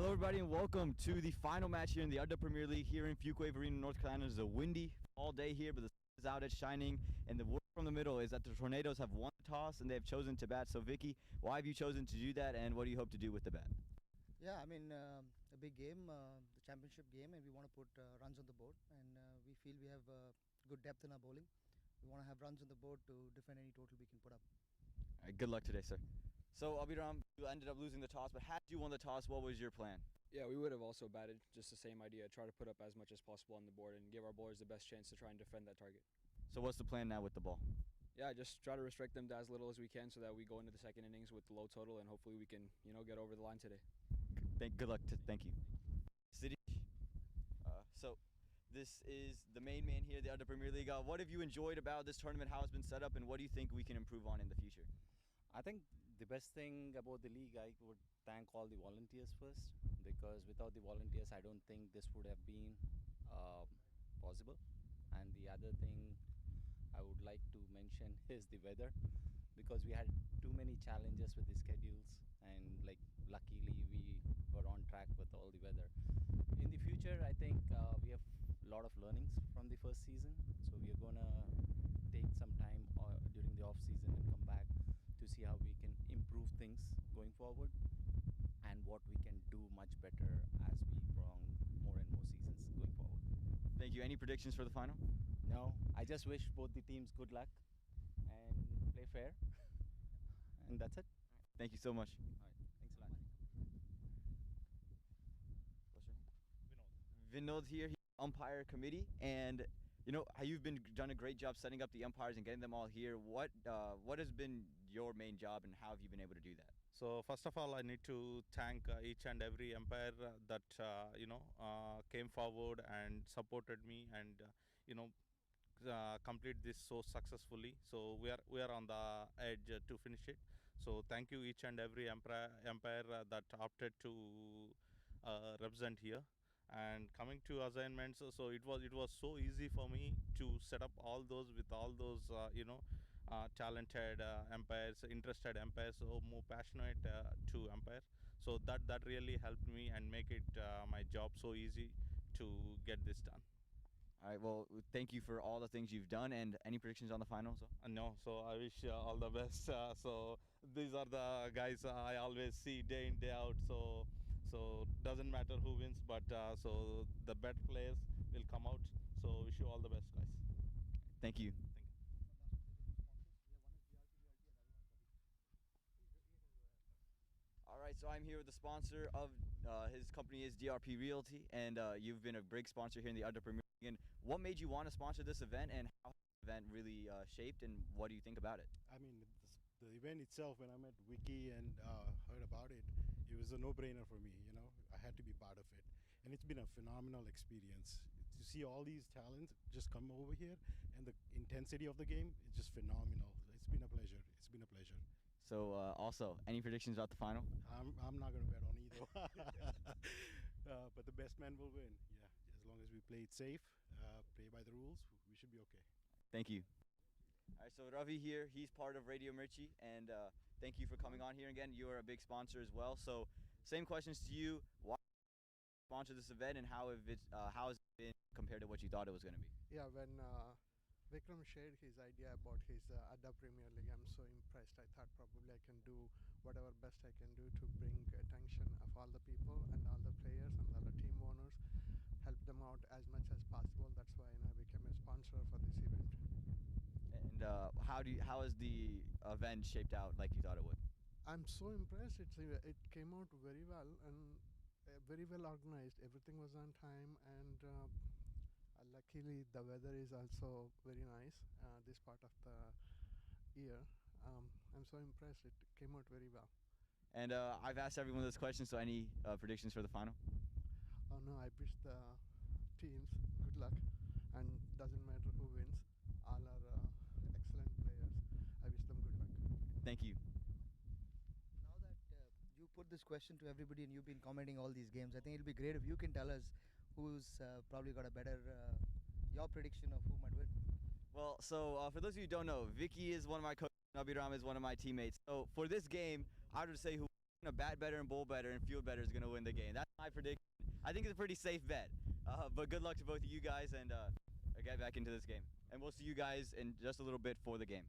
Hello, everybody, and welcome to the final match here in the Adda Premier League here in Fuquay Arena, North Carolina. It's a windy all day here, but the sun is out, it's shining, and the word from the middle is that the Tornadoes have won the toss and they have chosen to bat. So, Vicky, why have you chosen to do that, and what do you hope to do with the bat? Yeah, I mean, a big game, the championship game, and we want to put runs on the board. And we feel we have good depth in our bowling. We want to have runs on the board to defend any total we can put up. All right, good luck today, sir. So, Abhiram, you ended up losing the toss, but had you won the toss, what was your plan? Yeah, we would have also batted, just the same idea, try to put up as much as possible on the board and give our bowlers the best chance to try and defend that target. So, what's the plan now with the ball? Yeah, just try to restrict them to as little as we can so that we go into the second innings with the low total and hopefully we can, get over the line today. Good luck. Thank you. City. So, this is the main man here, the Adda Premier League. What have you enjoyed about this tournament? How it's been set up, and what do you think we can improve on in the future? I think the best thing about the league, I would thank all the volunteers first, because without the volunteers, I don't think this would have been possible. And the other thing I would like to mention is the weather, because we had too many challenges with the schedules, and luckily we were on track with all the weather. In the future, I think we have a lot of learnings from the first season, so we are gonna take some time during the off season and come back to see how we can improve things going forward and what we can do much better as we prolong more and more seasons going forward. Thank you. Any predictions for the final? No, I just wish both the teams good luck and play fair. And that's it. Thank you so much. All right, thanks a lot. What's your name? Vinod here, umpire committee, and how you've done a great job setting up the umpires and getting them all here. What has been your main job, and how have you been able to do that? So first of all, I need to thank each and every umpire that came forward and supported me, and complete this so successfully. So we are on the edge to finish it. So thank you each and every umpire that opted to represent here. And coming to assignments, so it was so easy for me to set up all those with all those talented umpires, interested umpires, so more passionate to umpire. So that really helped me and make it my job so easy to get this done. All right. Well, thank you for all the things you've done, and any predictions on the final? No, so I wish all the best. So these are the guys I always see day in day out. So doesn't matter who wins, but so the better players will come out. So wish you all the best, guys. Thank you. All right, so I'm here with the sponsor of his company is DRP Realty, and you've been a big sponsor here in the Adda Premier League. And what made you want to sponsor this event, and how the event really shaped, and what do you think about it? I mean, the event itself, when I met Vicky and heard about it, it was a no-brainer for me. I had to be part of it, and it's been a phenomenal experience to see all these talents just come over here, and the intensity of the game is just phenomenal. It's been a pleasure. It's been a pleasure. So, also, any predictions about the final? I'm not going to bet on either. But the best man will win. Yeah, as long as we play it safe, play by the rules, we should be okay. Thank you. All right, so Ravi here, he's part of Radio Mirchi, and thank you for coming on here again. You are a big sponsor as well. So, same questions to you. Why sponsor this event, and how has it been compared to what you thought it was going to be? Yeah, when Vikram shared his idea about his Adda Premier League, I'm so impressed. I thought probably I can do whatever best I can do to bring attention of all the people and all the players and all the team owners, help them out as much as possible. That's why I became a sponsor for this event. And how has the event shaped out like you thought it would? I'm so impressed. It came out very well and very well organized. Everything was on time, and luckily the weather is also very nice this part of the year. I'm so impressed. It came out very well. And I've asked everyone this question, so any predictions for the final? Oh no, I wish the teams good luck, and doesn't matter who wins. All are excellent players. I wish them good luck. Thank you. Now that you put this question to everybody and you've been commenting all these games, I think it'll be great if you can tell us who's probably got a better your prediction of who might win. Well, so for those of you who don't know, Vicky is one of my coaches, Abhiram is one of my teammates. So for this game, I would say who gonna bat better and bowl better and field better is gonna win the game. That's my prediction. I think it's a pretty safe bet. But good luck to both of you guys, and get back into this game. And we'll see you guys in just a little bit for the game.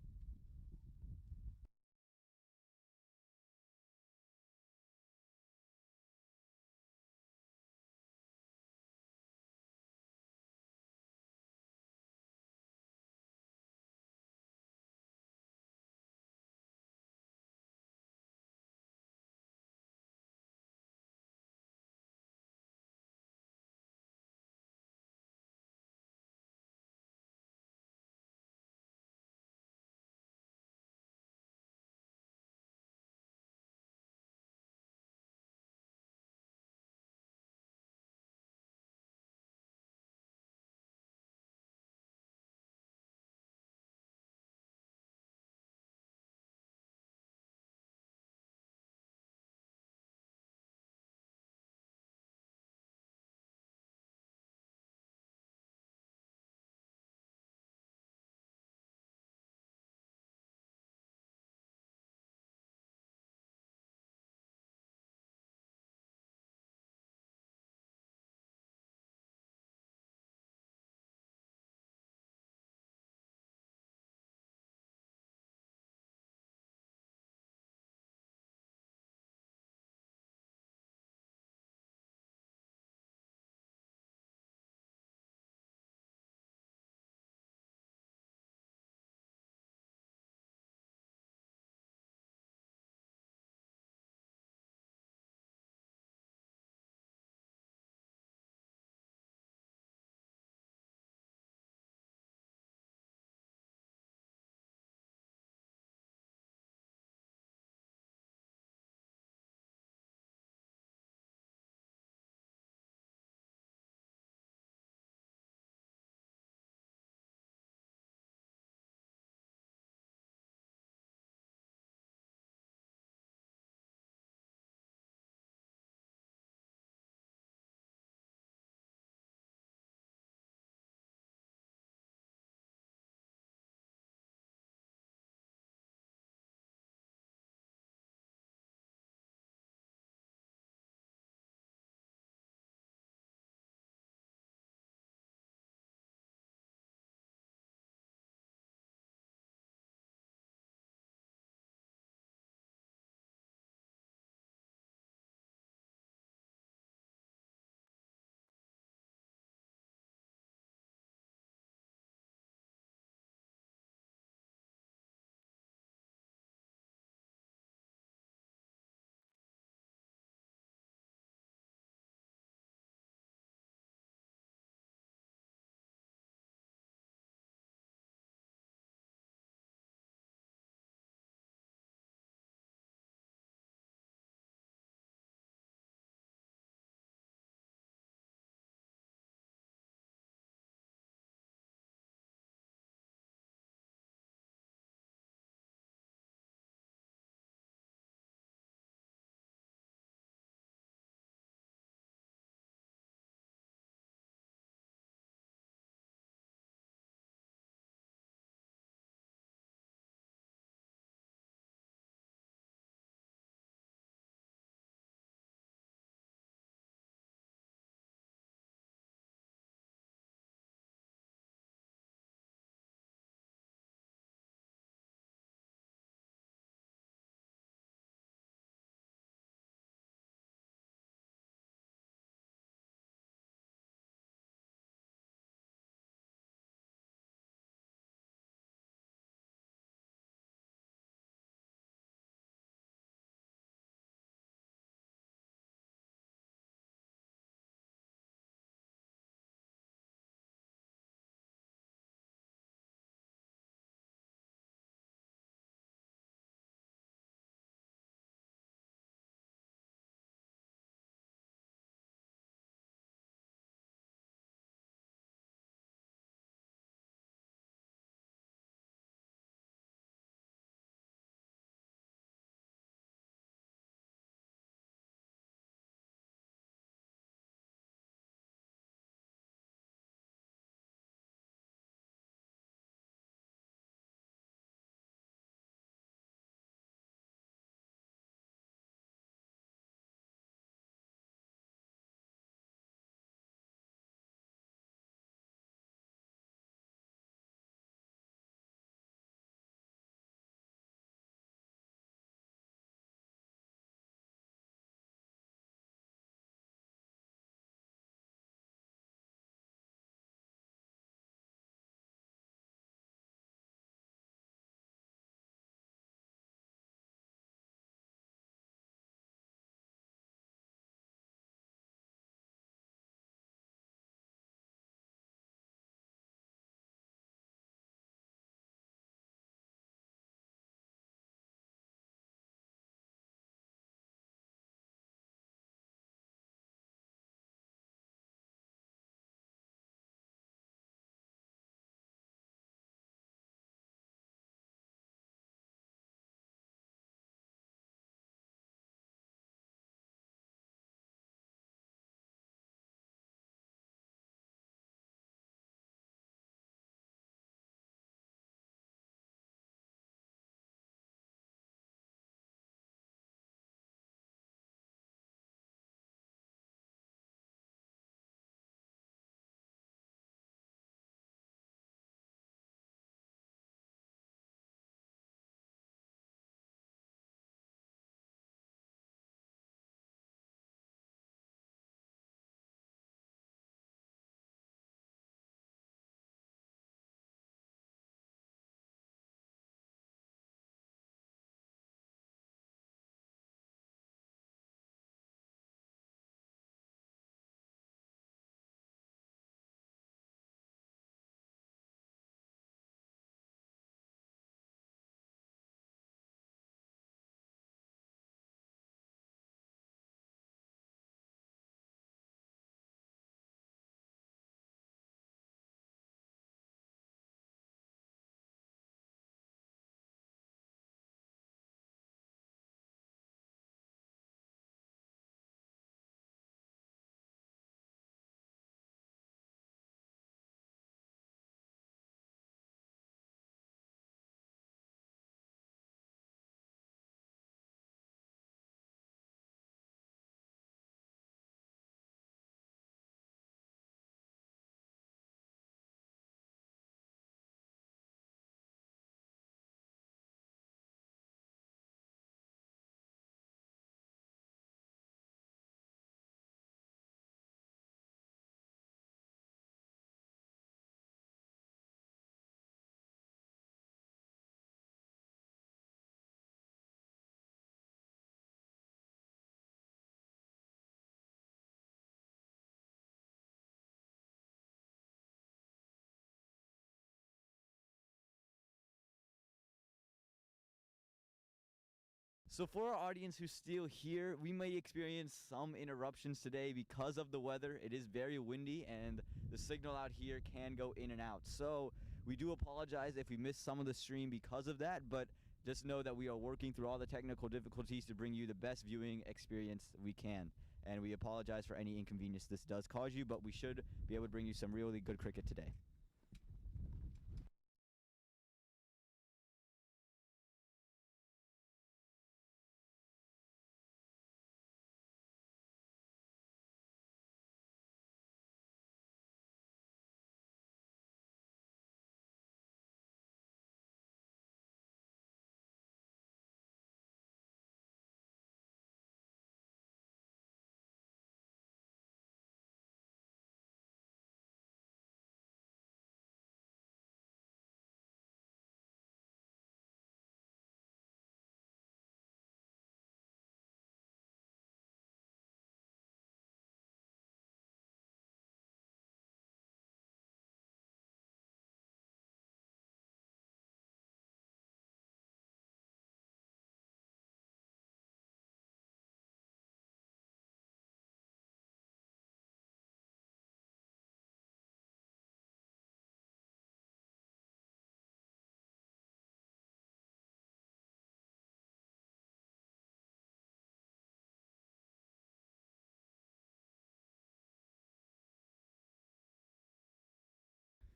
So for our audience who's still here, we may experience some interruptions today because of the weather. It is very windy and the signal out here can go in and out. So we do apologize if we missed some of the stream because of that, but just know that we are working through all the technical difficulties to bring you the best viewing experience we can. And we apologize for any inconvenience this does cause you, but we should be able to bring you some really good cricket today.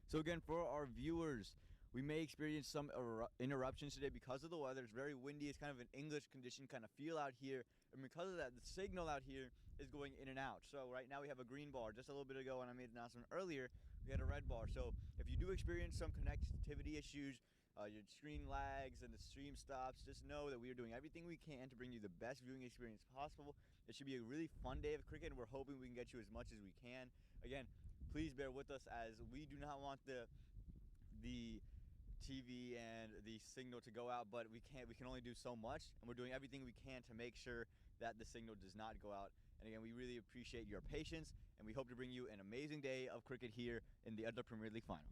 So again, for our viewers, we may experience some interruptions today because of the weather. It's very windy. It's kind of an English condition kind of feel out here. And because of that, the signal out here is going in and out. So right now we have a green bar. Just a little bit ago when I made the announcement earlier, we had a red bar. So if you do experience some connectivity issues, your screen lags and the stream stops, just know that we are doing everything we can to bring you the best viewing experience possible. It should be a really fun day of cricket, and we're hoping we can get you as much as we can. Again, please bear with us as we do not want the TV and the signal to go out, but we can only do so much, and we're doing everything we can to make sure that the signal does not go out. And again, we really appreciate your patience, and we hope to bring you an amazing day of cricket here in the Adda Premier League final.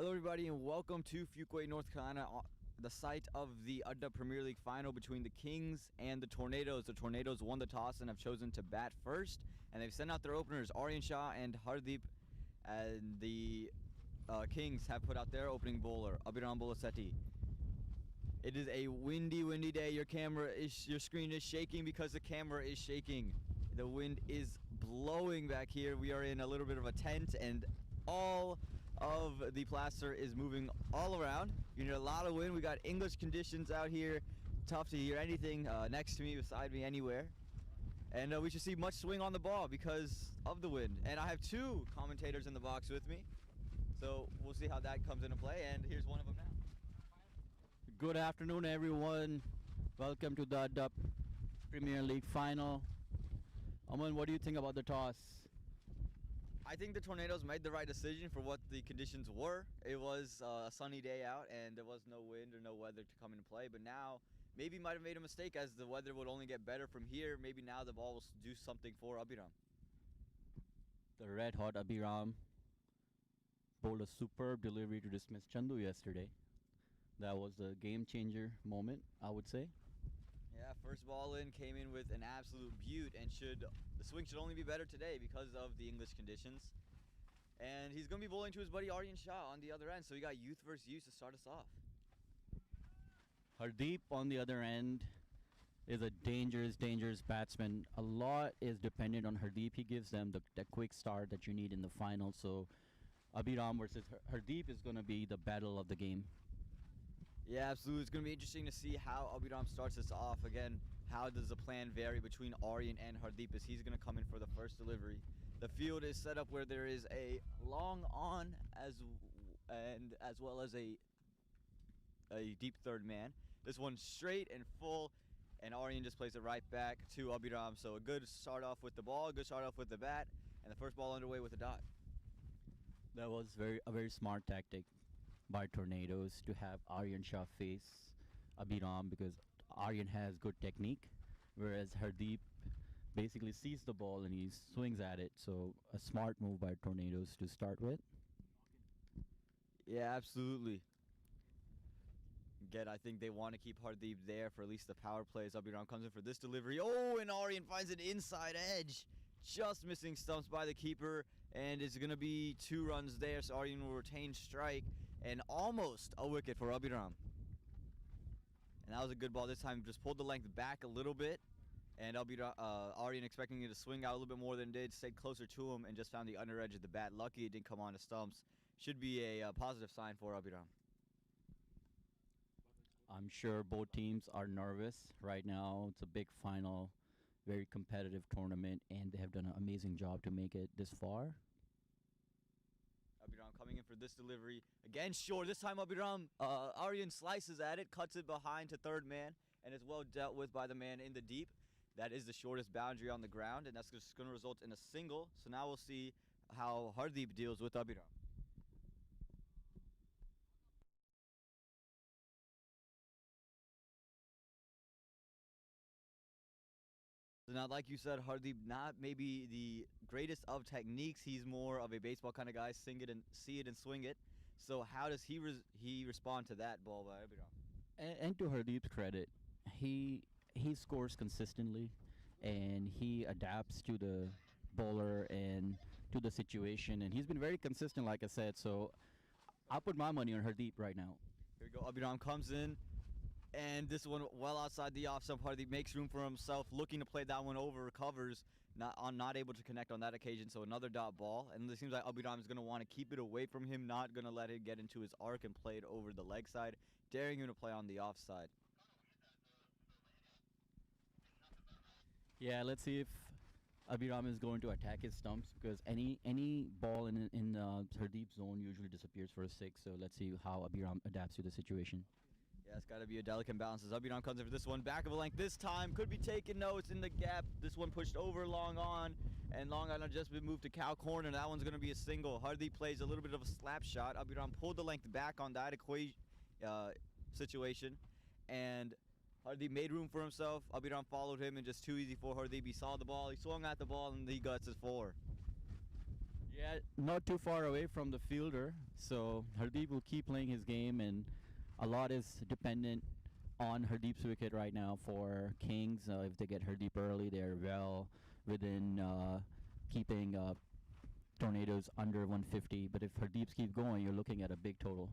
Hello, everybody, and welcome to Fuquay, North Carolina, the site of the Adda Premier League final between the Kings and the Tornadoes. The Tornadoes won the toss and have chosen to bat first, and they've sent out their openers, Aryan Shah and Hardeep, and the Kings have put out their opening bowler, Abhiram Bolasetti. It is a windy day. Your screen is shaking because the camera is shaking. The wind is blowing back here. We are in a little bit of a tent, and all of the plaster is moving all around. You need a lot of wind. We got English conditions out here. Tough to hear anything next to me, beside me, anywhere. And we should see much swing on the ball because of the wind. And I have two commentators in the box with me. So we'll see how that comes into play. And here's one of them now. Good afternoon, everyone. Welcome to the Adda Premier League final. Aman, what do you think about the toss? I think the Tornadoes made the right decision for what the conditions were. It was a sunny day out, and there was no wind or no weather to come into play. But now, maybe might have made a mistake as the weather would only get better from here. Maybe now the ball will do something for Abhiram. The red-hot Abhiram bowled a superb delivery to dismiss Chandu yesterday. That was a game-changer moment, I would say. Yeah, first ball in, came in with an absolute beaut, and the swing should only be better today because of the English conditions. And he's going to be bowling to his buddy Aryan Shah on the other end, so we got youth versus youth to start us off. Hardeep, on the other end, is a dangerous batsman. A lot is dependent on Hardeep. He gives them the quick start that you need in the final. So Abhiram versus Hardeep is going to be the battle of the game. Yeah, absolutely. It's going to be interesting to see how Abhiram starts this off. Again, how does the plan vary between Aryan and Hardeep as he's going to come in for the first delivery. The field is set up where there is a long on as well as a deep third man. This one's straight and full, and Aryan just plays it right back to Abhiram. So a good start off with the ball, a good start off with the bat, and the first ball underway with a dot. That was a very smart tactic by Tornadoes to have Aryan Shah face Abhiram because Aryan has good technique, whereas Hardeep basically sees the ball and he swings at it. So a smart move by Tornadoes to start with. Yeah, absolutely. Again, I think they want to keep Hardeep there for at least the power plays. Abhiram comes in for this delivery. Oh, and Aryan finds an inside edge. Just missing stumps by the keeper, and it's going to be 2 runs there, so Aryan will retain strike, and almost a wicket for Abhiram. And that was a good ball this time. Just pulled the length back a little bit, and Aryan expecting it to swing out a little bit more than it did, stayed closer to him, and just found the under edge of the bat. Lucky it didn't come on to stumps. Should be a positive sign for Abhiram. I'm sure both teams are nervous right now. It's a big final, very competitive tournament, and they have done an amazing job to make it this far. Abhiram coming in for this delivery. Again, short. This time Abhiram, Aryan slices at it, cuts it behind to third man, and is well dealt with by the man in the deep. That is the shortest boundary on the ground, and that's just going to result in a single. So now we'll see how Hardeep deals with Abhiram. So now, like you said, Hardeep not maybe the greatest of techniques. He's more of a baseball kind of guy, see it and swing it. So how does he respond to that ball by Abhiram? And to Hardeep's credit, he scores consistently, and he adapts to the bowler and to the situation, and he's been very consistent, like I said. So I'll put my money on Hardeep right now. Here we go. Abhiram comes in. And this one well outside the off stump. Hardeep makes room for himself, looking to play that one over, recovers, not able to connect on that occasion, so another dot ball. And it seems like Abhiram is going to want to keep it away from him, not going to let it get into his arc and play it over the leg side, daring him to play on the offside. Yeah, let's see if Abhiram is going to attack his stumps, because any ball in Hardeep's zone usually disappears for a 6, so let's see how Abhiram adapts to the situation. Yeah, it's got to be a delicate balance as Abhiram comes in for this one. Back of a length this time. Could be taken. No, it's in the gap. This one pushed over long on. And long on just been moved to cow corner. That one's going to be a single. Hardeep plays a little bit of a slap shot. Abhiram pulled the length back on that situation. And Hardeep made room for himself. Abhiram followed him, and just too easy for Hardeep. He saw the ball. He swung at the ball, and he guts his 4. Yeah, not too far away from the fielder. So Hardeep will keep playing his game, and a lot is dependent on Hardeep's wicket right now for Kings. If they get Hardeep early, they're well within keeping Tornadoes under 150. But if Hardeeps keep going, you're looking at a big total.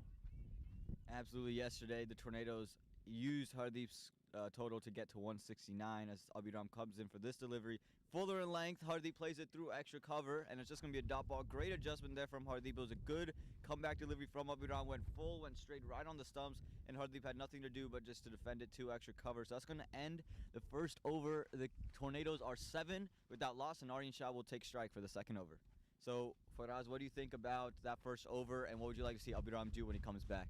Absolutely. Yesterday, the Tornadoes used Hardeep's total to get to 169 as Abhiram comes in for this delivery. Fuller in length, Hardeep plays it through extra cover, and it's just going to be a dot ball. Great adjustment there from Hardeep. It was a good comeback delivery from Abhiram. Went full, went straight right on the stumps, and Hardeep had nothing to do but just to defend it to extra cover. So that's going to end the first over. The Tornadoes are 7 without loss, and Aryan Shah will take strike for the second over. So, Faraz, what do you think about that first over, and what would you like to see Abhiram do when he comes back?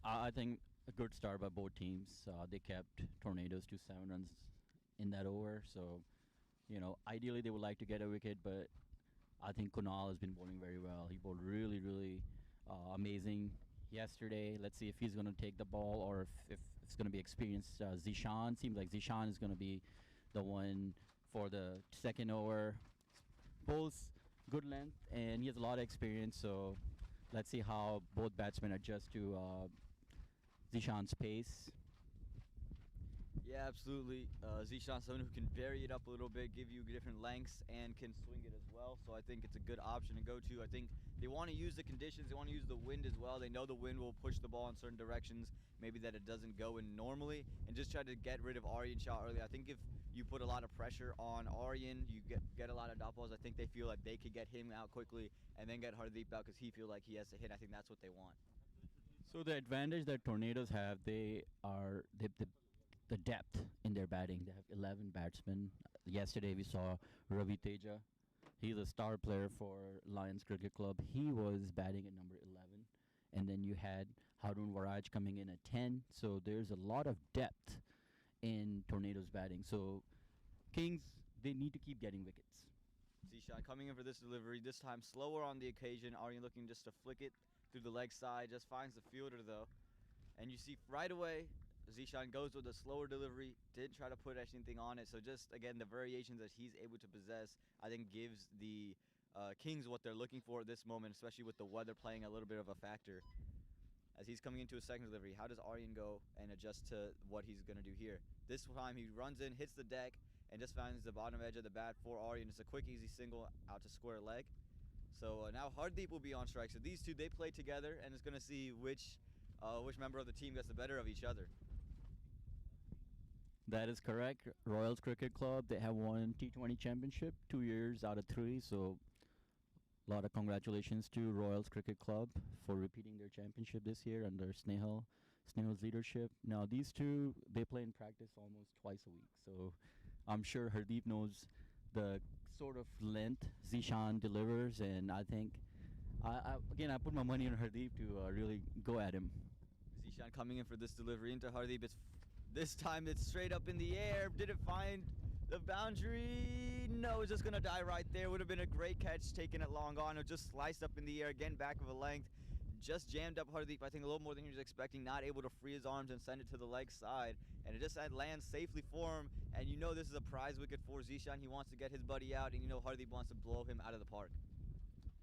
I think a good start by both teams. They kept Tornadoes to 7 runs in that over. So, ideally they would like to get a wicket, but I think Kunal has been bowling very well. He bowled really, really amazing yesterday. Let's see if he's going to take the ball or if it's going to be experienced. Zishan seems like Zishan is going to be the one for the second over. Bowls good length, and he has a lot of experience. So let's see how both batsmen adjust to Zishan's pace. Yeah, absolutely. Zishan, someone who can vary it up a little bit, give you different lengths, and can swing it as well. So I think it's a good option to go to. I think they want to use the conditions. They want to use the wind as well. They know the wind will push the ball in certain directions, maybe that it doesn't go in normally, and just try to get rid of Aryan Shah early. I think if you put a lot of pressure on Aryan, you get a lot of dot balls. I think they feel like they could get him out quickly and then get Hardeep out because he feel like he has to hit. I think that's what they want. So the advantage that Tornadoes have, they are the depth in their batting. They have 11 batsmen. Yesterday we saw Ravi Teja. He's a star player for Lions Cricket Club. He was batting at number 11. And then you had Harun Waraj coming in at 10. So there's a lot of depth in Tornadoes batting. So Kings, they need to keep getting wickets. Zishan coming in for this delivery, this time slower on the occasion. Aryan looking just to flick it through the leg side, just finds the fielder though. And you see right away, Zishan goes with a slower delivery, didn't try to put anything on it. So just, again, the variations that he's able to possess, I think gives the Kings what they're looking for at this moment, especially with the weather playing a little bit of a factor. As he's coming into a second delivery, how does Aryan go and adjust to what he's going to do here? This time he runs in, hits the deck, and just finds the bottom edge of the bat for Aryan. It's a quick, easy single out to square leg. So now Hardeep will be on strike. So these two, they play together, and it's going to see which member of the team gets the better of each other. That is correct. Royals Cricket Club, they have won T20 championship 2 years out of 3. So a lot of congratulations to Royals Cricket Club for repeating their championship this year under Snehal's leadership. Now these two, they play in practice almost twice a week. So I'm sure Hardeep knows the sort of length Zishan delivers, and I think, I put my money on Hardeep to really go at him. Zishan coming in for this delivery into Hardeep. This time it's straight up in the air. Did it find the boundary? No, it's just going to die right there. Would have been a great catch, taking it long on. It just sliced up in the air, again, back of a length. Just jammed up Hardeep, I think a little more than he was expecting. Not able to free his arms and send it to the leg side. And it just lands safely for him. And you know this is a prize wicket for Zishan. He wants to get his buddy out, and you know Hardeep wants to blow him out of the park.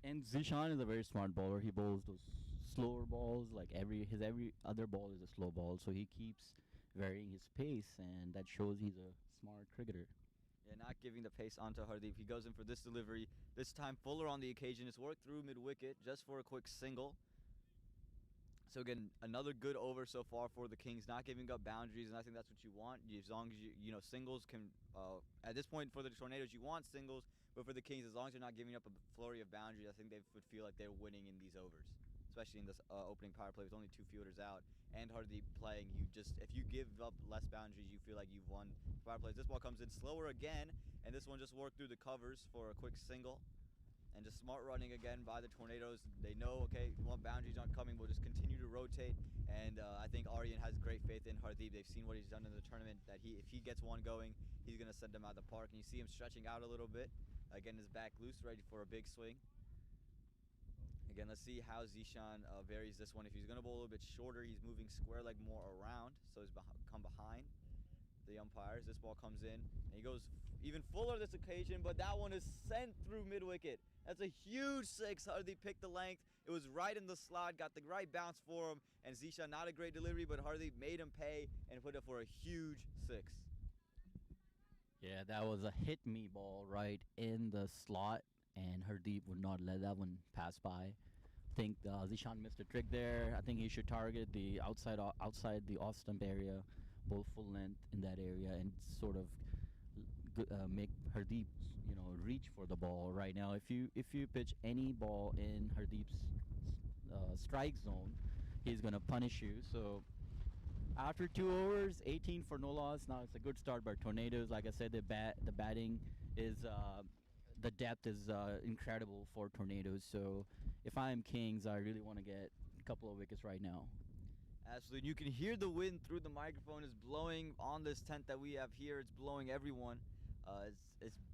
And Zishan is a very smart bowler. He bowls those slower balls. Like his every other ball is a slow ball. So he keeps varying his pace, and that shows he's a smart cricketer. Yeah, not giving the pace onto Hardeep. He goes in for this delivery. This time Fuller on the occasion. It's worked through mid-wicket just for a quick single. So again, another good over so far for the Kings, not giving up boundaries, and I think that's what you want. As long as you singles can, at this point for the Tornadoes, you want singles, but for the Kings, as long as you're not giving up a flurry of boundaries, I think they would feel like they're winning in these overs, especially in this opening power play with only 2 fielders out and Hardeep playing. If you give up less boundaries, you feel like you've won power plays. This ball comes in slower again, and this one just worked through the covers for a quick single. And just smart running again by the Tornadoes. They know, okay, boundaries aren't coming. We'll just continue to rotate. And I think Aryan has great faith in Hardeep. They've seen what he's done in the tournament, that if he gets one going, he's going to send them out of the park. And you see him stretching out a little bit. Again, his back loose, ready for a big swing. Again, let's see how Zishan varies this one. If he's going to bowl a little bit shorter, he's moving square leg more around, so he's come behind. the umpires. This ball comes in, and he goes even fuller this occasion, but that one is sent through mid-wicket. That's a huge six. Hardeep picked the length. It was right in the slot, got the right bounce for him, and Zishan, not a great delivery, but Hardeep made him pay and put it for a huge six. Yeah, that was a hit me ball right in the slot, and Hardeep would not let that one pass by. I think Zishan missed a trick there. I think he should target the outside the off stump area, both full length in that area, and sort of make Hardeep, reach for the ball right now. If you pitch any ball in Hardeep's strike zone, he's gonna punish you. So after 2 overs, 18 for no loss. Now it's a good start by Tornadoes. Like I said, the batting is the depth is incredible for Tornadoes. So if I am Kings, I really want to get a couple of wickets right now. Absolutely. You can hear the wind through the microphone. It's blowing on this tent that we have here. It's blowing everyone.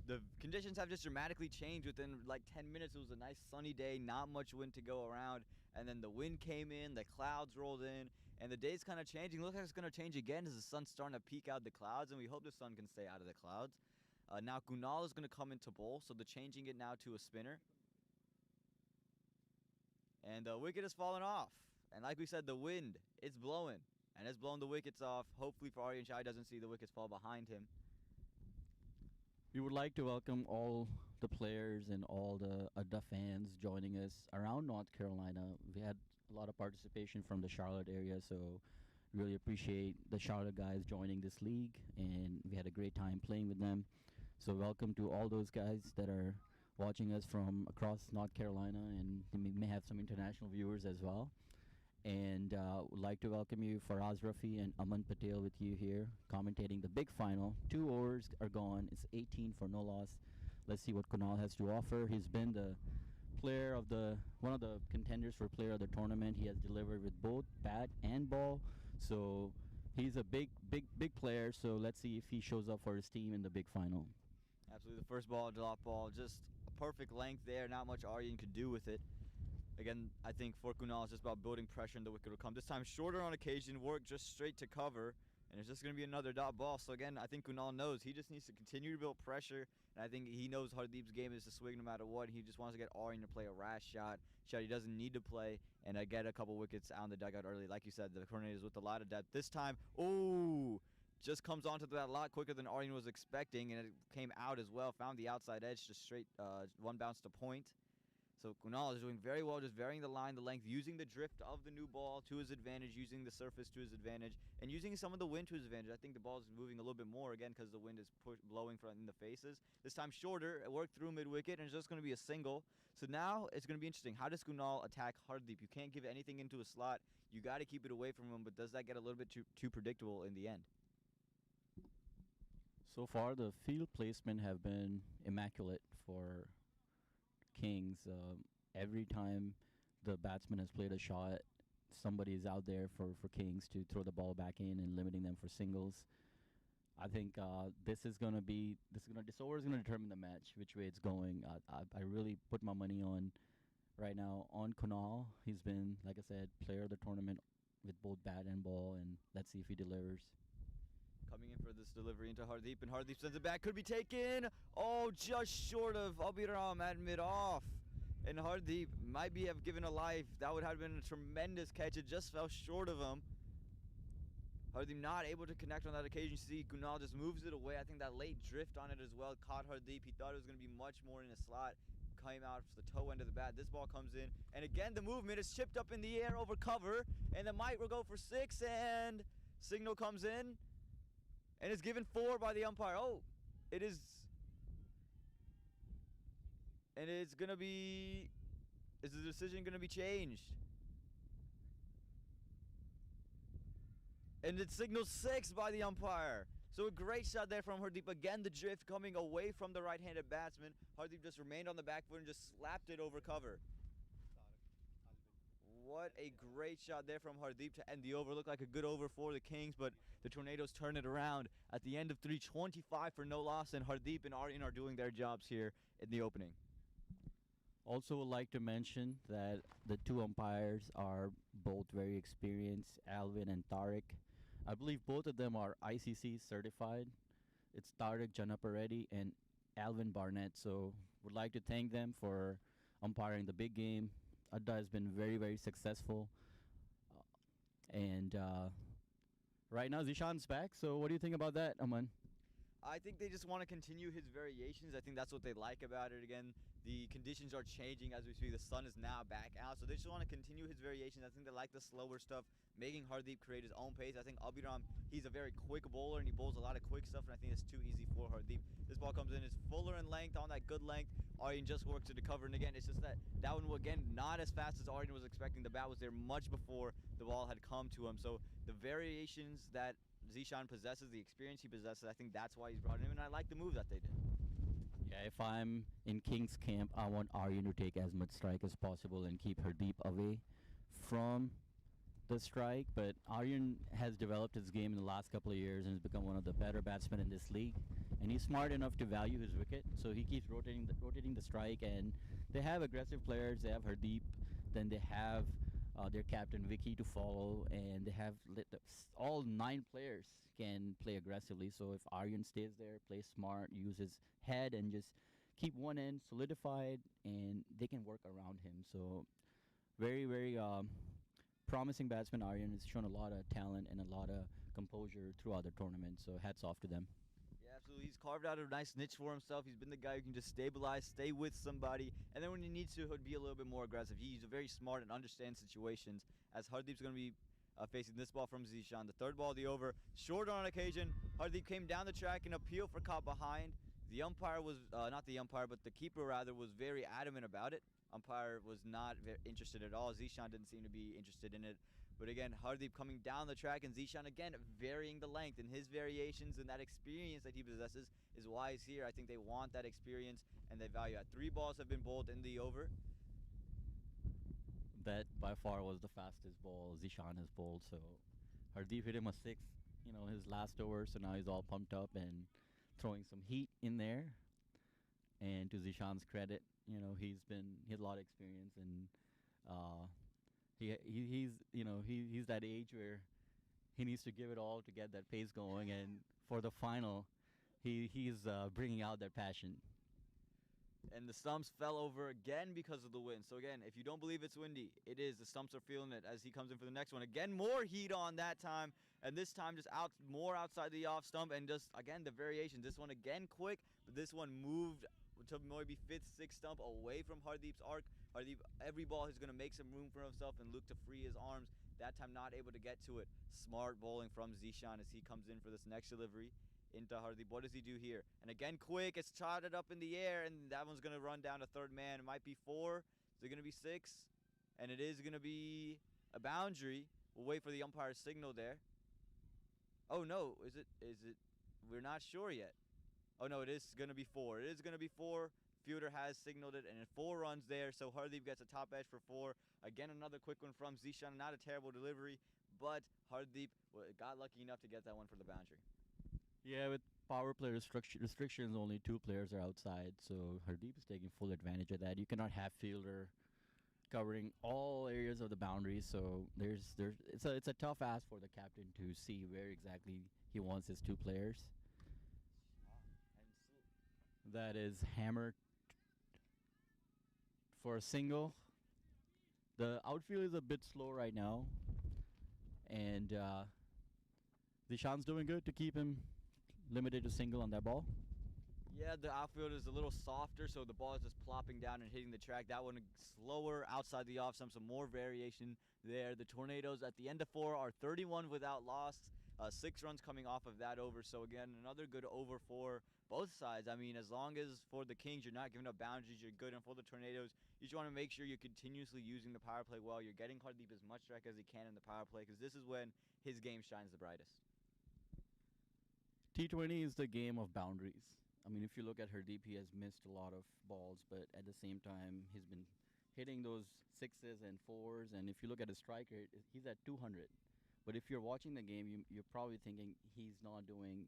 The conditions have just dramatically changed within like 10 minutes. It was a nice sunny day, not much wind to go around, and then the wind came in, the clouds rolled in, and the day's kind of changing. Looks like it's going to change again as the sun's starting to peek out the clouds, and we hope the sun can stay out of the clouds. Now Kunal is going to come into bowl, so they're changing it now to a spinner. And the wicket is falling off. And like we said, the wind, it's blowing, and it's blowing the wickets off. Hopefully for Aryan Shai doesn't see the wickets fall behind him. We would like to welcome all the players and all the Adda fans joining us around North Carolina. We had a lot of participation from the Charlotte area, so really appreciate the Charlotte guys joining this league, and we had a great time playing with them. So welcome to all those guys that are watching us from across North Carolina, and we may have some international viewers as well. And would like to welcome you, Faraz Rafi and Aman Patel, with you here commentating the big final. 2 overs are gone. It's 18 for no loss. Let's see what Kunal has to offer. He's been the player of one of the contenders for player of the tournament. He has delivered with both bat and ball, so he's a big player. So let's see if he shows up for his team in the big final. Absolutely. The first ball, drop ball, just a perfect length there. Not much Aryan could do with it. Again, I think for Kunal, it's just about building pressure and the wicket will come. This time shorter on occasion, work just straight to cover, and it's just going to be another dot ball. So again, I think Kunal knows he just needs to continue to build pressure, and I think he knows Hardeep's game is to swing no matter what. He just wants to get Aryan to play a rash shot he doesn't need to play, and get a couple wickets out in the dugout early. Like you said, the Tornadoes with a lot of depth. This time, just comes onto that a lot quicker than Aryan was expecting, and it came out as well. Found the outside edge, just straight one bounce to point. So Kunal is doing very well, just varying the line, the length, using the drift of the new ball to his advantage, using the surface to his advantage, and using some of the wind to his advantage. I think the ball is moving a little bit more, again, because the wind is blowing in the faces. This time shorter, it worked through mid-wicket, and it's just going to be a single. So now it's going to be interesting. How does Kunal attack Hardeep? You can't give anything into a slot. You got to keep it away from him, but does that get a little bit too predictable in the end? So far, the field placement have been immaculate for Kings. Every time the batsman has played a shot, somebody is out there for Kings to throw the ball back in and limiting them for singles. I think this over is gonna determine the match, which way it's going. I really put my money on right now on Kunal. He's been, like I said, player of the tournament with both bat and ball, and let's see if he delivers. Coming in for this delivery into Hardeep, and Hardeep sends it back. Could be taken. Oh, just short of Abhiram at mid-off. And Hardeep might have given a life. That would have been a tremendous catch. It just fell short of him. Hardeep not able to connect on that occasion. See, Kunal just moves it away. I think that late drift on it as well caught Hardeep. He thought it was going to be much more in a slot. Came out for the toe end of the bat. This ball comes in. And again, the movement is chipped up in the air over cover. And the might will go for 6. And signal comes in. And it's given 4 by the umpire. Oh, it is. And it's going to be. Is the decision going to be changed? And it signals 6 by the umpire. So a great shot there from Hardeep. Again, the drift coming away from the right-handed batsman. Hardeep just remained on the back foot and just slapped it over cover. What a great shot there from Hardeep to end the over. Looked like a good over for the Kings, but the Tornadoes turn it around at the end of 3:25 for no loss, and Hardeep and Aryan are doing their jobs here in the opening. Also would like to mention that the two umpires are both very experienced, Alvin and Tariq. I believe both of them are ICC certified. It's Tariq Janapareddy and Alvin Barnett. So would like to thank them for umpiring the big game. Adda has been very, very successful. And right now Zishan's back. So what do you think about that, Aman? I think they just want to continue his variations. I think that's what they like about it. Again, the conditions are changing as we speak. The sun is now back out, so they just want to continue his variations. I think they like the slower stuff, making Hardeep create his own pace. I think Abhiram, he's a very quick bowler, and he bowls a lot of quick stuff, and I think it's too easy for Hardeep. This ball comes in, it's fuller in length, on that good length. Aryan just works to the cover, and again, it's just that one, again, not as fast as Aryan was expecting. The bat was there much before the ball had come to him. So the variations that Zishan possesses, the experience he possesses, I think that's why he's brought him, and I like the move that they did. Yeah, if I'm in King's camp, I want Aryan to take as much strike as possible and keep Hardeep away from the strike. But Aryan has developed his game in the last couple of years and has become one of the better batsmen in this league. And he's smart enough to value his wicket, so he keeps rotating the strike. And they have aggressive players. They have Hardeep, then they have their captain Vicky to follow, and they have all 9 players can play aggressively. So if Aryan stays there, plays smart, uses head, and just keep one end solidified, and they can work around him. So very, very promising batsman. Aryan has shown a lot of talent and a lot of composure throughout the tournament. So hats off to them. Yeah, absolutely. He's carved out a nice niche for himself. He's been the guy who can just stabilize, stay with somebody, and then when he needs to, he'll be a little bit more aggressive. He's very smart and understands situations, as Hardeep's going to be facing this ball from Zishan. The third ball of the over, short on occasion. Hardeep came down the track and appeal for caught behind. The umpire was, not the umpire, but the keeper rather, was very adamant about it. Umpire was not interested at all. Zishan didn't seem to be interested in it. But again, Hardeep coming down the track, and Zishan again varying the length, and his variations and that experience that he possesses is why he's here. I think they want that experience and they value it. 3 balls have been bowled in the over. That by far was the fastest ball Zishan has bowled. So Hardeep hit him a 6, his last over. So now he's all pumped up and throwing some heat in there. And to Zishan's credit, he has a lot of experience, and he's that age where he needs to give it all to get that pace going. And for the final, he's bringing out that passion. And the stumps fell over again because of the wind. So again, if you don't believe it's windy, it is. The stumps are feeling it as he comes in for the next one. Again, more heat on that time. And this time just more outside the off stump. And just, again, the variation. This one again quick, but this one moved to maybe 5th, 6th stump away from Hardeep's arc. Hardeep, every ball, he's going to make some room for himself and look to free his arms. That time not able to get to it. Smart bowling from Zishan as he comes in for this next delivery into Hardeep. What does he do here? And again, quick. It's trotted up in the air, and that one's going to run down to third man. It might be 4. Is it going to be 6? And it is going to be a boundary. We'll wait for the umpire's signal there. Oh, no. Is it? We're not sure yet. Oh, no, it is going to be 4. It is going to be 4. Fielder has signaled it, and 4 runs there. So Hardeep gets a top edge for 4. Again, another quick one from Zishan. Not a terrible delivery, but Hardeep got lucky enough to get that one for the boundary. Yeah, with power play restrictions, only 2 players are outside, so Hardeep is taking full advantage of that. You cannot have fielder covering all areas of the boundary, so it's a tough ask for the captain to see where exactly he wants his 2 players. That is hammered for a single. The outfield is a bit slow right now, and Zishan's doing good to keep him limited to single on that ball. Yeah, the outfield is a little softer, so the ball is just plopping down and hitting the track. That one slower outside the off stump, some more variation there. The Tornadoes at the end of 4 are 31 without loss. 6 runs coming off of that over. So again, another good over for both sides. I mean, as long as for the Kings you're not giving up boundaries, you're good. And for the Tornadoes, you just want to make sure you're continuously using the power play well. You're getting Hardeep as much strike as he can in the power play, because this is when his game shines the brightest. T20 is the game of boundaries. I mean, if you look at Hardeep, he has missed a lot of balls, but at the same time, he's been hitting those 6s and 4s. And if you look at his strike rate, he's at 200. But if you're watching the game, you're probably thinking he's not doing,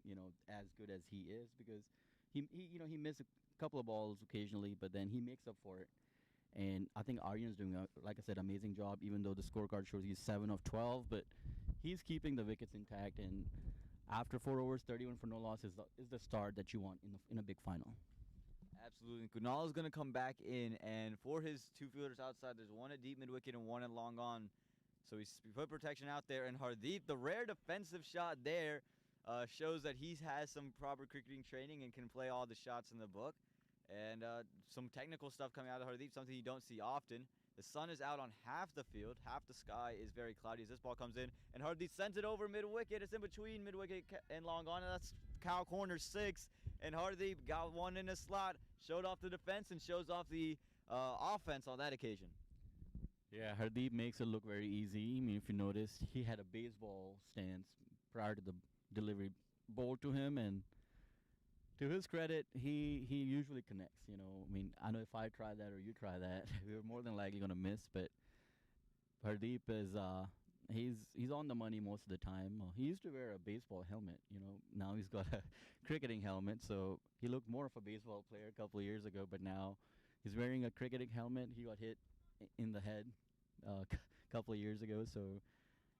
as good as he is, because he missed a couple of balls occasionally, but then he makes up for it. And I think Aryan's doing, like I said, amazing job, even though the scorecard shows he's 7 of 12, but he's keeping the wickets intact, and after 4 overs, 31 for no loss is the start that you want in a big final. Absolutely. Kunal is going to come back in, and for his two fielders outside, there's one at deep mid wicket and one at long on. So we put protection out there, and Hardeep, the rare defensive shot there, shows that he has some proper cricketing training and can play all the shots in the book. And some technical stuff coming out of Hardeep, something you don't see often. The sun is out on half the field. Half the sky is very cloudy as this ball comes in. And Hardeep sends it over mid-wicket. It's in between mid-wicket and long on. And that's cow corner 6. And Hardeep got one in the slot, showed off the defense, and shows off the offense on that occasion. Yeah, Hardeep makes it look very easy. I mean, if you noticed, he had a baseball stance prior to the delivery bowled to him, and to his credit, he usually connects. You know, I mean, I know if I try that or you try that, we're more than likely gonna miss. But Hardeep is he's on the money most of the time. He used to wear a baseball helmet. You know, now he's got a cricketing helmet, so he looked more of a baseball player a couple of years ago. But now he's wearing a cricketing helmet. He got hit in the head a couple of years ago, so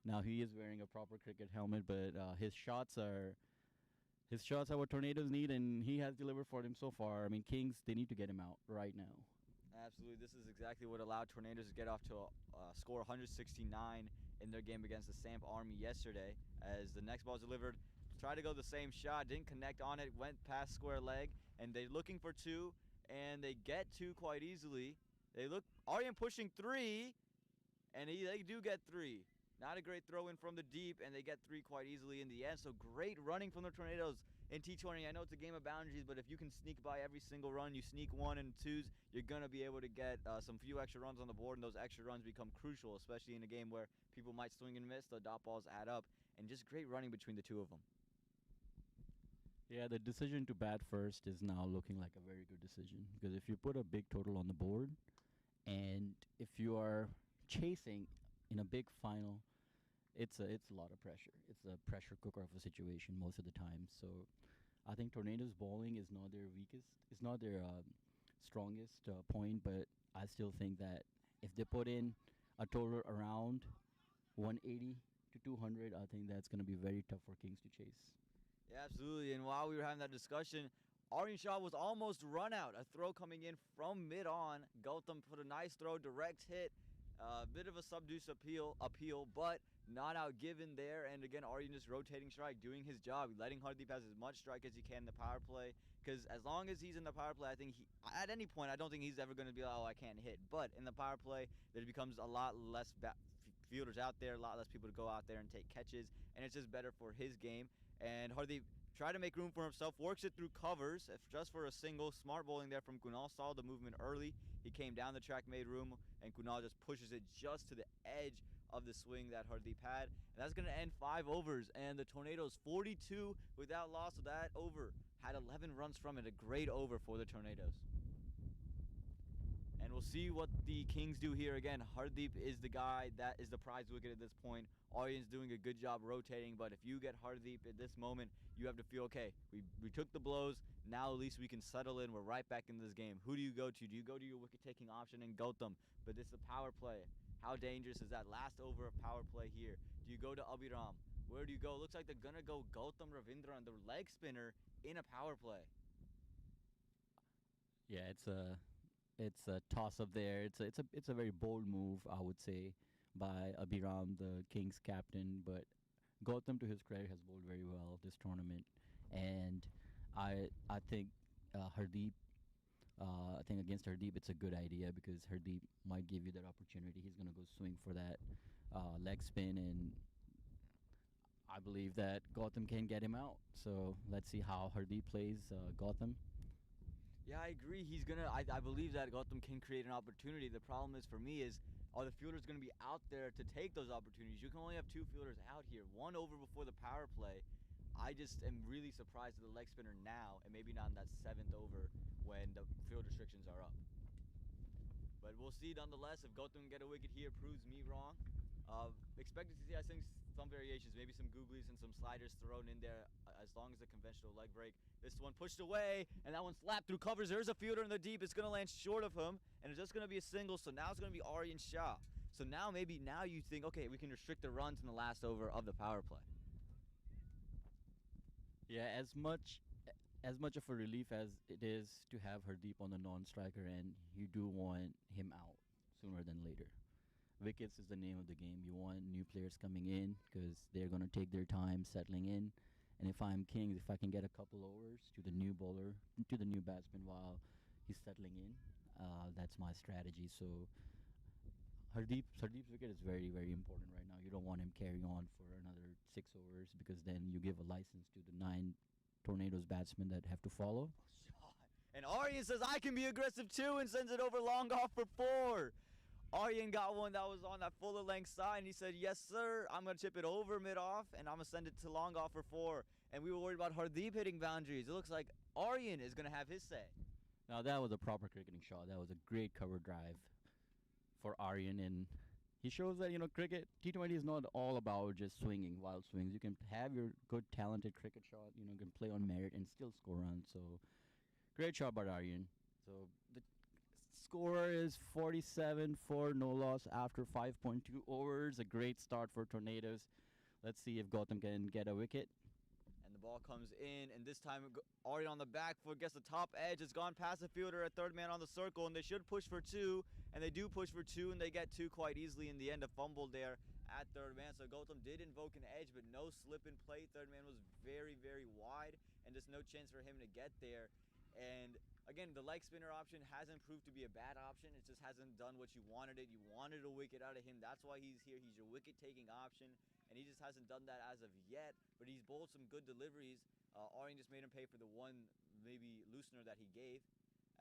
now he is wearing a proper cricket helmet. But his shots are what Tornadoes need, and he has delivered for them so far. I mean, Kings, they need to get him out right now. Absolutely. This is exactly what allowed Tornadoes to get off to a score 169 in their game against the Samp Army yesterday. As the next ball is delivered, tried to go the same shot, didn't connect on it, went past square leg, and they're looking for 2, and they get 2 quite easily. They look, Aryan pushing 3, and they do get 3. Not a great throw in from the deep, and they get 3 quite easily in the end. So great running from the Tornadoes in T20. I know it's a game of boundaries, but if you can sneak by every single run, you sneak 1 and 2s, you're going to be able to get some few extra runs on the board, and those extra runs become crucial, especially in a game where people might swing and miss, the dot balls add up, and just great running between the two of them. Yeah, the decision to bat first is now looking like a very good decision, because if you put a big total on the board, and if you are chasing in a big final, it's a lot of pressure. It's a pressure cooker of a situation most of the time. So I think Tornadoes bowling is not their weakest. It's not their strongest point, but I still think that if they put in a total around 180 to 200, I think that's going to be very tough for Kings to chase. Yeah, absolutely. And while we were having that discussion, Aryan Shah was almost run out. A throw coming in from mid-on. Gautam put a nice throw, direct hit. A bit of a subdued appeal, but not outgiven there. And again, Aryan just rotating strike, doing his job, letting Hardeep have as much strike as he can in the power play. Because as long as he's in the power play, I think at any point, I don't think he's ever going to be like, oh, I can't hit. But in the power play, there becomes a lot less fielders out there, a lot less people to go out there and take catches, and it's just better for his game. And Hardeep tried to make room for himself, works it through covers, just for a single. Smart bowling there from Kunal, saw the movement early. He came down the track, made room, and Kunal just pushes it just to the edge of the swing that Hardeep had. And that's going to end 5 overs, and the Tornadoes 42 without loss. So that over had 11 runs from it, a great over for the Tornadoes. And we'll see what the Kings do here. Again, Hardeep is the guy that is the prize wicket at this point. Aryan's doing a good job rotating, but if you get Hardeep at this moment, you have to feel, okay, we took the blows, now at least we can settle in, we're right back in this game. Who do you go to? Do you go to your wicket-taking option in Gautam? But this is a power play. How dangerous is that last over of power play here? Do you go to Abhiram? Where do you go? Looks like they're going to go Gautam Ravindra on the leg spinner in a power play. Yeah, it's a toss-up there. It's a very bold move, I would say, by Abhiram, the Kings captain. But Gautam, to his credit, has bowled very well this tournament, and I think Hardeep. I think against Hardeep, it's a good idea because Hardeep might give you that opportunity. He's going to go swing for that leg spin, and I believe that Gautam can get him out. So let's see how Hardeep plays Gautam. Yeah, I agree. He's gonna. I believe that Gautam can create an opportunity. The problem is for me is, are the fielders gonna be out there to take those opportunities? You can only have 2 fielders out here. 1 over before the power play. I just am really surprised at the leg spinner now, and maybe not in that 7th over when the field restrictions are up. But we'll see nonetheless. If Gautam can get a wicket here, proves me wrong. Expected to see, I think, some variations, maybe some googlies and some sliders thrown in there as long as a conventional leg break. This one pushed away, and that one slapped through covers. There's a fielder in the deep. It's going to land short of him, and it's just going to be a single, so now it's going to be Aryan Shah. So now maybe now you think, okay, we can restrict the runs in the last over of the power play. Yeah, as much of a relief as it is to have Hardeep on the non-striker end, you do want him out sooner than later. Wickets is the name of the game. You want new players coming in because they're going to take their time settling in. And if I'm Kings, if I can get a couple overs to the new bowler, to the new batsman while he's settling in, that's my strategy. So Hardeep's wicket is very, very important right now. You don't want him carrying on for another 6 overs because then you give a license to the 9 Tornadoes batsmen that have to follow. And Aryan says, I can be aggressive too, and sends it over long off for 4. Aryan got one that was on that fuller length side, and he said, yes, sir, I'm going to chip it over mid-off, and I'm going to send it to long off for 4. And we were worried about Hardeep hitting boundaries. It looks like Aryan is going to have his say. Now, that was a proper cricketing shot. That was a great cover drive for Aryan, and he shows that, cricket, T20 is not all about just swinging, wild swings. You can have your good, talented cricket shot, you can play on merit and still score runs. So, great shot by Aryan. So, the score is 47 for no loss after 5.2 overs. A great start for Tornadoes. Let's see if Gautam can get a wicket. And the ball comes in, and this time Aryan on the back foot gets the top edge. It's gone past the fielder at third man on the circle, and they should push for 2. And they do push for 2, and they get 2 quite easily in the end. A fumble there at third man. So Gautam did invoke an edge, but no slip in play. Third man was very, very wide, and just no chance for him to get there. And again, the leg spinner option hasn't proved to be a bad option. It just hasn't done what you wanted it. You wanted a wicket out of him. That's why he's here. He's your wicket-taking option, and he just hasn't done that as of yet. But he's bowled some good deliveries. Aryan just made him pay for the one maybe loosener that he gave.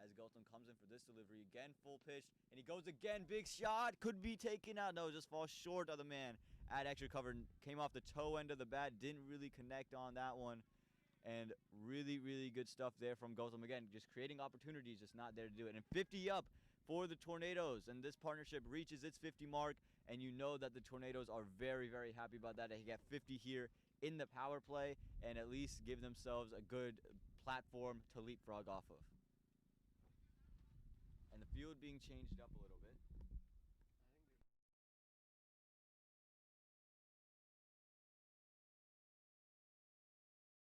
As Gautam comes in for this delivery, again full pitch, and he goes again, big shot, could be taken out, no, just falls short of the man at extra cover, came off the toe end of the bat, didn't really connect on that one, and really, really good stuff there from Gautam. Again, just creating opportunities, just not there to do it. And 50 up for the Tornadoes, and this partnership reaches its 50 mark, and you know that the Tornadoes are very, very happy about that. They get 50 here in the power play, and at least give themselves a good platform to leapfrog off of. And the field being changed up a little bit.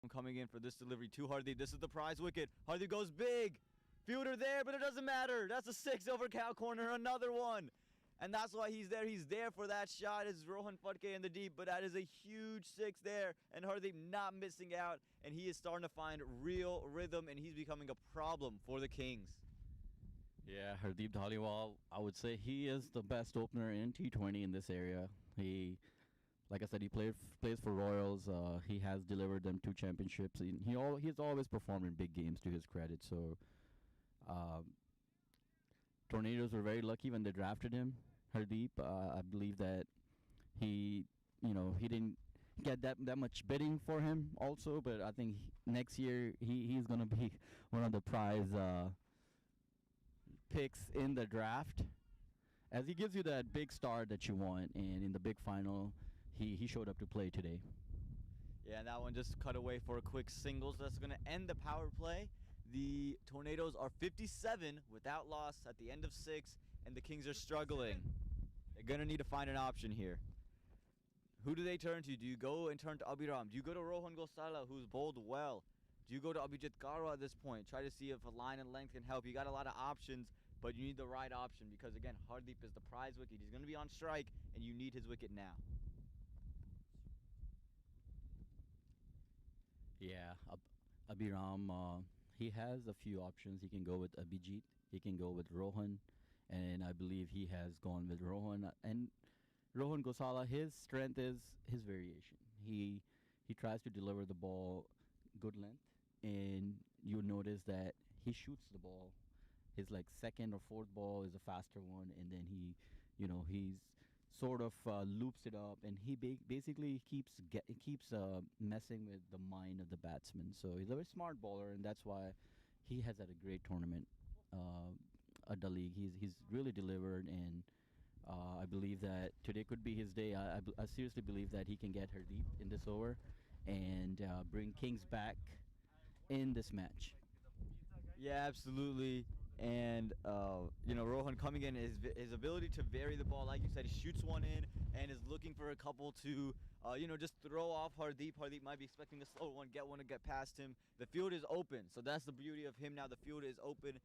I'm coming in for this delivery to Hardeep. This is the prize wicket. Hardeep goes big. Fielder there, but it doesn't matter. That's a 6 over cow corner, another one. And that's why he's there. He's there for that shot. It's Rohan Phadke in the deep, but that is a huge 6 there. And Hardeep not missing out, and he is starting to find real rhythm, and he's becoming a problem for the Kings. Yeah, Hardeep Dhaliwal, I would say he is the best opener in T20 in this area. He, like I said, he plays for Royals. He has delivered them 2 championships. He's always performed in big games, to his credit. So, Tornadoes were very lucky when they drafted him, Hardeep. I believe that he didn't get that much bidding for him also, but I think next year he's gonna be one of the prize picks in the draft, as he gives you that big start that you want, and in the big final he showed up to play today. Yeah, and that one just cut away for a quick singles. That's going to end the power play. The Tornadoes are 57 without loss at the end of 6, and the Kings are struggling. They're going to need to find an option here. Who do they turn to? Do you go and turn to Abhiram? Do you go to Rohan Gosala, who's bowled well? Do you go to Abhijit Garwa at this point? Try to see if a line and length can help. You got a lot of options, but you need the right option because, again, Hardeep is the prize wicket. He's going to be on strike, and you need his wicket now. Yeah, Abhiram, he has a few options. He can go with Abhijit. He can go with Rohan, and I believe he has gone with Rohan. And Rohan Gosala, his strength is his variation. He tries to deliver the ball good length, and you notice that he shoots the ball. His like second or fourth ball is a faster one, and then he's sort of loops it up, and he basically keeps messing with the mind of the batsman. So he's a very smart bowler, and that's why he has had a great tournament at the league. He's really delivered, and I believe that today could be his day. I seriously believe that he can get Hardeep in this over and bring Kings back in this match. Yeah, absolutely. And Rohan coming in, his ability to vary the ball, like you said, he shoots one in and is looking for a couple to just throw off Hardeep. Hardeep might be expecting a slow one to get past him. The field is open, so that's the beauty of him now. The field is open.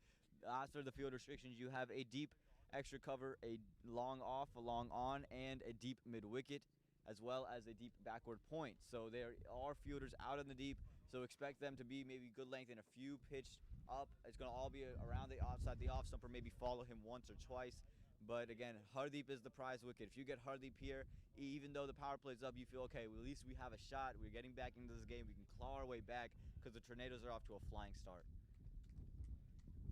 After the field restrictions, you have a deep extra cover, a long off, a long on, and a deep mid wicket, as well as a deep backward point. So there are fielders out in the deep, so expect them to be maybe good length and a few pitched up. It's going to all be around the offside. The off stumper, maybe follow him once or twice. But again, Hardeep is the prize wicket. If you get Hardeep here, even though the power play's up, you feel, okay, well, at least we have a shot. We're getting back into this game. We can claw our way back because the Tornadoes are off to a flying start.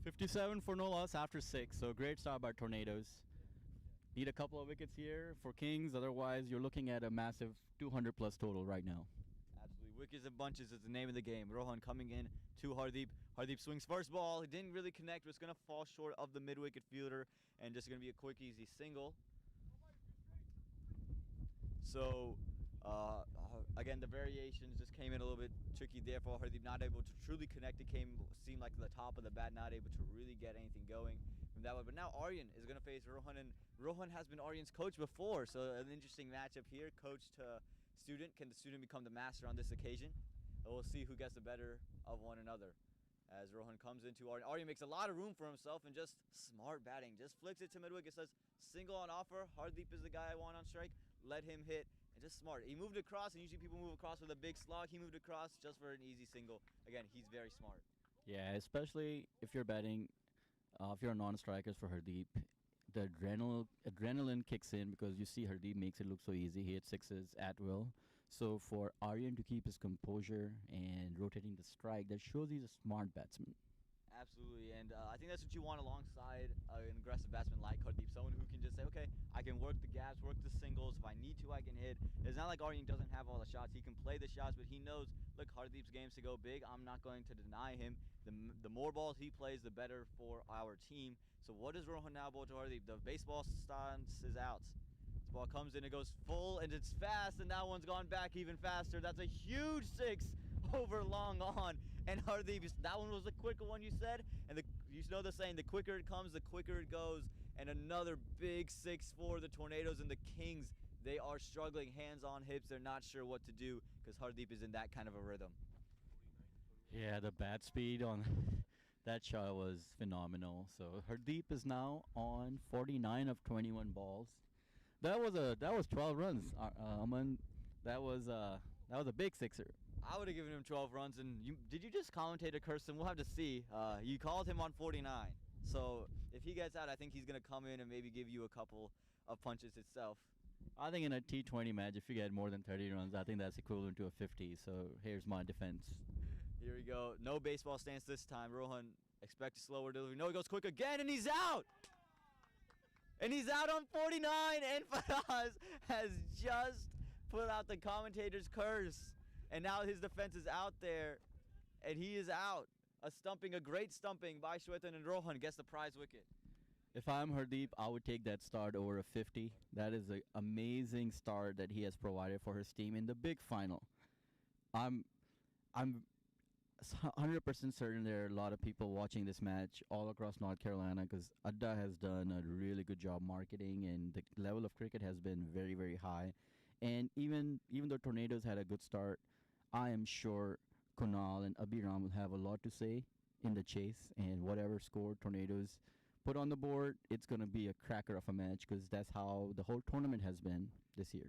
57 for no loss after 6, so great start by Tornadoes. Need a couple of wickets here for Kings, otherwise you're looking at a massive 200 plus total right now. Absolutely. Wickets and bunches is the name of the game. Rohan coming in to Hardeep. Hardeep swings first ball. He didn't really connect. It's going to fall short of the mid-wicket fielder and just going to be a quick, easy single. So, again, the variations just came in a little bit tricky there for Hardeep. Not able to truly connect. It seemed like the top of the bat, not able to really get anything going from that way. But now Aryan is going to face Rohan, and Rohan has been Aryan's coach before, so an interesting matchup here. Coach to student. Can the student become the master on this occasion? We'll see who gets the better of one another. As Rohan comes into Aryan. Aryan makes a lot of room for himself and just smart batting. Just flicks it to mid-wicket, says single on offer. Hardeep is the guy I want on strike. Let him hit. And just smart. He moved across, and usually people move across with a big slog. He moved across just for an easy single. Again, he's very smart. Yeah, especially if you're batting, if you're non-strikers for Hardeep, the adrenaline kicks in because you see Hardeep makes it look so easy. He hits sixes at will. So for Aryan to keep his composure and rotating the strike, that shows he's a smart batsman. Absolutely, and I think that's what you want alongside an aggressive batsman like Hardeep. Someone who can just say, okay, I can work the gaps, work the singles. If I need to, I can hit. It's not like Aryan doesn't have all the shots. He can play the shots, but he knows, look, Hardeep's game's to go big. I'm not going to deny him. The more balls he plays, the better for our team. So what does Rohan now bowl to Hardeep? The baseball stance is out. This ball comes in, it goes full, and it's fast, and that one's gone back even faster. That's a huge six over long on. And Hardeep, that one was the quicker one you said, and you know the saying, the quicker it comes, the quicker it goes. And another big six for the Tornadoes, and the Kings, they are struggling, hands on hips. They're not sure what to do because Hardeep is in that kind of a rhythm. Yeah, the bat speed on that shot was phenomenal. So Hardeep is now on 49 of 21 balls. That was 12 runs. Aman, that was a big sixer. I would have given him 12 runs, and did you just commentate a Kirsten? We'll have to see. You called him on 49. So if he gets out, I think he's going to come in and maybe give you a couple of punches itself. I think in a T20 match, if you get more than 30 runs, I think that's equivalent to a 50. So here's my defense. Here we go. No baseball stance this time. Rohan, expect a slower delivery. No, he goes quick again, and he's out! And he's out on 49, and Faraz has just put out the commentator's curse. And now his defense is out there, and he is out. A great stumping by Shwetan, and Rohan gets the prize wicket. If I'm Hardeep, I would take that start over a 50. That is an amazing start that he has provided for his team in the big final. I'm 100% certain there are a lot of people watching this match all across North Carolina because Adda has done a really good job marketing, and the level of cricket has been very, very high. And even though Tornadoes had a good start, I am sure Kunal and Abhiram will have a lot to say in the chase, and whatever score Tornadoes put on the board, it's going to be a cracker of a match because that's how the whole tournament has been this year.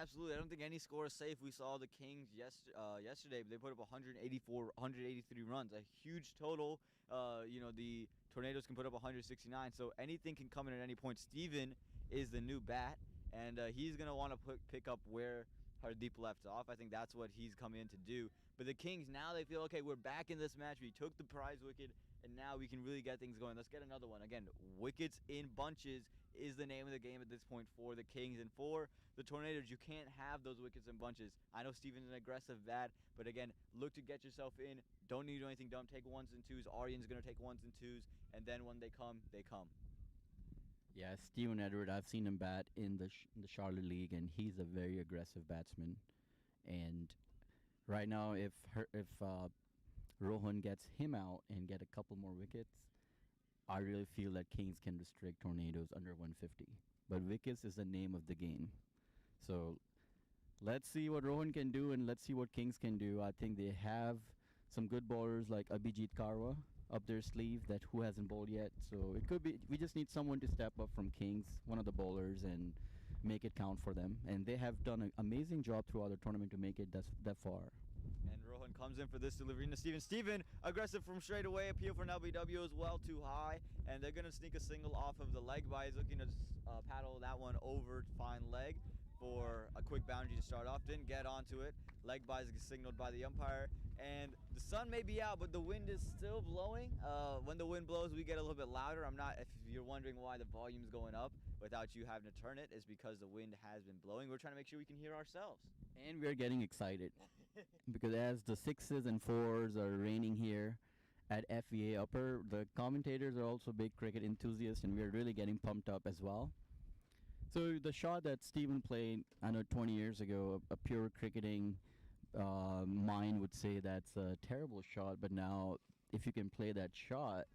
Absolutely. I don't think any score is safe. We saw the Kings yesterday. They put up 183 runs, a huge total. The Tornadoes can put up 169, so anything can come in at any point. Steven is the new bat, and he's going to want to pick up where Hardeep left off. I think that's what he's come in to do. But the Kings, now they feel, okay, we're back in this match. We took the prize wicket, and now we can really get things going. Let's get another one. Again, wickets in bunches is the name of the game at this point for the Kings. And for the Tornadoes, you can't have those wickets in bunches. I know Steven's an aggressive bat, but again, look to get yourself in. Don't need to do anything dumb. Take ones and twos. Aryan's going to take ones and twos, and then when they come, they come. Yeah, Steven Edward, I've seen him bat in the Charlotte League, and he's a very aggressive batsman. And right now, if Rohan gets him out and get a couple more wickets, I really feel that Kings can restrict Tornadoes under 150. But wickets is the name of the game. So let's see what Rohan can do and let's see what Kings can do. I think they have some good bowlers like Abhijit Karwa up their sleeve that who hasn't bowled yet. So it could be we just need someone to step up from Kings, one of the bowlers, and make it count for them. And they have done an amazing job throughout the tournament to make it that far. And Rohan comes in for this delivery into Steven. Steven, aggressive from straight away. Appeal for an LBW as well, too high. And they're going to sneak a single off of the leg by. He's looking to paddle that one over, fine leg for a quick boundary to start off. Didn't get onto it. Leg by is signaled by the umpire. And the sun may be out, but the wind is still blowing. When the wind blows, we get a little bit louder. If you're wondering why the volume's going up without you having to turn it, it's because the wind has been blowing. We're trying to make sure we can hear ourselves. And we're getting excited because as the 6s and 4s are raining here at FVA Upper, the commentators are also big cricket enthusiasts, and we're really getting pumped up as well. So the shot that Steven played, I know 20 years ago, a pure cricketing mind would say that's a terrible shot, but now if you can play that shot,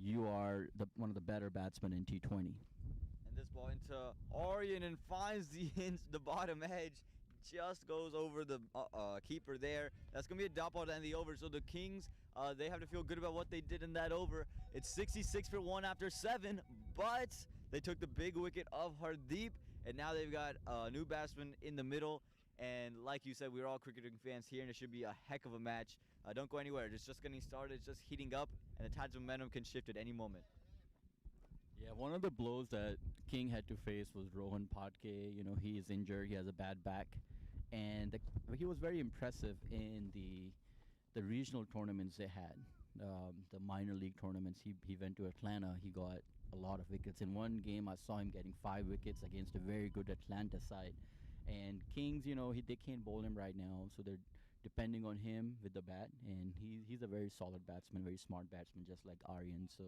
you are one of the better batsmen in T20. And this ball into Aryan and finds the bottom edge. Just goes over the keeper there. That's going to be a dot ball to end the over. So the Kings, they have to feel good about what they did in that over. It's 66 for 1 after 7, but they took the big wicket of Hardeep, and now they've got a new batsman in the middle. And like you said, we're all cricketing fans here, and it should be a heck of a match. Don't go anywhere. It's just getting started. It's just heating up, and the tides of momentum can shift at any moment. Yeah, one of the blows that King had to face was Rohan Patke. You know, he is injured. He has a bad back. And he was very impressive in the regional tournaments they had, the minor league tournaments. He went to Atlanta. He got a lot of wickets. In one game, I saw him getting 5 wickets against a very good Atlanta side. And Kings, you know, they can't bowl him right now, so they're depending on him with the bat. And he's a very solid batsman, very smart batsman, just like Aryan. So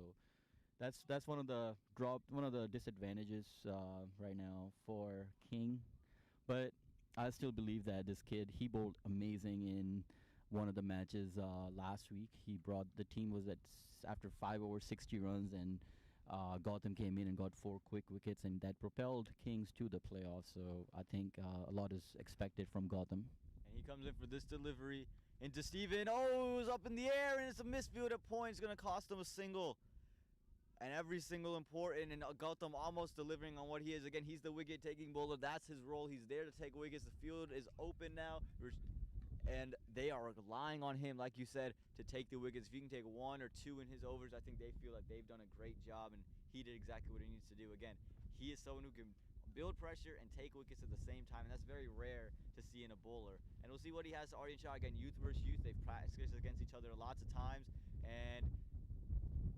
that's one of the disadvantages right now for King. But I still believe that this kid, he bowled amazing in one of the matches last week. He brought the team was after 5 over 60 runs, and Gotham came in and got 4 quick wickets, and that propelled Kings to the playoffs. So I think a lot is expected from Gotham. And he comes in for this delivery into Steven. Oh, it was up in the air, and it's a misfield at point. It's going to cost them a single. And every single important, and Gautam almost delivering on what he is. Again, he's the wicket-taking bowler. That's his role. He's there to take wickets. The field is open now, and they are relying on him, like you said, to take the wickets. If he can take 1 or 2 in his overs, I think they feel like they've done a great job, and he did exactly what he needs to do. Again, he is someone who can build pressure and take wickets at the same time, and that's very rare to see in a bowler. And we'll see what he has to Aryan Shah. Again, youth versus youth. They've practiced against each other lots of times, and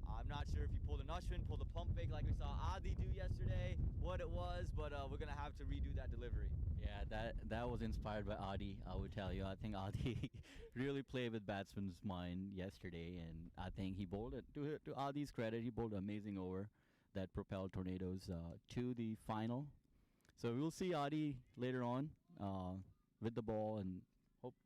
I'm not sure if he pulled an Ashwin, pulled a pump fake like we saw Adda do yesterday, what it was, but we're going to have to redo that delivery. Yeah, that was inspired by Adda, I would tell you. I think Adda really played with batsman's mind yesterday, and I think he bowled it. To Adda's credit, he bowled an amazing over that propelled Tornadoes to the final. So we'll see Adda later on with the ball and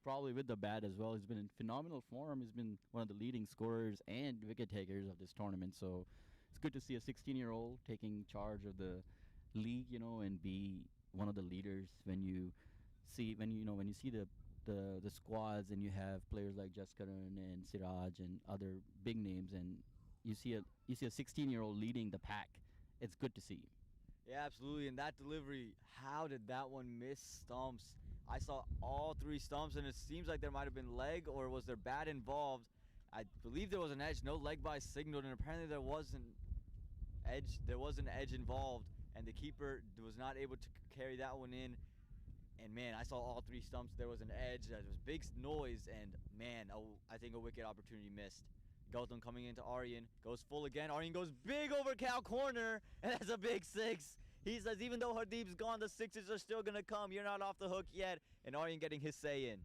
probably with the bat as well. He's been in phenomenal form. He's been one of the leading scorers and wicket takers of this tournament. So it's good to see a 16-year-old taking charge of the league, you know, and be one of the leaders. When you see the squads and you have players like Jaskaran and Siraj and other big names, and you see a 16-year-old leading the pack, it's good to see. Yeah, absolutely. And that delivery, how did that one miss stumps? I saw all 3 stumps, and it seems like there might have been leg, or was there bat involved? I believe there was an edge. No leg by signaled, and apparently there was an edge. There was an edge involved, and the keeper was not able to carry that one in. And man, I saw all 3 stumps. There was an edge. There was big noise, and man, I think a wicket opportunity missed. Gautam coming into Aryan, goes full again. Aryan goes big over cow corner, and that's a big 6. He says, even though Hardeep's gone, the 6s are still going to come. You're not off the hook yet. And Aryan getting his say in.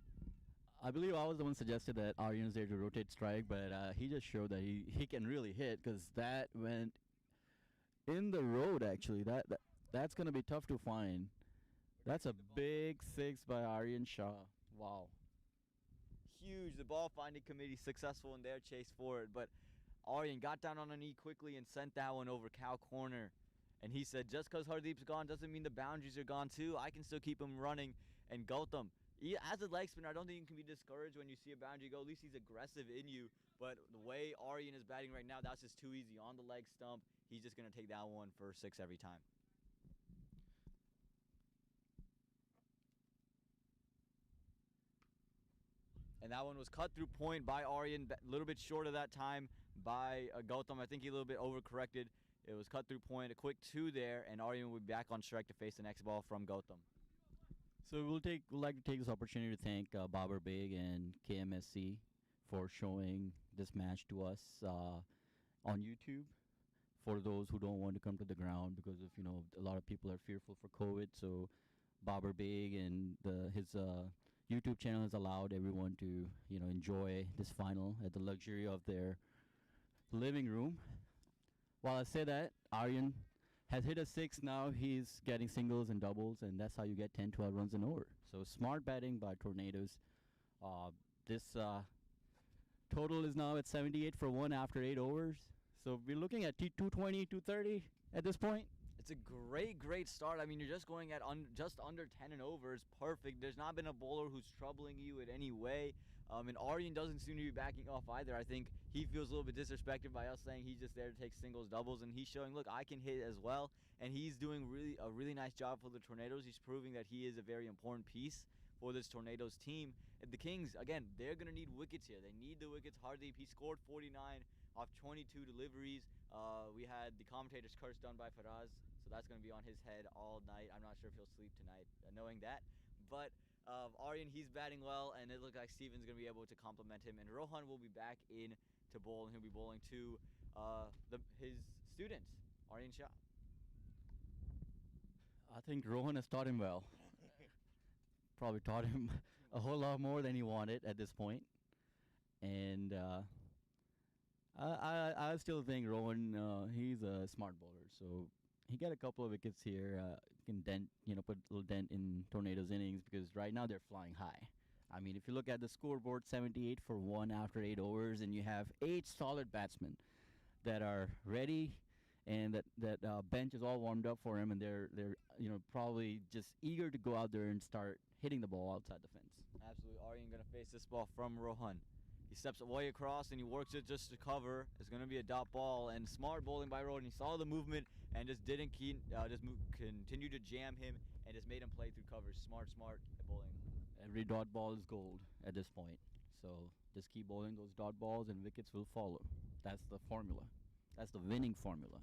I believe I was the one suggested that Aryan's there to rotate strike, but he just showed that he can really hit, because that went in the road, actually. That's going to be tough to find. That's a big 6 by Aryan Shah. Wow. Huge. The ball finding committee successful in their chase for it. But Aryan got down on a knee quickly and sent that one over cow corner. And he said, just because Hardeep's gone doesn't mean the boundaries are gone too. I can still keep him running. And Gautam, as a leg spinner, I don't think you can be discouraged when you see a boundary go. At least he's aggressive in you. But the way Aryan is batting right now, that's just too easy. On the leg stump, he's just going to take that one for 6 every time. And that one was cut through point by Aryan, a little bit short of that time by Gautam. I think he a little bit overcorrected. It was cut through point, a quick 2 there, and Aryan will be back on strike to face the next ball from Gautam. So we'd like to take this opportunity to thank Babar Beg and KMSC for showing this match to us on YouTube. For those who don't want to come to the ground because of a lot of people are fearful for COVID, so Babar Beg and his YouTube channel has allowed everyone to enjoy this final at the luxury of their living room. While I say that, Aryan has hit a 6 now. He's getting singles and doubles, and that's how you get 10, 12 runs and over. So smart batting by Tornadoes. This total is now at 78 for 1 after 8 overs. So we're looking at 220, 230 at this point. It's a great start. I mean, you're just going at just under 10 and over. It's perfect. There's not been a bowler who's troubling you in any way. And Aryan doesn't seem to be backing off either. I think he feels a little bit disrespected by us saying he's just there to take singles, doubles, and he's showing, look, I can hit as well. And he's doing a really nice job for the Tornadoes. He's proving that he is a very important piece for this Tornadoes team. And the Kings, again, they're going to need wickets here. They need the wickets. Hardeep, he scored 49 off 22 deliveries. We had the commentator's curse done by Faraz, so that's going to be on his head all night. I'm not sure if he'll sleep tonight knowing that. But Aryan, he's batting well, and it looks like Steven's going to be able to complement him. And Rohan will be back in to bowl, and he'll be bowling to his student, Aryan Shah. I think Rohan has taught him well. Probably taught him a whole lot more than he wanted at this point. And I still think Rohan, he's a smart bowler. So he got a couple of wickets here. Can dent, put a little dent in Tornadoes' innings because right now they're flying high. I mean, if you look at the scoreboard, 78 for 1 after 8 overs, and you have 8 solid batsmen that are ready, and that bench is all warmed up for him, and they're probably just eager to go out there and start hitting the ball outside the fence. Absolutely. Aryan going to face this ball from Rohan. He steps away across and he works it just to cover. It's going to be a dot ball, and smart bowling by Rohan. He saw the movement and just didn't continue to jam him and just made him play through covers. Smart bowling. Every dot ball is gold at this point. So just keep bowling those dot balls and wickets will follow. That's the formula. That's the winning formula.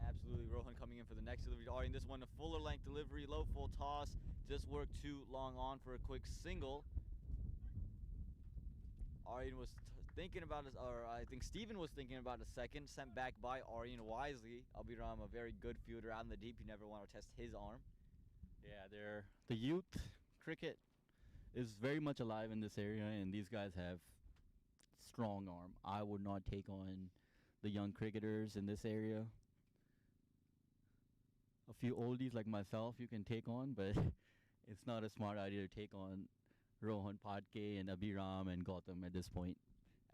Absolutely. Rohan coming in for the next delivery to Aryan. This one, a fuller length delivery, low full toss. Just worked too long on for a quick single. Aryan was thinking about it, or I think Steven was thinking about a second. Sent back by Aryan wisely. Abhiram, a very good fielder out in the deep. You never want to test his arm. Yeah, the youth cricket is very much alive in this area, and these guys have strong arm. I would not take on the young cricketers in this area. A few oldies like myself you can take on, but it's not a smart idea to take on Rohan, Patke, and Abhiram and Gautam at this point.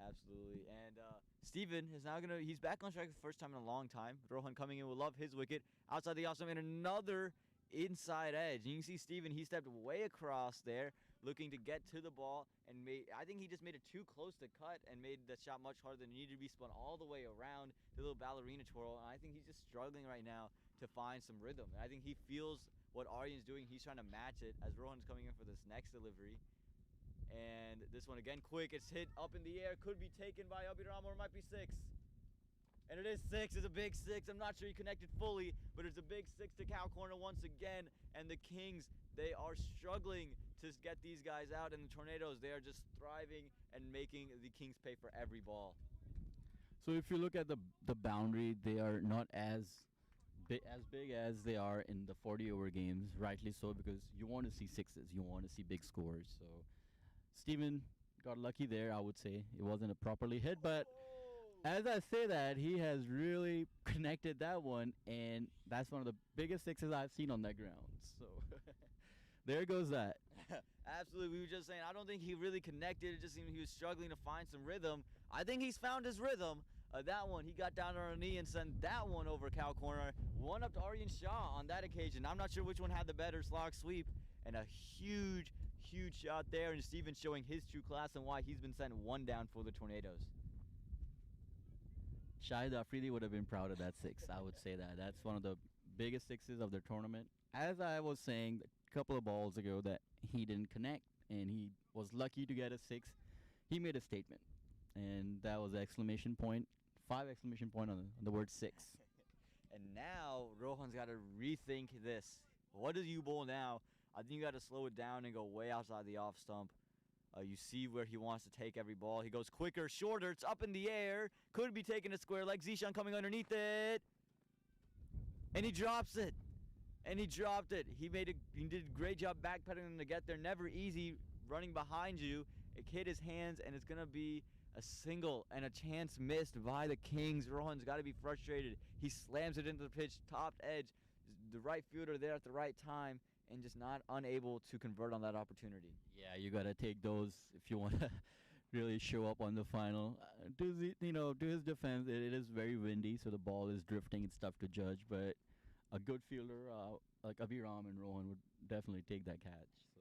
Absolutely. And Steven is now he's back on strike for the first time in a long time. Rohan coming in will love his wicket. Outside the off stump and another inside edge. And you can see Steven, he stepped way across there looking to get to the ball, and I think he just made it too close to cut and made the shot much harder than it needed to be. Spun all the way around, the little ballerina twirl, and I think he's just struggling right now to find some rhythm. And I think he feels what Aryan's doing. He's trying to match it as Rohan's coming in for this next delivery. And this one again quick, it's hit up in the air, could be taken by Abhiram, or it might be 6. And it is 6, it's a big 6. I'm not sure he connected fully, but it's a big 6 to cow corner once again. And the Kings, they are struggling to get these guys out, and the Tornadoes, they are just thriving and making the Kings pay for every ball. So if you look at the boundary, they are not as big as they are in the 40-over games, rightly so, because you want to see 6s, you want to see big scores. So Steven got lucky there, I would say. It wasn't a properly hit, but as I say that, he has really connected that one, and that's one of the biggest 6s I've seen on that ground. So there goes that. Absolutely. We were just saying, I don't think he really connected. It just seemed he was struggling to find some rhythm. I think he's found his rhythm. That one, he got down on a knee and sent that one over cow corner. One up to Aryan Shah on that occasion. I'm not sure which one had the better slog sweep. And a huge, huge shot there. And Steven showing his true class and why he's been sent one down for the Tornadoes. Shahid Afridi would have been proud of that six. I would say that. That's one of the biggest sixes of the tournament. As I was saying a couple of balls ago that he didn't connect and he was lucky to get a six, he made a statement. And that was exclamation point, 5 exclamation point on the word six. And now Rohan's got to rethink this. What does you bowl now? I think you got to slow it down and go way outside the off stump. You see where he wants to take every ball. He goes quicker, shorter. It's up in the air. Could be taking a square leg. Zishan coming underneath it. And he drops it. And he dropped it. He did a great job backpedaling to get there. Never easy running behind you. It hit his hands, and it's going to be a single and a chance missed by the Kings. Rohan's got to be frustrated. He slams it into the pitch, top edge. The right fielder there at the right time, and just not unable to convert on that opportunity. Yeah, you gotta take those if you want to really show up on the final. To his defense, it is very windy, so the ball is drifting. It's tough to judge, but a good fielder like Abhiram and Rohan would definitely take that catch. So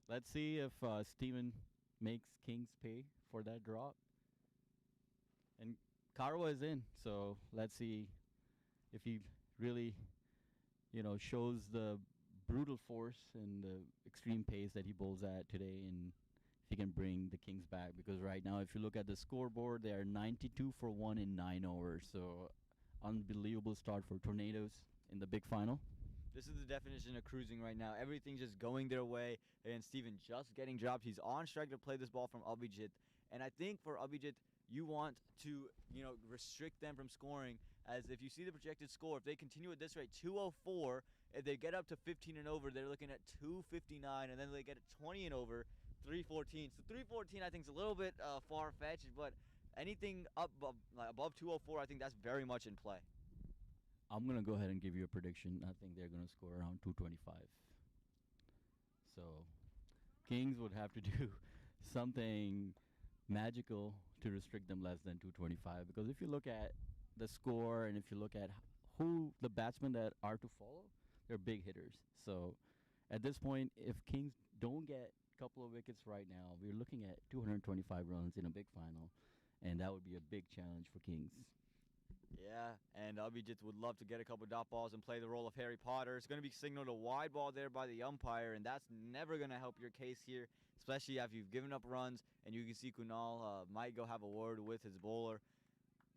let's see if Steven makes Kings pay for that drop. And Karwa is in, so let's see if he really, shows the brutal force and the extreme pace that he bowls at today, and if he can bring the Kings back. Because right now, if you look at the scoreboard, they are 92 for 1 in 9 overs. So unbelievable start for Tornadoes in the big final. This is the definition of cruising right now. Everything's just going their way, and Steven just getting dropped. He's on strike to play this ball from Abhijit. And I think for Abhijit, you want to, restrict them from scoring, as if you see the projected score, if they continue at this rate, 204, if they get up to 15 and over, they're looking at 259, and then they get 20 and over, 314. So 314, I think, is a little bit far-fetched, but anything above 204, I think that's very much in play. I'm going to go ahead and give you a prediction. I think they're going to score around 225. So Kings would have to do something magical to restrict them less than 225, because if you look at the score and if you look at who the batsmen that are to follow, they're big hitters. So at this point, if Kings don't get a couple of wickets right now, we're looking at 225 runs in a big final, and that would be a big challenge for Kings. Yeah, and Abhijit would love to get a couple dot balls and play the role of Harry Potter. It's going to be signaled a wide ball there by the umpire, and that's never going to help your case here, especially after you've given up runs, and you can see Kunal might go have a word with his bowler.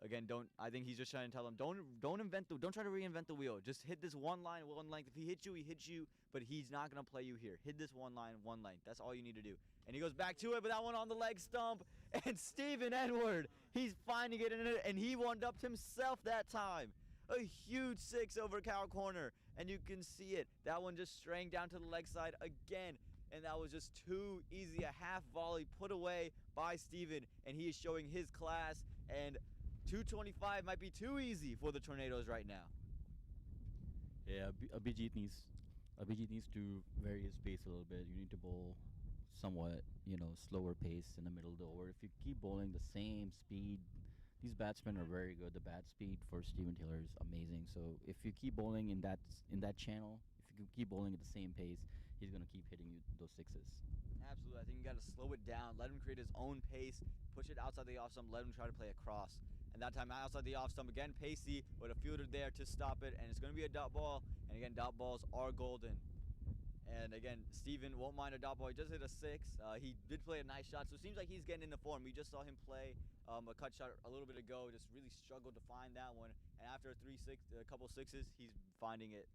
Again, I think he's just trying to tell him, don't try to reinvent the wheel. Just hit this one line, one length. If he hits you, but he's not going to play you here. Hit this one line, one length. That's all you need to do. And he goes back to it, but that one on the leg stump. And Steven Edward, he's finding it in it, and he one-upped himself that time. A huge six over cow corner, and you can see it. That one just straying down to the leg side again, and that was just too easy. A half volley put away by Steven, and he is showing his class, and 225 might be too easy for the Tornadoes right now. Yeah, Abhijit needs to vary his pace a little bit. You need to bowl somewhat, slower pace in the middle of the over. If you keep bowling the same speed, these batsmen are very good. The bat speed for Steven Taylor is amazing. So if you keep bowling in that channel, if you keep bowling at the same pace, he's going to keep hitting you those sixes. Absolutely. I think you got to slow it down, let him create his own pace, push it outside the off stump, let him try to play across. And that time outside the off stump, again, pacey with a fielder there to stop it, and it's going to be a dot ball. And again, dot balls are golden. And again, Steven won't mind a dot ball. He just hit a six. He did play a nice shot, so it seems like he's getting into form. We just saw him play a cut shot a little bit ago, just really struggled to find that one. And after a couple sixes, he's finding it.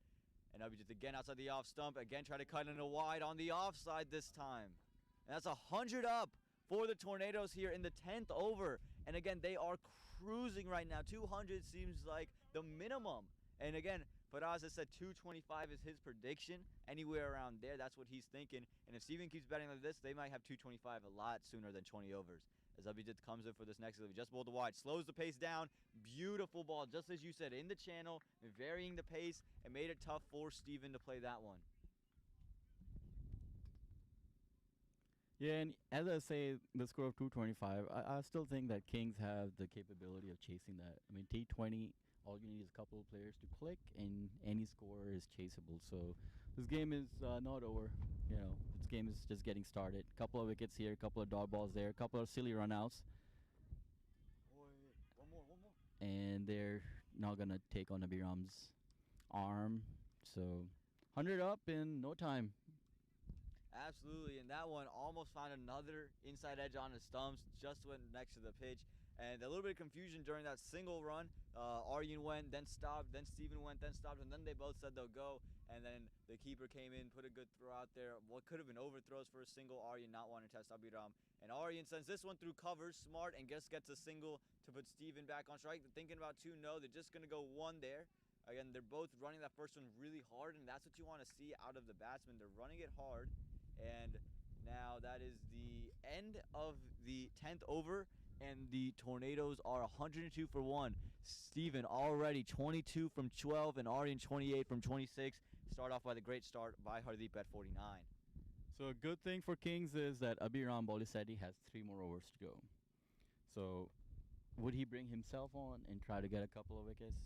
And Abhijit again outside the off stump. Again, try to cut in a wide on the offside this time. And that's 100 up for the Tornadoes here in the 10th over. And again, they are cruising right now. 200 seems like the minimum. And again, Faraz has said 225 is his prediction. Anywhere around there, that's what he's thinking. And if Steven keeps betting like this, they might have 225 a lot sooner than 20 overs. As Abhijit comes in for this next delivery, just bowled the wide, slows the pace down. Beautiful ball, just as you said, in the channel, varying the pace, and made it tough for Steven to play that one. Yeah, and as I say, the score of 225, I still think that Kings have the capability of chasing that. I mean, T20, all you need is a couple of players to click, and any score is chaseable. So this game is not over. You know, this game is just getting started. Couple of wickets here, couple of dog balls there, couple of silly runouts, One more. and they're not gonna take on Abiram's arm. So 100 up in no time. Absolutely, and that one almost found another inside edge on his stumps, just went next to the pitch. And a little bit of confusion during that single run. Aryan went, then stopped, then Steven went, then stopped, and then they both said they'll go. And then the keeper came in, put a good throw out there. What could have been overthrows for a single, Aryan not wanting to test Abiram. And Aryan sends this one through covers, smart, and just gets a single to put Steven back on strike. They're thinking about two, no, they're just going to go one there. Again, they're both running that first one really hard, and that's what you want to see out of the batsmen. They're running it hard. And now that is the end of the 10th over, and the Tornadoes are 102 for 1. Steven already 22 from 12, and Aryan 28 from 26. Start off by the great start by Hardeep at 49. So a good thing for Kings is that Abiram Boliseti has 3 more overs to go. So would he bring himself on and try to get a couple of wickets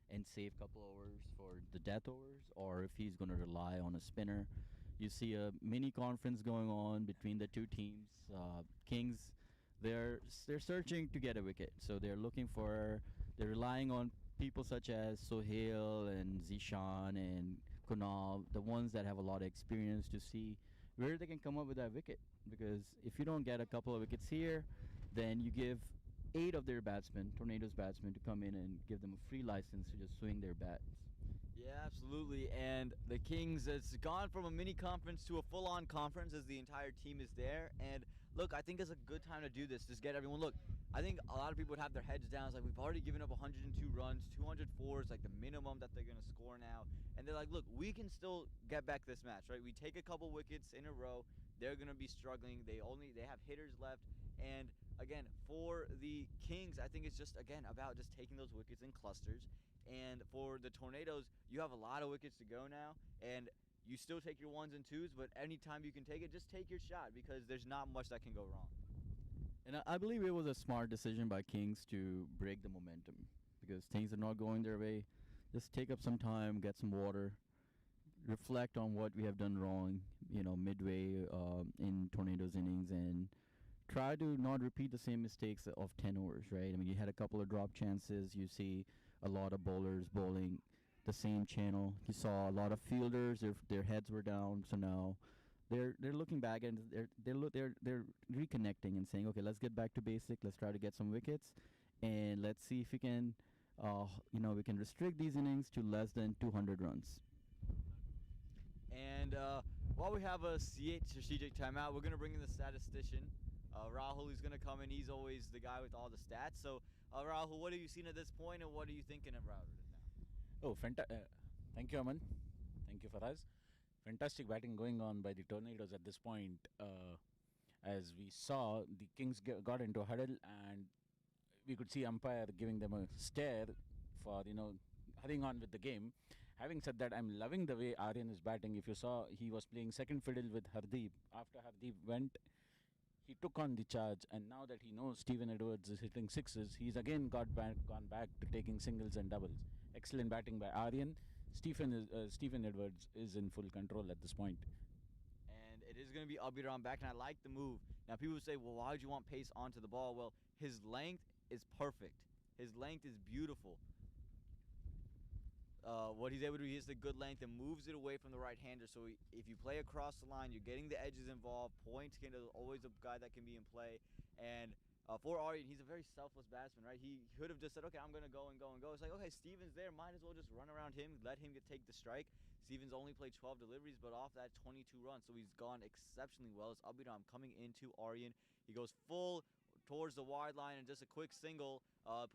and save a couple overs for the death overs, or if he's going to rely on a spinner? You see a mini conference going on between the two teams. Kings, they're searching to get a wicket, so they're relying on people such as Sohail and Zishan and Kunal, the ones that have a lot of experience, to see where they can come up with that wicket. Because if you don't get a couple of wickets here, then you give 8 of their batsmen, Tornadoes batsmen, to come in and give them a free license to just swing their bats. Yeah, absolutely. And the Kings, it's gone from a mini conference to a full-on conference as the entire team is there. And look, I think it's a good time to do this. Just get everyone. Look, I think a lot of people would have their heads down. It's like, we've already given up 102 runs, 204 is like the minimum that they're going to score now. And they're like, look, we can still get back this match, right? We take a couple wickets in a row. They're going to be struggling. They have hitters left. And again, for the Kings, I think it's just, again, about just taking those wickets in clusters. And for the Tornadoes, you have a lot of wickets to go now, and you still take your ones and twos, but anytime you can take it, just take your shot, because there's not much that can go wrong. And I believe it was a smart decision by Kings to break the momentum, because things are not going their way. Just take up some time, get some water, reflect on what we have done wrong, midway in Tornadoes innings, and try to not repeat the same mistakes of 10 overs, right? I mean, you had a couple of drop chances. You see a lot of bowlers bowling the same channel. You saw a lot of fielders; their heads were down. So now they're looking back, and they're reconnecting and saying, okay, let's get back to basic. Let's try to get some wickets, and let's see if we can, we can restrict these innings to less than 200 runs. And while we have a C8 strategic timeout, we're going to bring in the statistician, Rahul. He's going to come in. He's always the guy with all the stats. So, Rahul, what have you seen at this point, and what are you thinking about it now? Oh, thank you, Aman. Thank you, Faraz. Fantastic batting going on by the Tornadoes at this point. As we saw, the Kings got into a huddle, and we could see umpire giving them a stare for, hurrying on with the game. Having said that, I'm loving the way Aryan is batting. If you saw, he was playing second fiddle with Hardeep. After Hardeep went, he took on the charge, and now that he knows Steven Edwards is hitting sixes, he's again gone back to taking singles and doubles. Excellent batting by Aryan. Steven Edwards is in full control at this point. And it is going to be Abiram back, and I like the move. Now, people say, well, why would you want pace onto the ball? Well, his length is perfect. His length is beautiful. What he's able to do, he hits the good length and moves it away from the right-hander. So if you play across the line, you're getting the edges involved. Points is always a guy that can be in play. And for Aryan, he's a very selfless batsman, right? He could have just said, okay, I'm going to go and go and go. It's like, okay, Steven's there. Might as well just run around him, let him take the strike. Steven's only played 12 deliveries, but off that 22 runs. So he's gone exceptionally well. It's Abiram coming into Aryan. He goes full towards the wide line and just a quick single.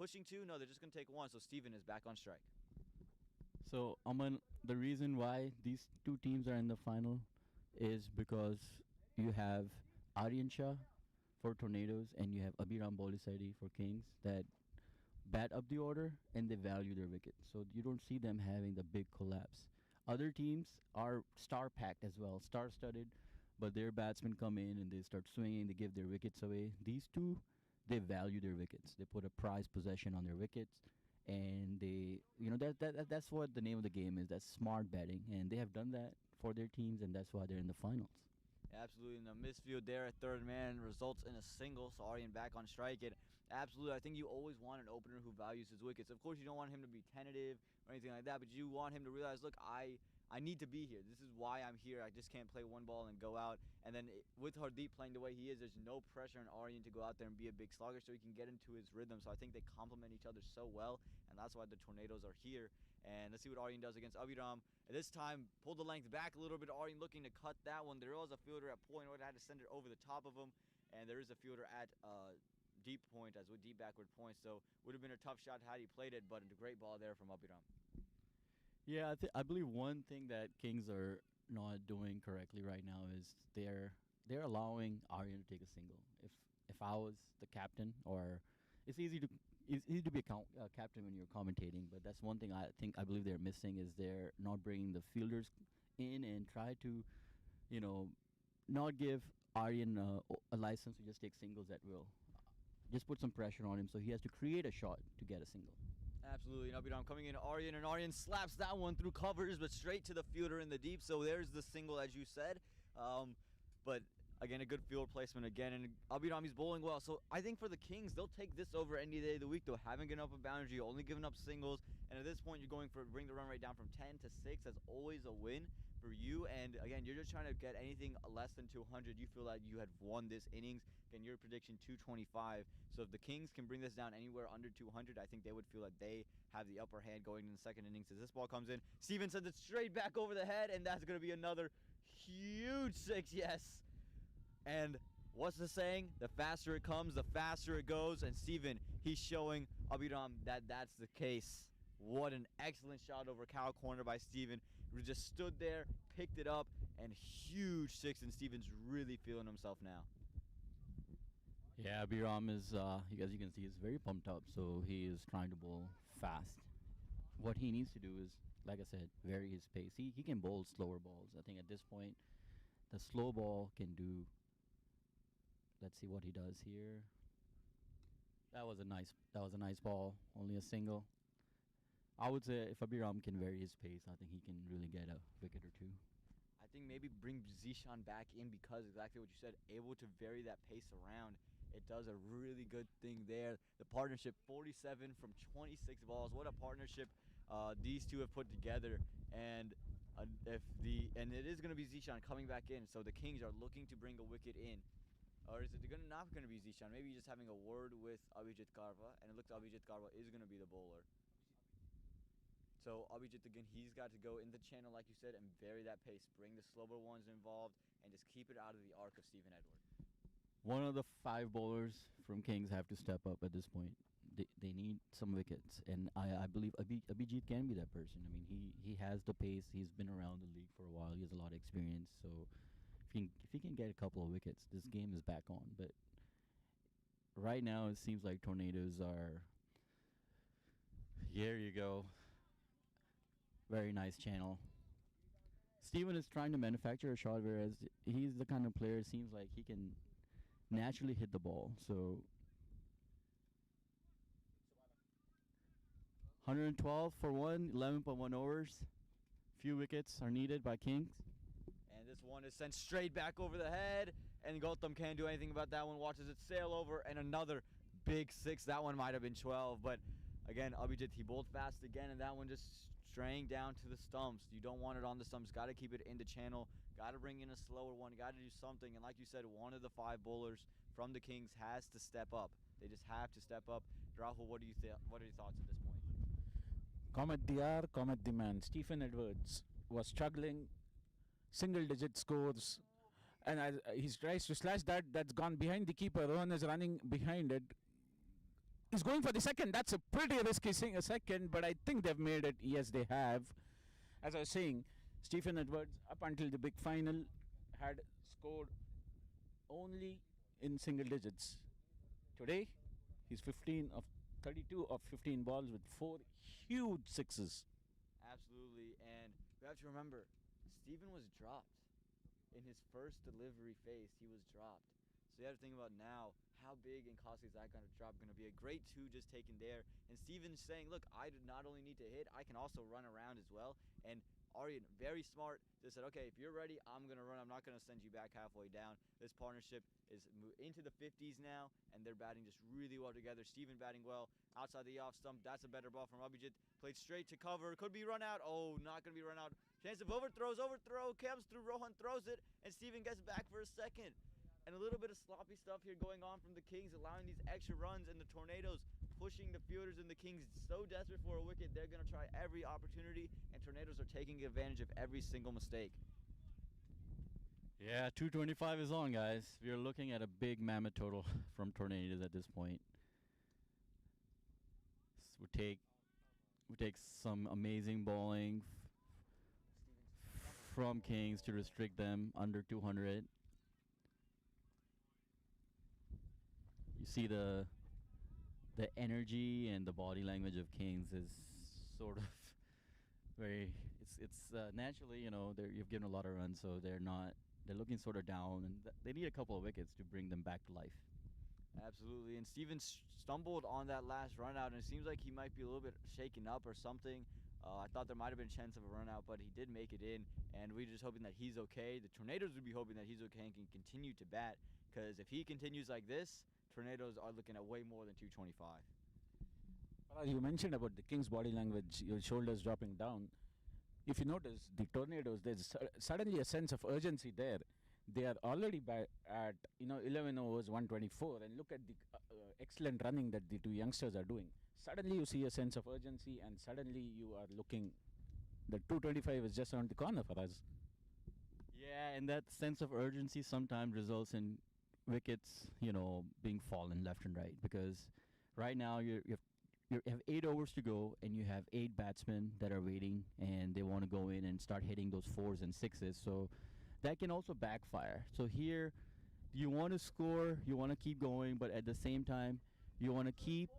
Pushing two, no, they're just going to take one. So Steven is back on strike. So, Aman, the reason why these two teams are in the final is because you have Aryan Shah for Tornadoes and you have Abiram Boliseti for Kings that bat up the order and they value their wickets. So you don't see them having the big collapse. Other teams are star-packed as well, star-studded. but their batsmen come in and they start swinging. They give their wickets away. These two, they value their wickets. They put a prize possession on their wickets, and they, that's what the name of the game is. That's smart betting, and they have done that for their teams, and that's why they're in the finals. Absolutely, in the misfield there at third man results in a single, so Aryan back on strike. And absolutely, I think you always want an opener who values his wickets. Of course, you don't want him to be tentative or anything like that, but you want him to realize, look, I need to be here. This is why I'm here. I just can't play one ball and go out. And then with Hardeep playing the way he is, there's no pressure on Aryan to go out there and be a big slugger, so he can get into his rhythm. So I think they complement each other so well, and that's why the Tornadoes are here. And let's see what Aryan does against Abhiram. This time, pulled the length back a little bit. Aryan looking to cut that one. There was a fielder at point. Or had to send it over the top of him. And there is a fielder at deep point, as with deep backward point. So would have been a tough shot had he played it, but a great ball there from Abhiram. Yeah, I believe one thing that Kings are not doing correctly right now is they're allowing Aryan to take a single. If I was the captain, or it's easy to be a captain when you're commentating, but that's one thing I believe they're missing is they're not bringing the fielders in and try to, not give Aryan a license to just take singles at will. Just put some pressure on him so he has to create a shot to get a single. Absolutely, and Abhiram coming in Aryan, and Aryan slaps that one through covers, but straight to the fielder in the deep. So there's the single, as you said. But again, a good field placement again, and Abhiram, he's bowling well. So I think for the Kings, they'll take this over any day of the week. Though having given up a boundary, only giving up singles, and at this point, you're going for bring the run rate down from 10 to 6. That's always a win for you. And again, you're just trying to get anything less than 200. You feel like you had won this innings. Again, your prediction 225. So if the Kings can bring this down anywhere under 200, I think they would feel like they have the upper hand going in the second innings. As this ball comes in, Steven sends it straight back over the head, and that's going to be another huge 6. Yes. And what's the saying? The faster it comes, the faster it goes. And Steven, he's showing Abhiram that that's the case. What an excellent shot over cow corner by Steven. He just stood there, picked it up, and huge 6. And Steven's really feeling himself now. Yeah, Abhiram is, as you can see, is very pumped up. So he is trying to bowl fast. What he needs to do is, like I said, vary his pace. He can bowl slower balls. I think at this point, the slow ball can do. Let's see what he does here. That was a nice ball. Only a single. I would say if Abhiram can vary his pace, I think he can really get a wicket or two. I think maybe bring Zishan back in because exactly what you said, able to vary that pace around. It does a really good thing there. The partnership, 47 from 26 balls. What a partnership these two have put together. And it is going to be Zishan coming back in. So the Kings are looking to bring a wicket in. Or is it not going to be Zishan? Maybe just having a word with Abhijit Karva. And it looks like Abhijit Karva is going to be the bowler. So Abhijit, again, he's got to go in the channel, like you said, and vary that pace. Bring the slower ones involved and just keep it out of the arc of Stephen Edward. One of the 5 bowlers from Kings have to step up at this point. They need some wickets. And I believe Abhijit can be that person. I mean, he has the pace. He's been around the league for a while. He has a lot of experience. So if he can get a couple of wickets, this game is back on. But right now, it seems like Tornadoes are. Here you go. Very nice channel. Steven is trying to manufacture a shot, whereas he's the kind of player. It seems like he can naturally hit the ball. So 112 for 11.1 overs. Few wickets are needed by Kings. And this one is sent straight back over the head, and Gautam can't do anything about that one. Watches it sail over, and another big 6. That one might have been 12, but again, Abhijit, he bowled fast again, and that one just straying down to the stumps. You don't want it on the stumps. Got to keep it in the channel. Got to bring in a slower one. Got to do something. And like you said, one of the 5 bowlers from the Kings has to step up. They just have to step up. Rahul, what are your thoughts at this point? Comet the hour, comet the man. Stephen Edwards was struggling, single-digit scores, and as he tries to slash that. That's gone behind the keeper. Rohan is running behind it. He's going for the second. That's a pretty risky second, but I think they've made it. Yes, they have. As I was saying, Stephen Edwards, up until the big final, had scored only in single digits. Today, he's 15 of 32 of 15 balls with 4 huge 6s. Absolutely, and we have to remember, Stephen was dropped. in his first delivery faced, he was dropped. So you have to think about now, how big and costly is that kind of drop going to be? A great two just taken there. And Steven's saying, look, I did not only need to hit, I can also run around as well. And Aryan, very smart, just said, okay, if you're ready, I'm going to run. I'm not going to send you back halfway down. This partnership is into the 50s now, and they're batting just really well together. Steven batting well. Outside the off stump, that's a better ball from Abhijit. Played straight to cover. Could be run out. Oh, not going to be run out. Chance of overthrow. Comes through. Rohan throws it, and Steven gets back for a second. And a little bit of sloppy stuff here going on from the Kings, allowing these extra runs, and the Tornadoes pushing the fielders, and the Kings so desperate for a wicket, they're going to try every opportunity, and Tornadoes are taking advantage of every single mistake. Yeah, 225 is on, guys. We are looking at a big mammoth total from Tornadoes at this point. We take some amazing bowling from Kings to restrict them under 200. You see the energy and the body language of Kings is sort of very. It's naturally, you've given a lot of runs, so they're looking sort of down, and they need a couple of wickets to bring them back to life. Absolutely, and Steven stumbled on that last run out, and it seems like he might be a little bit shaken up or something. I thought there might have been a chance of a run out, but he did make it in, and we're just hoping that he's okay. The Tornadoes would be hoping that he's okay and can continue to bat, because if he continues like this, Tornadoes are looking at way more than 225. You mentioned about the King's body language, your shoulders dropping down. If you notice, the Tornadoes, there's suddenly a sense of urgency there. They are already at 11 overs, 124, and look at the excellent running that the two youngsters are doing. Suddenly you see a sense of urgency, and suddenly you are looking. The 225 is just around the corner for us. Yeah, and that sense of urgency sometimes results in wickets, being fallen left and right, because right now you have 8 overs to go, and you have 8 batsmen that are waiting, and they want to go in and start hitting those 4s and 6s. So that can also backfire. So here, you want to score, you want to keep going, but at the same time, you want to keep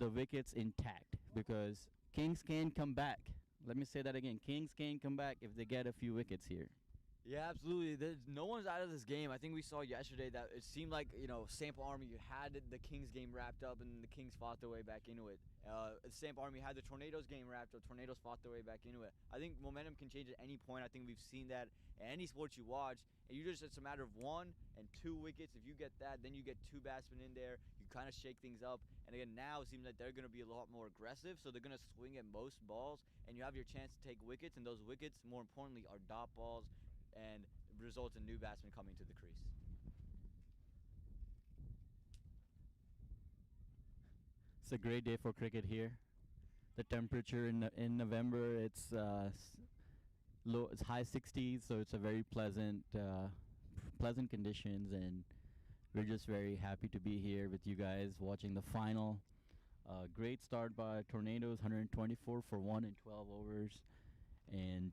the wickets intact, because Kings can come back. Let me say that again. Kings can come back if they get a few wickets here. Yeah, absolutely. No one's out of this game. I think we saw yesterday that it seemed like, Sample Army had the Kings game wrapped up, and the Kings fought their way back into it. Sample Army had the Tornadoes game wrapped up. Tornadoes fought their way back into it. I think momentum can change at any point. I think we've seen that in any sport you watch. And it's a matter of 1 and 2 wickets. If you get that, then you get 2 batsmen in there. You kind of shake things up. And again, now it seems like they're going to be a lot more aggressive, so they're going to swing at most balls, and you have your chance to take wickets. And those wickets, more importantly, are dot balls, and results in new batsmen coming to the crease. It's a great day for cricket here. The temperature in November, it's low, it's high 60s, so it's a very pleasant conditions, and we're just very happy to be here with you guys watching the final. Great start by Tornadoes, 124 for 1 in 12 overs, and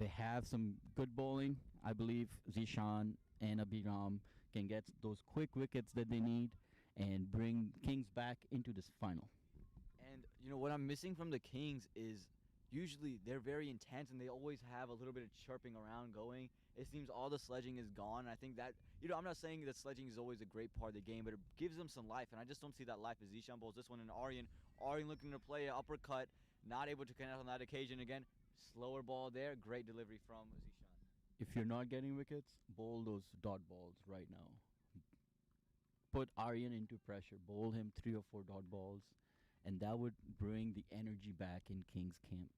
they have some good bowling. I believe Zishan and Abhiram can get those quick wickets that they need and bring Kings back into this final. And what I'm missing from the Kings is usually they're very intense, and they always have a little bit of chirping around going. It seems all the sledging is gone. I think that, I'm not saying that sledging is always a great part of the game, but it gives them some life, and I just don't see that life as Zishan bowls this one in Aryan. Aryan looking to play an uppercut, not able to connect on that occasion again. Slower ball there, great delivery from Zishan. If you're not getting wickets, bowl those dot balls right now. Put Aryan into pressure, bowl him 3 or 4 dot balls, and that would bring the energy back in Kings camp.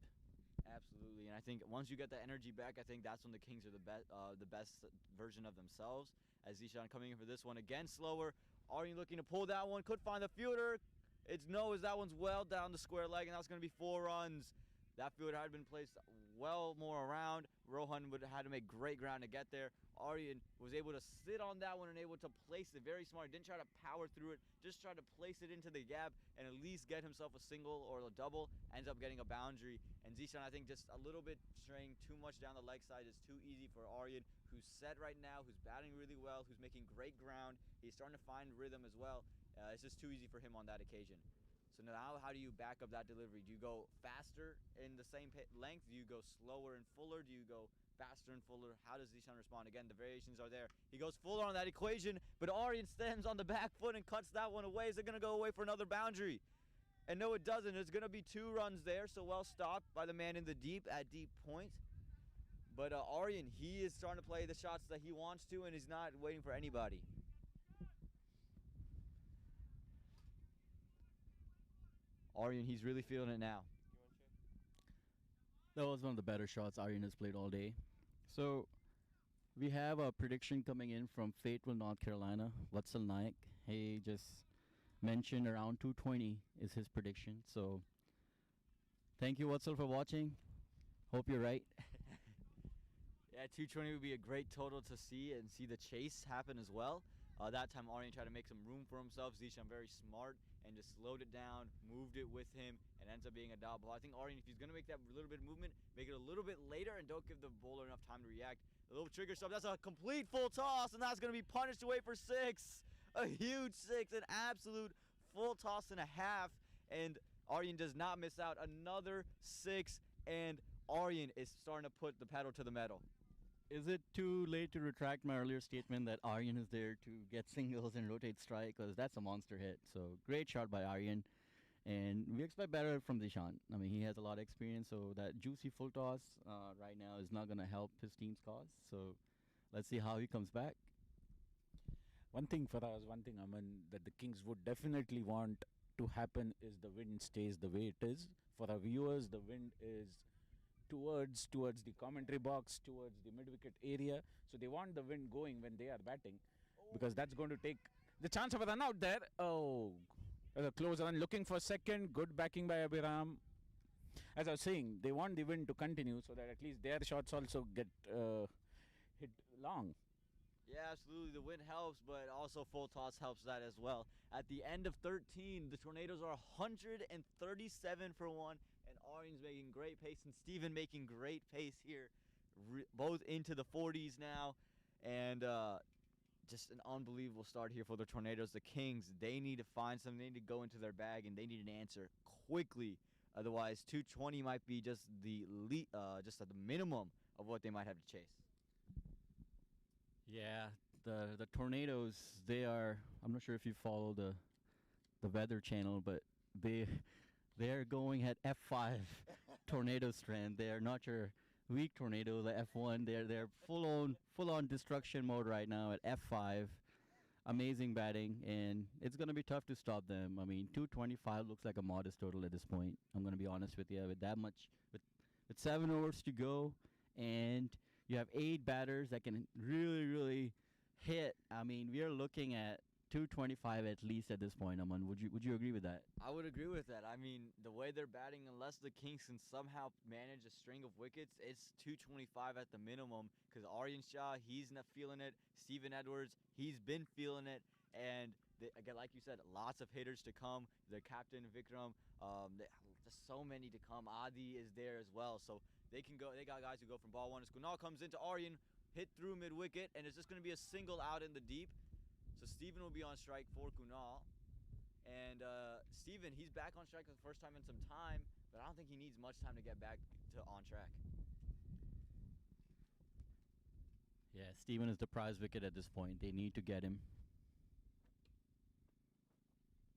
Absolutely, and I think once you get that energy back, I think that's when the Kings are the best version of themselves. As Zishan coming in for this one, again slower. Aryan looking to pull that one, could find the fielder. It's no, as that one's well down the square leg, and that's going to be 4 runs. That fielder had been placed well more around. Rohan would have had to make great ground to get there. Aryan was able to sit on that one and able to place it very smart. Didn't try to power through it, just tried to place it into the gap and at least get himself a single or a double. Ends up getting a boundary. And Zishan, I think, just a little bit straying too much down the leg side is too easy for Aryan, who's set right now, who's batting really well, who's making great ground. He's starting to find rhythm as well. It's just too easy for him on that occasion. So now how do you back up that delivery? Do you go faster in the same length? Do you go slower and fuller? Do you go faster and fuller? How does Zishan respond? Again, the variations are there. He goes fuller on that equation, but Aryan stems on the back foot and cuts that one away. Is it going to go away for another boundary? And no, it doesn't. It's going to be 2 runs there, so well stopped by the man in the deep at deep point. But Aryan, he is starting to play the shots that he wants to, and he's not waiting for anybody. Aryan, he's really feeling it now. That was one of the better shots Aryan has played all day. So we have a prediction coming in from Fayetteville, North Carolina. Vatsal Naik. He just mentioned around 220 is his prediction. So thank you, Vatsal, for watching. Hope you're right. Yeah, 220 would be a great total to see and see the chase happen as well. That time Aryan tried to make some room for himself. Zishan very smart and just slowed it down, moved it with him, and ends up being a dot ball. I think Aryan, if he's going to make that little bit of movement, make it a little bit later and don't give the bowler enough time to react. A little trigger stop. That's a complete full toss, and that's going to be punished away for 6. A huge 6, an absolute full toss and a half, and Aryan does not miss out. Another 6, and Aryan is starting to put the pedal to the metal. Is it too late to retract my earlier statement that Aryan is there to get singles and rotate strike? Because that's a monster hit. So great shot by Aryan. And we expect better from Zishan. I mean, he has a lot of experience, so that juicy full toss right now is not going to help his team's cause. So let's see how he comes back. One thing, Aman, that the Kings would definitely want to happen is the wind stays the way it is. For our viewers, the wind is towards the commentary box, towards the mid-wicket area. So they want the wind going when they are batting, because that's going to take the chance of a run out there. Oh, a close run, looking for second. Good backing by Abhiram. As I was saying, they want the wind to continue so that at least their shots also get hit long. Yeah, absolutely. The wind helps, but also full toss helps that as well. At the end of 13, the Tornadoes are 137 for 1, and Aryan's making great pace, and Steven making great pace here, both into the 40s now, and just an unbelievable start here for the Tornadoes. The Kings, they need to find something. They need to go into their bag, and they need an answer quickly. Otherwise, 220 might be just just at the minimum of what they might have to chase. Yeah, the Tornadoes, they are, I'm not sure if you follow the weather channel, but they're going at F5 tornado strength. They are not your weak tornado, the F1. They're full on destruction mode right now at F5. Amazing batting, and it's going to be tough to stop them. I mean, 225 looks like a modest total at this point. I'm going to be honest with you. With that much, with 7 overs to go, and you have 8 batters that can really hit. I mean, we are looking at 225 at least at this point. Aman, would you agree with that? I would agree with that. I mean, the way they're batting, unless the Kings can somehow manage a string of wickets, it's 225 at the minimum, because Aryan Shah, he's not feeling it. Steven Edwards, he's been feeling it. And again, like you said, lots of hitters to come. The captain, Vikram, just so many to come. Adda is there as well. So they can go. They got guys who go from ball 1. As Kunal comes into Aryan, hit through mid-wicket, and it's just going to be a single out in the deep. So Steven will be on strike for Kunal. And Steven, he's back on strike for the first time in some time, but I don't think he needs much time to get back to on track. Yeah, Steven is the prize wicket at this point. They need to get him.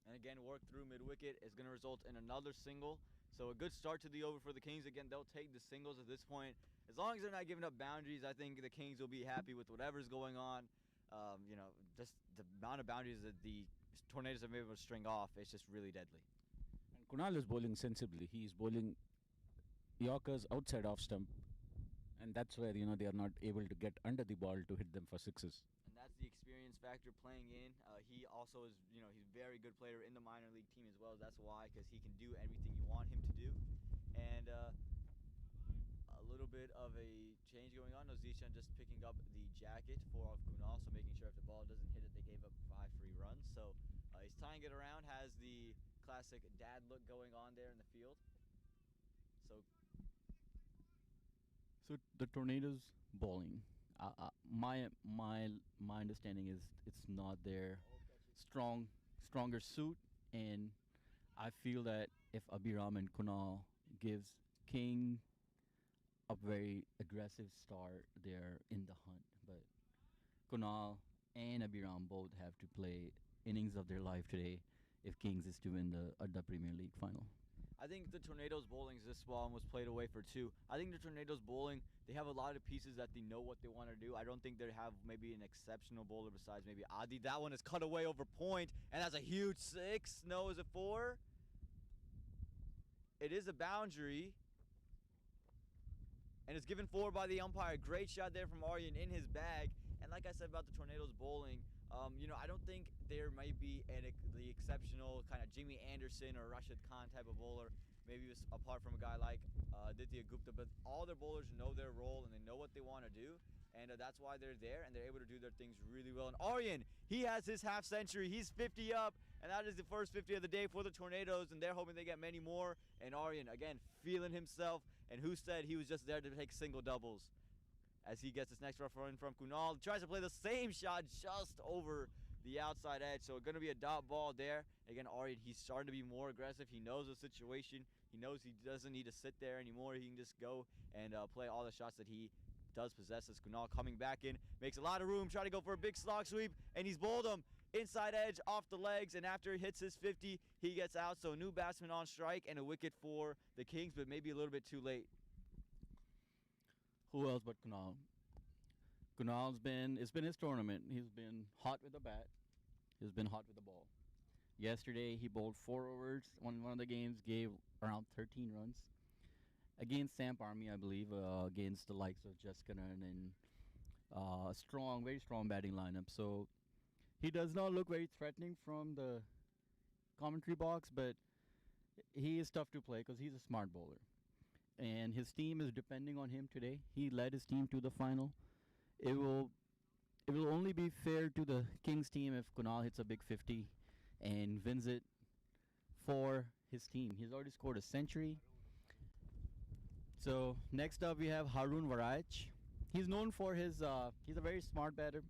And again, work through mid-wicket is going to result in another single. So a good start to the over for the Kings. Again, they'll take the singles at this point. As long as they're not giving up boundaries, I think the Kings will be happy with whatever's going on. Just the amount of boundaries that the Tornadoes have been able to string off, it's just really deadly. And Kunal is bowling sensibly. He is bowling Yorkers outside off stump, and that's where they are not able to get under the ball to hit them for sixes. And that's the experience factor playing in. He also is, he's a very good player in the minor league team as well. That's why, because he can do everything you want him to do. And a little bit of a change going on. Zishan just picking up the jacket for Kunal, so making sure if the ball doesn't hit it, they gave up 5 free runs. So he's tying it around, has the classic dad look going on there in the field. So the Tornadoes bowling. My understanding is it's not their stronger suit, and I feel that if Abhiram and Kunal gives King a very aggressive start, they're in the hunt. But Kunal and Abhiram both have to play innings of their life today if Kings is to win the Adda Premier League final. I think the Tornadoes bowling this one was played away for two. I think the Tornadoes bowling, they have a lot of pieces that they know what they want to do. I don't think they have maybe an exceptional bowler besides maybe Adda. That one is cut away over point, and that's a huge six. No, is it four? It is a boundary. And it's given forward by the umpire. Great shot there from Aryan in his bag. And like I said about the Tornadoes bowling, I don't think there might be the exceptional kind of Jimmy Anderson or Rashid Khan type of bowler, maybe apart from a guy like Aditya Gupta. But all their bowlers know their role and they know what they want to do. And that's why they're there and they're able to do their things really well. And Aryan, he has his half century. He's 50 up. And that is the first 50 of the day for the Tornadoes. And they're hoping they get many more. And Aryan, again, feeling himself. And who said he was just there to take single doubles? As he gets his next rough run from Kunal. Tries to play the same shot just over the outside edge. So it's going to be a dot ball there. Again, Aryan, he's starting to be more aggressive. He knows the situation. He knows he doesn't need to sit there anymore. He can just go and play all the shots that he does possess. As Kunal coming back in. Makes a lot of room. Trying to go for a big slog sweep. And he's bowled him. Inside edge off the legs. And after he hits his 50, he gets out. So a new batsman on strike and a wicket for the Kings. But maybe a little bit too late. Who else but Kunal? It's been his tournament. He's been hot with the bat. He's been hot with the ball. Yesterday, he bowled 4 overs. One of the games gave around 13 runs. Against Samp Army, I believe, against the likes of Jaskaran and a strong, very strong batting lineup. So he does not look very threatening from the commentary box, but he is tough to play because he's a smart bowler. And his team is depending on him today. He led his team to the final. It will only be fair to the Kings team if Kunal hits a big 50 and wins it for his team. He's already scored a century. So next up we have Harun Waraj. He's known for he's a very smart batter.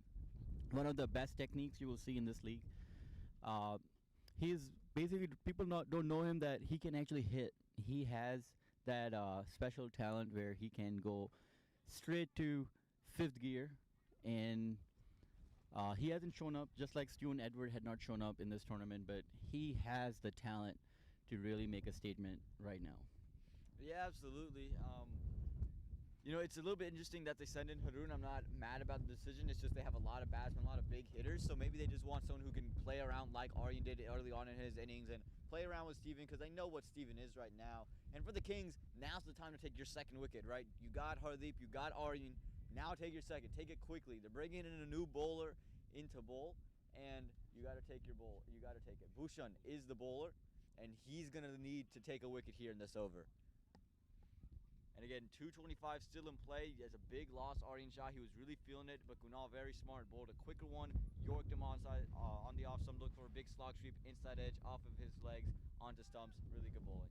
One of the best techniques you will see in this league. He's basically, people don't know him that he can actually hit. He has that special talent where he can go straight to 5th gear, and he hasn't shown up, just like Stuart Edward had not shown up in this tournament, but he has the talent to really make a statement right now. Yeah, absolutely. It's a little bit interesting that they send in Harun. I'm not mad about the decision. It's just they have a lot of batsmen, a lot of big hitters, so maybe they just want someone who can play around like Aryan did early on in his innings and play around with Steven, because they know what Steven is right now. And for the Kings, now's the time to take your second wicket, right? You got Hardeep, you got Aryan. Now take your second. Take it quickly. They're bringing in a new bowler into bowl, and you got to take your bowl. You got to take it. Bhushan is the bowler, and he's going to need to take a wicket here in this over. And again, 225 still in play. He has a big loss, Aryan Shah. He was really feeling it, but Kunal very smart. Bowled a quicker one, yorked him on the off stump, looked for a big slog sweep, inside edge, off of his legs, onto stumps. Really good bowling.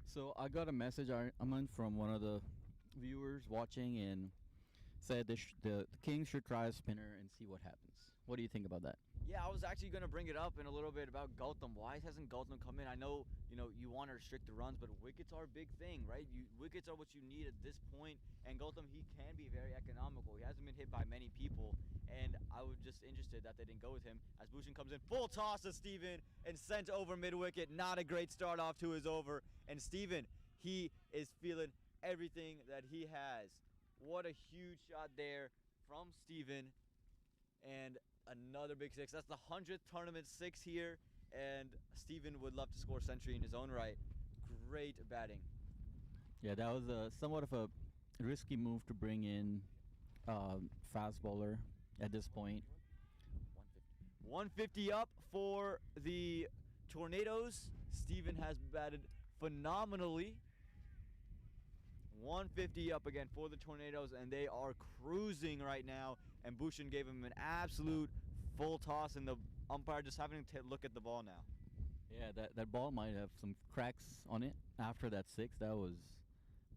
So I got a message, Aman, from one of the viewers watching, and said the Kings should try a spinner and see what happens. What do you think about that? Yeah, I was actually going to bring it up in a little bit about Gautam. Why hasn't Gautam come in? I know, you want to restrict the runs, but wickets are a big thing, right? Wickets are what you need at this point, and Gautam, he can be very economical. He hasn't been hit by many people, and I was just interested that they didn't go with him. As Bhushan comes in, full toss to Steven, and sent over mid-wicket. Not a great start off to his over. And Steven, he is feeling everything that he has. What a huge shot there from Steven, and another big six. That's the 100th tournament 6 here, and Steven would love to score a century in his own right. Great batting. Yeah, that was somewhat of a risky move to bring in fast bowler at this point. 150 up for the Tornadoes. Steven has batted phenomenally. 150 up again for the Tornadoes, and they are cruising right now. And Bhushan gave him an absolute full toss, and the umpire just having to look at the ball now. Yeah, that ball might have some cracks on it after that 6. That was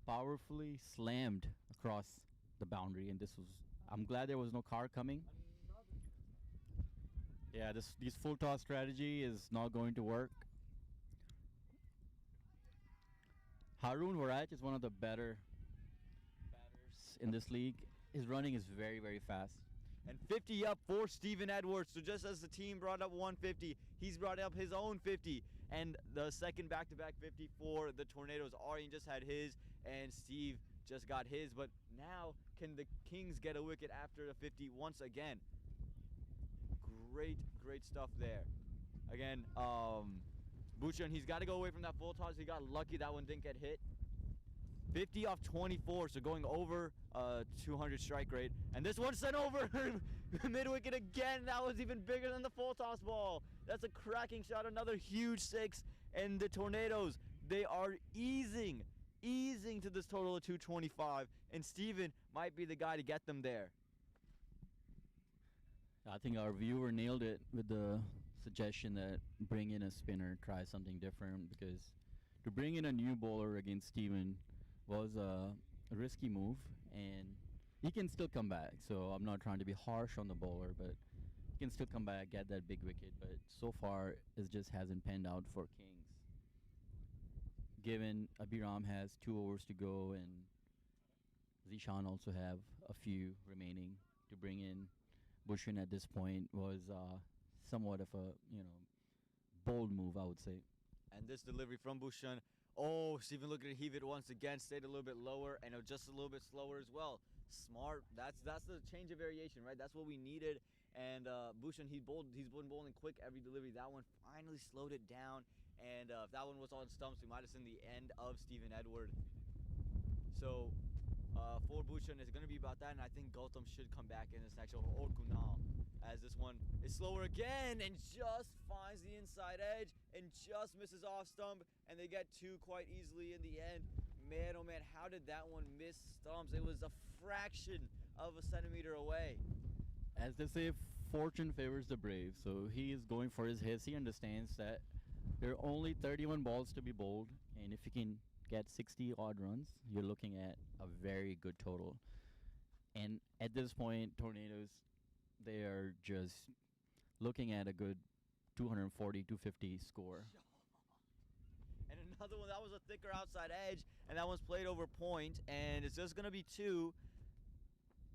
powerfully slammed across the boundary, and I'm glad there was no car coming. Yeah, this full toss strategy is not going to work. Harun Varaj is one of the better batters in this league. His running is very, very fast. And 50 up for Steven Edwards. So just as the team brought up 150, he's brought up his own 50. And the second back-to-back 50 for the Tornadoes. Aryan just had his, and Steve just got his. But now, can the Kings get a wicket after the 50 once again? Great, great stuff there. Again, Bhushan, he's got to go away from that full toss. He got lucky that one didn't get hit. 50 off 24, so going over 200 strike rate. And this one sent over mid-wicket again. That was even bigger than the full toss ball. That's a cracking shot, another huge six. And the Tornadoes, they are easing to this total of 225. And Steven might be the guy to get them there. I think our viewer nailed it with the suggestion that bring in a spinner, try something different, because to bring in a new bowler against Steven was a risky move, and he can still come back. So I'm not trying to be harsh on the bowler, but he can still come back, get that big wicket. But so far, it just hasn't panned out for Kings. Given Abhiram has 2 overs to go, and Zishan also have a few remaining, to bring in Bhushan at this point was somewhat of a bold move, I would say. And this delivery from Bhushan. Oh, Steven looking to heave it once again. Stayed a little bit lower and just a little bit slower as well. Smart. That's the change of variation, right? That's what we needed. And Bhushan, he's been bowling quick every delivery. That one finally slowed it down. And if that one was on stumps, we might have seen the end of Steven Edward. So for Bhushan, it's going to be about that. And I think Gautam should come back in this next over, or Kunal, as this one is slower again and just finds the inside edge and just misses off stump, and they get 2 quite easily in the end. Man, oh man, how did that one miss stumps? It was a fraction of a centimeter away. As they say, fortune favors the brave. So he is going for his hits. He understands that there are only 31 balls to be bowled, and if you can get 60 odd runs, you're looking at a very good total. And at this point, Tornadoes, they are just looking at a good 240, 250 score. And another one, that was a thicker outside edge, and that one's played over point, and it's just going to be 2.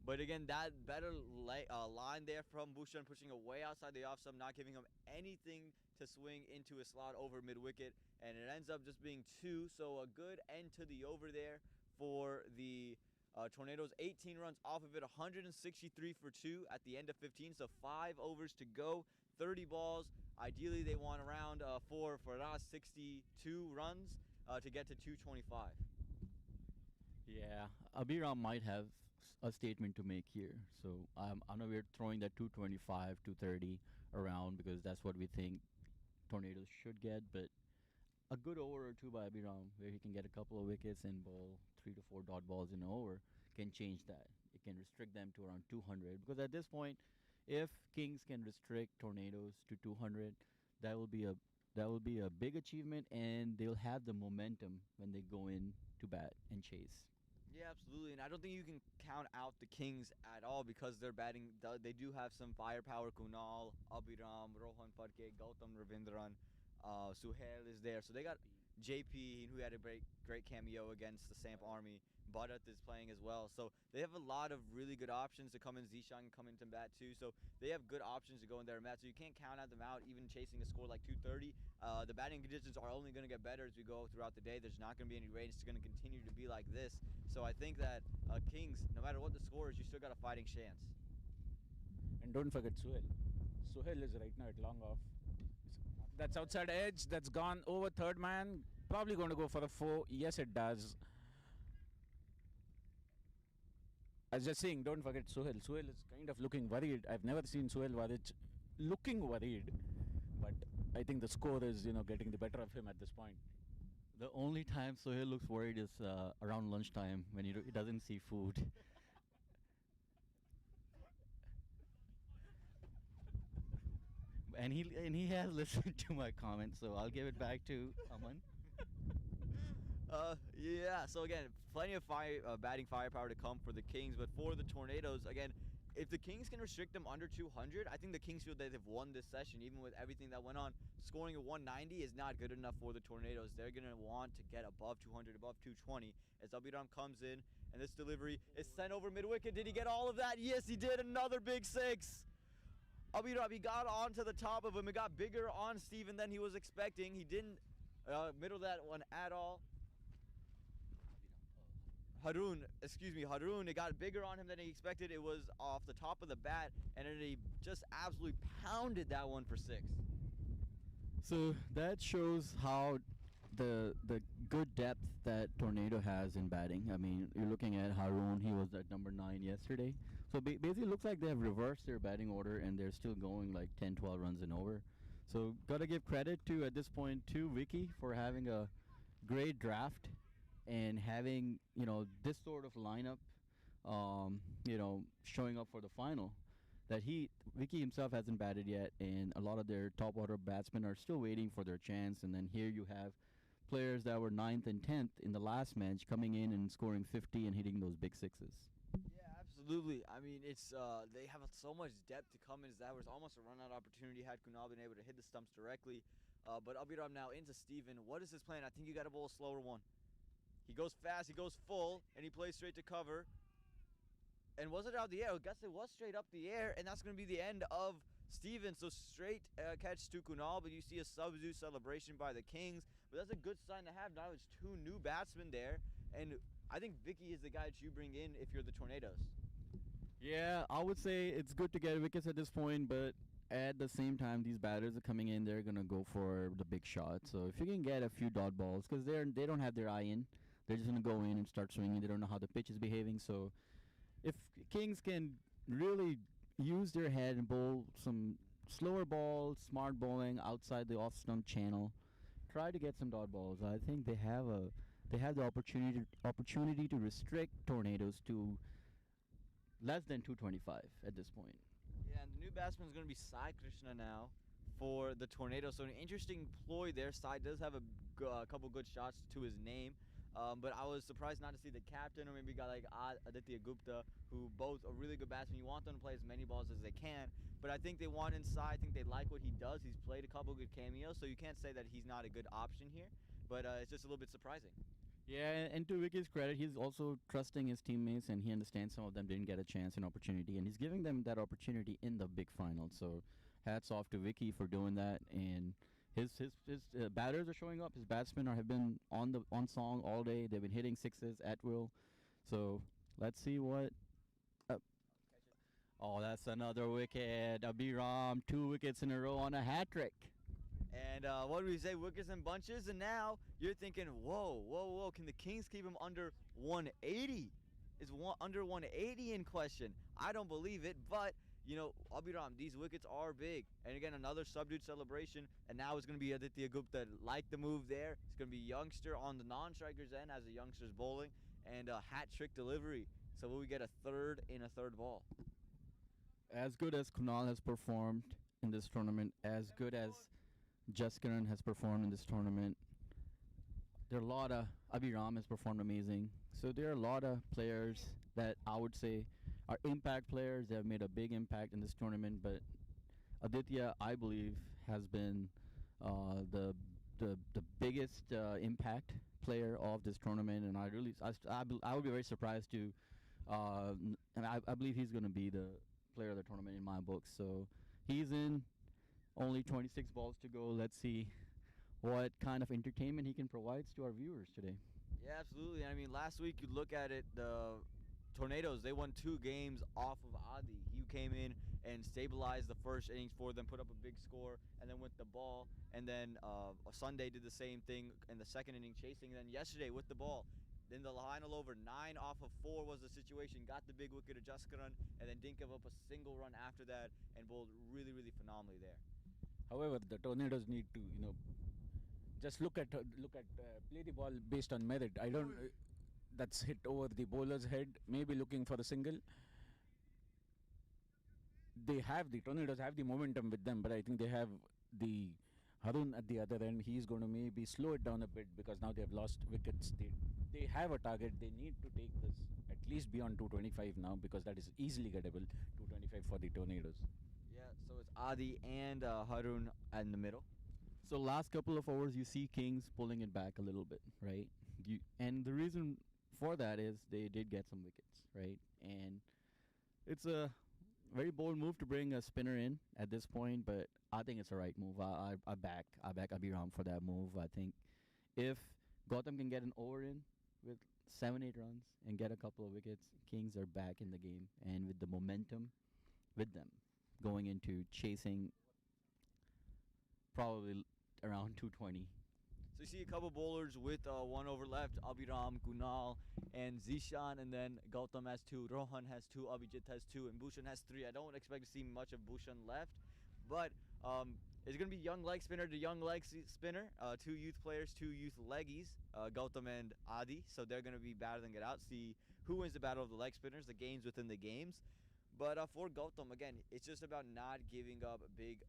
But again, that better line there from Bhushan, pushing away outside the off stump, not giving him anything to swing into a slot over mid-wicket, and it ends up just being 2. So a good end to the over there for the Tornadoes. 18 runs off of it, 163 for 2 at the end of 15. So 5 overs to go, 30 balls. Ideally, they want around for Faraz 62 runs to get to 225. Yeah, Abhiram might have a statement to make here. So I know we're throwing that 225, 230 around because that's what we think Tornadoes should get, but a good over or 2 by Abhiram where he can get a couple of wickets and bowl 3 to 4 dot balls in an over can change that. It can restrict them to around 200, because at this point, if Kings can restrict Tornadoes to 200, that will be a big achievement, and they'll have the momentum when they go in to bat and chase. Yeah, absolutely, and I don't think you can count out the Kings at all because they're batting. They do have some firepower. Kunal, Abhiram, Rohan Phadke, Gautam Ravindran, Suhail is there. So they got JP, who had a great cameo against the Samp Army. Bharat is playing as well. So they have a lot of really good options to come in. Zishan can come into bat too. So they have good options to go in there and bat. So you can't count them out, even chasing a score like 230. The batting conditions are only going to get better as we go throughout the day. There's not going to be any rain. It's going to continue to be like this. So I think that Kings, no matter what the score is, you still got a fighting chance. And don't forget Suhail. Suhail is right now at long off. That's outside edge. That's gone over third man. Probably going to go for a 4. Yes, it does. I was just saying, don't forget Suhail. Suhail is kind of looking worried. I've never seen Suhail Varich looking worried. But I think the score is, getting the better of him at this point. The only time Sohail looks worried is around lunchtime when he doesn't see food. And he has listened to my comments, so I'll give it back to Aman. Yeah, so again, plenty of batting firepower to come for the Kings, but for the Tornadoes, again, if the Kings can restrict them under 200, I think the Kings feel that they've won this session, even with everything that went on. Scoring a 190 is not good enough for the Tornadoes. They're going to want to get above 200, above 220. As Abiram comes in, and this delivery is sent over mid-wicket. Did he get all of that? Yes, he did. Another big six. Abiram, he got onto the top of him. It got bigger on Steven than he was expecting. He didn't middle that one at all. Harun, it got bigger on him than he expected. It was off the top of the bat, and then he just absolutely pounded that one for six. So that shows how the good depth that Tornado has in batting. I mean, you're looking at Harun. He was at number 9 yesterday. So basically, it looks like they have reversed their batting order, and they're still going like 10, 12 runs and over. So gotta give credit to, at this point, to Vicky for having a great draft and having, this sort of lineup, showing up for the final. That Vicky himself hasn't batted yet, and a lot of their top order batsmen are still waiting for their chance. And then here you have players that were 9th and 10th in the last match coming in and scoring 50 and hitting those big sixes. Yeah, absolutely. I mean, it's they have so much depth to come in. That was almost a run-out opportunity had Kunal been able to hit the stumps directly. But Abiram now into Steven. What is his plan? I think you got to bowl a slower one. He goes fast, he goes full, and he plays straight to cover. And was it out the air? I guess it was straight up the air, and that's going to be the end of Steven. So straight catch to Kunal, but you see a sub-zoo celebration by the Kings. But that's a good sign to have. Now it's 2 new batsmen there, and I think Vicky is the guy that you bring in if you're the Tornadoes. Yeah, I would say it's good to get wickets at this point, but at the same time, these batters are coming in. They're gonna go for the big shot. So if you can get a few dot balls, because they don't have their eye in, they're just gonna go in and start swinging. They don't know how the pitch is behaving. So if Kings can really use their head and bowl some slower balls, smart bowling outside the off-stump channel, try to get some dot balls. I think they have the opportunity to restrict Tornadoes to less than 225 at this point. Yeah, and the new batsman is going to be Sai Krishna now for the Tornadoes. So an interesting ploy there. Sai does have a couple good shots to his name. But I was surprised not to see the captain or maybe a guy like Aditya Gupta, who both are really good batsmen. You want them to play as many balls as they can. But I think they want inside. I think they like what he does. He's played a couple good cameos, so you can't say that he's not a good option here. But it's just a little bit surprising. Yeah, and to Vicky's credit, he's also trusting his teammates, and he understands some of them didn't get a chance and opportunity, and he's giving them that opportunity in the big final. So hats off to Vicky for doing that, and his batters are showing up. His batsmen have been on song all day. They've been hitting sixes at will. So let's see what. Oh, that's another wicket. Abiram, 2 wickets in a row on a hat trick. And what do we say? Wickets and bunches. And now you're thinking, whoa. Can the Kings keep him under 180? Is under 180 in question? I don't believe it, but Abiram, these wickets are big. And again, another subdued celebration. And now it's going to be Aditya Gupta. Like the move there. It's going to be youngster on the non-strikers end as the youngster's bowling. And a hat trick delivery. So will we get a third in a third ball? As good as Kunal has performed in this tournament, as good as Jaskaran has performed in this tournament, there are a lot of Abiram has performed amazing. So there are a lot of players that I would say are impact players. They have made a big impact in this tournament. But Aditya, I believe, has been the biggest impact player of this tournament, and I would be very surprised to, and I believe he's going to be the player of the tournament in my book. So he's in. Only 26 balls to go. Let's see what kind of entertainment he can provide to our viewers today. Yeah, absolutely. I mean, last week you look at it, the Tornadoes, they won 2 games off of Adi. He came in and stabilized the first innings for them, put up a big score, and then with the ball. And then Sunday did the same thing in the second inning, chasing. And then yesterday with the ball. Then the final over 9 off of 4 was the situation. Got the big wicket to Jaskaran, and then didn't give up a single run after that, and bowled really, really phenomenally there. However, the Tornadoes need to, just play the ball based on merit. I don't. That's hit over the bowler's head. Maybe looking for a single. The Tornadoes have the momentum with them, but I think they have the Harun at the other end. He's going to maybe slow it down a bit because now they have lost wickets. they have a target. They need to take this at least beyond 225 now, because that is easily gettable. 225 for the Tornadoes. Yeah, so it's Adi and Harun in the middle. So last couple of overs, you see Kings pulling it back a little bit, right? And the reason for that is they did get some wickets, right? And it's a very bold move to bring a spinner in at this point, but I think it's a right move. I back Abhiram for that move. I think if Gotham can get an over in with 7-8 runs and get a couple of wickets, Kings are back in the game, and with the momentum with them going into chasing probably around 220. So you see a couple bowlers with 1 over left, Abhiram, Kunal, and Zishan, and then Gautam has 2, Rohan has 2, Abhijit has 2, and Bhushan has 3. I don't expect to see much of Bhushan left, but it's going to be young leg spinner to young leg spinner, 2 youth players, 2 youth leggies, Gautam and Adi, so they're going to be battling it out, see who wins the battle of the leg spinners, the games within the games. But for Gautam, again, it's just about not giving up big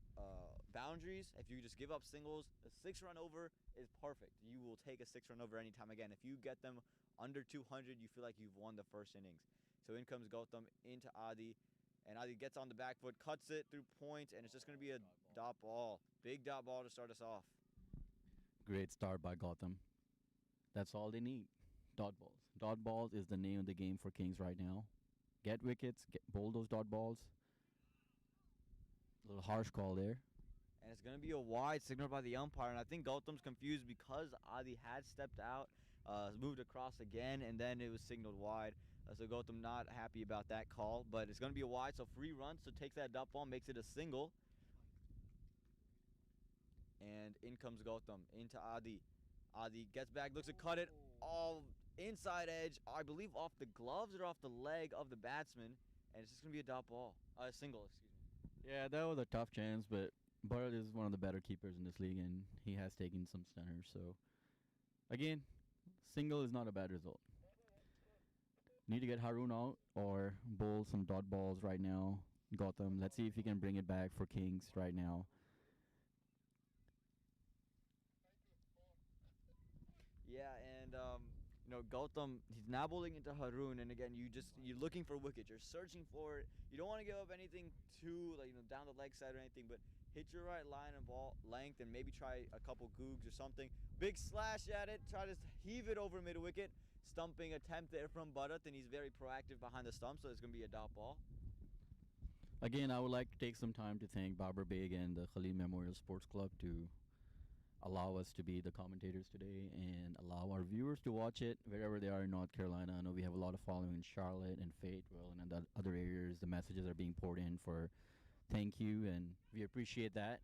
boundaries. If you just give up singles, a 6-run over is perfect. You will take a 6-run over anytime. Again, if you get them under 200, you feel like you've won the first innings. So in comes Gautam into Adi, and Adi gets on the back foot, cuts it through point, and it's just going to be a dot ball. Big dot ball to start us off. Great start by Gotham. That's all they need. Dot balls. Dot balls is the name of the game for Kings right now. Get wickets, bowl those dot balls. A little harsh call there. And it's going to be a wide signal by the umpire, and I think Gautam's confused because Adi had stepped out, moved across again, and then it was signaled wide. So Gautam not happy about that call, but it's going to be a wide, so free run, so takes that dot ball, makes it a single. And in comes Gautam into Adi. Adi gets back, looks to cut it all inside edge, I believe off the gloves or off the leg of the batsman, and it's just going to be a dot ball. Single, excuse me. Yeah, that was a tough chance, but Bharat is one of the better keepers in this league, and he has taken some stunners. So, again, single is not a bad result. Need to get Harun out or bowl some dot balls right now. Gautam, let's see if he can bring it back for Kings right now. Yeah, and Gautam, he's now bowling into Harun, and again, you're looking for wickets. You're searching for it. You don't want to give up anything too down the leg side or anything, but hit your right line and ball length, and maybe try a couple googs or something. Big slash at it. Try to heave it over mid wicket. Stumping attempt there from Bharat, and he's very proactive behind the stump, so it's going to be a dot ball. Again, I would like to take some time to thank Babar Beg and the Khalil Memorial Sports Club to allow us to be the commentators today and allow our viewers to watch it wherever they are in North Carolina. I know we have a lot of following in Charlotte and Fayetteville and in other areas. The messages are being poured in for thank you, and we appreciate that.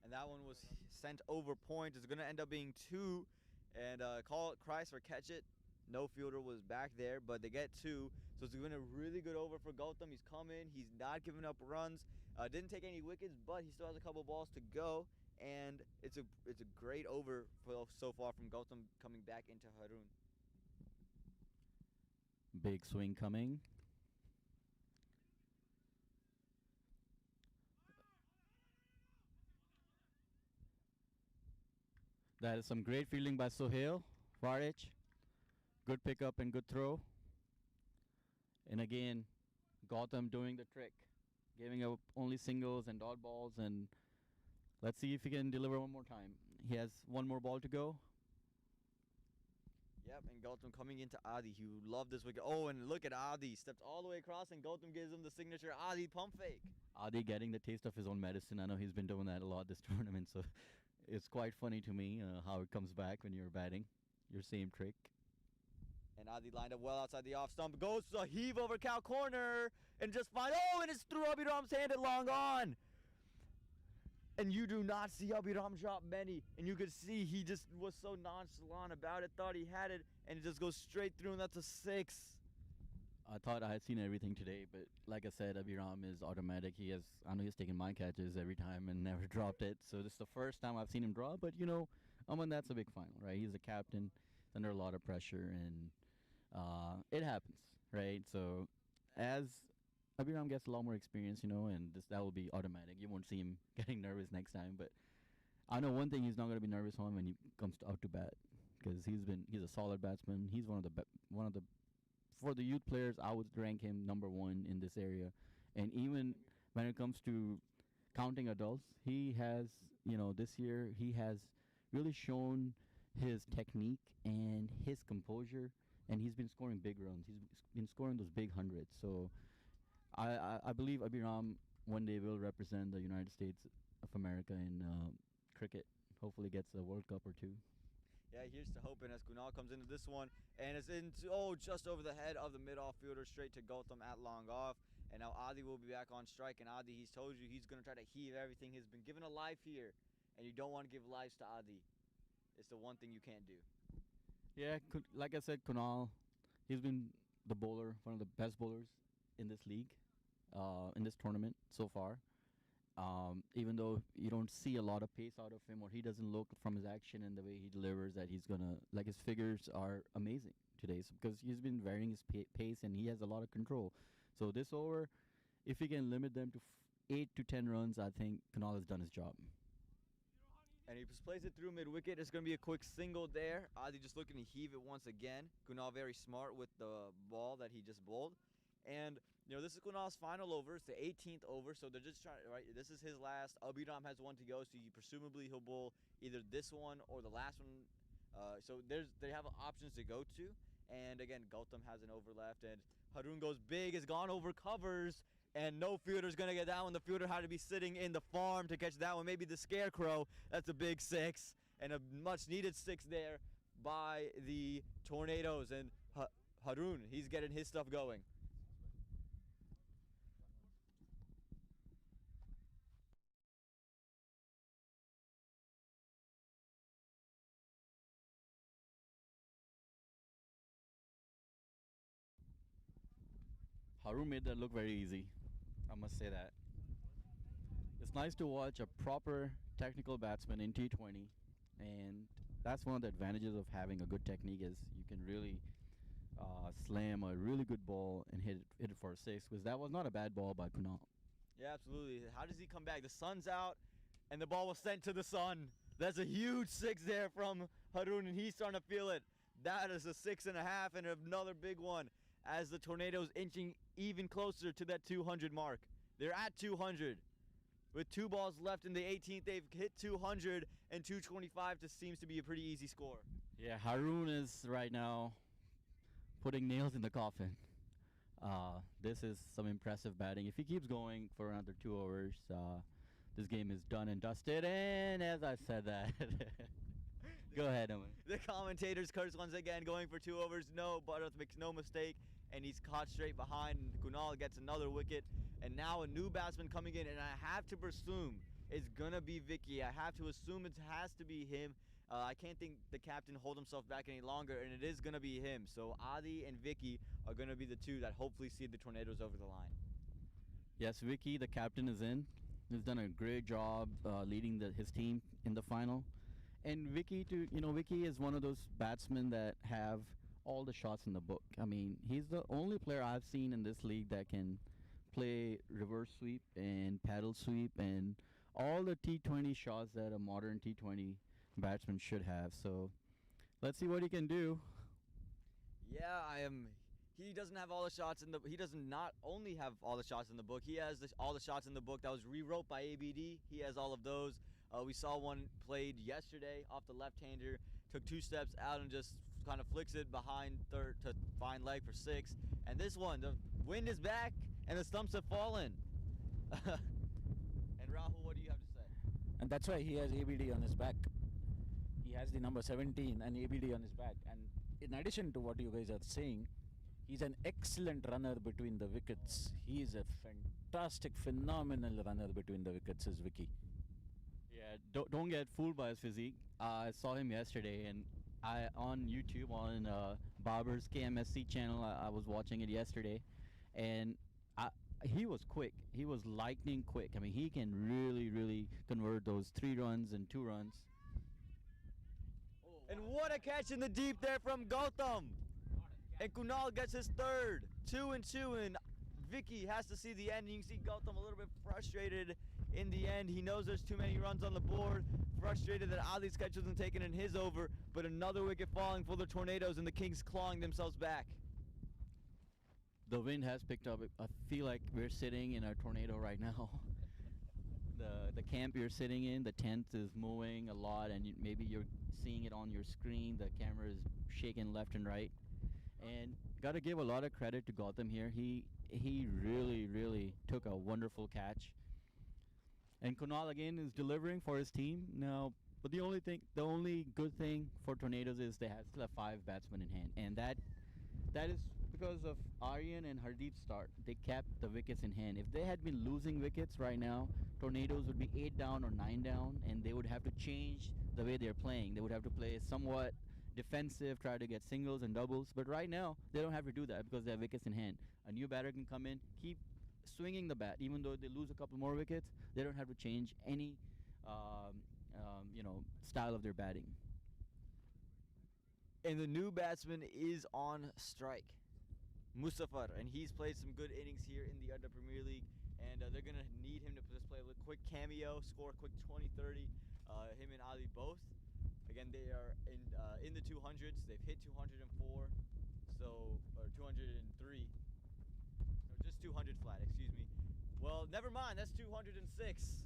And that one was sent over point. It's going to end up being 2. And call it Christ or catch it. No fielder was back there, but they get 2. So it's been a really good over for Gautam. He's come in. He's not giving up runs. Didn't take any wickets, but he still has a couple balls to go. And it's a great over so far from Gautam coming back into Harun. Big swing coming. That is some great fielding by Sohail Varich. Good pickup and good throw. And again, Gautam doing the trick, giving up only singles and dot balls, and let's see if he can deliver one more time. He has one more ball to go. Yep, and Gautam coming into Adi. He would love this wicket. Oh, and look at Adi. Stepped all the way across, and Gautam gives him the signature Adi pump fake. Adi getting the taste of his own medicine. I know he's been doing that a lot this tournament, so it's quite funny to me how it comes back when you're batting. Your same trick. And Adi lined up well outside the off stump. Goes to a heave over cow corner. And just find, and it's through Abhiram's hand and long on. And you do not see Abhiram drop many. And you could see he just was so nonchalant about it. Thought he had it. And it just goes straight through, and that's a 6. I thought I had seen everything today, but like I said, Abhiram is automatic. I know he's taken my catches every time and never dropped it. So this is the first time I've seen him drop. But, that's a big final, right? He's a captain. He's under a lot of pressure, and it happens, right? So as Abhiram gets a lot more experience, and that will be automatic. You won't see him getting nervous next time. But I know one thing he's not going to be nervous on when he comes out to bat. because he's a solid batsman. He's one of the for the youth players. I would rank him number one in this area, and even when it comes to counting adults, he has this year he has really shown his technique and his composure, and he's been scoring big runs. He's been scoring those big hundreds. So I believe Abhiram one day will represent the United States of America in cricket. Hopefully gets a World Cup or two. Yeah, here's to hoping as Kunal comes into this one and it's into just over the head of the mid-off fielder straight to Gautam at long off. And now Adda will be back on strike, and Adda, he's told you he's going to try to heave everything. He's been given a life here, and you don't want to give lives to Adda. It's the one thing you can't do. Yeah, like I said, Kunal, he's been the bowler, one of the best bowlers in this league, in this tournament so far. Even though you don't see a lot of pace out of him, or he doesn't look from his action and the way he delivers that he's gonna his figures are amazing today, because he's been varying his pace and he has a lot of control. So this over, if he can limit them to 8 to 10 runs, I think Kunal has done his job. And he just plays it through mid-wicket. It's going to be a quick single there. Adda just looking to heave it once again. Kunal very smart with the ball that he just bowled. And, this is Kunal's final over. It's the 18th over, so they're just trying, right? This is his last. Abhiram has one to go, so presumably he'll bowl either this one or the last one. So they have options to go to. And, again, Gautam has an over left, and Harun goes big, has gone over covers, and no fielder's going to get that one. The fielder had to be sitting in the farm to catch that one. Maybe the scarecrow. That's a big six, and a much-needed six there by the Tornadoes. And Harun, he's getting his stuff going. Harun made that look very easy. I must say that. It's nice to watch a proper technical batsman in T20, and that's one of the advantages of having a good technique is you can really slam a really good ball and hit it for a six, because that was not a bad ball by Kunal. Yeah, absolutely. How does he come back? The sun's out, and the ball was sent to the sun. That's a huge six there from Harun, and he's starting to feel it. That is a 6.5 and another big one as the Tornadoes inching even closer to that 200 mark. They're at 200. With 2 balls left in the 18th, they've hit 200, and 225 just seems to be a pretty easy score. Yeah, Harun is right now putting nails in the coffin. This is some impressive batting. If he keeps going for another 2 overs, this game is done and dusted. And as I said that, go ahead, Aman. The commentators curse once again, going for 2 overs. No, Bharat makes no mistake, and he's caught straight behind. Kunal gets another wicket, and now a new batsman coming in, and I have to presume it's going to be Vicky. I have to assume it has to be him. I can't think the captain hold himself back any longer, and it is going to be him. So Adda and Vicky are going to be the two that hopefully see the Tornadoes over the line. Yes, Vicky, the captain, is in. He's done a great job leading his team in the final. And Vicky, Vicky is one of those batsmen that have all the shots in the book. I mean, he's the only player I've seen in this league that can play reverse sweep and paddle sweep and all the T20 shots that a modern T20 batsman should have. So let's see what he can do. Yeah, he doesn't have all the shots in the. He does not only have all the shots in the book. He has all the shots in the book that was rewrote by ABD. He has all of those. We saw one played yesterday off the left-hander. Took 2 steps out and just kind of flicks it behind third to fine leg for 6. And this one, the wind is back and the stumps have fallen. And Rahul, what do you have to say? And that's why he has ABD on his back. He has the number 17 and ABD on his back. And in addition to what you guys are saying, he's an excellent runner between the wickets. He is a fantastic, phenomenal runner between the wickets, is Vicky. Yeah, don't get fooled by his physique. I saw him yesterday, and on YouTube on Babur's KMSC channel. I was watching it yesterday, and he was quick. He was lightning quick. I mean, he can really convert those 3 runs and 2 runs. And what a catch in the deep there from Gautam. And Kunal gets his 3rd. 2 and 2, and Vicky has to see the end. You can see Gautam a little bit frustrated In the end, he knows there's too many runs on the board, frustrated that Ali's catch wasn't taken in his over, but another wicket falling for the Tornadoes and the Kings clawing themselves back. The wind has picked up. I feel like we're sitting in a tornado right now. The camp you're sitting in, the tent is moving a lot, and maybe you're seeing it on your screen. The camera is shaking left and right. And got to give a lot of credit to Gautam here. He really took a wonderful catch. And Kunal again is delivering for his team now. But the only good thing for Tornadoes is they still have 5 batsmen in hand, and that is because of Aryan and Hardeep's start. They kept the wickets in hand. If they had been losing wickets right now, Tornadoes would be 8 down or 9 down, and they would have to change the way they're playing. They would have to play somewhat defensive, try to get singles and doubles. But right now, they don't have to do that because they have wickets in hand. A new batter can come in, keep swinging the bat. Even though they lose a couple more wickets, they don't have to change any style of their batting. And the new batsman is on strike, Mustafa, and he's played some good innings here in the Adda Premier League, and they're going to need him to just play a quick cameo, score a quick 20-30, him and Ali both. Again, they are in the 200s. They've hit 204, or 203. No, just 200 flat, excuse me. Well, never mind, that's 206.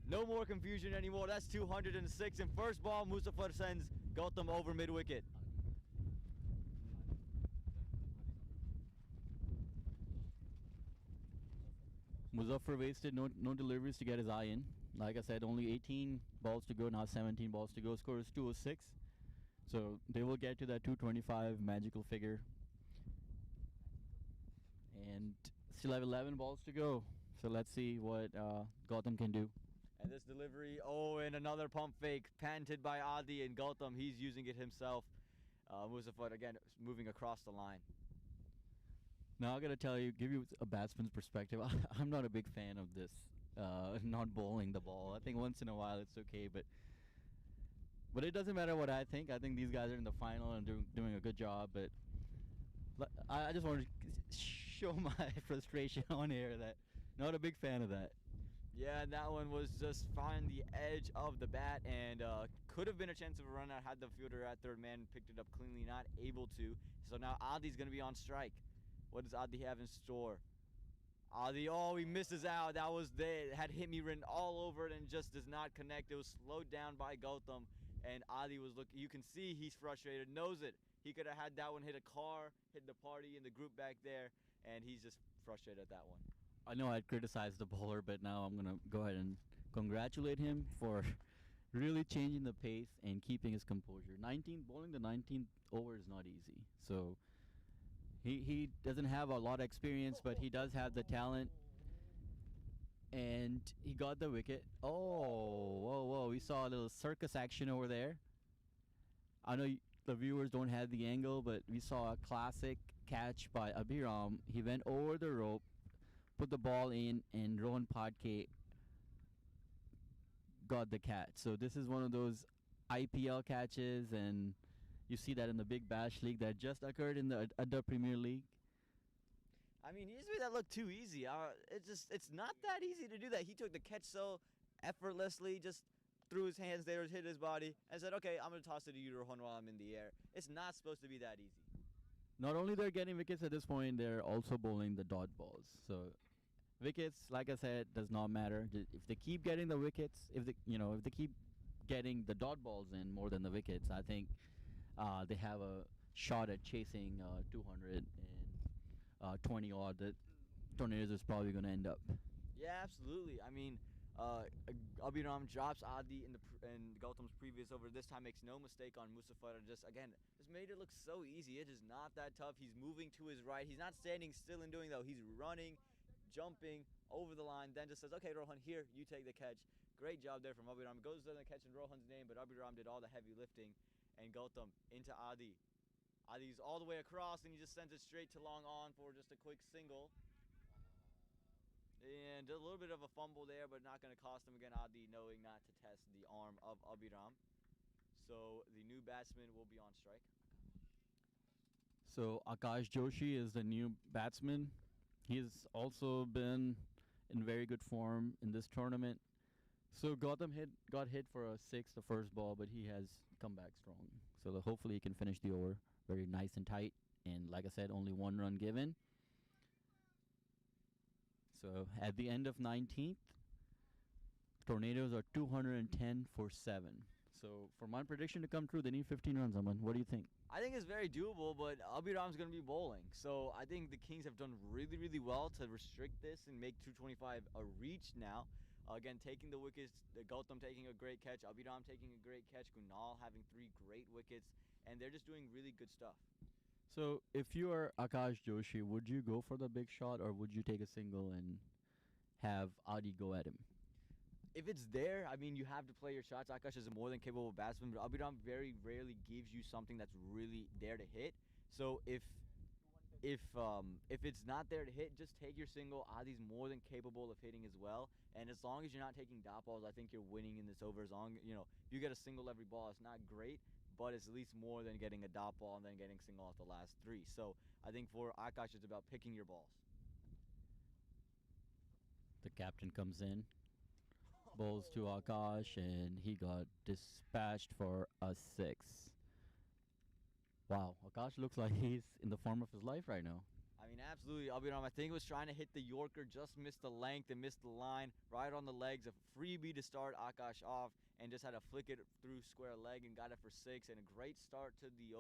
No more confusion anymore. That's 206. And first ball, Mustafa sends Gautam over mid-wicket. Muzaffar wasted no deliveries to get his eye in. Like I said, only 18 balls to go, now 17 balls to go. Score is 206. So they will get to that 225 magical figure. And still have 11 balls to go. So let's see what Gautam can do. And this delivery, and another pump fake, patented by Adi and Gautam. He's using it himself. Muzaffar, again, moving across the line. Now I gotta give you a batsman's perspective. I'm not a big fan of this, not bowling the ball. I think once in a while it's okay, but it doesn't matter what I think. I think these guys are in the final and doing a good job. But I just wanted to show my frustration on air that not a big fan of that. Yeah, and that one was just find the edge of the bat, and could have been a chance of a run out had the fielder at third man picked it up cleanly, not able to. So now Adi's going to be on strike. What does Adi have in store? Adi, he misses out. Had hit me written all over it and just does not connect. It was slowed down by Gautam, and Adi was looking. You can see he's frustrated, knows it. He could have had that one hit a car, hit the party in the group back there, and he's just frustrated at that one. I know I'd criticized the bowler, but now I'm going to go ahead and congratulate him for really changing the pace and keeping his composure. Bowling the 19th over is not easy. So he doesn't have a lot of experience, but he does have the talent. And he got the wicket. Whoa. We saw a little circus action over there. I know the viewers don't have the angle, but we saw a classic catch by Abhiram. He went over the rope, put the ball in, and Rohan Phadke got the catch. So this is one of those IPL catches, and you see that in the Big Bash League that just occurred in the Adda Premier League. I mean, he just made that look too easy. It's not that easy to do that. He took the catch so effortlessly, just threw his hands there, hit his body, and said, okay, I'm going to toss it to you, Rohan, while I'm in the air. It's not supposed to be that easy. Not only they're getting wickets at this point, they're also bowling the dot balls. So wickets, like I said, does not matter. If they keep getting the wickets, if they keep getting the dot balls in more than the wickets, I think they have a shot at chasing 220 odd. The Tornadoes is probably going to end up. Yeah, absolutely. I mean, Abhiram drops Adi in Gautam's previous over. This time makes no mistake on Mustafa. Just made it look so easy. It is not that tough. He's moving to his right. He's not standing still and doing that. He's running, jumping over the line. Then just says, okay, Rohan, here, you take the catch. Great job there from Abhiram. Goes to the catch in Rohan's name, but Abhiram did all the heavy lifting. And Gautam into Adi. Adi's all the way across, and he just sends it straight to long on for just a quick single. And a little bit of a fumble there, but not going to cost him again. Adi knowing not to test the arm of Abhiram. So the new batsman will be on strike. So Akash Joshi is the new batsman. He's also been in very good form in this tournament. So got hit for a six the first ball, but he has come back strong. So hopefully he can finish the over very nice and tight. And like I said, only 1 run given. So at the end of 19th, Tornadoes are 210 for 7. So for my prediction to come true, they need 15 runs, Aman. What do you think? I think it's very doable, but Abhiram's going to be bowling. So I think the Kings have done really, really well to restrict this and make 225 a reach now. Again, taking the wickets, Gautam taking a great catch, Abhiram taking a great catch, Kunal having 3 great wickets, and they're just doing really good stuff. So if you are Akash Joshi, would you go for the big shot or would you take a single and have Adi go at him? If it's there, I mean, you have to play your shots. Akash is a more than capable batsman, but Abhiram very rarely gives you something that's really there to hit. So if it's not there to hit, just take your single. Adi's more than capable of hitting as well, and as long as you're not taking dot balls, I think you're winning in this over. As long if you get a single every ball, it's not great, but it's at least more than getting a dot ball and then getting single off the last 3. So I think for Akash, it's about picking your balls. The captain comes in, bowls to Akash, and he got dispatched for a 6. Wow, Akash looks like he's in the form of his life right now. I mean, absolutely. Abhiram, I think, was trying to hit the Yorker, just missed the length and missed the line, right on the legs. A freebie to start Akash off, and just had to flick it through square leg and got it for 6. And a great start to the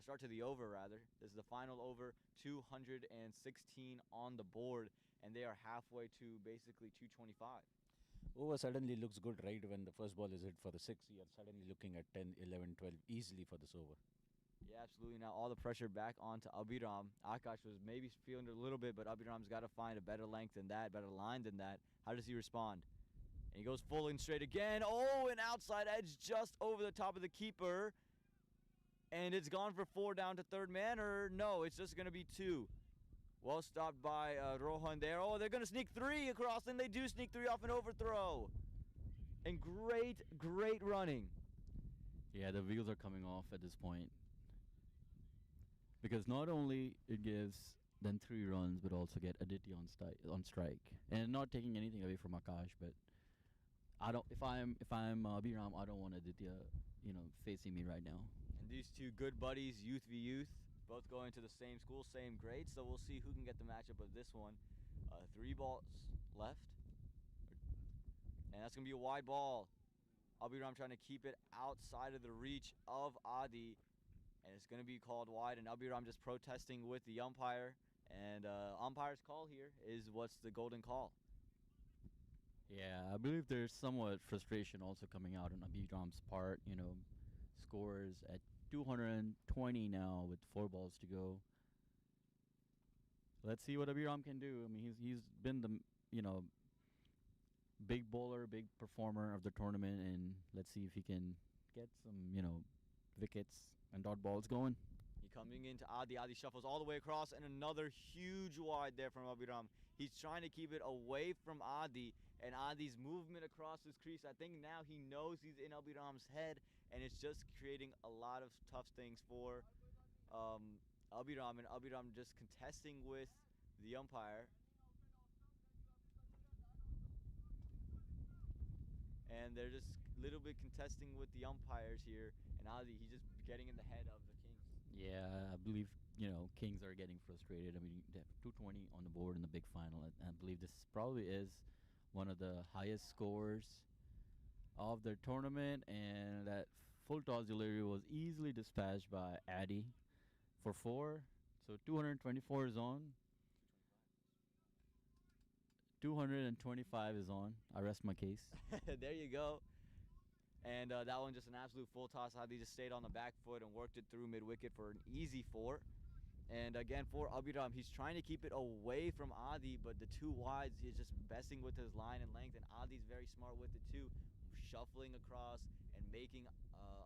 start to the over, rather. This is the final over, 216 on the board, and they are halfway to basically 225. Over suddenly looks good right when the first ball is hit for the 6. You're suddenly looking at 10, 11, 12 easily for this over. Yeah, absolutely. Now all the pressure back onto Abhiram. Akash was maybe feeling it a little bit, but Abhiram's got to find a better length than that, better line than that. How does he respond? And he goes full and straight again. Oh, an outside edge just over the top of the keeper. And it's gone for 4 down to third man, or no, it's just going to be 2. Well stopped by Rohan there. Oh, they're going to sneak 3 across, and they do sneak 3 off an overthrow. And great, great running. Yeah, the wheels are coming off at this point. Because not only it gives them 3 runs, but also get Aditya on strike. And not taking anything away from Akash, but if I'm Abhiram, I don't want Aditya, facing me right now. And these 2 good buddies, youth v youth, both going to the same school, same grade. So we'll see who can get the matchup of this one. 3 balls left. And that's going to be a wide ball. Abhiram trying to keep it outside of the reach of Adi. And it's going to be called wide. And Abhiram just protesting with the umpire. And umpire's call here is what's the golden call. Yeah, I believe there's somewhat frustration also coming out on Abhiram's part. Scores at 220 now with 4 balls to go. Let's see what Abhiram can do. I mean, he's been the big bowler, big performer of the tournament, and let's see if he can get some wickets and dot balls going. He coming into Adi. Adi shuffles all the way across, and another huge wide there from Abhiram. He's trying to keep it away from Adi, and Adi's movement across his crease, I think now he knows he's in Abhiram's head, and it's just creating a lot of tough things for Abhiram, and Abhiram just contesting with the umpire. And they're just a little bit contesting with the umpires here, and Adi, he's just getting in the head of the Kings. Yeah, I believe, Kings are getting frustrated. I mean, they have 220 on the board in the big final, and I believe this probably is one of the highest scores of their tournament, and that full toss delivery was easily dispatched by Addy for 4. So 224 is on. 225 is on. I rest my case. There you go. And that one just an absolute full toss. Adi just stayed on the back foot and worked it through mid-wicket for an easy 4. And again, for Abhiram, he's trying to keep it away from Adi, but the 2 wides, he's just messing with his line and length, and Adi's very smart with it too, shuffling across and making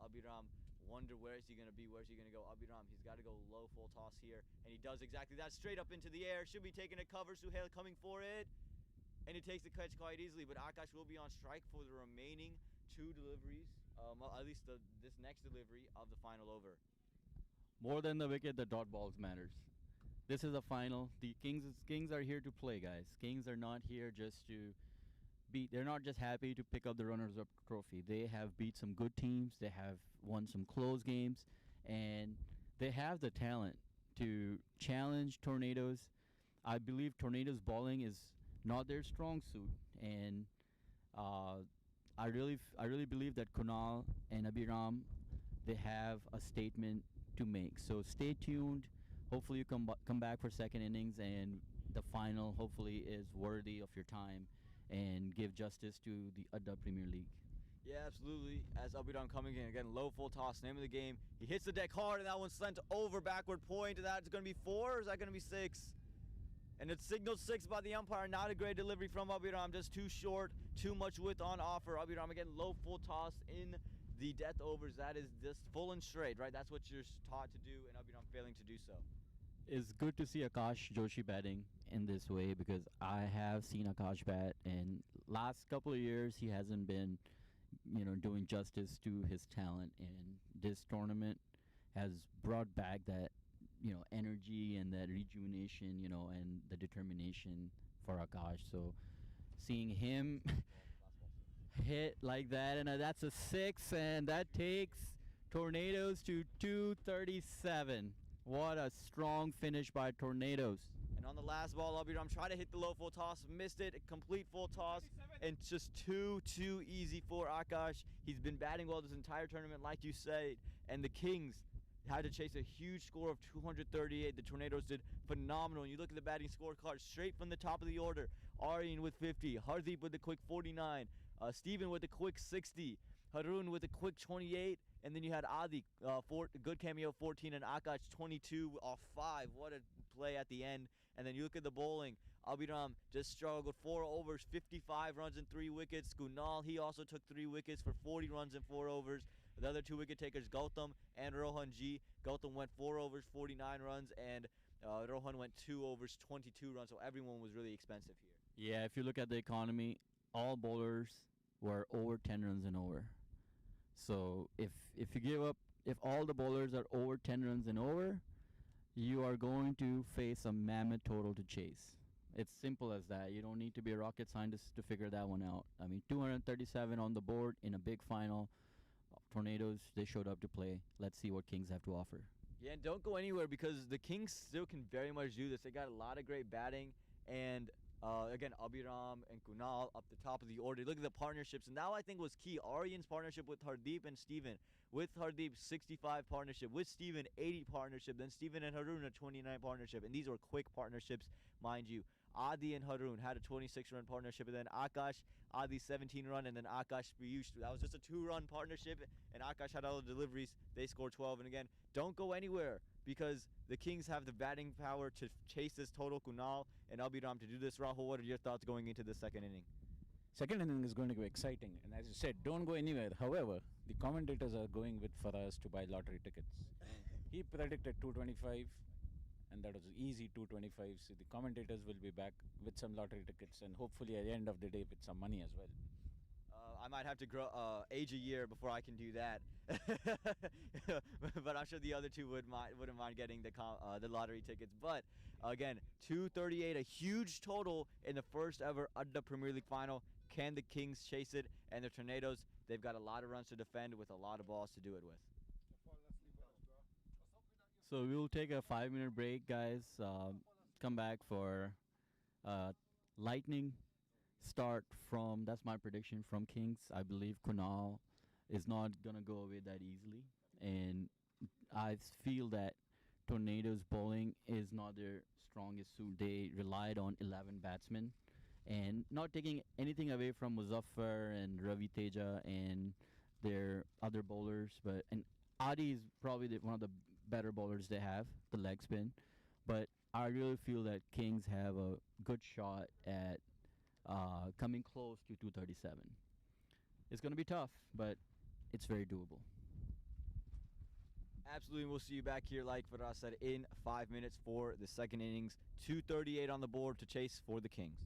Abhiram wonder where is he going to be, where's he going to go. Abhiram, he's got to go low full toss here, and he does exactly that, straight up into the air. Should be taking a cover. Suhail coming for it, and he takes the catch quite easily, but Akash will be on strike for the remaining 2 deliveries, at least this next delivery of the final over. More than the wicket, the dot balls matters. This is a final. The Kings are here to play, guys. Kings are not here just to beat. They're not just happy to pick up the runners-up trophy. They have beat some good teams. They have won some close games, and they have the talent to challenge Tornadoes. I believe Tornadoes bowling is not their strong suit, and uh, I really believe that Kunal and Abhiram, they have a statement to make. So stay tuned. Hopefully you come back for second innings, and the final hopefully is worthy of your time and give justice to the Adda Premier League. Yeah, absolutely. As Abhiram coming in again, low full toss, name of the game. He hits the deck hard, and that one's sent over backward point. And that's going to be 4, or is that going to be 6? And it's signaled 6 by the umpire. Not a great delivery from Abhiram, just too short, too much width on offer. Abhiram again, low full toss in the death overs. That is just full and straight, right? That's what you're taught to do, and Abhiram failing to do so. It's good to see Akash Joshi batting in this way, because I have seen Akash bat, and last couple of years he hasn't been, doing justice to his talent. And this tournament has brought back that, energy and that rejuvenation, and the determination for Akash. So seeing him hit like that, and that's a 6, and that takes Tornadoes to 237. What a strong finish by Tornadoes. And on the last ball, Abhiram tried to hit the low full toss, missed it, a complete full toss, and just too easy for Akash. He's been batting well this entire tournament, like you said, and the Kings had to chase a huge score of 238. The Tornadoes did phenomenal. And you look at the batting scorecard straight from the top of the order. Aryan with 50, Hardeep with a quick 49, Steven with a quick 60, Harun with a quick 28, and then you had Adi, good cameo 14, and Akash 22 off 5. What a play at the end. And then you look at the bowling. Abhiram just struggled, 4 overs, 55 runs and 3 wickets. Kunal, he also took 3 wickets for 40 runs and 4 overs. The other 2 wicket takers, Gautam and Rohan G. Gautam went 4 overs, 49 runs, and Rohan went 2 overs, 22 runs. So everyone was really expensive here. Yeah, if you look at the economy, all bowlers were over 10 runs and over. So if you give up, if all the bowlers are over 10 runs and over, you are going to face a mammoth total to chase. It's simple as that. You don't need to be a rocket scientist to figure that one out. I mean, 237 on the board in a big final. Tornadoes, they showed up to play. Let's see what Kings have to offer. Yeah, and don't go anywhere, because the Kings still can very much do this. They got a lot of great batting, and again, Abhiram and Kunal up the top of the order. Look at the partnerships, and that I think was key. Aryan's partnership with Hardeep and Steven. With Hardeep, 65 partnership. With Steven, 80 partnership. Then Steven and Harun, a 29 partnership. And these were quick partnerships, mind you. Adi and Harun had a 26-run partnership, and then Akash, Adi 17-run, and then Akash Piyush. That was just a 2-run partnership, and Akash had all the deliveries. They scored 12, and again, don't go anywhere, because the Kings have the batting power to chase this total. Kunal and Abhiram to do this. Rahul, what are your thoughts going into the second inning? Second inning is going to be exciting, and as you said, don't go anywhere. However, the commentators are going with Faraz to buy lottery tickets. He predicted 225, and that was easy 225. So the commentators will be back with some lottery tickets, and hopefully at the end of the day with some money as well. I might have to age a year before I can do that, but I'm sure the other two wouldn't mind getting the lottery tickets. But again, 238, a huge total in the first ever Adda Premier League final. Can the Kings chase it? And the Tornadoes, they've got a lot of runs to defend with a lot of balls to do it with. So we'll take a 5-minute break, guys. Come back for lightning start from, that's my prediction, from Kings. I believe Kunal is not going to go away that easily. And I feel that Tornadoes bowling is not their strongest suit. They relied on 11 batsmen. And not taking anything away from Muzaffar and Ravi Teja and their other bowlers, and Adi is probably one of the better bowlers they have, the leg spin. But I really feel that Kings have a good shot at coming close to 237. It's going to be tough, but it's very doable. Absolutely, we'll see you back here, like Faraz said, in 5 minutes for the second innings. 238 on the board to chase for the Kings.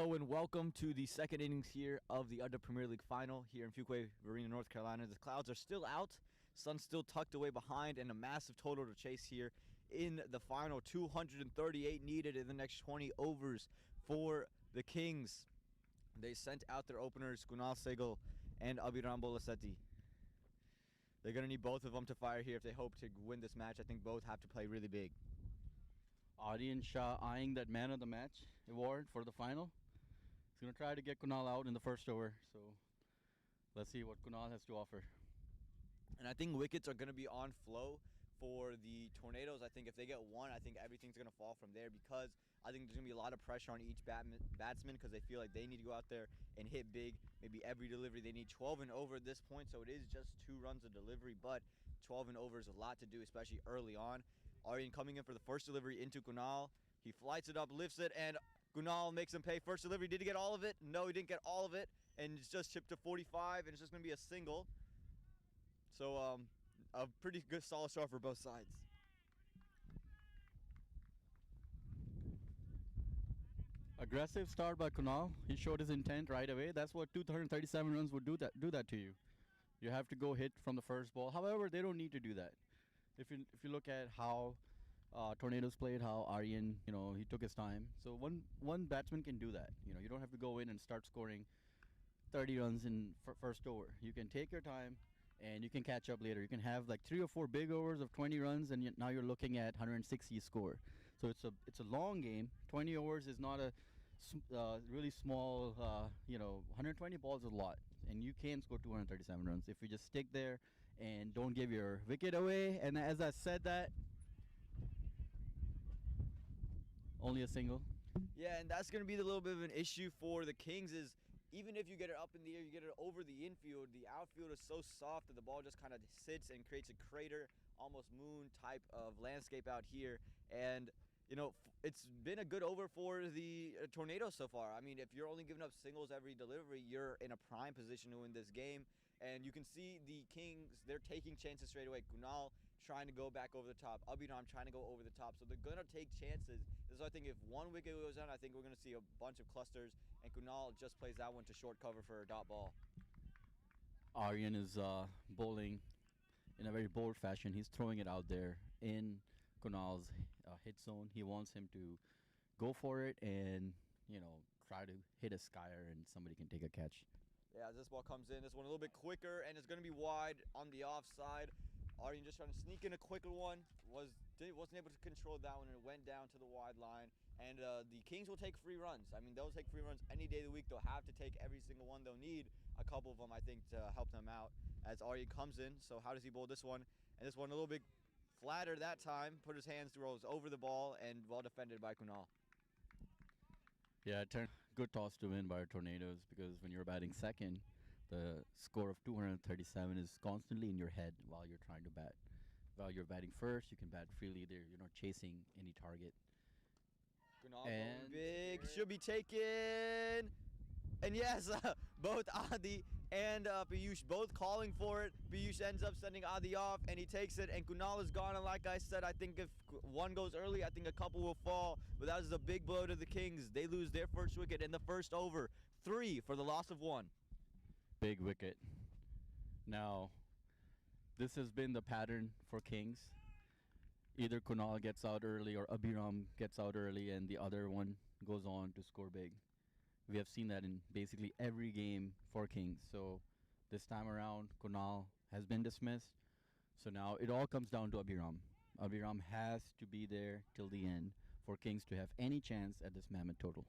Hello and welcome to the second innings here of the Adda Premier League final here in Fuquay Arena, North Carolina. The clouds are still out, sun's still tucked away behind, and a massive total to chase here in the final. 238 needed in the next 20 overs for the Kings. They sent out their openers, Kunal Sehgal and Abhiram Bolasetti. They're going to need both of them to fire here if they hope to win this match. I think both have to play really big. Aryan Shah eyeing that man of the match award for the final. He's going to try to get Kunal out in the first over. So let's see what Kunal has to offer. And I think wickets are going to be on flow for the Tornadoes. I think if they get one, I think everything's going to fall from there, because I think there's going to be a lot of pressure on each batsman because they feel like they need to go out there and hit big. Maybe every delivery. They need 12 and over at this point, so it is just 2 runs a delivery, but 12 and over is a lot to do, especially early on. Aryan coming in for the first delivery into Kunal. He flights it up, lifts it, and Kunal makes him pay. First delivery, did he get all of it? No, he didn't get all of it, and it's just chipped to 45, and it's just going to be a single. So, a pretty good solid start for both sides. Aggressive start by Kunal. He showed his intent right away. That's what 237 runs would do that to you. You have to go hit from the first ball. However, they don't need to do that. If you look at how Tornadoes played, how Aryan, he took his time. So one batsman can do that. You don't have to go in and start scoring 30 runs in first over. You can take your time, and you can catch up later. You can have like 3 or 4 big overs of 20 runs, and now you're looking at 160 score. So it's a long game. 20 overs is not a really small. 120 balls is a lot, and you can score 237 runs if you just stick there and don't give your wicket away. And as I said that, only a single. Yeah, and that's going to be the little bit of an issue for the Kings is even if you get it up in the air, you get it over the infield, the outfield is so soft that the ball just kind of sits and creates a crater, almost moon type of landscape out here. And, it's been a good over for the Tornadoes so far. I mean, if you're only giving up singles every delivery, you're in a prime position to win this game. And you can see the Kings, they're taking chances straight away. Kunal trying to go back over the top. Abhiram trying to go over the top. So they're going to take chances. So I think if one wicket goes down, I think we're going to see a bunch of clusters. And Kunal just plays that one to short cover for a dot ball. Aryan is bowling in a very bold fashion. He's throwing it out there in Kunal's hit zone. He wants him to go for it and, try to hit a skyer and somebody can take a catch. Yeah, as this ball comes in, this one a little bit quicker, and it's going to be wide on the offside. Aryan just trying to sneak in a quicker one. Wasn't able to control that one, and it went down to the wide line. And the Kings will take free runs. I mean, they'll take free runs any day of the week. They'll have to take every single one. They'll need a couple of them, I think, to help them out as Aryan comes in. So how does he bowl this one? And this one a little bit flatter that time. Put his hands rolls over the ball, and well defended by Kunal. Yeah, good toss to win by Tornadoes, because when you're batting second, the score of 237 is constantly in your head while you're trying to bat. While you're batting first, you can bat freely there. You're not chasing any target. Kunal going big, should be taken. And yes, both Adi and Piyush both calling for it. Piyush ends up sending Adi off, and he takes it, and Kunal is gone. And like I said, I think if one goes early, I think a couple will fall. But that is a big blow to the Kings. They lose their first wicket in the first over. 3 for the loss of 1. Big wicket. Now, this has been the pattern for Kings. Either Kunal gets out early or Abhiram gets out early, and the other one goes on to score big. We have seen that in basically every game for Kings. So this time around, Kunal has been dismissed. So now it all comes down to Abhiram. Abhiram has to be there till the end for Kings to have any chance at this mammoth total.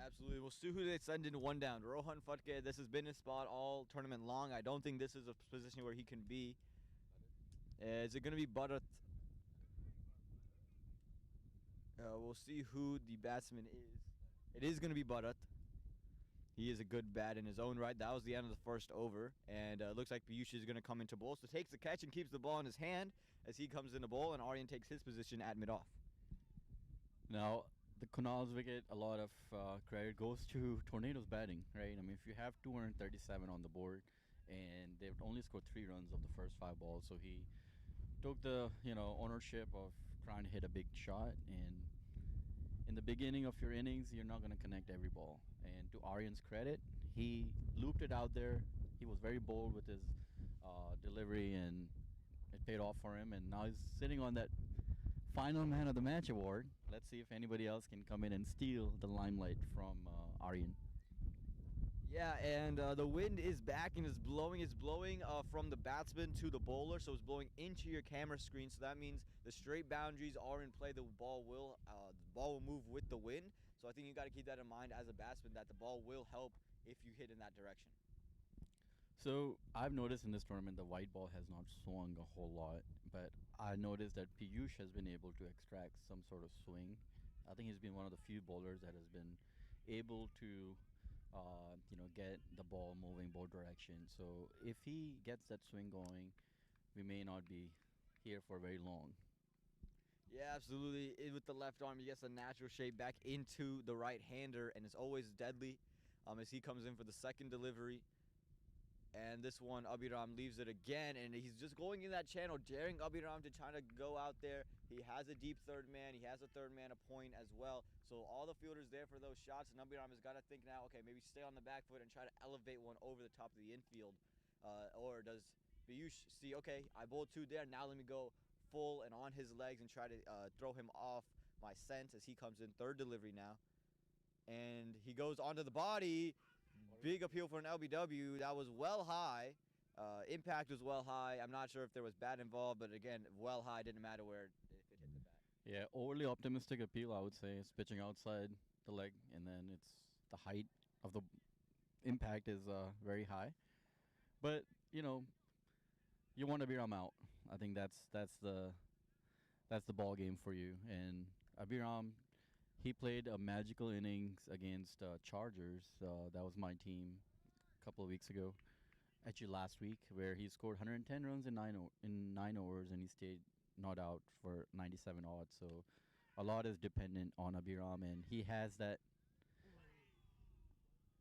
Absolutely. We'll see who they send in one down. Rohan Fatke, this has been his spot all tournament long. I don't think this is a position where he can be. Is it going to be Bharat? We'll see who the batsman is. It is going to be Bharat. He is a good bat in his own right. That was the end of the first over. And looks like Piyush is going to come into bowl. So takes the catch and keeps the ball in his hand as he comes into bowl. And Aryan takes his position at mid-off. Now, the Kunal's wicket, a lot of credit goes to Tornadoes batting, right? I mean, if you have 237 on the board and they've only scored 3 runs of the first 5 balls. So he took the, ownership of trying to hit a big shot. And in the beginning of your innings, you're not going to connect every ball. And to Aryan's credit, he looped it out there. He was very bold with his delivery, and it paid off for him. And now he's sitting on that final man of the match award. Let's see if anybody else can come in and steal the limelight from Aryan. Yeah, and the wind is back and is blowing. It's blowing from the batsman to the bowler, so it's blowing into your camera screen. So that means the straight boundaries are in play. The ball will move with the wind. So I think you got to keep that in mind as a batsman, that the ball will help if you hit in that direction. So I've noticed in this tournament the white ball has not swung a whole lot, but I noticed that Piyush has been able to extract some sort of swing. I think he's been one of the few bowlers that has been able to get the ball moving both directions. So if he gets that swing going, we may not be here for very long. Yeah, absolutely. With the left arm, he gets a natural shape back into the right-hander, and it's always deadly as he comes in for the second delivery. And this one, Abhiram leaves it again, and he's just going in that channel, daring Abhiram to try to go out there. He has a deep third man. He has a third man a point as well. So all the fielders there for those shots, and Abhiram has got to think now, okay, maybe stay on the back foot and try to elevate one over the top of the infield. Or does Piyush see, okay, I bowled two there, now let me go full and on his legs and try to throw him off my scent as he comes in third delivery now. And he goes onto the body. Big appeal for an LBW. That was well high. Impact was well high. I'm not sure if there was bat involved, but again, well high. Didn't matter where if it hit the bat. Yeah, overly optimistic appeal, I would say. It's pitching outside the leg, and then it's the height of the impact is very high. But you know, you want Abhiram out. I think that's the ball game for you. And Abhiram, he played a magical innings against Chargers. That was my team a couple of weeks ago. Actually, last week, where he scored 110 runs in in 9 overs, and he stayed not out for 97 odd. So a lot is dependent on Abhiram, and he has that.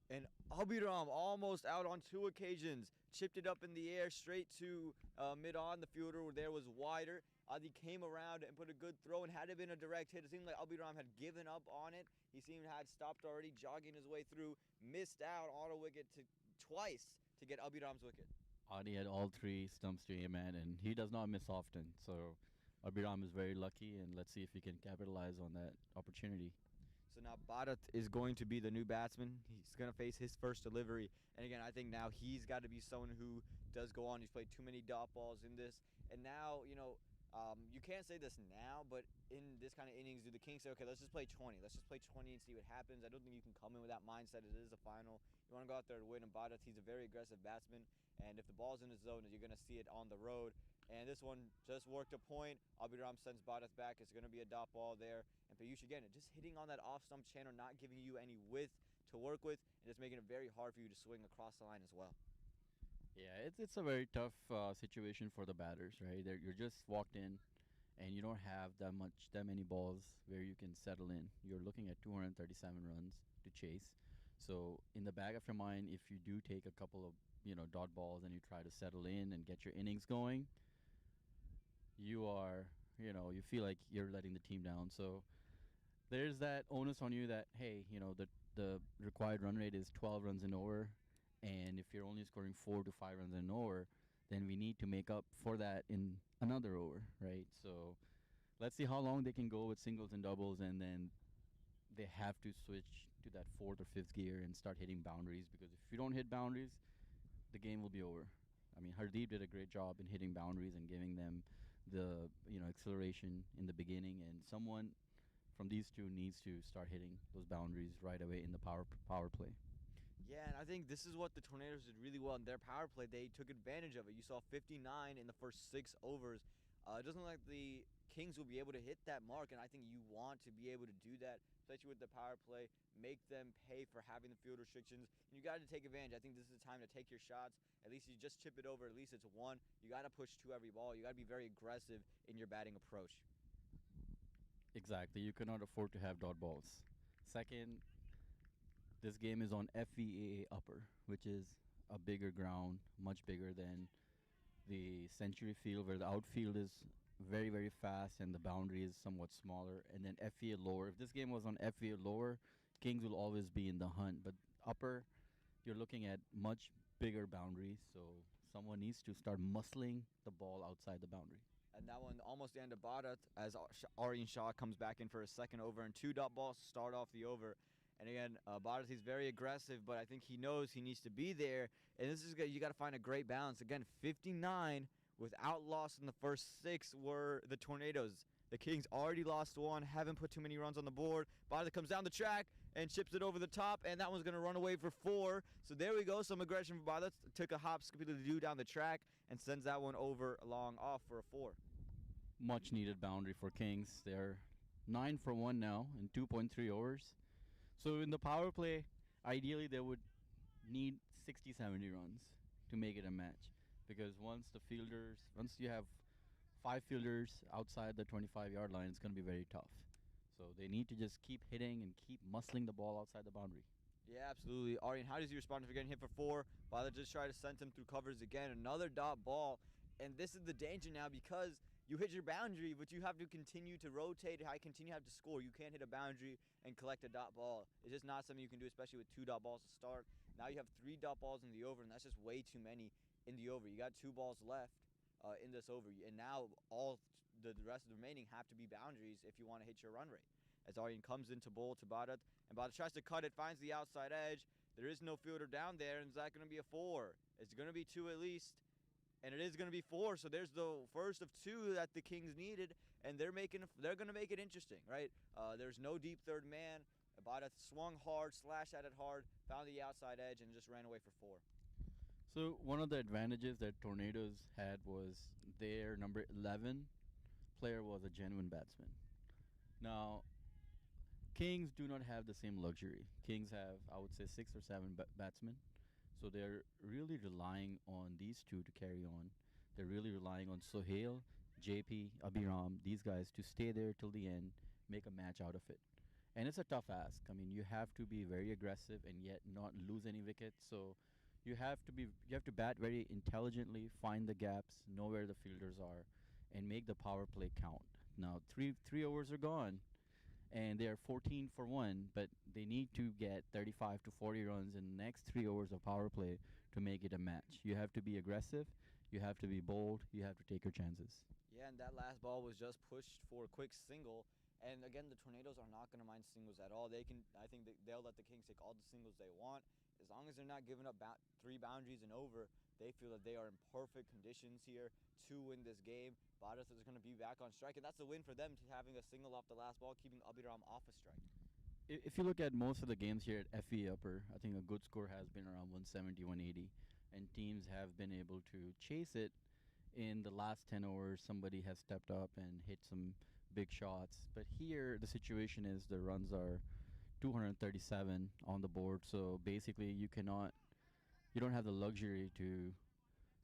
And Abhiram almost out on two occasions. Chipped it up in the air straight to mid-on. The fielder there was wider. Adi came around and put a good throw, and had it been a direct hit, it seemed like Abhiram had given up on it. He seemed had stopped already, jogging his way through. Missed out on a wicket twice to get Abhiram's wicket. Adi had all three stumps to aim at, and he does not miss often. So Abhiram is very lucky, and let's see if he can capitalize on that opportunity. So now Bharat is going to be the new batsman. He's going to face his first delivery. And again, I think now he's got to be someone who does go on. He's played too many dot balls in this. And now, you can't say this now, but in this kind of innings, do the Kings say, okay, let's just play 20. Let's just play 20 and see what happens. I don't think you can come in with that mindset. It is a final. You want to go out there and win. And Bharat, he's a very aggressive batsman. And if the ball's in his zone, you're going to see it on the road. And this one just worked a point. Abhiram sends Bharat back. It's going to be a dot ball there. And Piyush, again, just hitting on that off-stump channel, not giving you any width to work with, and just making it very hard for you to swing across the line as well. Yeah, it's a very tough situation for the batters, right? You're just walked in, and you don't have that many balls where you can settle in. You're looking at 237 runs to chase. So in the back of your mind, if you do take a couple of dot balls and you try to settle in and get your innings going, you feel like you're letting the team down. So there's that onus on you that, hey, the required run rate is 12 runs an over, and if you're only scoring 4 to 5 runs an over, then we need to make up for that in another over, right? So let's see how long they can go with singles and doubles, and then they have to switch to that fourth or fifth gear and start hitting boundaries, because if you don't hit boundaries, the game will be over. I mean, Hardeep did a great job in hitting boundaries and giving them the acceleration in the beginning, and someone from these two needs to start hitting those boundaries right away in the power play. Yeah, and I think this is what the Tornadoes did really well in their power play. They took advantage of it. You saw 59 in the first 6 overs. It doesn't look like the Kings will be able to hit that mark, and I think you want to be able to do that, especially with the power play, make them pay for having the field restrictions. And you got to take advantage. I think this is the time to take your shots. At least you just chip it over. At least it's one. You got to push to every ball. You got to be very aggressive in your batting approach. Exactly. You cannot afford to have dot balls. Second, this game is on FVAA upper, which is a bigger ground, much bigger than the Century Field, where the outfield is very, very fast, and the boundary is somewhat smaller. And then FEA lower. If this game was on FEA lower, Kings will always be in the hunt. But upper, you're looking at much bigger boundaries. So someone needs to start muscling the ball outside the boundary. And that one almost the end of Bharat as Aryan Shah comes back in for a second over and 2 dot balls to start off the over. And again, Bharat, he's very aggressive, but I think he knows he needs to be there. And this is good. You got to find a great balance. Again, 59 without loss in the first 6 were the Tornadoes. The Kings already lost 1, haven't put too many runs on the board. Bharat comes down the track and chips it over the top, and that one's going to run away for 4. So there we go, some aggression for Bharat. Took a hop, skip to do down the track, and sends that one over along off for a 4. Much needed boundary for Kings. They're 9 for 1 now in 2.3 overs. So in the power play, ideally they would need 60, 70 runs to make it a match. Because once you have 5 fielders outside the 25-yard line, it's going to be very tough. So they need to just keep hitting and keep muscling the ball outside the boundary. Yeah, absolutely. Aryan, how does he respond if you're getting hit for 4? Bharat just try to send him through covers again. Another dot ball. And this is the danger now because you hit your boundary, but you have to continue to rotate. Continue to have to score. You can't hit a boundary and collect a dot ball. It's just not something you can do, especially with 2 dot balls to start. Now you have 3 dot balls in the over, and that's just way too many in the over. You got 2 balls left in this over, and now all the rest of the remaining have to be boundaries if you want to hit your run rate. As Aryan comes into bowl to Bharat, and Bharat tries to cut it, finds the outside edge. There is no fielder down there, and is that going to be a 4? It's going to be 2 at least. And it is going to be 4, so there's the first of 2 that the Kings needed, and they're going to make it interesting, right? There's no deep third man. Bharat swung hard, slashed at it hard, found the outside edge, and just ran away for 4. So one of the advantages that Tornadoes had was their number 11 player was a genuine batsman. Now, Kings do not have the same luxury. Kings have, I would say, 6 or 7 batsmen. So they're really relying on these 2 to carry on. They're really relying on Sohail, JP, Abhiram, these guys to stay there till the end, make a match out of it. And it's a tough ask. I mean, you have to be very aggressive and yet not lose any wickets. So you have to bat very intelligently, find the gaps, know where the fielders are, and make the power play count. Now, three overs are gone, and they are 14 for 1, but they need to get 35 to 40 runs in the next 3 overs of power play to make it a match. You have to be aggressive, you have to be bold, you have to take your chances. Yeah, and that last ball was just pushed for a quick single. And again, the Tornadoes are not going to mind singles at all. I think they'll let the Kings take all the singles they want. As long as they're not giving up 3 boundaries and over, they feel that they are in perfect conditions here to win this game. Bharat is going to be back on strike, and that's a win for them, to having a single off the last ball, keeping Abhiram off a strike. If you look at most of the games here at FE Upper, I think a good score has been around 170, 180, and teams have been able to chase it. In the last 10 overs, somebody has stepped up and hit some big shots. But here, the situation is the runs are 237 on the board, so basically you don't have the luxury to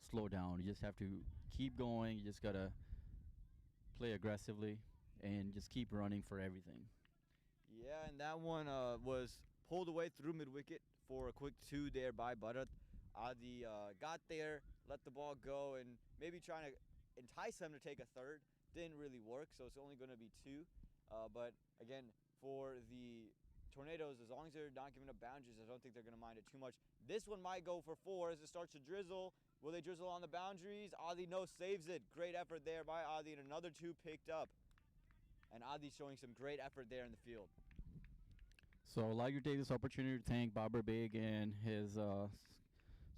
slow down. You just have to keep going. You just gotta play aggressively and just keep running for everything. Yeah, and that one was pulled away through mid-wicket for a quick 2 there by Bharat. Adda got there, let the ball go, and maybe trying to entice them to take a third. Didn't really work, so it's only going to be 2. But again, for the Tornadoes, as long as they're not giving up boundaries, I don't think they're going to mind it too much. This one might go for 4 as it starts to drizzle. Will they drizzle on the boundaries? Adda, no, saves it. Great effort there by Adda, and another 2 picked up. And Adda showing some great effort there in the field. So I'd like to take this opportunity to thank Babar Beg and his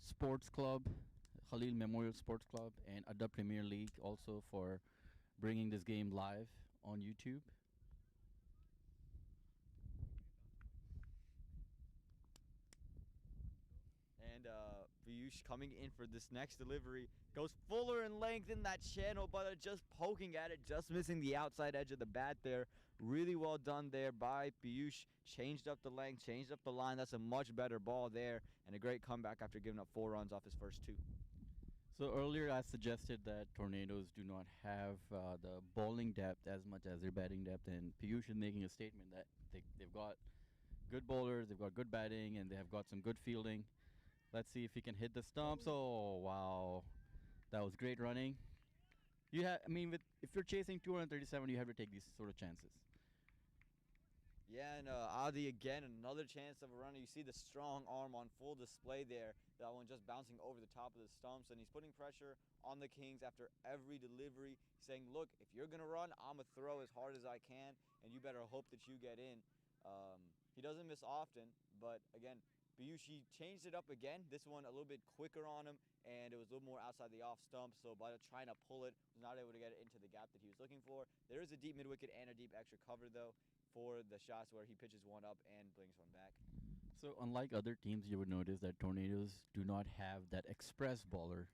sports club, Khalil Memorial Sports Club, and Adda Premier League also for bringing this game live on YouTube. And Piyush coming in for this next delivery. Goes fuller in length in that channel, but just poking at it, just missing the outside edge of the bat there. Really well done there by Piyush. Changed up the length, changed up the line. That's a much better ball there, and a great comeback after giving up 4 runs off his first 2. So earlier I suggested that Tornadoes do not have the bowling depth as much as their batting depth, and Piyush is making a statement that they've got good bowlers, they've got good batting, and they have got some good fielding. Let's see if he can hit the stumps. Oh, wow. That was great running. You have, I mean, if you're chasing 237, you have to take these sort of chances. Yeah, and Adi again, another chance of a runner. You see the strong arm on full display there. That one just bouncing over the top of the stumps, and he's putting pressure on the Kings after every delivery, saying, look, if you're going to run, I'm going to throw as hard as I can, and you better hope that you get in. He doesn't miss often, but again, Bayushi changed it up again. This one a little bit quicker on him, and it was a little more outside the off stump, so by trying to pull it, was not able to get it into the gap that he was looking for. There is a deep mid-wicket and a deep extra cover, though, for the shots where he pitches one up and brings one back. So unlike other teams, you would notice that Tornadoes do not have that express bowler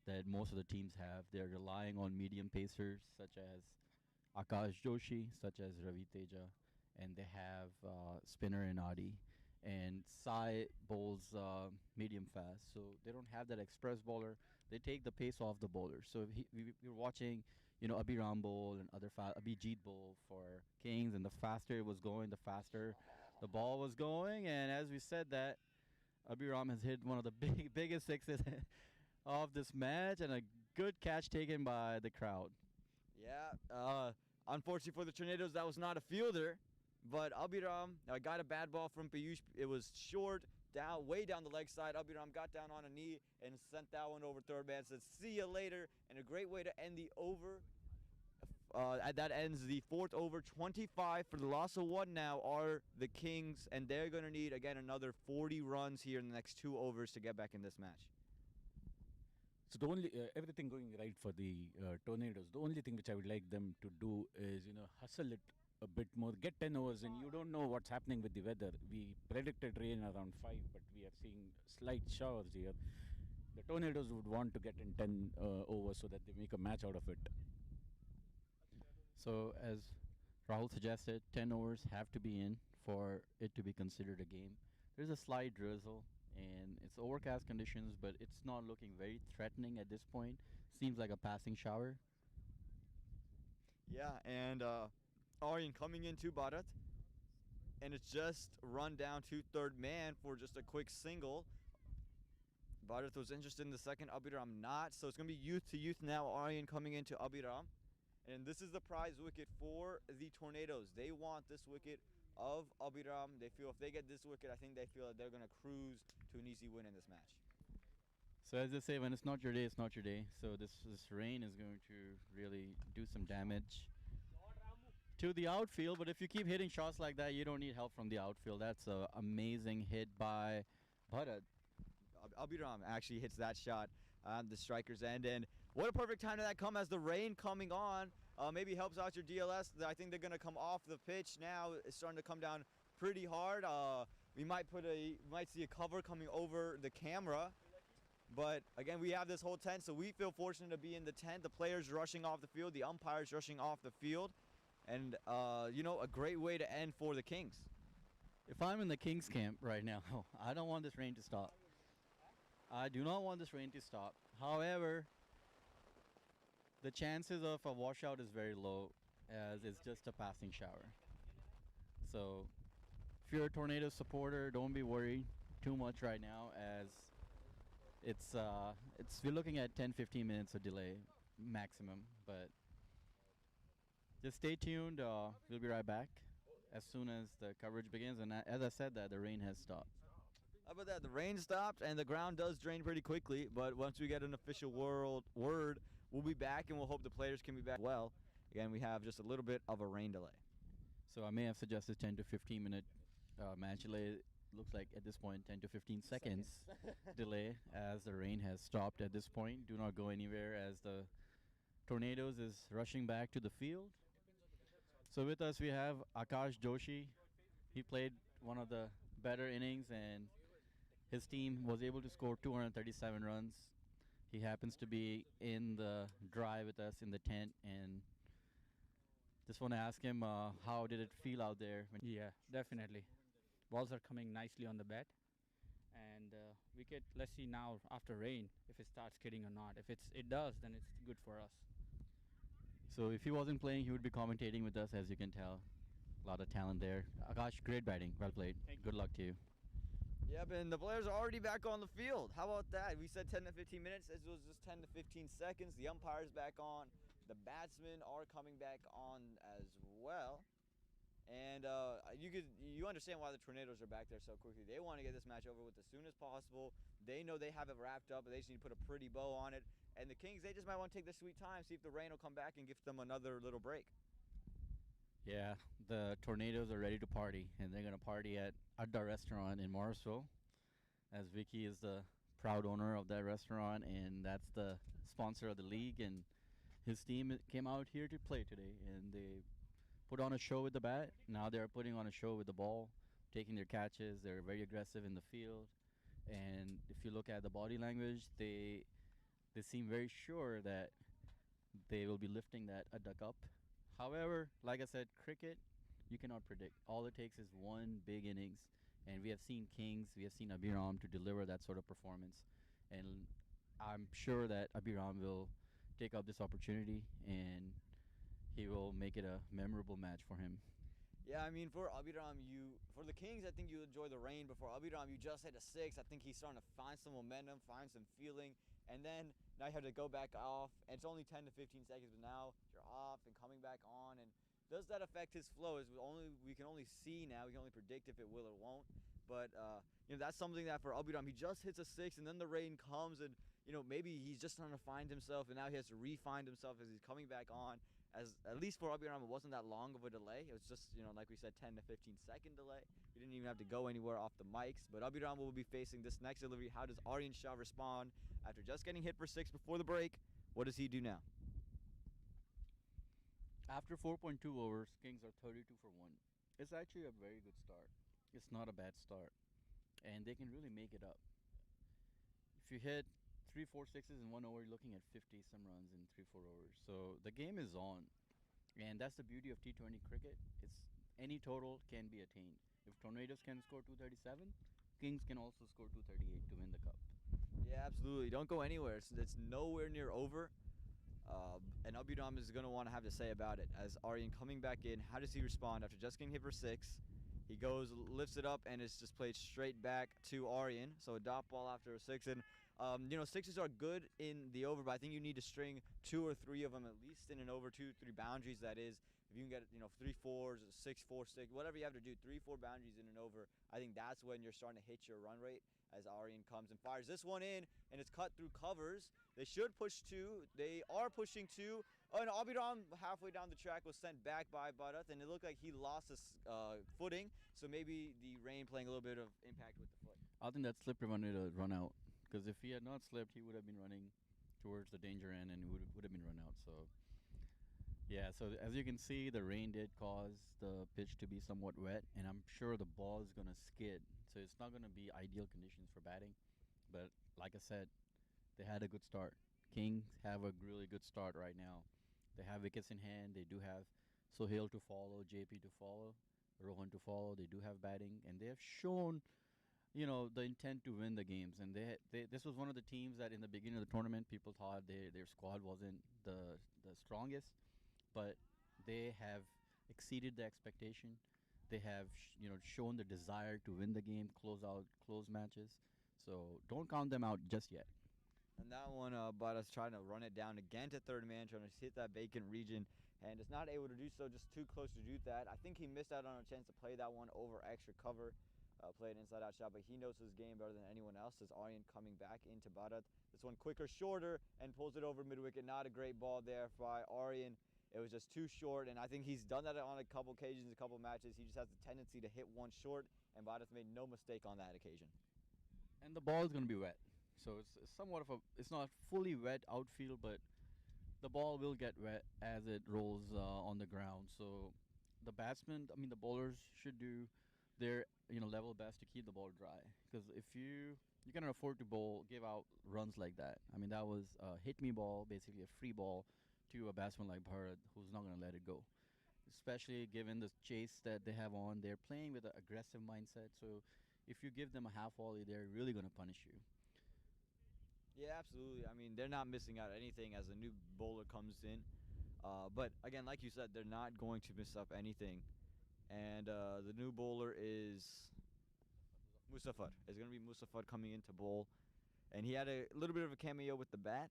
that most of the teams have. They're relying on medium pacers such as Akash Joshi, such as Ravi Teja, and they have spinner in Adi. And Sai bowls medium fast, so they don't have that express bowler. They take the pace off the bowler. So we were watching, Abhiram bowl and other Abhijit bowl for Kings, and the faster it was going, the faster the ball was going. And as we said that, Abhiram has hit one of the biggest sixes of this match, and a good catch taken by the crowd. Yeah, unfortunately for the Tornadoes, that was not a fielder. But Abhiram got a bad ball from Piyush. It was short, way down the leg side. Abhiram got down on a knee and sent that one over third man. Said, see you later, and a great way to end the over. That ends the fourth over. 25 for the loss of one now are the Kings, and they're going to need, again, another 40 runs here in the next 2 overs to get back in this match. So the only everything going right for the Tornadoes. The only thing which I would like them to do is hustle it a bit more, get 10 overs, and you don't know what's happening with the weather. We predicted rain around 5, but we are seeing slight showers here. The Tornadoes would want to get in 10 overs so that they make a match out of it. So as Rahul suggested, 10 overs have to be in for it to be considered a game. There's a slight drizzle, and it's overcast conditions, but it's not looking very threatening at this point. Seems like a passing shower. Yeah, and Aryan coming into Bharat, and it's just run down to third man for just a quick single. Bharat was interested in the second, Abhiram not, so it's going to be youth to youth now. Aryan coming into Abhiram, and this is the prize wicket for the Tornadoes. They want this wicket of Abhiram. They feel if they get this wicket, I think they feel that they're going to cruise to an easy win in this match. So as they say, when it's not your day, it's not your day. So this rain is going to really do some damage to the outfield. But if you keep hitting shots like that, you don't need help from the outfield. That's an amazing hit by Bharat. Abhiram actually hits that shot on the striker's end. And what a perfect time to that come as the rain coming on. Maybe helps out your DLS. I think they're going to come off the pitch now. It's starting to come down pretty hard. We might see a cover coming over the camera. But again, we have this whole tent, so we feel fortunate to be in the tent. The players rushing off the field, the umpires rushing off the field. And, a great way to end for the Kings. If I'm in the Kings camp right now, I don't want this rain to stop. I do not want this rain to stop. However, the chances of a washout is very low, as it's just a passing shower. So if you're a Tornado supporter, don't be worried too much right now, as we're looking at 10-15 minutes of delay maximum. But just stay tuned. We'll be right back as soon as the coverage begins. And as I said, that the rain has stopped. How about that? The rain stopped, and the ground does drain pretty quickly. But once we get an official word, we'll be back, and we'll hope the players can be back well. Again, we have just a little bit of a rain delay. So I may have suggested 10 to 15 minute match delay. Looks like at this point 10 to 15 seconds delay, as the rain has stopped at this point. Do not go anywhere, as the Tornadoes is rushing back to the field. So with us we have Akash Joshi. He played one of the better innings, and his team was able to score 237 runs. He happens to be in the drive with us in the tent, and just want to ask him, how did it feel out there? Yeah, definitely. Balls are coming nicely on the bat, and let's see now after rain if it starts hitting or not. If it does, then it's good for us. So if he wasn't playing, he would be commentating with us, as you can tell. A lot of talent there. Akash, great batting. Well played. Good luck to you. Yep, and the players are already back on the field. How about that? We said 10 to 15 minutes. It was just 10 to 15 seconds. The umpire's back on. The batsmen are coming back on as well. And you understand why the Tornadoes are back there so quickly. They want to get this match over with as soon as possible. They know they have it wrapped up, but they just need to put a pretty bow on it. And the Kings, they just might want to take their sweet time, see if the rain will come back and give them another little break. Yeah, the Tornadoes are ready to party, and they're going to party at Adda restaurant in Morrisville, as Vicky is the proud owner of that restaurant, and that's the sponsor of the league. And his team came out here to play today, and they put on a show with the bat. Now they're putting on a show with the ball, taking their catches. They're very aggressive in the field, and if you look at the body language, they seem very sure that they will be lifting that Adda Cup. However, like I said, cricket, you cannot predict. All it takes is one big innings, and we have seen Kings, we have seen Abhiram to deliver that sort of performance, and I'm sure that Abhiram will take up this opportunity and he will make it a memorable match for him. Yeah, I mean, for Abhiram, for the Kings, I think you enjoy the rain, but for Abhiram, you just hit a 6. I think he's starting to find some momentum, find some feeling, and then now you have to go back off, and it's only 10 to 15 seconds, but now you're off and coming back on, and does that affect his flow? We can only see now, we can only predict if it will or won't, but that's something that for Abhiram, he just hits a 6, and then the rain comes, and maybe he's just trying to find himself, and now he has to re-find himself as he's coming back on. At least for Abhiram, it wasn't that long of a delay. It was just, like we said, 10 to 15 second delay. We didn't even have to go anywhere off the mics. But Abhiram will be facing this next delivery. How does Aryan Shah respond after just getting hit for 6 before the break? What does he do now? After 4.2 overs, Kings are 32 for 1. It's actually a very good start. It's not a bad start. And they can really make it up. If you hit 3-4 sixes in 1 over, you're looking at 50 some runs in 3-4 overs. So the game is on, and that's the beauty of T20 cricket. It's any total can be attained. If Tornadoes can score 237, Kings can also score 238 to win the cup. Yeah, absolutely. Don't go anywhere. It's nowhere near over. And Abhiram is going to want to have to say about it. As Aryan coming back in, how does he respond after just getting hit for 6? He goes, lifts it up, and it's just played straight back to Aryan. So a dot ball after a 6. And sixes are good in the over, but I think you need to string 2 or 3 of them at least in an over, 2-3 boundaries. That is, if you can get 3 4s, 6 4 6, whatever you have to do, 3 4 boundaries in an over. I think that's when you're starting to hit your run rate. As Aryan comes and fires this one in, and it's cut through covers. They should push 2. They are pushing 2. Oh, and Abhiram halfway down the track was sent back by Bharat, and it looked like he lost his footing. So maybe the rain playing a little bit of impact with the foot. I think that slip wanted to run out, because if he had not slipped, he would have been running towards the danger end and would have been run out. So yeah, so as you can see, the rain did cause the pitch to be somewhat wet, and I'm sure the ball is going to skid. So it's not going to be ideal conditions for batting. But like I said, they had a good start. Kings have a really good start right now. They have wickets in hand. They do have Sohail to follow, JP to follow, Rohan to follow. They do have batting, and they have shown the intent to win the games. And this was one of the teams that in the beginning of the tournament, people thought their squad wasn't the strongest, but they have exceeded the expectation. They have shown the desire to win the game, close matches. So don't count them out just yet. And that one, Bharat's trying to run it down again to third man, trying to hit that vacant region, and is not able to do so, just too close to do that. I think he missed out on a chance to play that one over extra cover. Play an inside-out shot, but he knows his game better than anyone else. As Aryan coming back into Bharat. This one quicker, shorter, and pulls it over mid-wicket. Not a great ball there by Aryan. It was just too short, and I think he's done that on a couple occasions, a couple matches. He just has the tendency to hit one short, and Bharat made no mistake on that occasion. And the ball is going to be wet. So it's somewhat of it's not fully wet outfield, but the ball will get wet as it rolls on the ground. So the bowlers should do their level best to keep the ball dry, because if you cannot afford to give out runs like that. I mean, that was a hit me ball, basically a free ball to a batsman like Bharat, who's not going to let it go, especially given the chase that they have on. They're playing with an aggressive mindset, so if you give them a half volley, they're really going to punish you. Yeah, absolutely. I mean, they're not missing out anything as a new bowler comes in. But again, like you said, they're not going to miss up anything. And the new bowler is Musafar. It's going to be Musafar coming into bowl. And he had a little bit of a cameo with the bat.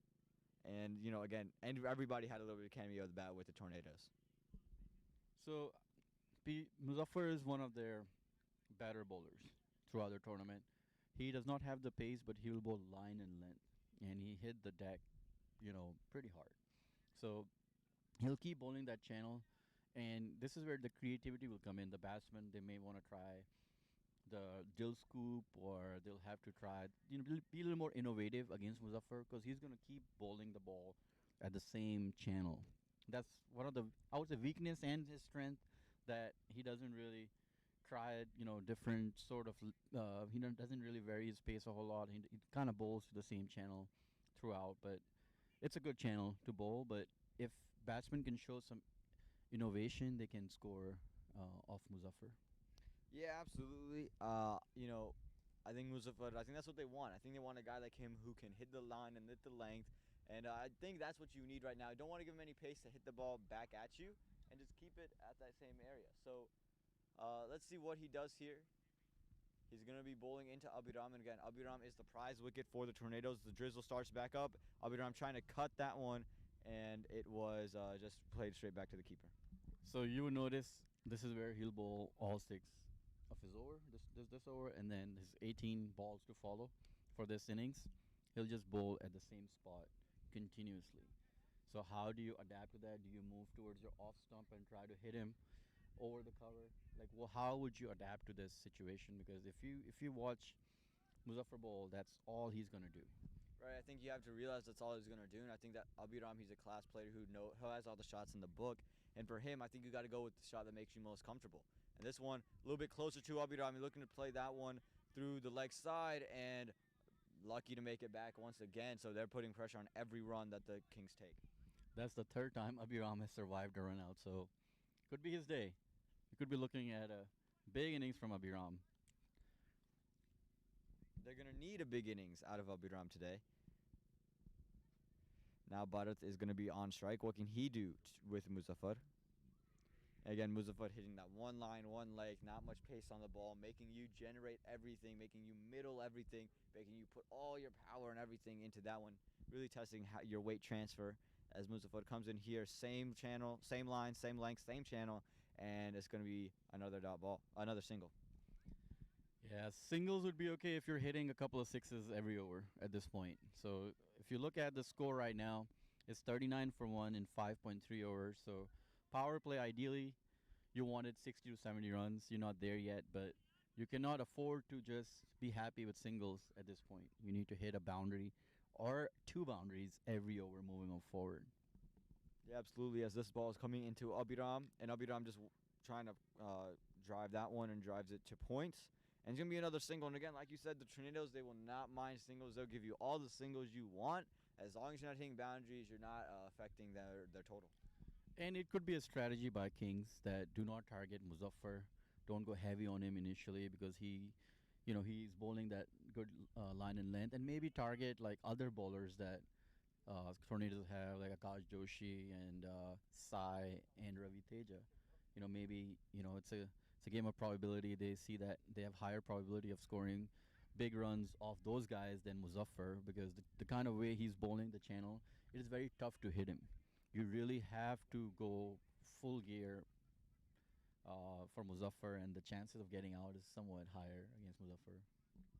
And, again, and everybody had a little bit of cameo with the bat with the Tornadoes. So, Muzaffar is one of their better bowlers throughout the tournament. He does not have the pace, but he will bowl line and length. And he hit the deck, pretty hard. So, he'll keep bowling that channel. And this is where the creativity will come in. The batsmen, they may want to try the dill scoop, or they'll have to try, be a little more innovative against Muzaffar, because he's going to keep bowling the ball at the same channel. That's one of the, I would say, weakness and his strength, that he doesn't really try, different sort of, doesn't really vary his pace a whole lot. He kind of bowls to the same channel throughout, but it's a good channel to bowl. But if batsmen can show some innovation, they can score off Muzaffar. Yeah, absolutely. I think Muzaffar, I think that's what they want. I think they want a guy like him who can hit the line and hit the length. And I think that's what you need right now. You don't want to give him any pace to hit the ball back at you, and just keep it at that same area. So let's see what he does here. He's going to be bowling into Abhiram. And again, Abhiram is the prize wicket for the Tornadoes. The drizzle starts back up. Abhiram trying to cut that one, and it was just played straight back to the keeper. So you will notice this is where he'll bowl all 6 of his over, this over, and then his 18 balls to follow for this innings. He'll just bowl at the same spot continuously. So how do you adapt to that? Do you move towards your off stump and try to hit him over the cover? Like, how would you adapt to this situation? Because if you watch Muzaffar bowl, that's all he's gonna do. Right, I think you have to realize that's all he's going to do, and I think that Abhiram, he's a class player who has all the shots in the book, and for him, I think you got to go with the shot that makes you most comfortable. And this one, a little bit closer to Abhiram, he's looking to play that one through the leg side, and lucky to make it back once again, so they're putting pressure on every run that the Kings take. That's the 3rd time Abhiram has survived a run out, so could be his day. You could be looking at a big innings from Abhiram. They're going to need a big innings out of Abhiram today. Now Bharat is going to be on strike. What can he do with Muzaffar? Again, Muzaffar hitting that one line, one leg, not much pace on the ball, making you generate everything, making you middle everything, making you put all your power and everything into that one, really testing your weight transfer. As Muzaffar comes in here, same channel, same line, same length, same channel, and it's going to be another dot ball, another single. Yeah, singles would be okay if you're hitting a couple of 6s every over at this point. So if you look at the score right now, it's 39 for 1 in 5.3 overs. So power play, ideally, you wanted 60 to 70 runs. You're not there yet, but you cannot afford to just be happy with singles at this point. You need to hit a boundary or 2 boundaries every over moving on forward. Yeah, absolutely. As this ball is coming into Abhiram, and Abhiram just trying to drive that one and drives it to points. And it's going to be another single. And again, like you said, the Tornadoes, they will not mind singles. They'll give you all the singles you want. As long as you're not hitting boundaries, you're not affecting their total. And it could be a strategy by Kings that do not target Muzaffar. Don't go heavy on him initially, because he's bowling that good line and length. And maybe target like other bowlers that Tornadoes have, like Akash Joshi and Sai and Ravi Teja. Maybe it's a game of probability. They see that they have higher probability of scoring big runs off those guys than Muzaffar, because the kind of way he's bowling the channel, it is very tough to hit him. You really have to go full gear for Muzaffar, and the chances of getting out is somewhat higher against Muzaffar.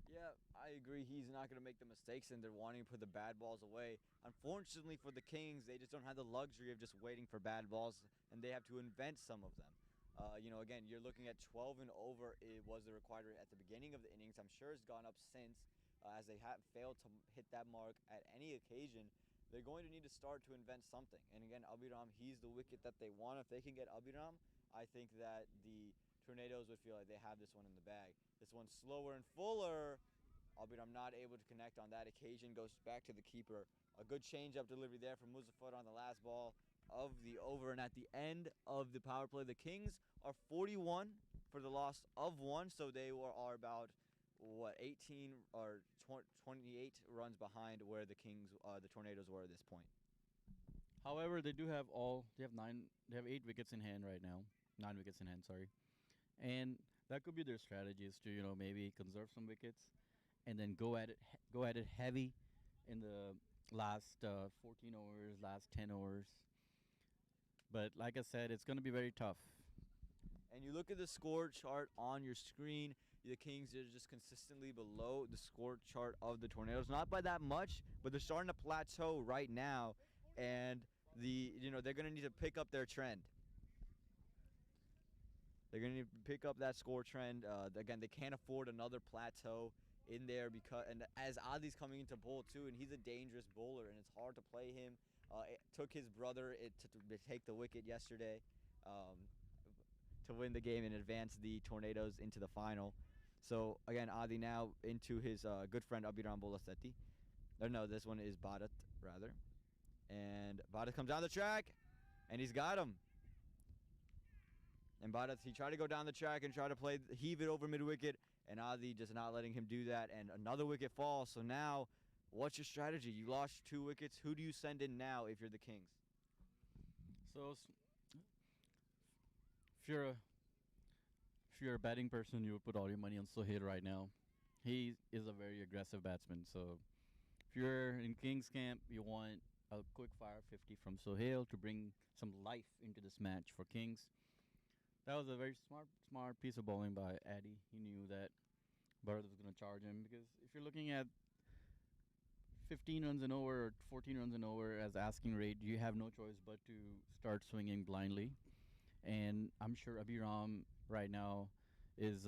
Yeah, I agree. He's not going to make the mistakes, and they're wanting to put the bad balls away. Unfortunately for the Kings, they just don't have the luxury of just waiting for bad balls, and they have to invent some of them. Again, you're looking at 12 and over. It was the requirement at the beginning of the innings. I'm sure it's gone up since, as they have failed to hit that mark at any occasion. They're going to need to start to invent something. And again, Abhiram, he's the wicket that they want. If they can get Abhiram, I think that the Tornadoes would feel like they have this one in the bag. This one's slower and fuller. Abhiram not able to connect on that occasion. Goes back to the keeper. A good change-up delivery there from Muzaffar on the last ball of the over. And at the end of the power play, the Kings are 41 for the loss of 1. So they are about, 18 or 28 runs behind where the Tornadoes were at this point. However, they have 8 wickets in hand right now. 9 wickets in hand, sorry. And That could be their strategy is to maybe conserve some wickets, and then go at it heavy in the last 14 overs, last 10 overs. But like I said, it's going to be very tough. And you look at the score chart on your screen, the Kings are just consistently below the score chart of the Tornadoes. Not by that much, but they're starting to plateau right now, and they're going to need to pick up their trend. They're going to need to pick up that score trend. Again, they can't afford another plateau in there and as Adi's coming into bowl too, and he's a dangerous bowler, and it's hard to play him. It took his brother to take the wicket yesterday. To win the game and advance the Tornadoes into the final. So again, Adi now into his good friend Abhiram Bolasetti. Or no, this one is Bharat rather. And Bharat comes down the track, and he's got him. And Bharat, he tried to go down the track and try to heave it over mid-wicket, and Adi just not letting him do that, and another wicket falls. So now, what's your strategy? You lost 2 wickets. Who do you send in now if you're the Kings? So if you're a batting person, you would put all your money on Sohail right now. He is a very aggressive batsman. So if you're in Kings camp, you want a quick fire 50 from Sohail to bring some life into this match for Kings. That was a very smart piece of bowling by Addy. He knew that Bharat was going to charge him, because if you're looking at 15 runs and over or 14 runs and over as asking rate, you have no choice but to start swinging blindly. And I'm sure Abhiram right now is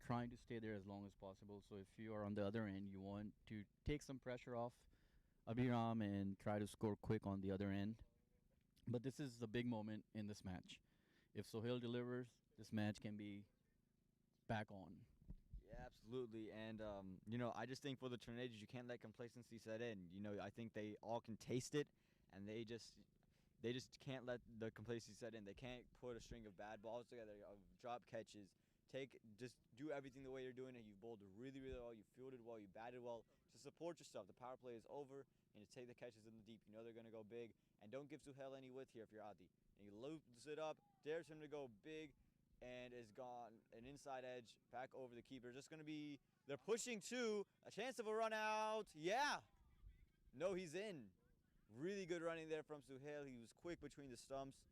trying to stay there as long as possible. So if you are on the other end, you want to take some pressure off Abhiram and try to score quick on the other end. But this is the big moment in this match. If Sohail delivers, this match can be back on. Yeah, absolutely. And, I just think for the Tornadoes, you can't let complacency set in. I think they all can taste it, and they just can't let the complacency set in. They can't put a string of bad balls together, of drop catches. Just do everything the way you're doing it. You bowled really, really well. You fielded well. You batted well. Just support yourself. The power play is over, and just take the catches in the deep. You know they're going to go big. And don't give Suhail any width here if you're Adi. And he loops it up, dares him to go big, and is gone. An inside edge back over the keeper. Just going to be, they're pushing to a chance of a run out. Yeah. No, he's in. Really good running there from Suhail. He was quick between the stumps.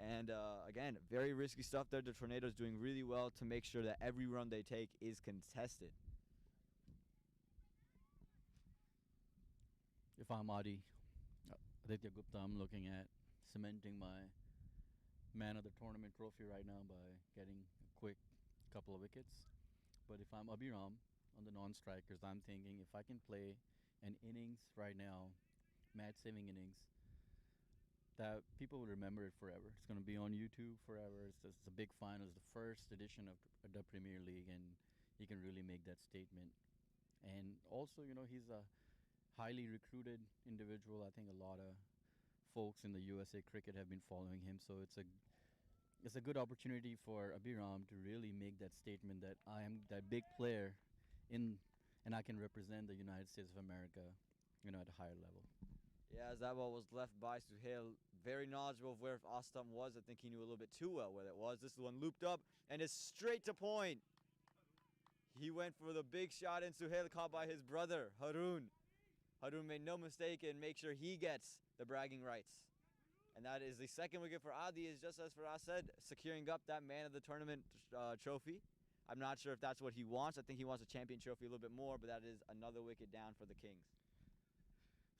And again, very risky stuff there. The Tornadoes doing really well to make sure that every run they take is contested. If I'm Adi, Aditya Gupta, I'm looking at cementing my man of the tournament trophy right now by getting a quick couple of wickets. But if I'm Abhiram on the non-strikers, I'm thinking if I can play an innings right now, match-saving innings, that people will remember it forever. It's going to be on YouTube forever. It's a big final. It's the first edition of the Premier League, and he can really make that statement. And also, he's a highly recruited individual. I think a lot of folks in the USA cricket have been following him, so it's a good opportunity for Abhiram to really make that statement that I am that big player and I can represent the United States of America, at a higher level. Yeah, as that ball was left by Suhail, very knowledgeable of where off-stump was. I think he knew a little bit too well where that was. This one looped up and is straight to point. He went for the big shot, and Suhail caught by his brother, Haroon. Haroon made no mistake and make sure he gets the bragging rights. And that is the second wicket for Adi, is just as Faraz said, securing up that man of the tournament trophy. I'm not sure if that's what he wants. I think he wants a champion trophy a little bit more, but that is another wicket down for the Kings.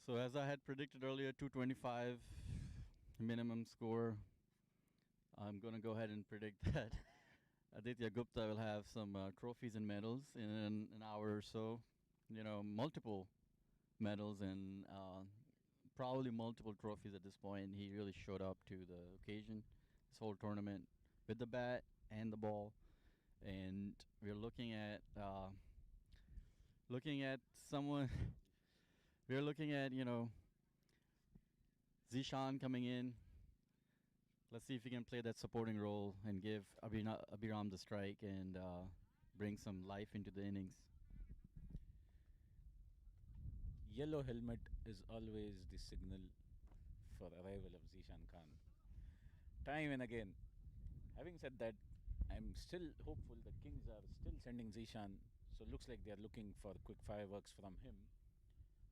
So as I had predicted earlier, 225 minimum score. I'm going to go ahead and predict that Aditya Gupta will have some trophies and medals in an hour or so. Multiple medals and probably multiple trophies at this point. He really showed up to the occasion, this whole tournament, with the bat and the ball. And we're looking at someone. We're looking at, Zishan coming in. Let's see if he can play that supporting role and give Abhiram the strike and bring some life into the innings. Yellow helmet is always the signal for arrival of Zishan Khan. Time and again. Having said that, I'm still hopeful. The Kings are still sending Zishan, so it looks like they're looking for quick fireworks from him.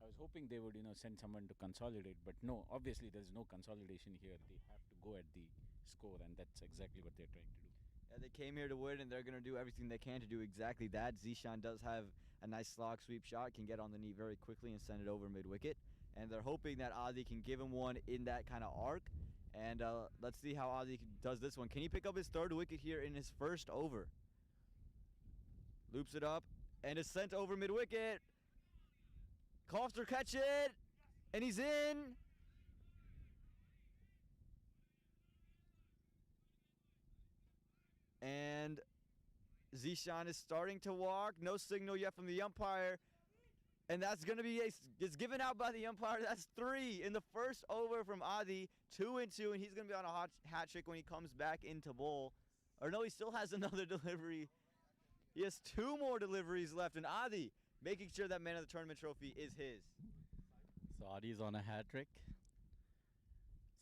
I was hoping they would, send someone to consolidate, but no, obviously there's no consolidation here. They have to go at the score, and that's exactly what they're trying to do. Yeah, they came here to win, and they're going to do everything they can to do exactly that. Zishan does have a nice slog sweep shot, can get on the knee very quickly and send it over mid-wicket. And they're hoping that Adi can give him one in that kind of arc. And let's see how Adi does this one. Can he pick up his third wicket here in his first over? Loops it up, and is sent over mid-wicket. Koster catch it, and he's in. And Zishan is starting to walk. No signal yet from the umpire. And that's going to be it's given out by the umpire. That's 3 in the first over from Adi. 2 and 2, and he's going to be on a hat trick when he comes back into bowl. Or no, he still has another delivery. He has 2 more deliveries left, and Adi making sure that man of the tournament trophy is his. So Adi's on a hat trick.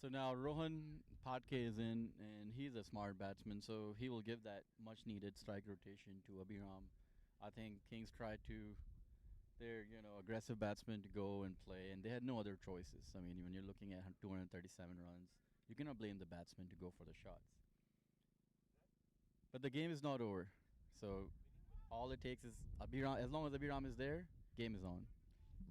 So now Rohan Patke is in, and he's a smart batsman, so he will give that much-needed strike rotation to Abhiram. I think Kings tried to, their aggressive batsmen to go and play, and they had no other choices. I mean, when you're looking at 237 runs, you cannot blame the batsmen to go for the shots. But the game is not over, so all it takes is Abhiram. As long as Abhiram is there, game is on.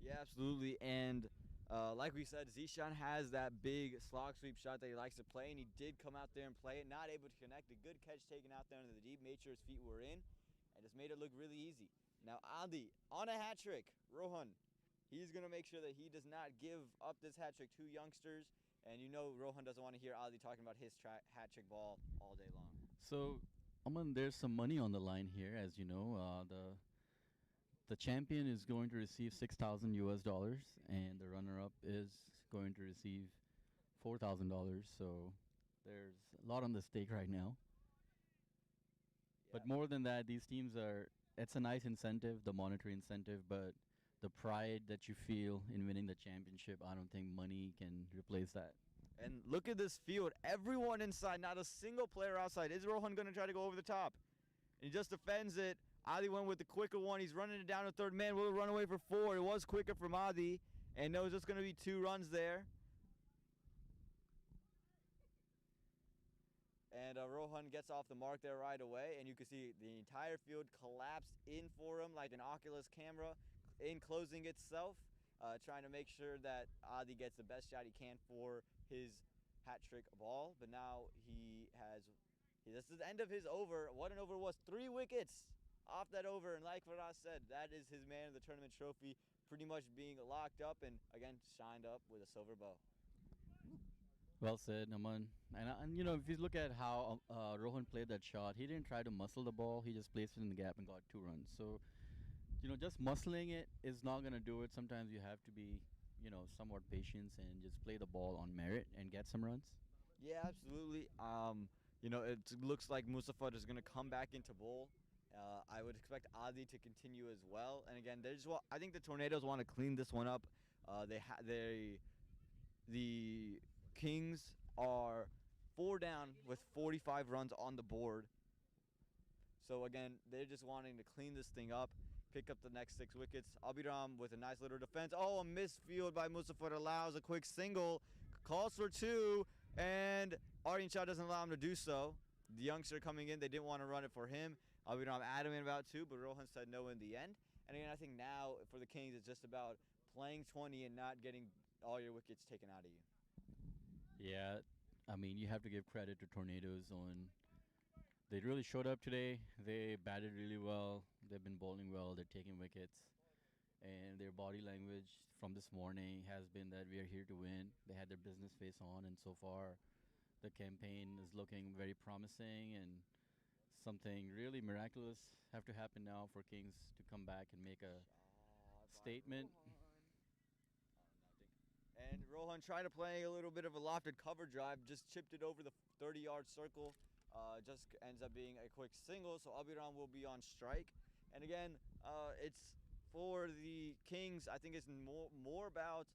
Yeah, absolutely. And like we said, Zishan has that big slog sweep shot that he likes to play, and he did come out there and play it. Not able to connect. A good catch taken out there into the deep. Made sure his feet were in, and just made it look really easy. Now Adi on a hat trick. Rohan, he's going to make sure that he does not give up this hat trick to youngsters. And Rohan doesn't want to hear Adi talking about his hat trick ball all day long. So, Aman, there's some money on the line here, as you know. The champion is going to receive $6,000 US, and the runner-up is going to receive $4,000. So there's a lot on the stake right now. But more than that, these teams it's a nice incentive, the monetary incentive, but the pride that you feel in winning the championship, I don't think money can replace that. And look at this field. Everyone inside, not a single player outside. Is Rohan going to try to go over the top? And he just defends it. Adi went with the quicker one. He's running it down to third man. Will run away for 4. It was quicker from Adi. And no, it's just going to be 2 runs there. And Rohan gets off the mark there right away. And you can see the entire field collapsed in for him like an Oculus camera, enclosing itself, trying to make sure that Adi gets the best shot he can for his hat trick ball. But now this is the end of his over. What an over it was. 3 wickets off that over, and like what I said, that is his man of the tournament trophy pretty much being locked up and again shined up with a silver bow. Well said, Naman. And if you look at how Rohan played that shot, he didn't try to muscle the ball. He just placed it in the gap and got 2 runs. So, just muscling it is not going to do it. Sometimes you have to be, somewhat patient and just play the ball on merit and get some runs. Yeah, absolutely. It looks like Mustafa is going to come back into bowl. I would expect Adi to continue as well. And again, I think the Tornadoes want to clean this one up. The Kings are 4 down with 45 runs on the board. So again, they're just wanting to clean this thing up, pick up the next 6 wickets. Abhiram with a nice little defense. Oh, a missed field by Mustafa allows a quick single. Calls for 2, and Aryan Shah doesn't allow him to do so. The youngster coming in, they didn't want to run it for him. Abhiram adamant about 2, but Rohan said no in the end. And again, I think now for the Kings, it's just about playing 20 and not getting all your wickets taken out of you. Yeah, I mean, you have to give credit to Tornadoes on. They really showed up today. They batted really well. They've been bowling well. They're taking wickets. And their body language from this morning has been that we are here to win. They had their business face on, and so far the campaign is looking very promising, and something really miraculous have to happen now for Kings to come back and make a statement. And Rohan tried to play a little bit of a lofted cover drive, just chipped it over the 30-yard circle. Just ends up being a quick single, so Abhiram will be on strike. And again, it's for the Kings, I think it's more about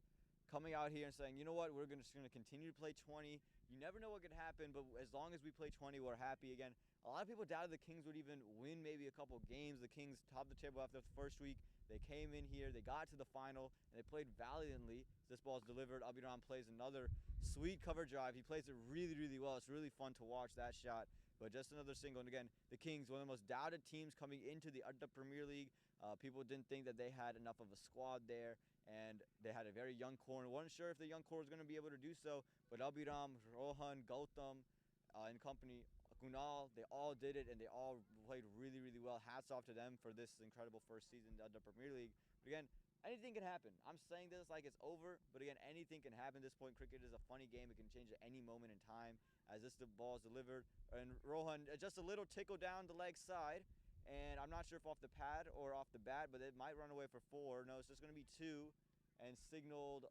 coming out here and saying, you know what, we're just gonna continue to play 20. You never know what could happen, but as long as we play 20, we're happy again. A lot of people doubted the Kings would even win maybe a couple games. The Kings topped the table after the first week. They came in here, they got to the final, and they played valiantly. This ball's delivered. Abiram plays another sweet cover drive. He plays it really, really well. It's really fun to watch that shot. But just another single. And again, the Kings, one of the most doubted teams coming into the Adda Premier League. People didn't think that they had enough of a squad there, and they had a very young core. And wasn't sure if the young core was going to be able to do so. But Abiram, Rohan, Gautam, and company, Kunal, they all did it, and they all played really, really well. Hats off to them for this incredible first season in the Adda Premier League. But again, anything can happen. I'm saying this like it's over, but again, anything can happen at this point. Cricket is a funny game. It can change at any moment in time. As the ball is delivered, and Rohan, just a little tickle down the leg side, and I'm not sure if off the pad or off the bat, but it might run away for 4. No, it's just going to be 2, and signaled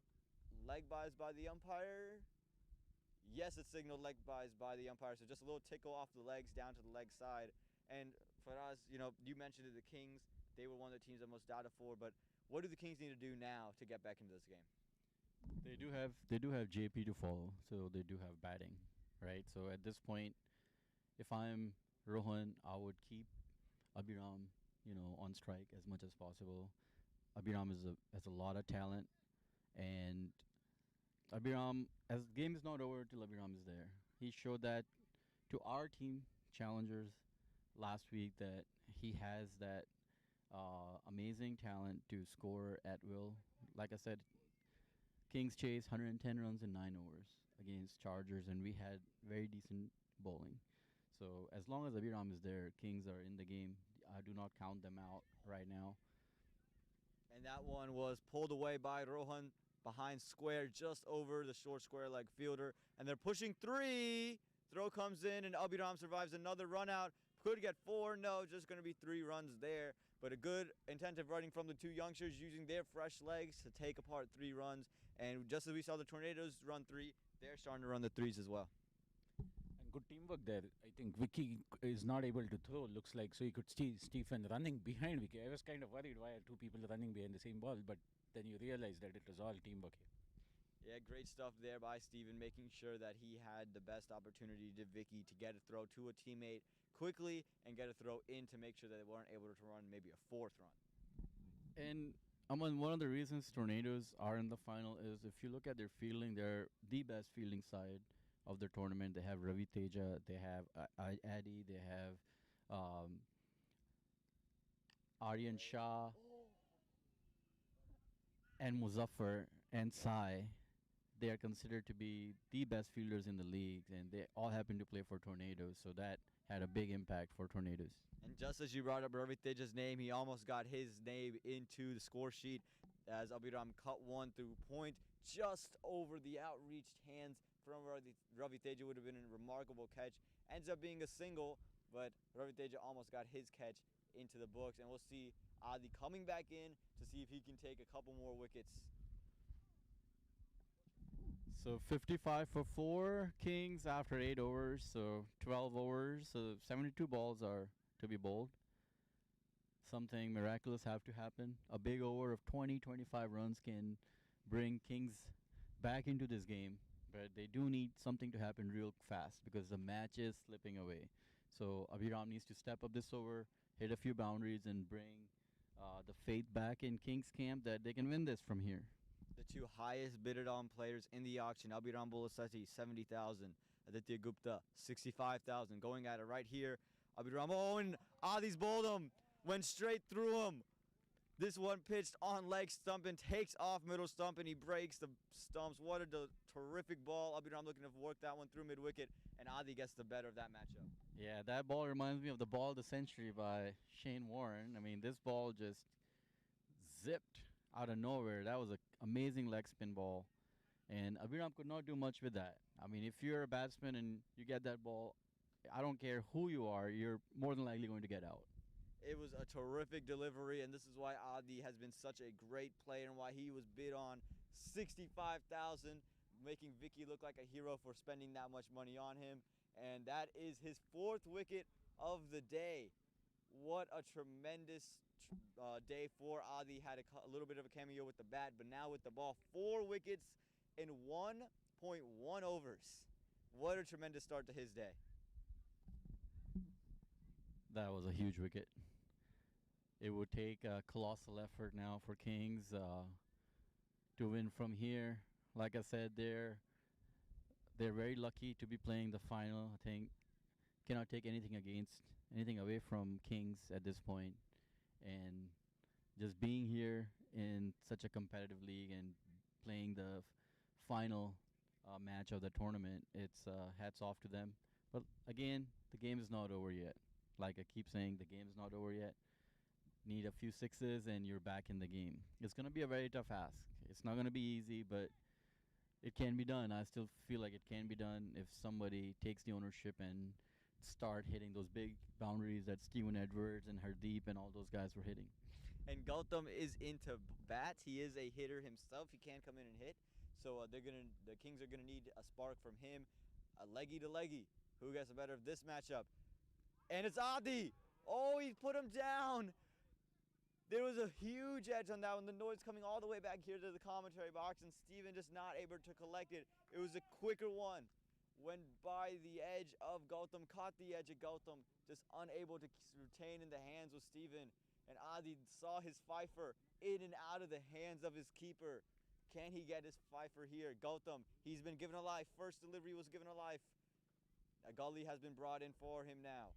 leg byes by the umpire. Yes, it's signaled leg byes by the umpire, so just a little tickle off the legs down to the leg side. And for us, you know, you mentioned it, the Kings, they were one of the teams that most doubted for, but what do the Kings need to do now to get back into this game? They do have JP to follow, so they do have batting, right? So at this point, if I'm Rohan, I would keep Abiram, on strike as much as possible. Abiram has a lot of talent, and Abiram, as the game is not over till Abiram is there. He showed that to our team challengers last week that he has that amazing talent to score at will. Like I said, Kings chased 110 runs in 9 overs against Chargers, and we had very decent bowling. So as long as Abiram is there, Kings are in the game. I do not count them out right now. And that one was pulled away by Rohan behind square, just over the short square leg fielder. And they're pushing 3. Throw comes in, and Abiram survives another run out. Could get 4. No, just going to be 3 runs there. But a good intensive running from the 2 youngsters using their fresh legs to take apart 3 runs. And just as we saw the Tornadoes run 3, they're starting to run the 3s as well. And good teamwork there. I think Vicky is not able to throw, looks like, so you could see Stephen running behind Vicky. I was kind of worried why are 2 people running behind the same ball, but then you realize that it was all teamwork here. Yeah, great stuff there by Steven, making sure that he had the best opportunity to Vicky to get a throw to a teammate quickly and get a throw in to make sure that they weren't able to run maybe a 4th run. And one of the reasons Tornadoes are in the final is if you look at their fielding, they're the best fielding side of the tournament. They have Ravi Teja, they have Addy, they have Aryan Shah, and Muzaffar and Sai. They are considered to be the best fielders in the league, and they all happen to play for Tornadoes, so that had a big impact for Tornadoes. And just as you brought up Ravi Teja's name, he almost got his name into the score sheet as Abiram cut one through point just over the outreached hands from Ravi Teja. Would have been a remarkable catch. Ends up being a single, but Ravi Teja almost got his catch into the books. And we'll see Adda coming back in to see if he can take a couple more wickets. So 55 for 4 Kings after 8 overs, so 12 overs, so 72 balls are to be bowled. Something miraculous have to happen. A big over of 20-25 runs can bring Kings back into this game, but they do need something to happen real fast because the match is slipping away. So Abiram needs to step up this over, hit a few boundaries, and bring the faith back in Kings camp that they can win this from here. The 2 highest bidded on players in the auction, Abiram Bolasati, 70,000. Aditya Gupta, 65,000. Going at it right here. Abiram, and Addi's bowled him. Went straight through him. This one pitched on leg stump and takes off middle stump, and he breaks the stumps. What a terrific ball. Abiram looking to work that one through mid-wicket, and Adda gets the better of that matchup. Yeah, that ball reminds me of the ball of the century by Shane Warren. I mean, this ball just zipped out of nowhere. That was an amazing leg spin ball, and Abiram could not do much with that. I mean, if you're a batsman and you get that ball, I don't care who you are, you're more than likely going to get out. It was a terrific delivery, and this is why Adda has been such a great player and why he was bid on 65,000, making Vicky look like a hero for spending that much money on him. And that is his 4th wicket of the day. What a tremendous day for Adda. Had a little bit of a cameo with the bat, but now with the ball. 4 wickets in 1.1 overs. What a tremendous start to his day. That was a huge wicket. It would take a colossal effort now for Kings to win from here. Like I said, they're very lucky to be playing the final. I think cannot take anything away from Kings at this point, and just being here in such a competitive league and playing the final match of the tournament, it's hats off to them. But again, the game is not over yet. Like I keep saying, the game is not over yet. Need a few sixes and you're back in the game. It's going to be a very tough ask. It's not going to be easy, but it can be done. I still feel like it can be done if somebody takes the ownership and start hitting those big boundaries that Steven Edwards and Hardeep and all those guys were hitting. And Gautam is into bats. He is a hitter himself. He can come in and hit. So the Kings are gonna need a spark from him. A leggy to leggy. Who gets the better of this matchup? And it's Adda. Oh, he put him down. There was a huge edge on that one. The noise coming all the way back here to the commentary box, and Steven just not able to collect it. It was a quicker one. Went by the edge of Gautam, caught the edge of Gautam, just unable to retain in the hands of Steven. And Adda saw his fifer in and out of the hands of his keeper. Can he get his fifer here? Gautam, he's been given a life. First delivery was given a life. A gully has been brought in for him now.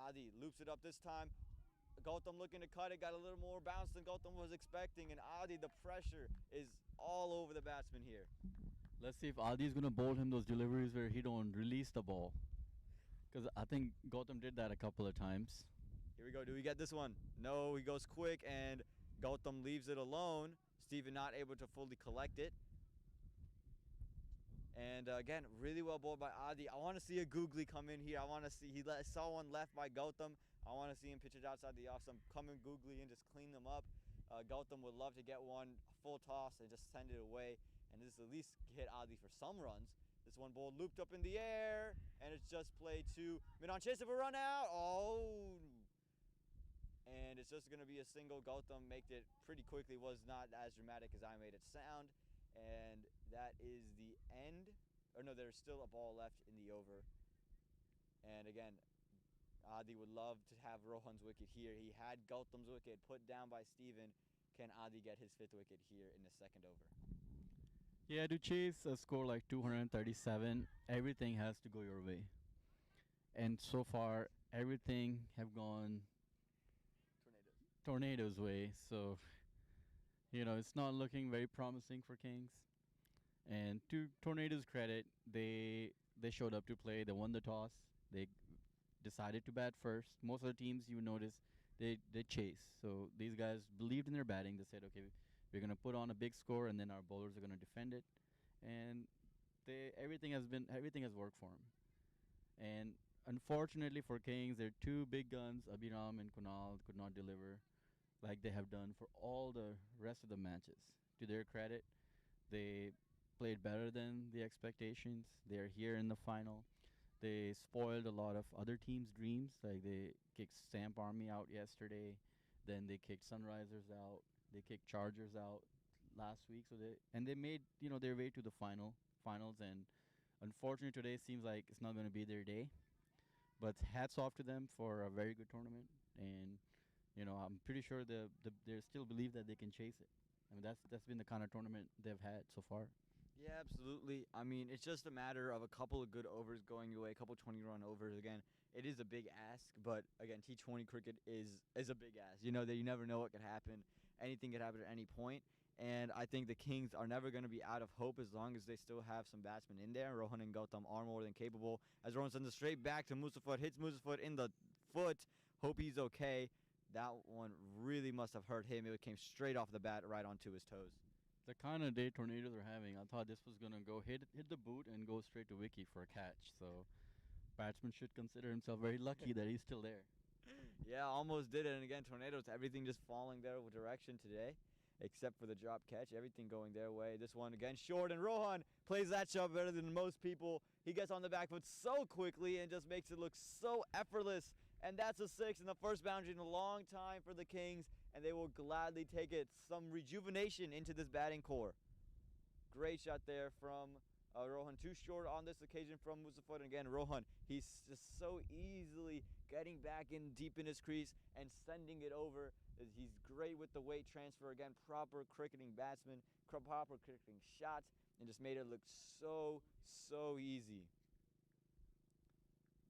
Adda loops it up this time. Gautam looking to cut it, got a little more bounce than Gautam was expecting, and Adda, the pressure is all over the batsman here. Let's see if Adda is going to bowl him those deliveries where he don't release the ball. Because I think Gautam did that a couple of times. Here we go. Do we get this one? No, he goes quick, and Gautam leaves it alone. Steven not able to fully collect it. And again, really well bowled by Adda. I want to see a googly come in here. I want to see, saw one left by Gautam. I want to see him pitch it outside the off, some coming googly and just clean them up. Gautam would love to get one, a full toss, and just send it away. And this at least hit Adda for some runs. This one ball looped up in the air, and it's just played to mid-on chase of a run out. Oh! And it's just going to be a single. Gautam made it pretty quickly. Was not as dramatic as I made it sound. And that is the end. Or no, there's still a ball left in the over. And again, Adda would love to have Rohan's wicket here. He had Gautam's wicket put down by Steven. Can Adda get his 5th wicket here in the second over? Yeah, to chase a score like 237, everything has to go your way. And so far, everything have gone Tornado's way. So, it's not looking very promising for Kings. And to Tornado's credit, they showed up to play. They won the toss. They decided to bat first. Most of the teams, you notice, they chase. So these guys believed in their batting. They said, okay, we're going to put on a big score, and then our bowlers are going to defend it. And everything has worked for them. And unfortunately for Kings, their 2 big guns, Abhiram and Kunal, could not deliver like they have done for all the rest of the matches. To their credit, they played better than the expectations. They're here in the final. They spoiled a lot of other teams' dreams. Like they kicked Stamp Army out yesterday. Then they kicked Sunrisers out. They kicked Chargers out last week. So they made their way to the finals. And unfortunately today seems like it's not going to be their day. But hats off to them for a very good tournament. And I'm pretty sure they still believe that they can chase it. I mean that's been the kind of tournament they've had so far. Yeah, absolutely. I mean, it's just a matter of a couple of good overs going away, a couple 20-run overs. Again, it is a big ask, but again, T20 cricket is a big ask. That you never know what could happen. Anything could happen at any point. And I think the Kings are never going to be out of hope as long as they still have some batsmen in there. Rohan and Gautam are more than capable. As Rohan sends it straight back to Musafat, hits Musafat in the foot. Hope he's okay. That one really must have hurt him. It came straight off the bat right onto his toes. The kind of day Tornadoes are having, I thought this was going to go hit the boot and go straight to Wiki for a catch. So batsman should consider himself very lucky that he's still there. Yeah, almost did it. And again, Tornadoes, everything just falling their direction today, except for the drop catch. Everything going their way. This one again short, and Rohan plays that shot better than most people. He gets on the back foot so quickly and just makes it look so effortless. And that's a 6 and the first boundary in a long time for the Kings, and they will gladly take it. Some rejuvenation into this batting core. Great shot there from Rohan. Too short on this occasion from Mustafa. And again, Rohan, he's just so easily getting back in deep in his crease and sending it over. He's great with the weight transfer. Again, proper cricketing batsman, proper cricketing shots, and just made it look so easy.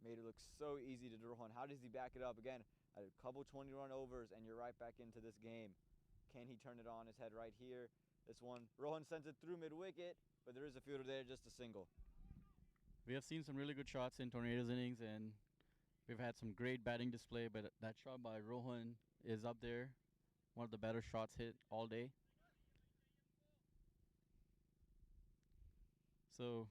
Made it look so easy to Rohan. How does he back it up? Again, a couple 20-run overs, and you're right back into this game. Can he turn it on his head right here? This one, Rohan sends it through mid-wicket, but there is a fielder there, just a single. We have seen some really good shots in Tornadoes innings, and we've had some great batting display, but that shot by Rohan is up there. One of the better shots hit all day. So,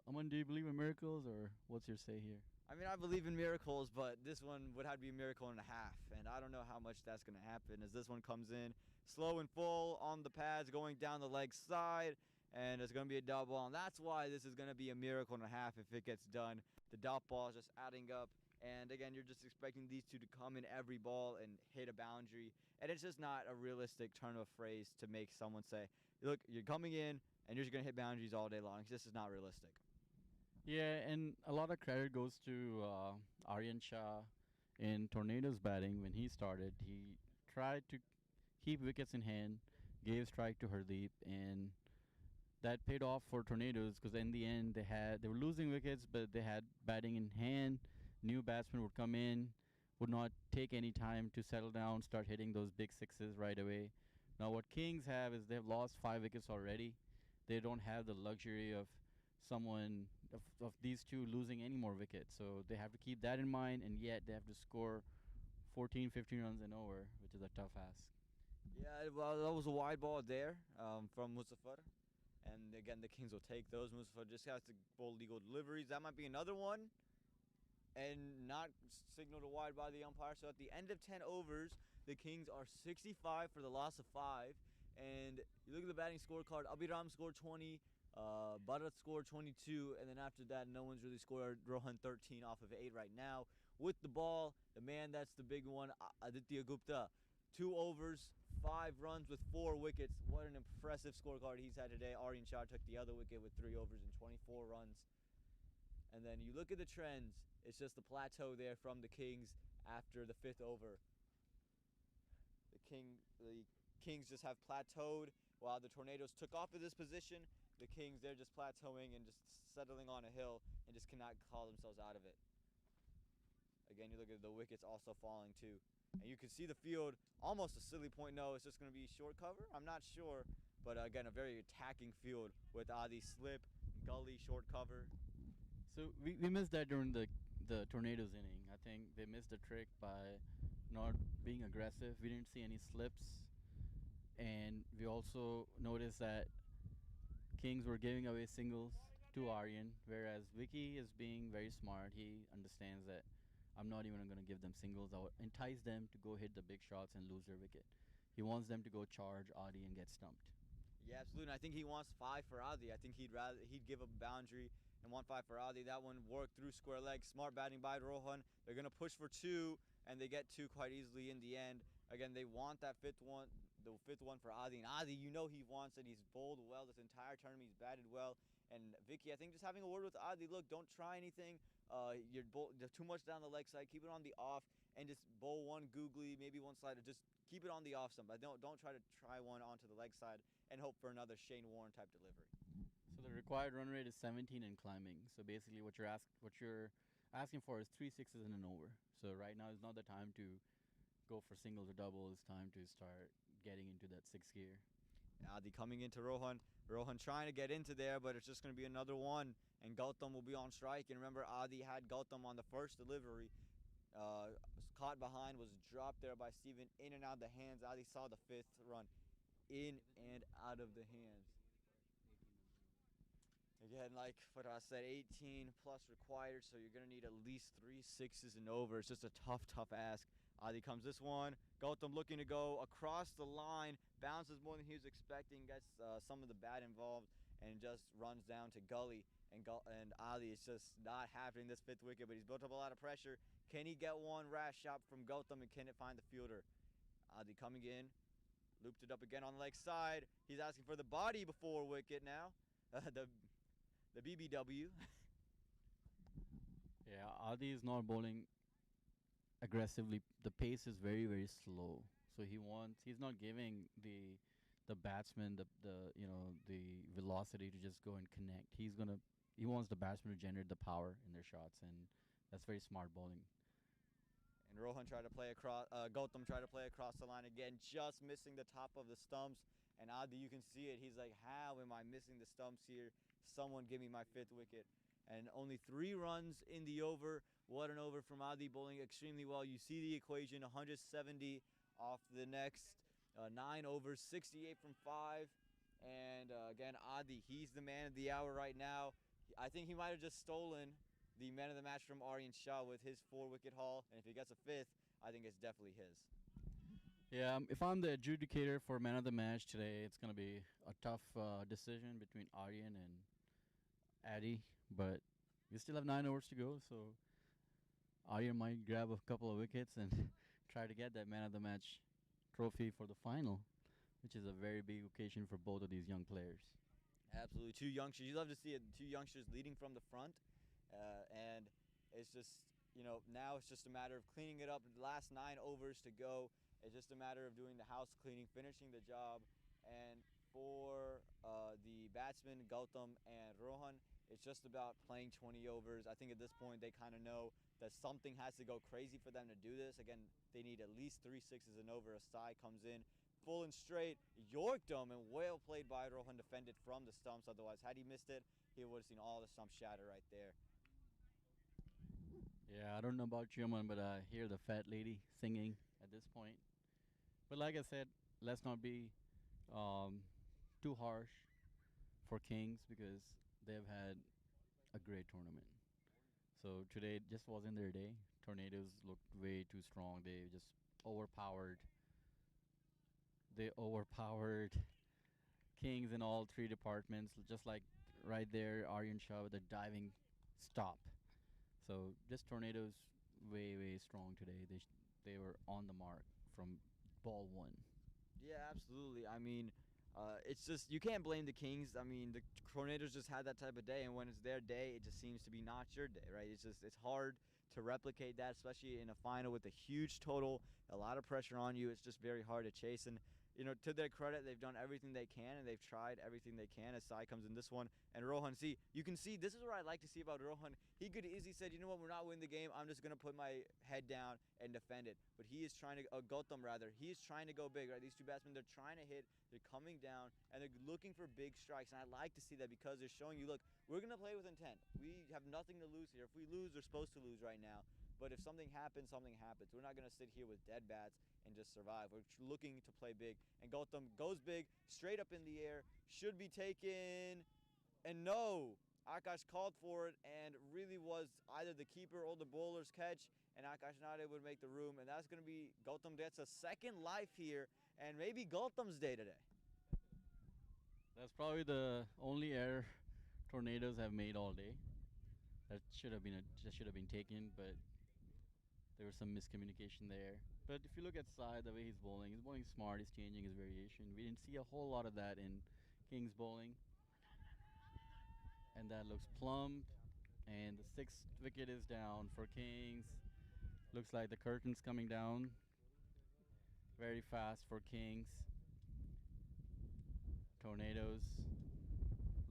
Aman, do you believe in miracles, or what's your say here? I mean, I believe in miracles, but this one would have to be a miracle and a half, and I don't know how much that's going to happen as this one comes in slow and full on the pads, going down the leg side, and it's going to be a dot ball, and that's why this is going to be a miracle and a half if it gets done. The dot ball is just adding up, and again, you're just expecting these two to come in every ball and hit a boundary, and it's just not a realistic turn of phrase to make someone say, look, you're coming in, and you're just going to hit boundaries all day long. This is not realistic. Yeah, and a lot of credit goes to Aryan Shah in Tornadoes batting. When he started, he tried to keep wickets in hand, gave strike to Hardeep, and that paid off for Tornadoes because in the end they were losing wickets, but they had batting in hand. New batsmen would come in, would not take any time to settle down, start hitting those big sixes right away. Now what Kings have is they've lost 5 wickets already. They don't have the luxury of someone of these two losing any more wickets, so they have to keep that in mind, and yet they have to score 14, 15 runs and over, which is a tough ask. Yeah, well, that was a wide ball there from Mustafa, and again, the Kings will take those. Mustafa just has to bowl legal deliveries. That might be another one, and not signaled a wide by the umpire. So at the end of 10 overs, the Kings are 65 for the loss of 5, and you look at the batting scorecard. Abhiram scored 20. Bharat scored 22, and then after that, no one's really scored. Rohan 13 off of 8 right now. With the ball, the man that's the big one, Aditya Gupta. 2 overs, 5 runs with 4 wickets. What an impressive scorecard he's had today. Aryan Shah took the other wicket with 3 overs and 24 runs. And then you look at the trends, it's just the plateau there from the Kings after the 5th over. The Kings just have plateaued while the Tornadoes took off of this position. The Kings, they're just plateauing and just settling on a hill and just cannot call themselves out of it. Again, you look at the wickets also falling too. And you can see the field, almost a silly point. No, it's just going to be short cover? I'm not sure. But again, a very attacking field with Adi slip, gully, short cover. So we missed that during the Tornadoes inning. I think they missed the trick by not being aggressive. We didn't see any slips. And we also noticed that Kings were giving away singles to Aryan, whereas Vicky is being very smart. He understands that I'm not even going to give them singles. I'll entice them to go hit the big shots and lose their wicket. He wants them to go charge Adi and get stumped. Yeah, absolutely. And I think he wants 5 for Adi. I think he'd give up a boundary and want 5 for Adi. That one worked through square leg. Smart batting by Rohan. They're going to push for 2, and they get 2 quite easily in the end. Again, they want that 5th one. The 5th one for Adi, and Adi, you know he wants it. He's bowled well this entire tournament. He's batted well, and Vicky, I think just having a word with Adi. Look, don't try anything. You're too much down the leg side. Keep it on the off, and just bowl one googly, maybe one slider. Just keep it on the off stump. But don't try to try one onto the leg side and hope for another Shane Warne type delivery. So the required run rate is 17 and climbing. So basically, what you're asking for is 3 sixes and an over. So right now is not the time to go for singles or doubles. It's time to start getting into that 6th gear. Adi coming into Rohan. Rohan trying to get into there, but it's just going to be another one. And Gautam will be on strike. And remember, Adi had Gautam on the first delivery. Caught behind, was dropped there by Steven. In and out of the hands. Adi saw the 5th run. In and out of the hands. Again, like what I said, 18 plus required. So you're going to need at least 3 sixes and over. It's just a tough ask. Adi comes this one. Gautam looking to go across the line. Bounces more than he was expecting. Gets some of the bat involved. and just runs down to Gully. And Ali is just not having this 5th wicket, but he's built up a lot of pressure. Can he get one rash shot from Gautam, and can it find the fielder? Ali coming in, looped it up again on the leg side. He's asking for the body before wicket now. The BBW. Yeah, Adi is not bowling aggressively. The pace is very, very slow. So he's not giving the batsman the velocity to just go and connect. He wants the batsman to generate the power in their shots, and that's very smart bowling. And Rohan tried to play across, Gautam tried to play across the line again, just missing the top of the stumps. And Adi, you can see it. He's like, how am I missing the stumps here? Someone give me my 5th wicket. And only 3 runs in the over. What an over from Adi, bowling extremely well. You see the equation, 170 off the next 9 overs, 68 from 5. And again, Adi, he's the man of the hour right now. I think he might have just stolen the man of the match from Aryan Shah with his 4-wicket haul. And if he gets a 5th, I think it's definitely his. Yeah, if I'm the adjudicator for man of the match today, it's going to be a tough decision between Aryan and Addy. But we still have 9 overs to go, so Aryan might grab a couple of wickets and try to get that man of the match trophy for the final, which is a very big occasion for both of these young players. Absolutely. 2 youngsters. You love to see it. 2 youngsters leading from the front. And it's just, now it's just a matter of cleaning it up. The last 9 overs to go. It's just a matter of doing the house cleaning, finishing the job. And for the batsmen, Gautam and Rohan, it's just about playing 20 overs. I think at this point they kind of know that something has to go crazy for them to do this. Again, they need at least 3 sixes and over. A Sai comes in full and straight, yorked him, and well played by Rohan, defended from the stumps. Otherwise, had he missed it, he would have seen all the stumps shatter right there. Yeah, I don't know about you, man, but I hear the fat lady singing at this point. But like I said, let's not be too harsh for Kings because they've had a great tournament. So today just wasn't their day. Tornadoes looked way too strong. They just overpowered. They overpowered Kings in all 3 departments, just like right there, Aryan Shah with a diving stop. So just Tornadoes way, way strong today. They were on the mark from ball 1. Yeah, absolutely. I mean, it's just, you can't blame the Kings. I mean, the Tornadoes just had that type of day, and when it's their day, it just seems to be not your day, right? It's hard to replicate that, especially in a final with a huge total, a lot of pressure on you. It's just very hard to chase. And to their credit, they've done everything they can, and they've tried everything they can as Sai comes in this one. And Rohan, you can see, this is what I like to see about Rohan. He could easily said, you know what, we're not winning the game. I'm just going to put my head down and defend it. But he is trying to, Gautam rather, he is trying to go big, right? These 2 batsmen, they're trying to hit, they're coming down, and they're looking for big strikes. And I like to see that because they're showing you, look, we're going to play with intent. We have nothing to lose here. If we lose, we're supposed to lose right now. But if something happens, something happens. We're not going to sit here with dead bats and just survive. We're looking to play big. And Gautam goes big, straight up in the air, should be taken. And no, Akash called for it and really was either the keeper or the bowler's catch. And Akash not able to make the room. And that's going to be, Gautam gets a second life here. And maybe Gautam's day today. That's probably the only error Tornadoes have made all day. That should have been taken, but there was some miscommunication there. But if you look at Sai, the way he's bowling smart, he's changing his variation. We didn't see a whole lot of that in Kings bowling. And that looks plumbed. And the 6th wicket is down for Kings. Looks like the curtain's coming down very fast for Kings. Tornadoes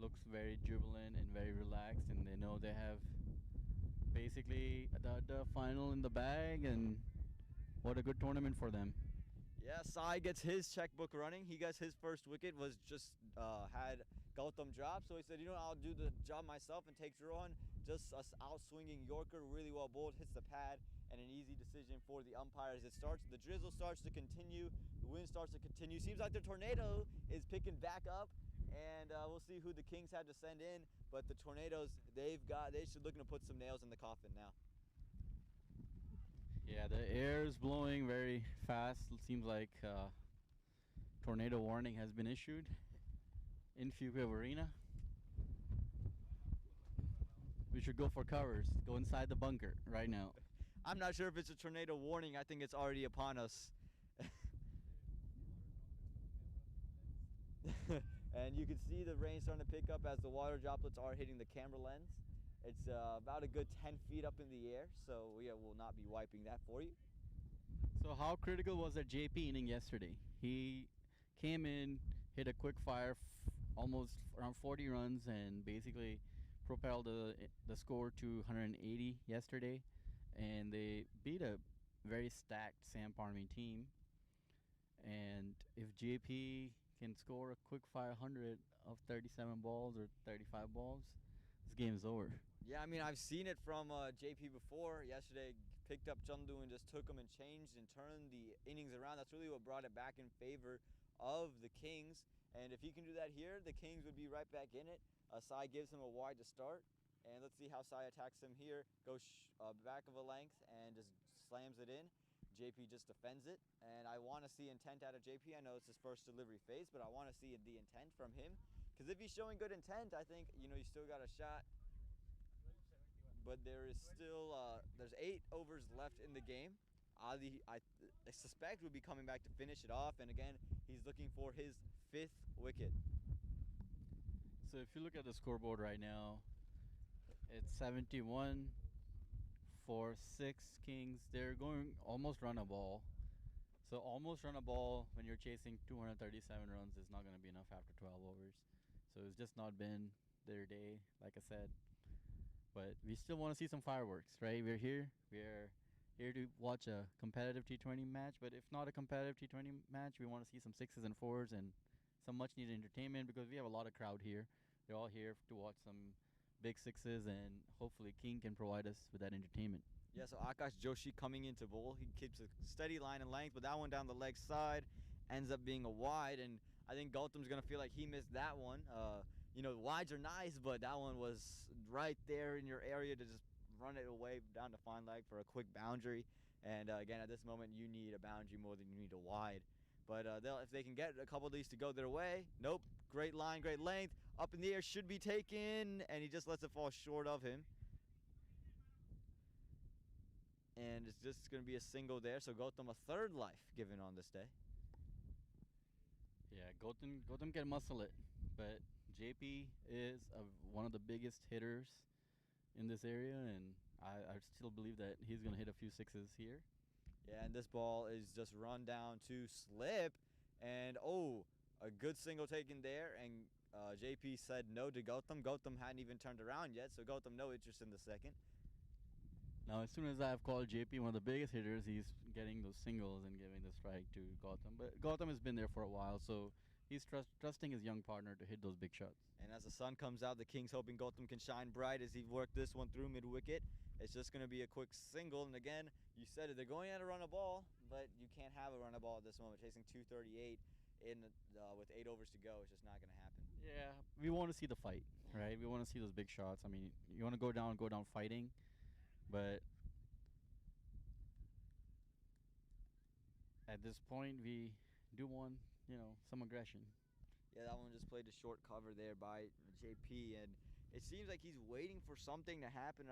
looks very jubilant and very relaxed, and they know they have basically the final in the bag, and what a good tournament for them. Yeah, Sai gets his checkbook running. He gets his first wicket, was just had Gautam drop. So he said, I'll do the job myself, and takes Rohan. Just a out-swinging Yorker, really well bowled, hits the pad, and an easy decision for the umpires. The drizzle starts to continue. The wind starts to continue. Seems like the tornado is picking back up. And we'll see who the Kings have to send in. But the Tornadoes, they should looking to put some nails in the coffin now. Yeah, the air is blowing very fast. It seems like tornado warning has been issued in Fukuoka Arena. we should go for covers. Go inside the bunker right now. I'm not sure if it's a tornado warning. I think it's already upon us. And you can see the rain starting to pick up as the water droplets are hitting the camera lens. It's about a good 10 feet up in the air, so we will not be wiping that for you. So how critical was that JP inning yesterday? He came in, hit a quick fire, almost around 40 runs, and basically propelled the score to 180 yesterday. And they beat a very stacked Sam Parmy team. And if JP can score a quick 500 of 37 balls or 35 balls, this game is over. Yeah, I mean, I've seen it from JP before. Yesterday, picked up Chandu and just took him and changed and turned the innings around. That's really what brought it back in favor of the Kings. And if he can do that here, the Kings would be right back in it. Sai gives him a wide to start. And let's see how Sai attacks him here. Goes back of a length and just slams it in. JP just defends it. And I want to see intent out of JP. I know it's his first delivery phase, but I want to see the intent from him. Because if he's showing good intent, I think, you still got a shot. But there is still, there's 8 overs left in the game. Ali, I suspect, will be coming back to finish it off. And again, he's looking for his 5th wicket. So if you look at the scoreboard right now, it's 71 for 6 Kings. They're going almost run a ball. So almost run a ball when you're chasing 237 runs is not going to be enough after 12 overs. So it's just not been their day, like I said. But we still want to see some fireworks, right? We're here to watch a competitive T20 match. But if not a competitive T20 match, we want to see some 6s and 4s and some much-needed entertainment because we have a lot of crowd here. They're all here to watch some big 6s, and hopefully King can provide us with that entertainment. Yeah, so Akash Joshi coming into bowl. He keeps a steady line and length, but that one down the leg side ends up being a wide, and I think Gautam's going to feel like he missed that one. Wides are nice, but that one was right there in your area to just run it away down to fine leg for a quick boundary. And again, at this moment, you need a boundary more than you need a wide. But if they can get a couple of these to go their way, nope, great line, great length, up in the air, should be taken, and he just lets it fall short of him. And it's just going to be a single there, so Gautam a 3rd life given on this day. Yeah, Gautam can muscle it, but JP is one of the biggest hitters in this area, and I still believe that he's going to hit a few 6s here. Yeah, and this ball is just run down to slip, and a good single taken there, and JP said no to Gautam. Gautam hadn't even turned around yet, so Gautam no interest in the second. Now, as soon as I've called JP one of the biggest hitters, he's getting those singles and giving the strike to Gautam. But Gautam has been there for a while, so he's trusting his young partner to hit those big shots. And as the sun comes out, the Kings hoping Gautam can shine bright as he worked this one through mid-wicket. It's just going to be a quick single. And again, you said it, they're going out to run a ball, but you can't have a run a ball at this moment. Chasing 238 with 8 overs to go, it's just not going to happen. Yeah, we want to see the fight, right? We want to see those big shots. I mean, you want to go down fighting, but at this point, we do want, some aggression. Yeah, that one just played a short cover there by JP, and it seems like he's waiting for something to happen.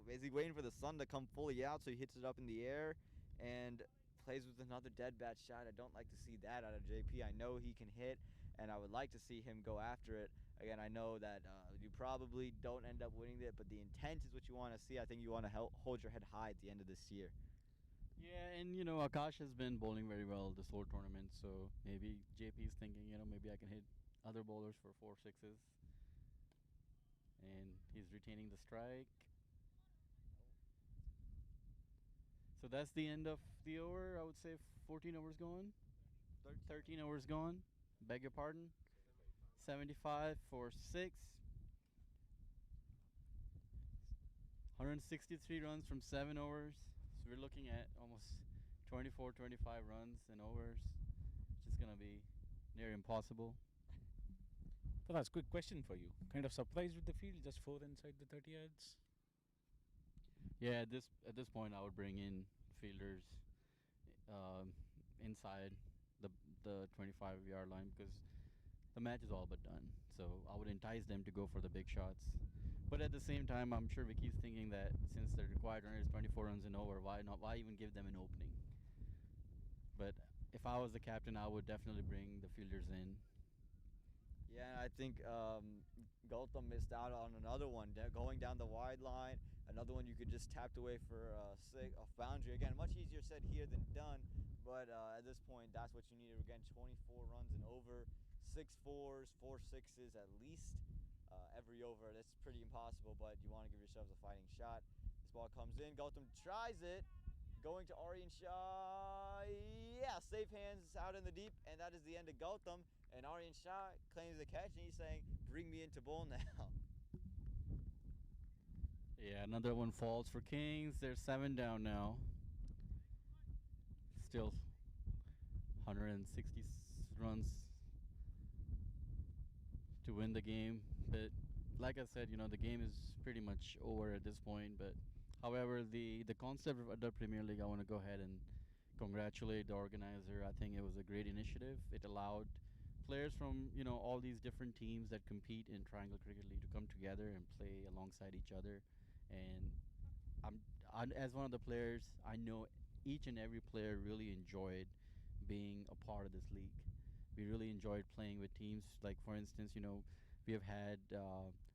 Is he waiting for the sun to come fully out so he hits it up in the air and plays with another dead bat shot? I don't like to see that out of JP. I know he can hit, and I would like to see him go after it. Again, I know that you probably don't end up winning it, but the intent is what you want to see. I think you want to hold your head high at the end of this year. Yeah, and Akash has been bowling very well this whole tournament, so maybe JP's thinking, maybe I can hit other bowlers for 4 6s. And he's retaining the strike. So that's the end of the over. I would say 14 overs gone. 13 overs gone. Beg your pardon. 75 for 6. 163 runs from 7 overs. So we're looking at almost 24, 25 runs in overs. It's just going to be near impossible. Faraz, quick question for you. Kind of surprised with the field, just 4 inside the 30 yards? Yeah, at this point, I would bring in fielders inside the 25-yard line because the match is all but done. So I would entice them to go for the big shots. But at the same time, I'm sure Vicky's thinking that since the required run is 24 runs and over, why not? Why even give them an opening? But if I was the captain, I would definitely bring the fielders in. Yeah, I think Gautam missed out on another one going down the wide line. Another one you could just tapped away for a boundary. Again, much easier said here than done. But at this point, that's what you needed. Again, 24 runs and over, 6 4s, 4 6s at least every over. That's pretty impossible, but you want to give yourselves a fighting shot. This ball comes in. Gautam tries it. Going to Aryan Shah. Yeah, safe hands out in the deep, and that is the end of Gautam. And Aryan Shah claims the catch, and he's saying, "Bring me into bowl now." Yeah, another one falls for Kings. They're 7 down now. Still 160 runs to win the game. But like I said, the game is pretty much over at this point. But however, the concept of Adda Premier League, I want to go ahead and congratulate the organizer. I think it was a great initiative. It allowed players from all these different teams that compete in Triangle Cricket League to come together and play alongside each other. And as one of the players, I know each and every player really enjoyed being a part of this league. We really enjoyed playing with teams. Like for instance, we have had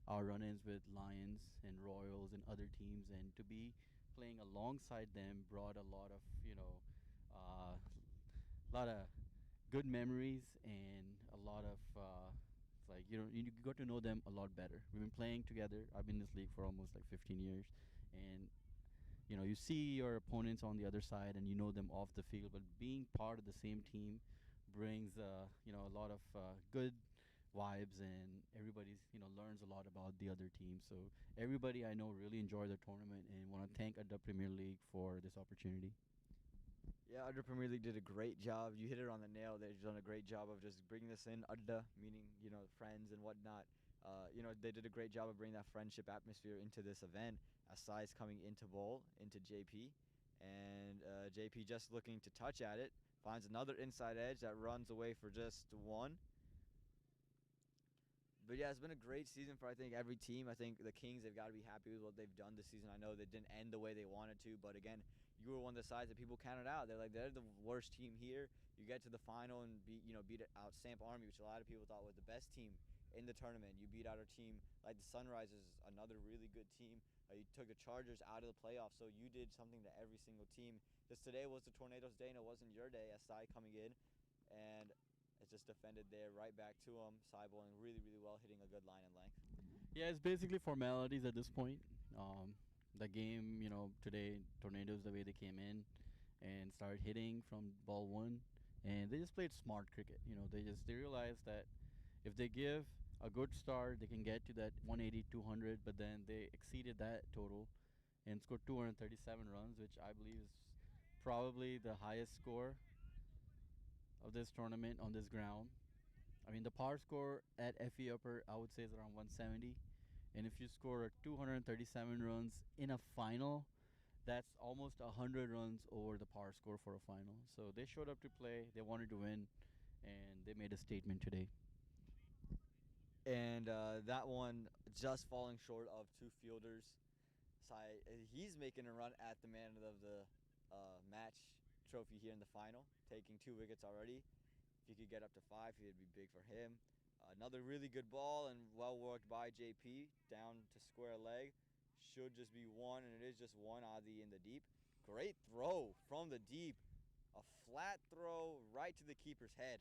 our run-ins with Lions and Royals and other teams, and to be playing alongside them brought a lot of lot of good memories and a lot of it's like you got to know them a lot better. We've been playing together. I've been in this league for almost like 15 years, and you see your opponents on the other side and you know them off the field, but being part of the same team brings a lot of good vibes, and everybody's learns a lot about the other team. So everybody I know really enjoyed the tournament and want to thank Adda Premier League for this opportunity. Yeah, Adda Premier League did a great job. You hit it on the nail. They've done a great job of just bringing this in. Adda, meaning friends and whatnot. They did a great job of bringing that friendship atmosphere into this event. As Sai's coming into bowl, into JP, and JP just looking to touch at it, finds another inside edge that runs away for just one. But yeah, it's been a great season for I think every team. I think the Kings, they've got to be happy with what they've done this season. I know they didn't end the way they wanted to, but again, you were one of the sides that people counted out. They're the worst team here. You get to the final and beat out Samp Army, which a lot of people thought was the best team in the tournament. You beat out our team like the Sunrisers, another really good team. You took the Chargers out of the playoffs, so you did something to every single team. Just today was the Tornadoes' day, and it wasn't your day. Sai coming in, and it's just defended there, right back to him. Sai bowling really, really well, hitting a good line and length. Yeah, it's basically formalities at this point. The game, today, Tornadoes, the way they came in and started hitting from ball one, and they just played smart cricket. They realized that if they give a good start, they can get to that 180, 200, but then they exceeded that total and scored 237 runs, which I believe is probably the highest score of this tournament on this ground. I mean, the par score at FE Upper, I would say, is around 170. And if you score 237 runs in a final, that's almost 100 runs over the par score for a final. So they showed up to play, they wanted to win, and they made a statement today. And that one just falling short of two fielders. Sai, he's making a run at the man of the match trophy here in the final, taking 2 wickets already. If he could get up to 5, it'd be big for him. Another really good ball and well worked by JP down to square leg. Should just be one, and it is just one. Adi in the deep. Great throw from the deep. A flat throw right to the keeper's head.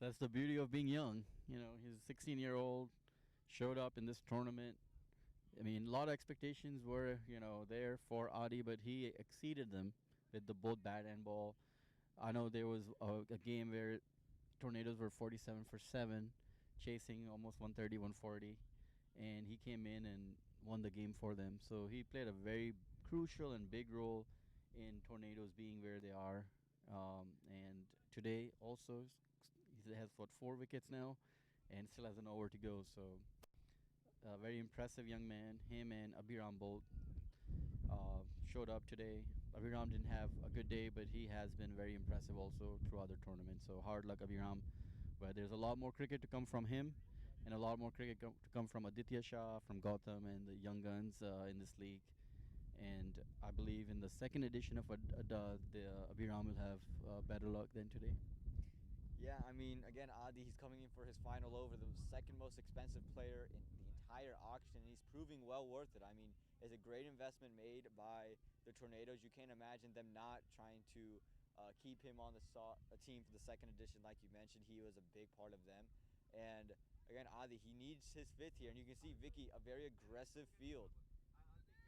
That's the beauty of being young. He's a 16-year-old, showed up in this tournament. I mean, a lot of expectations were, there for Adi, but he exceeded them with the both bat and ball. I know there was a game where Tornadoes were 47 for 7, chasing almost 130, 140, and he came in and won the game for them. So he played a very crucial and big role in Tornadoes being where they are. And today also he has 4 wickets now, and still has an over to go. So a very impressive young man. Him and Abhiram both showed up today. Abhiram didn't have a good day, but he has been very impressive also through other tournaments. So hard luck, Abhiram. But there's a lot more cricket to come from him. and a lot more cricket to come from Aditya Shah, from Gautam, and the young guns in this league. And I believe in the second edition of Adda, the Abhiram will have better luck than today. Yeah, I mean, again, Adi, he's coming in for his final over, the second most expensive player in the entire auction, and he's proving well worth it. I mean, it's a great investment made by the Tornadoes. You can't imagine them not trying to keep him on the team for the second edition, like you mentioned. He was a big part of them. And again, Adi, he needs his fifth here, and you can see Vicky, a very aggressive field.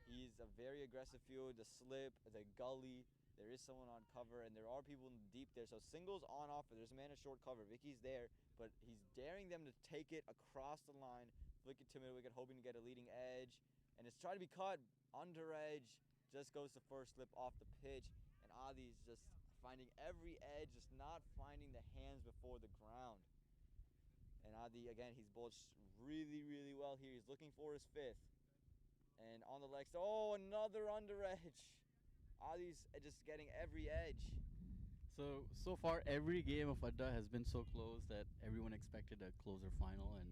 He's a very aggressive field, the slip, the gully. There is someone on cover, and there are people in the deep there. So singles on offer. There's a man in short cover. Vicky's there, but he's daring them to take it across the line, flick it to mid wicket, hoping to get a leading edge. And it's trying to be caught under edge. Just goes to first slip off the pitch. And Adi's just finding every edge, just not finding the hands before the ground. And Adi, again, he's bowled really, really well here. He's looking for his fifth. And on the legs, oh, another under edge. Adi's just getting every edge. So far, every game of Adda has been so close that everyone expected a closer final, and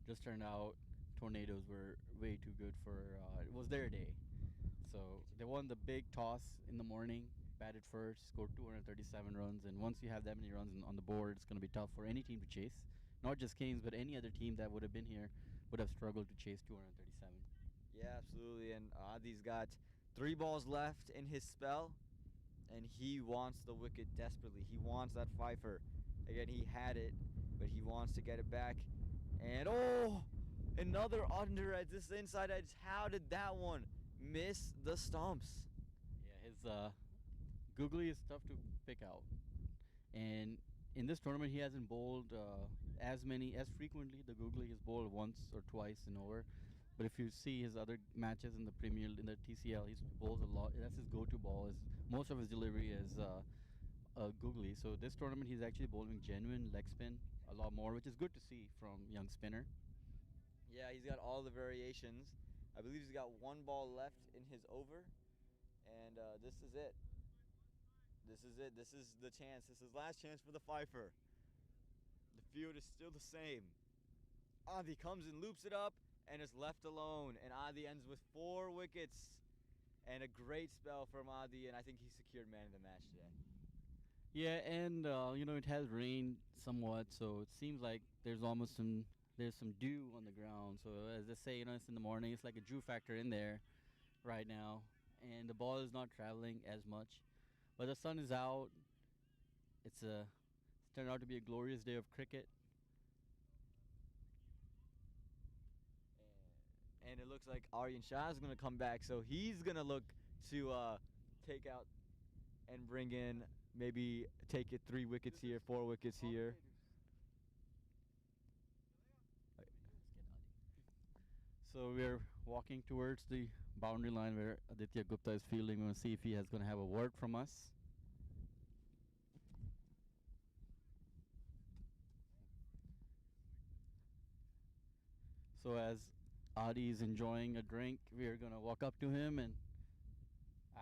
just turned out Tornadoes were way too good for. It was their day. So they won the big toss in the morning, batted first, scored 237 runs, and once you have that many runs on the board, it's going to be tough for any team to chase. Not just Kings, but any other team that would have been here would have struggled to chase 237. Yeah, absolutely. And Adi's got 3 balls left in his spell, and he wants the wicket desperately. He wants that fifer. Again, he had it, but he wants to get it back. And oh, another under edge. This inside edge. How did that one miss the stumps? Yeah, his googly is tough to pick out, and in this tournament he hasn't bowled as frequently. The googly has bowled once or twice in over. But if you see his other matches in the in the TCL, he bowls a lot. That's his go-to ball. Most of his delivery is googly. So this tournament, he's actually bowling genuine leg spin a lot more, which is good to see from young spinner. Yeah, he's got all the variations. I believe he's got 1 ball left in his over, and this is it. This is it. This is the chance. This is last chance for the fifer. The field is still the same. Adi comes and loops it up, and is left alone. And Adi ends with 4 wickets. And a great spell from Adi, and I think he secured man of the match today. Yeah, and it has rained somewhat, so it seems like there's some dew on the ground. So as they say, it's in the morning. It's like a dew factor in there right now, and the ball is not traveling as much, but the sun is out. It's turned out to be a glorious day of cricket. And it looks like Aryan Shah is going to come back, so he's going to look to take out and bring in, maybe take it 3 wickets here, 4 wickets here. So we're walking towards the boundary line where Aditya Gupta is fielding. We're going to see if he is going to have a word from us. So as Adi is enjoying a drink, we are going to walk up to him and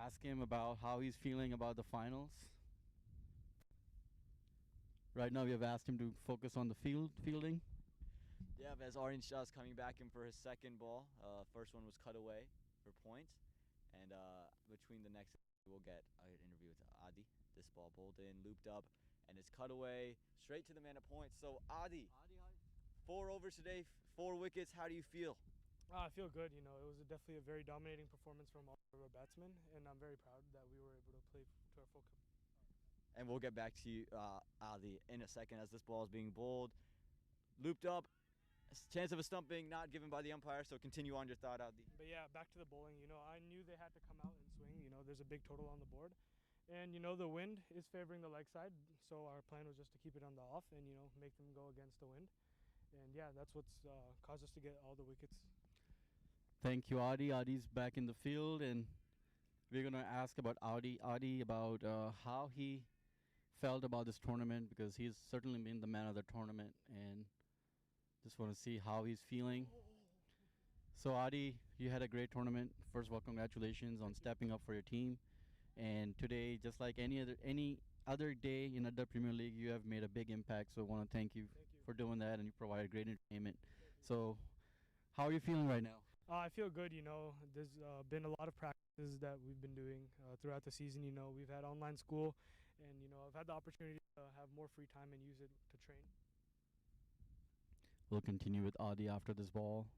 ask him about how he's feeling about the finals. Right now we have asked him to focus on the fielding. Yeah, as Aryan Shah is coming back in for his second ball. First one was cut away for points. And between the next, we'll get an interview with Adi. This ball bowled in, looped up, and it's cut away straight to the man at points. So Adi, 4 overs today, 4 wickets. How do you feel? I feel good. It was definitely a very dominating performance from all of our batsmen, and I'm very proud that we were able to play to our full capacity. And we'll get back to you, Adi, in a second as this ball is being bowled. Looped up, chance of a stumping not given by the umpire, so continue on your thought, Adi. But yeah, back to the bowling. I knew they had to come out and swing. There's a big total on the board. And, the wind is favoring the leg side, so our plan was just to keep it on the off and, make them go against the wind. And yeah, that's what's caused us to get all the wickets. Thank you, Adi. Adi's back in the field, and we're going to ask about Adi about how he felt about this tournament, because he's certainly been the man of the tournament, and just want to see how he's feeling. So Adi, you had a great tournament. First of all, congratulations on stepping up for your team. And today, just like any other day in Adda Premier League, you have made a big impact. So I want to thank you for doing that, and you provided great entertainment. So, how are you feeling right now? I feel good. There's been a lot of practices that we've been doing throughout the season. We've had online school, and I've had the opportunity to have more free time and use it to train. We'll continue with Adi after this ball.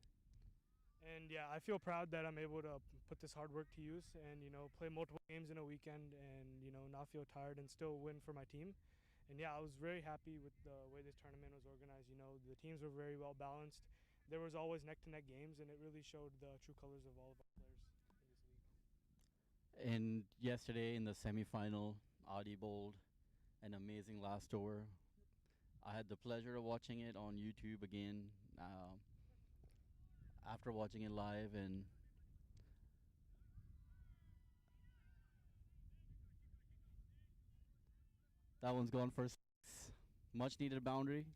And yeah, I feel proud that I'm able to put this hard work to use and play multiple games in a weekend and not feel tired and still win for my team. And yeah, I was very happy with the way this tournament was organized. The teams were very well balanced. There was always neck-to-neck games, and it really showed the true colors of all of our players in this league. And yesterday in the semifinal, Adi bowled an amazing last over. I had the pleasure of watching it on YouTube again after watching it live, and that one's gone for 6. Much needed boundary.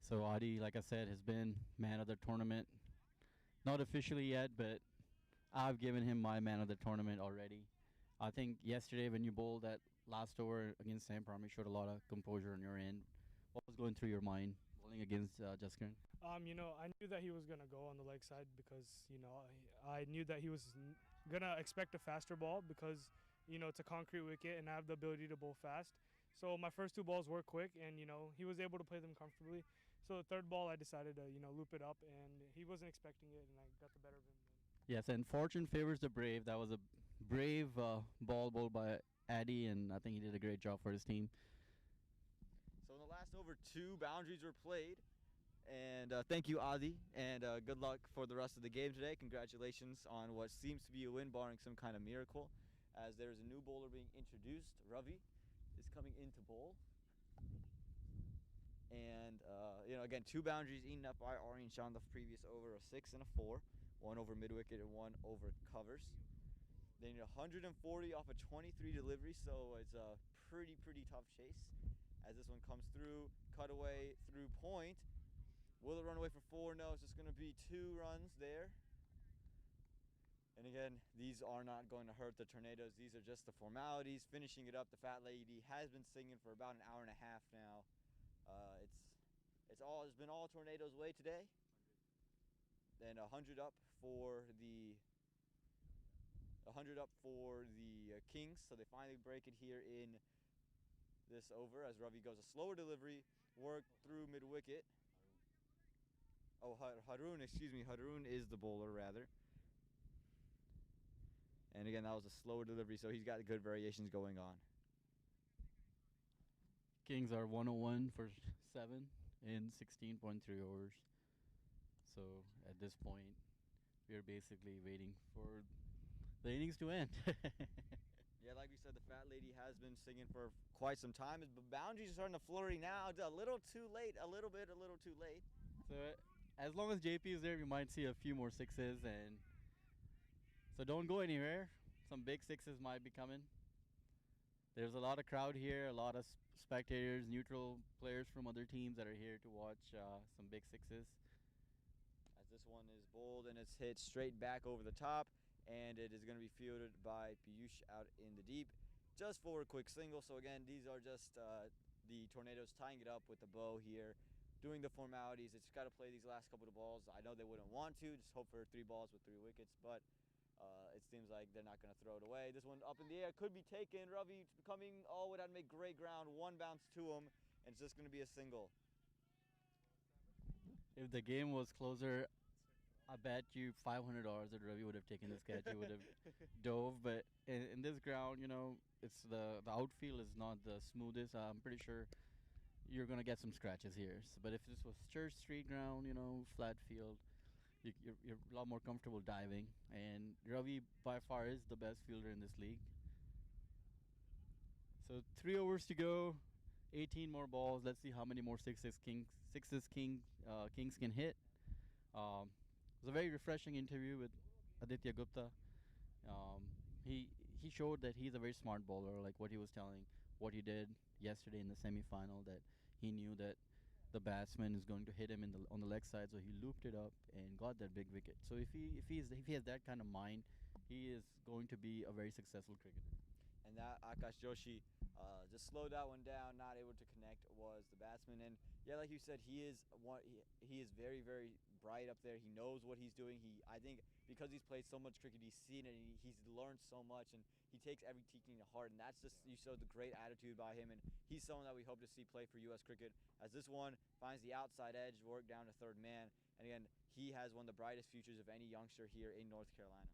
So Adi, like I said, has been man of the tournament. Not officially yet, but I've given him my man of the tournament already. I think yesterday when you bowled that last over against Sam Parmy, showed a lot of composure on your end. What was going through your mind bowling against Jaskiran? I knew that he was gonna go on the leg side because I knew that he was gonna expect a faster ball because it's a concrete wicket and I have the ability to bowl fast. So my first 2 balls were quick and he was able to play them comfortably. So the third ball I decided to loop it up and he wasn't expecting it and I got the better of him. Yes, and fortune favors the brave. That was a brave ball bowled by Addy, and I think he did a great job for his team. So in the last over, 2 boundaries were played. And thank you, Adi, and good luck for the rest of the game today. Congratulations on what seems to be a win, barring some kind of miracle, as there is a new bowler being introduced. Ravi is coming into bowl. And, again, 2 boundaries eaten up by Aryan Shah on the previous over, a 6 and a 4. 1 over mid-wicket and 1 over covers. They need 140 off a 23 delivery, so it's a pretty tough chase. As this one comes through, cut away through point. Will it run away for 4? No, it's just going to be 2 runs there. And again, these are not going to hurt the Tornadoes. These are just the formalities. Finishing it up, the Fat Lady has been singing for about an hour and a half now. It's been all Tornadoes' way today. And 100 up for the Kings. So they finally break it here in this over as Ravi goes a slower delivery, work through mid-wicket. Oh, Haroon is the bowler, rather. And again, that was a slower delivery, so he's got good variations going on. Kings are 101 for 7 in 16.3 overs. So at this point, we're basically waiting for the innings to end. Yeah, like we said, the Fat Lady has been singing for quite some time. The boundaries are starting to flurry now. It's a little too late, a little too late. So as long as JP is there, we might see a few more 6s, and so don't go anywhere. Some big 6s might be coming. There's a lot of crowd here, a lot of spectators, neutral players from other teams that are here to watch some big 6s. As this one is bowled and it's hit straight back over the top, and it is going to be fielded by Piyush out in the deep, just for a quick single. So again, these are just the Tornadoes tying it up with the bow here, doing the formalities. It's got to play these last couple of balls. I know they wouldn't want to, just hope for 3 balls with 3 wickets, but it seems like they're not going to throw it away. This one up in the air could be taken. Ravi coming all would have to make great ground. 1 bounce to him, and it's just going to be a single. If the game was closer, I bet you $500 that Ravi would have taken this catch. He would have dove, but in this ground, it's the outfield is not the smoothest. I'm pretty sure you're gonna get some scratches here. But if this was Church Street ground, flat field, you're a lot more comfortable diving. And Ravi by far is the best fielder in this league. So 3 overs to go, 18 more balls. Let's see how many more Kings can hit. It was a very refreshing interview with Aditya Gupta. He showed that he's a very smart bowler, like what he was telling, what he did yesterday in the semifinal, that he knew that the batsman is going to hit him on the leg side, so he looped it up and got that big wicket. So if he has that kind of mind, he is going to be a very successful cricketer. And that Akash Joshi just slowed that one down, not able to connect, was the batsman. And yeah, like you said, he is very, very bright up there. He knows what he's doing. I think because he's played so much cricket, he's seen it, and he's learned so much, and he takes every teaching to heart. And that's just, you showed the great attitude by him, and he's someone that we hope to see play for U.S. cricket. As this one finds the outside edge, work down to third man, and again, he has one of the brightest futures of any youngster here in North Carolina.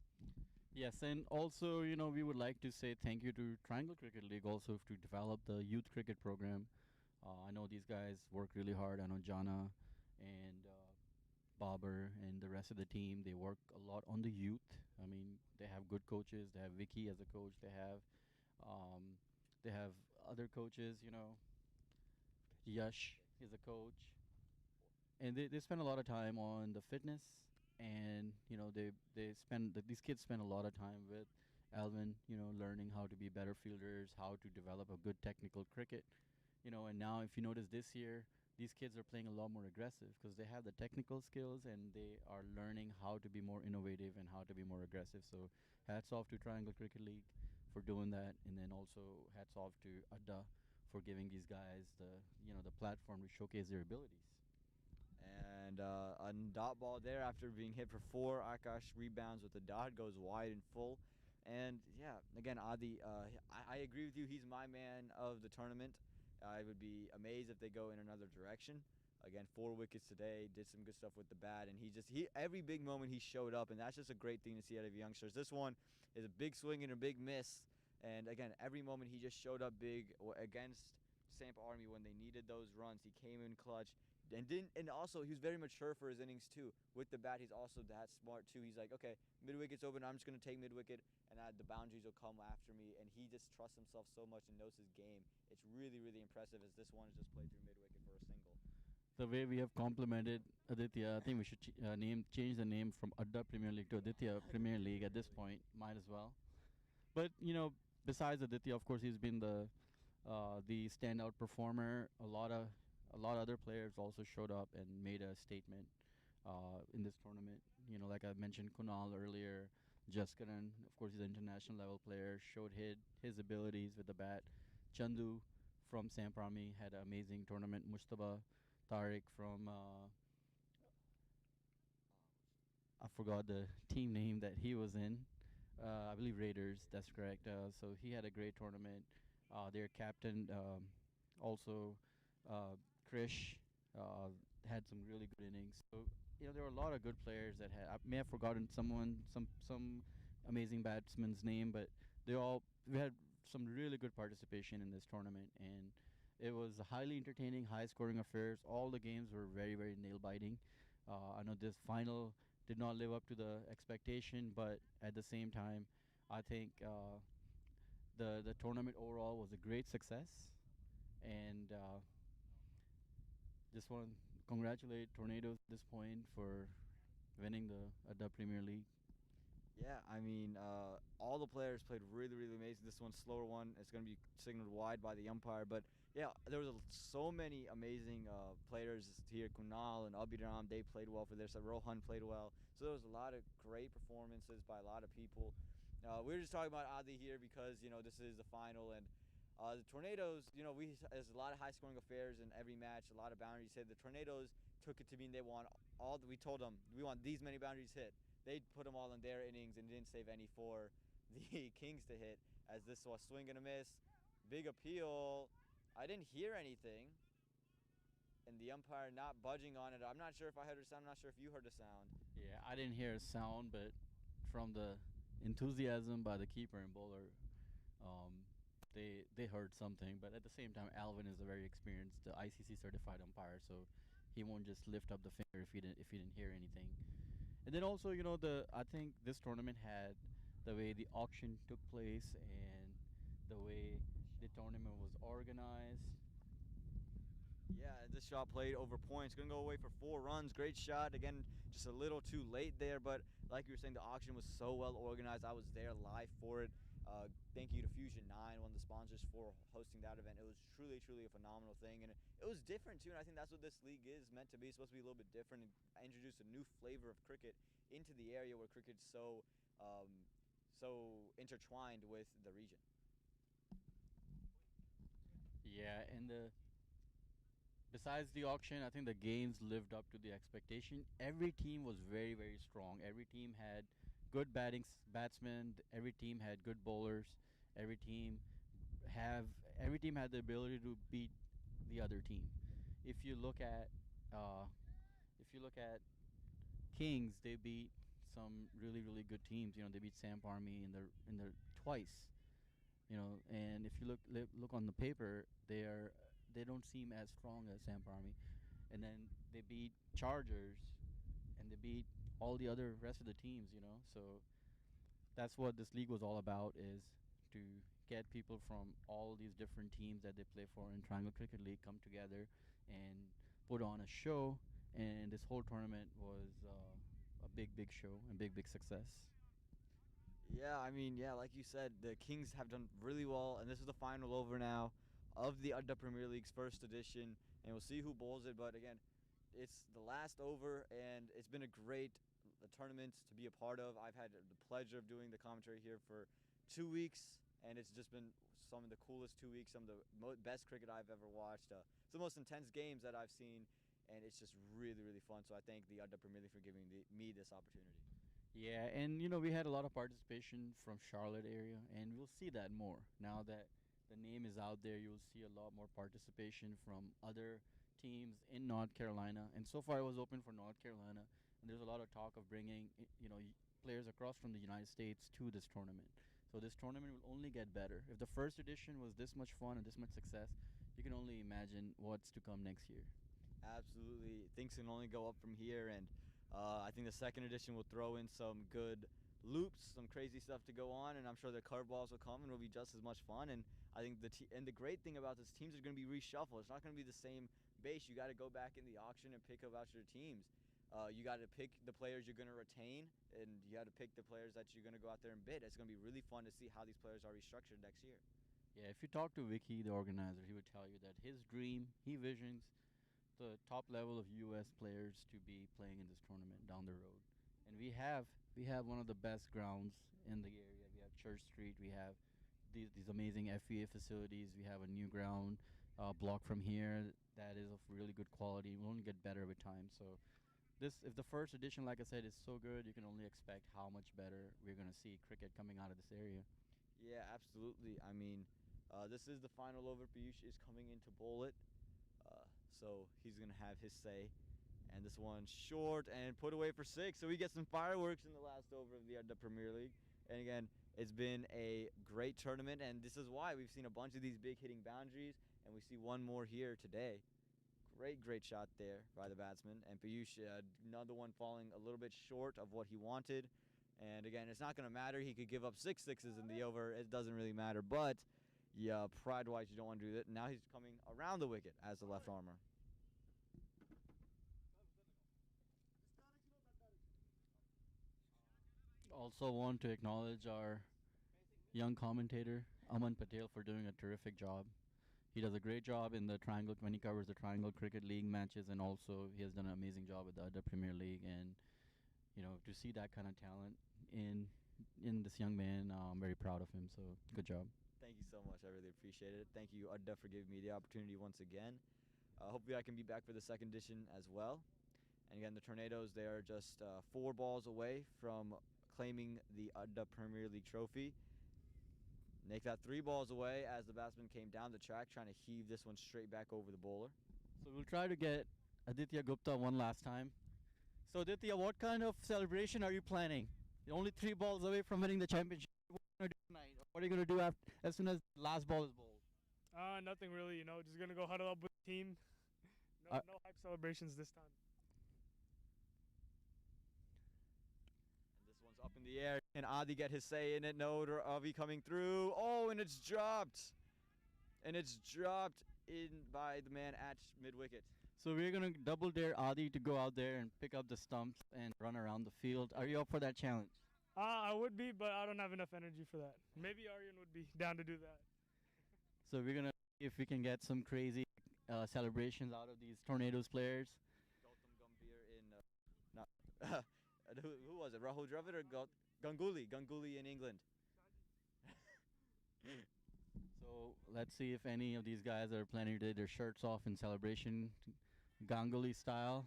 Yes, and also, we would like to say thank you to Triangle Cricket League also to develop the youth cricket program. I know these guys work really hard. I know Jana and Babar and the rest of the team, they work a lot on the youth. I mean, they have good coaches. They have Vicky as a coach. They have other coaches, Yash is a coach. And they spend a lot of time on the fitness, and these kids spend a lot of time with Alvin, learning how to be better fielders, how to develop a good technical cricket, and now if you notice this year, these kids are playing a lot more aggressive because they have the technical skills and they are learning how to be more innovative and how to be more aggressive. So hats off to Triangle Cricket League for doing that, and then also hats off to Adda for giving these guys the platform to showcase their abilities. And a dot ball there after being hit for four. Akash rebounds with the dot, goes wide and full. And yeah, again, Adi, I agree with you. He's my man of the tournament. I would be amazed if they go in another direction. Again, 4 wickets today, did some good stuff with the bat, and every big moment he showed up, and that's just a great thing to see out of youngsters. This one is a big swing and a big miss, and again, every moment he just showed up big against Samp Army when they needed those runs. He came in clutch, and also he was very mature for his innings too. With the bat, he's also that smart too. He's like, okay, mid wicket's open, I'm just gonna take mid wicket, and the boundaries will come after me. And he just trusts himself so much and knows his game. It's really, really impressive. As this one is just played through mid wicket for a single. The way we have complimented Aditya, I think we should change the name from Adda Premier League to Aditya Premier League at this point. Might as well. But besides Aditya, of course, he's been the standout performer. A lot of other players also showed up and made a statement in this tournament. Like I mentioned, Kunal earlier, Jaskaran, of course, he's an international level player, showed his abilities with the bat. Chandu from Samprami had an amazing tournament. Mustafa Tariq from I forgot the team name that he was in. I believe Raiders. That's correct. So he had a great tournament. Their captain also Krish had some really good innings. So there were a lot of good players that had. I may have forgotten some amazing batsman's name, but we had some really good participation in this tournament, and it was a highly entertaining, high-scoring affairs. All the games were very, very nail-biting. I know this final did not live up to the expectation, but at the same time, I think the tournament overall was a great success, and just want to congratulate Tornadoes at this point for winning the Adda Premier League. Yeah, I mean, all the players played really, really amazing. This one's slower one. It's going to be signaled wide by the umpire. But, yeah, there was so many amazing players here. Kunal and Abhiram, they played well for their side. Rohan played well. So there was a lot of great performances by a lot of people. We were just talking about Adi here because, this is the final. And the Tornadoes, there's a lot of high-scoring affairs in every match, a lot of boundaries hit. The Tornadoes took it to mean they want we told them, we want these many boundaries hit. They put them all in their innings and didn't save any for the Kings to hit, as this was swing and a miss. Big appeal. I didn't hear anything. And the umpire not budging on it. I'm not sure if I heard a sound. I'm not sure if you heard a sound. Yeah, I didn't hear a sound, but from the enthusiasm by the keeper and bowler, they heard something. But at the same time, Alvin is a very experienced ICC certified umpire, so he won't just lift up the finger if he didn't hear anything. And then also, I think this tournament had the way the auction took place and the way the tournament was organized. Yeah, this shot played over points. Going to go away for 4 runs. Great shot. Again, just a little too late there. But like you were saying, the auction was so well organized. I was there live for it. Thank you to Fusion 9, one of the sponsors, for hosting that event. It was truly, truly a phenomenal thing. And it was different, too. And I think that's what this league is meant to be. It's supposed to be a little bit different and introduce a new flavor of cricket into the area where cricket's so so intertwined with the region. Yeah, and besides the auction, I think the games lived up to the expectation. Every team was very, very strong. Every team had good batsmen. Every team had good bowlers. Every team have every team had the ability to beat the other team. If you look at uh, if you look at Kings, they beat some really, really good teams. You know, they beat Samp Army in the twice. You know, and if you look on the paper, they don't seem as strong as Samp Army. And then they beat Chargers, and they beat all the other rest of the teams. You know, so that's what this league was all about, is to get people from all these different teams that they play for in Triangle Cricket League come together and put on a show. And this whole tournament was a big, big show and big, big success. Yeah, I mean, yeah, like you said, the Kings have done really well, and this is the final over now of the Adda Premier League's first edition, and we'll see who bowls it. But again, it's the last over, and it's been a great tournament to be a part of. I've had the pleasure of doing the commentary here for 2 weeks, and it's just been some of the coolest 2 weeks, some of the best cricket I've ever watched. It's the most intense games that I've seen, and it's just really, really fun. So I thank the Adda Premier League for giving me this opportunity. Yeah, and we had a lot of participation from Charlotte area, and we'll see that more now that the name is out there. You'll see a lot more participation from other teams in North Carolina, and so far it was open for North Carolina, and there's a lot of talk of bringing players across from the United States to this tournament. So this tournament will only get better. If the first edition was this much fun and this much success, you can only imagine what's to come next year. Absolutely. Things can only go up from here, and I think the second edition will throw in some good loops, some crazy stuff to go on, and I'm sure the curveballs will come and it'll be just as much fun. And I think the great thing about this, teams are going to be reshuffled. It's not going to be the same base. You got to go back in the auction and pick about your teams. You got to pick the players you're going to retain, and you got to pick the players that you're going to go out there and bid. It's going to be really fun to see how these players are restructured next year. Yeah, if you talk to Vicky, the organizer, he would tell you that his dream, he visions the top level of U.S. players to be playing in this tournament down the road. And we have one of the best grounds in the area. We have Church Street. We have these amazing FEA facilities. We have a new ground block from here that is of really good quality. It will only get better with time. So if the first edition, like I said, is so good, you can only expect how much better we're going to see cricket coming out of this area. Yeah, absolutely. I mean, this is the final over. Piyush is coming in to bowl it. So he's going to have his say. And this one's short and put away for 6. So we get some fireworks in the last over of the Premier League. And again, it's been a great tournament. And this is why we've seen a bunch of these big hitting boundaries. And we see one more here today. Great, great shot there by the batsman. And Piyush, another one falling a little bit short of what he wanted. And again, it's not going to matter. He could give up 6 sixes in the over. It doesn't really matter. But yeah, pride-wise, you don't want to do that. Now he's coming around the wicket as the left armer. Also want to acknowledge our young commentator, Aman Patel, for doing a terrific job. He does a great job in the Triangle when he covers the Triangle Cricket League matches, and also he has done an amazing job with the Adda Premier League. And to see that kind of talent in this young man, I'm very proud of him. So good job. Thank you so much. I really appreciate it. Thank you, Adda, for giving me the opportunity once again. Hopefully I can be back for the second edition as well. And again, the Tornadoes, they are just 4 balls away from claiming the Adda Premier League trophy. Make that 3 balls away as the batsman came down the track trying to heave this one straight back over the bowler. So we'll try to get Aditya Gupta one last time. So Aditya, what kind of celebration are you planning? You're only 3 balls away from winning the championship. What are you going to do tonight? What are you going to do as soon as the last ball is bowled? Nothing really, just going to go huddle up with the team. No hype celebrations this time. And this one's up in the air. Can Adi get his say in it? No, Avi coming through. Oh, and it's dropped. And it's dropped in by the man at mid-wicket. So we're going to double dare Adi to go out there and pick up the stumps and run around the field. Are you up for that challenge? I would be, but I don't have enough energy for that. Maybe Aryan would be down to do that. So we're going to see if we can get some crazy celebrations out of these Tornadoes players. Gautam Gambhir in... who was it? Rahul Dravid or Ganguly in England. So let's see if any of these guys are planning to take their shirts off in celebration, Ganguly style.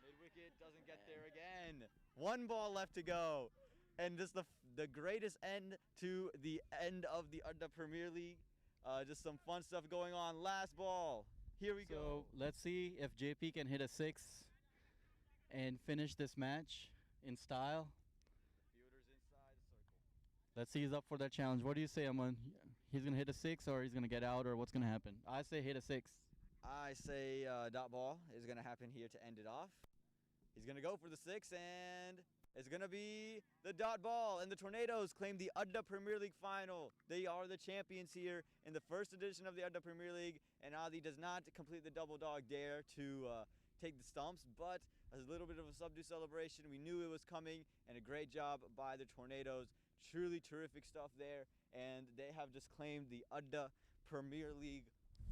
Mid wicket doesn't get there again. One ball left to go, and this the greatest end to the end of the Adda Premier League. Just some fun stuff going on. Last ball. Here we So go. let's see if JP can hit a six and finish this match in style. Fielders inside the circle. Let's see, he's up for that challenge. What do you say, Aman? He's gonna hit a six, or he's gonna get out, or what's gonna happen? I say hit a six. I say dot ball is going to happen here to end it off. He's going to go for the six, and it's going to be the dot ball. And the Tornadoes claim the Adda Premier League final. They are the champions here in the first edition of the Adda Premier League. And Adi does not complete the double dog dare to take the stumps, but as a little bit of a subdue celebration, we knew it was coming, and a great job by the Tornadoes. Truly terrific stuff there, and they have just claimed the Adda Premier League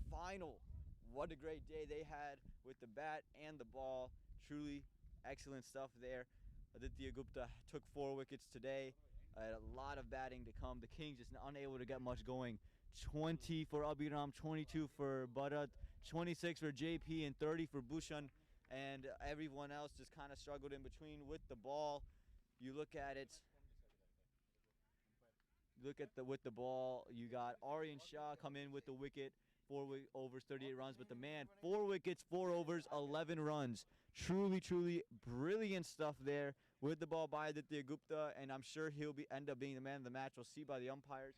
final. What a great day they had with the bat and the ball. Truly excellent stuff there. Aditya Gupta took 4 wickets today. A lot of batting to come. The Kings just unable to get much going. 20 for Abhiram, 22 for Bharat, 26 for JP, and 30 for Bhushan. And everyone else just kind of struggled in between with the ball. You look at it. With the ball, you got Aryan Shah come in with the wicket, 4 overs, 38 runs. But the man, 4 wickets, 4 overs, 11 runs. Truly, truly brilliant stuff there with the ball by Aditya Gupta, and I'm sure he'll end up being the man of the match. We'll see by the umpires.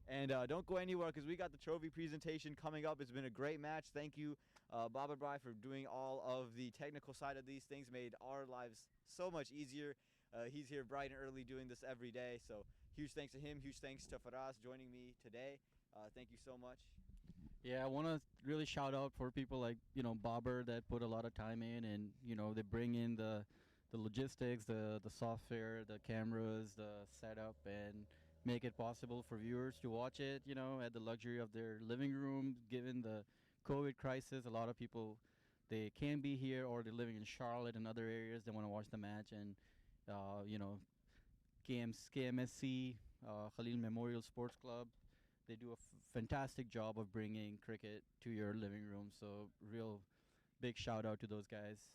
And don't go anywhere because we got the trophy presentation coming up. It's been a great match. Thank you, Baba Brai, for doing all of the technical side of these things. Made our lives so much easier. He's here bright and early doing this every day. So huge thanks to him. Huge thanks to Faraz joining me today. Thank you so much. Yeah, I want to really shout out for people like, Bobber that put a lot of time in, and, they bring in the logistics, the software, the cameras, the setup, and make it possible for viewers to watch it, at the luxury of their living room. Given the COVID crisis, a lot of people, they can't be here, or they're living in Charlotte and other areas. They want to watch the match, and, KMSC, Khalil Memorial Sports Club, they do a fantastic job of bringing cricket to your living room. So real big shout out to those guys.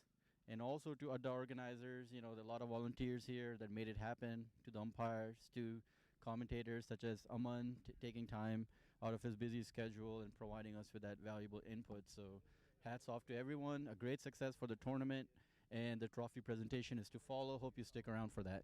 And also to Adda organizers, there are a lot of volunteers here that made it happen, to the umpires, to commentators such as Aman taking time out of his busy schedule and providing us with that valuable input. So hats off to everyone. A great success for the tournament, and the trophy presentation is to follow. Hope you stick around for that.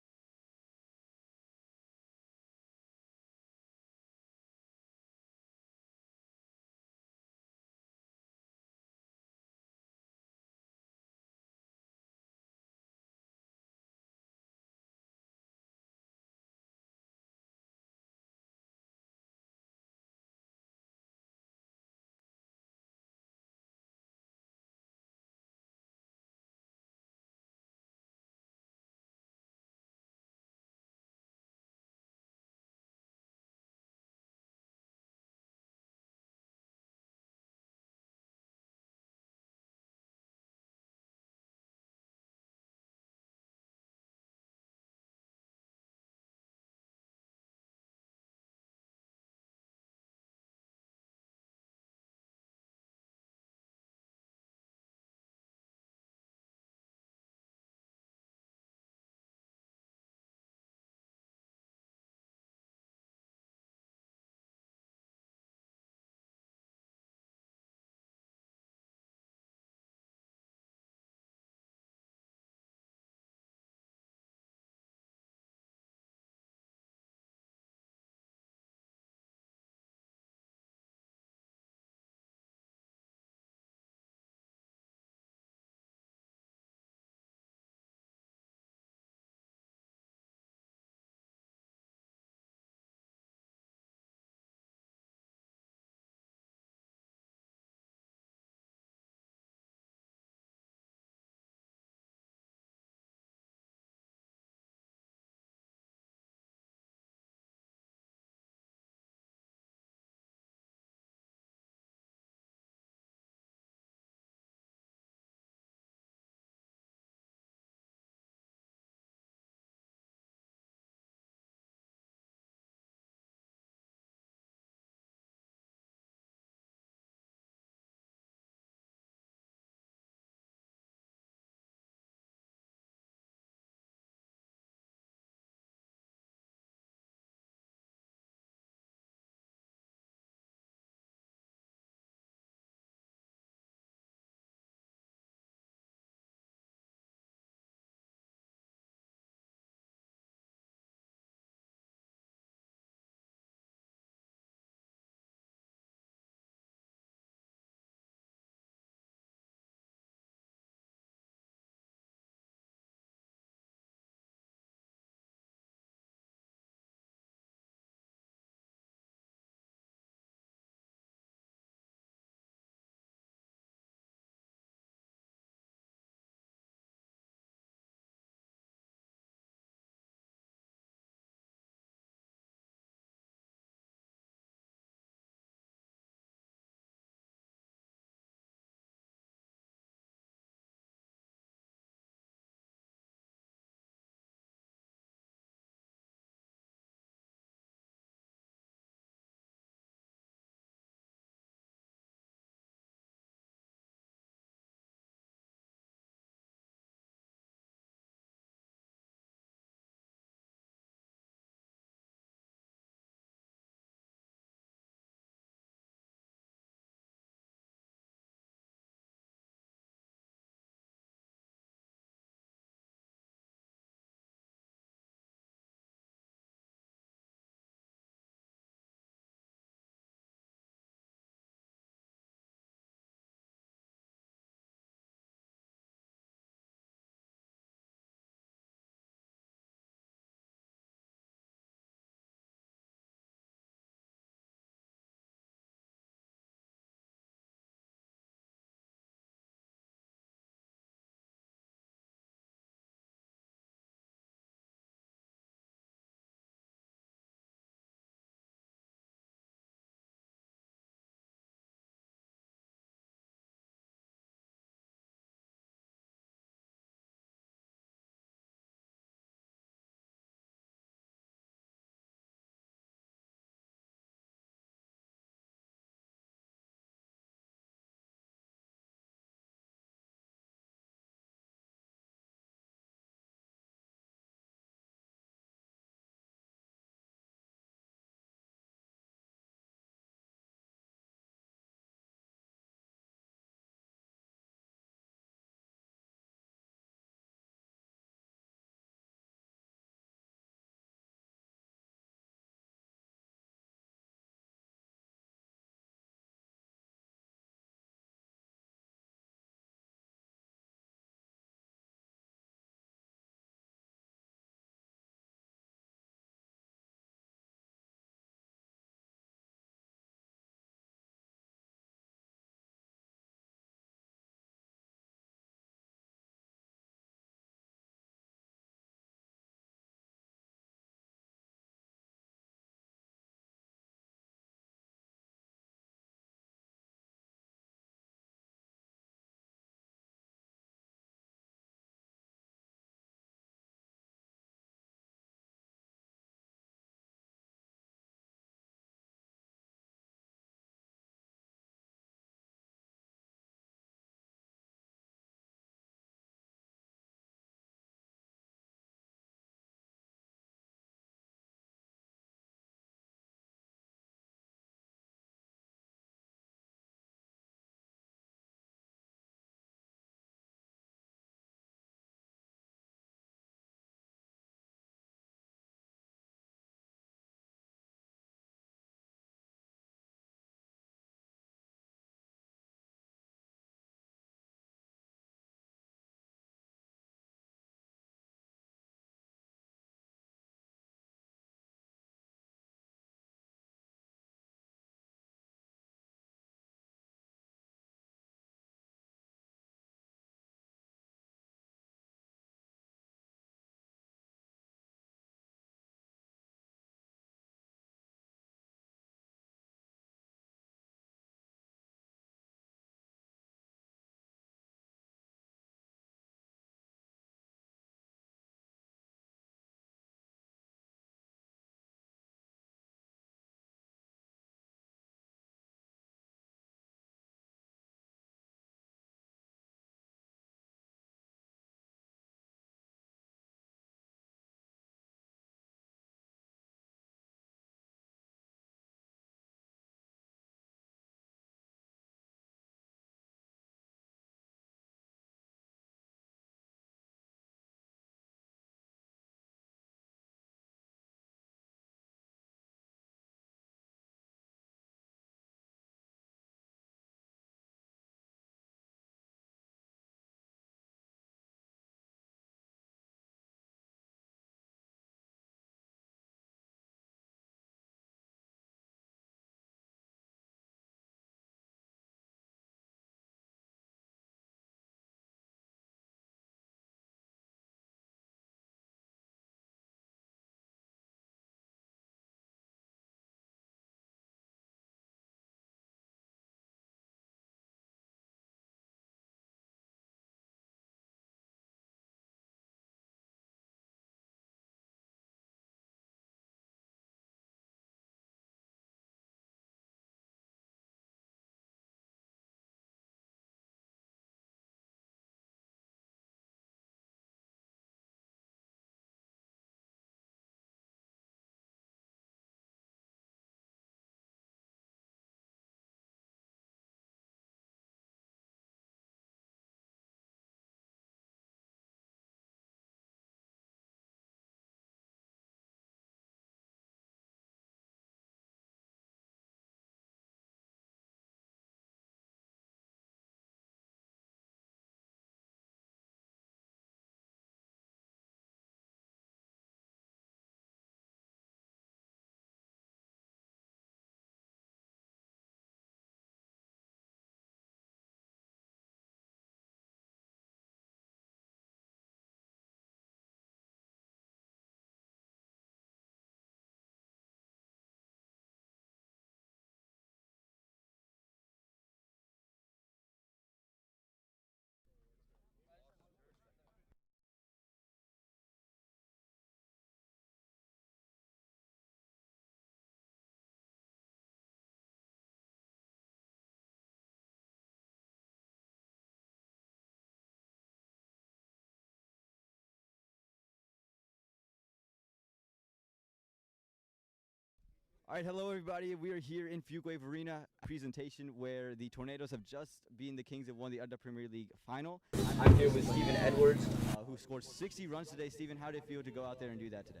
All right, hello everybody. We are here in Fuquay Arena presentation where the Tornadoes have just been the Kings and won the Adda Premier League final. I'm here with Stephen Edwards, who scored 60 runs today. Stephen, how did it feel to go out there and do that today?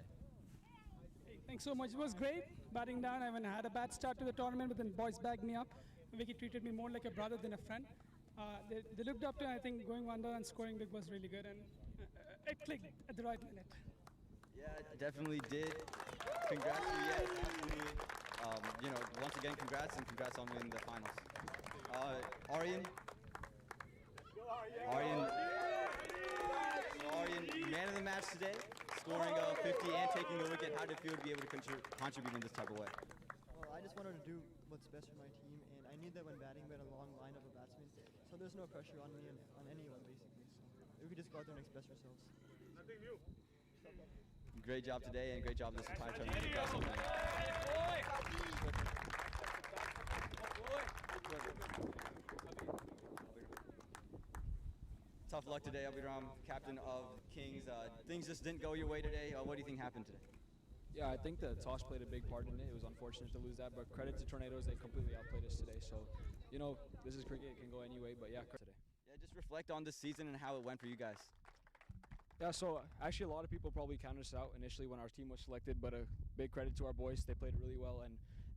Thanks so much. It was great. Batting down, I had a bad start to the tournament, but then boys backed me up. Vicky treated me more like a brother than a friend. They looked up to, I think, going one down and scoring big was really good, and it clicked at the right minute. Yeah, it definitely did. Congrats to you, yes, absolutely. Once again, congrats and congrats on winning the finals. Aryan, man of the match today, scoring 50 and taking a wicket. How did it feel to be able to contribute in this type of way? Well, I just wanted to do what's best for my team, and I knew that when batting we had a long line of a batsman, so there's no pressure on me and on anyone basically. So we could just go out there and express ourselves. Nothing new. Great job today and great job this entire tournament. Congrats on winning. Tough luck today, Abhiram, captain of Kings. Things just didn't go your way today. What do you think happened today? Yeah, I think the toss played a big part in it. It was unfortunate to lose that, but credit to Tornadoes, they completely outplayed us today. So, this is cricket, it can go any way, but yeah, credit today. Yeah, just reflect on this season and how it went for you guys. Yeah, so actually a lot of people probably counted us out initially when our team was selected, but a big credit to our boys. They played really well, and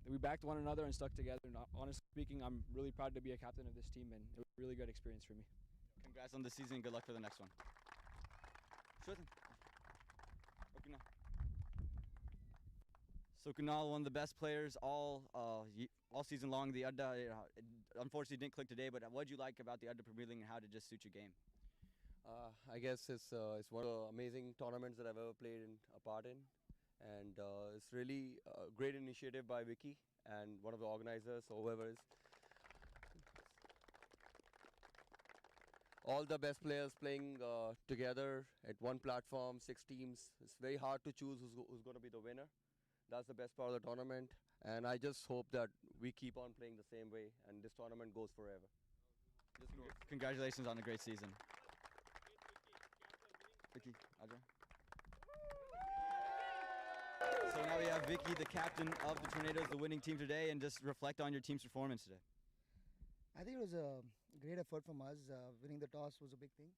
we backed one another and stuck together. And honestly speaking, I'm really proud to be a captain of this team, and it was a really good experience for me. Congrats on the season. Good luck for the next one. Sure thing. So Kunal, one of the best players all season long. The Adda, unfortunately didn't click today, but what did you like about the Adda Premier League and how did it just suit your game? I guess it's one of the amazing tournaments that I've ever played a part in, and it's really a great initiative by Vicky and one of the organizers or whoever is. All the best players playing together at one platform, 6 teams. It's very hard to choose who's going to be the winner. That's the best part of the tournament, and I just hope that we keep on playing the same way and this tournament goes forever. Congratulations on a great season. Vicky, Adda. So now we have Vicky, the captain of the Tornadoes, the winning team today, and just reflect on your team's performance today. I think it was a great effort from us. Winning the toss was a big thing.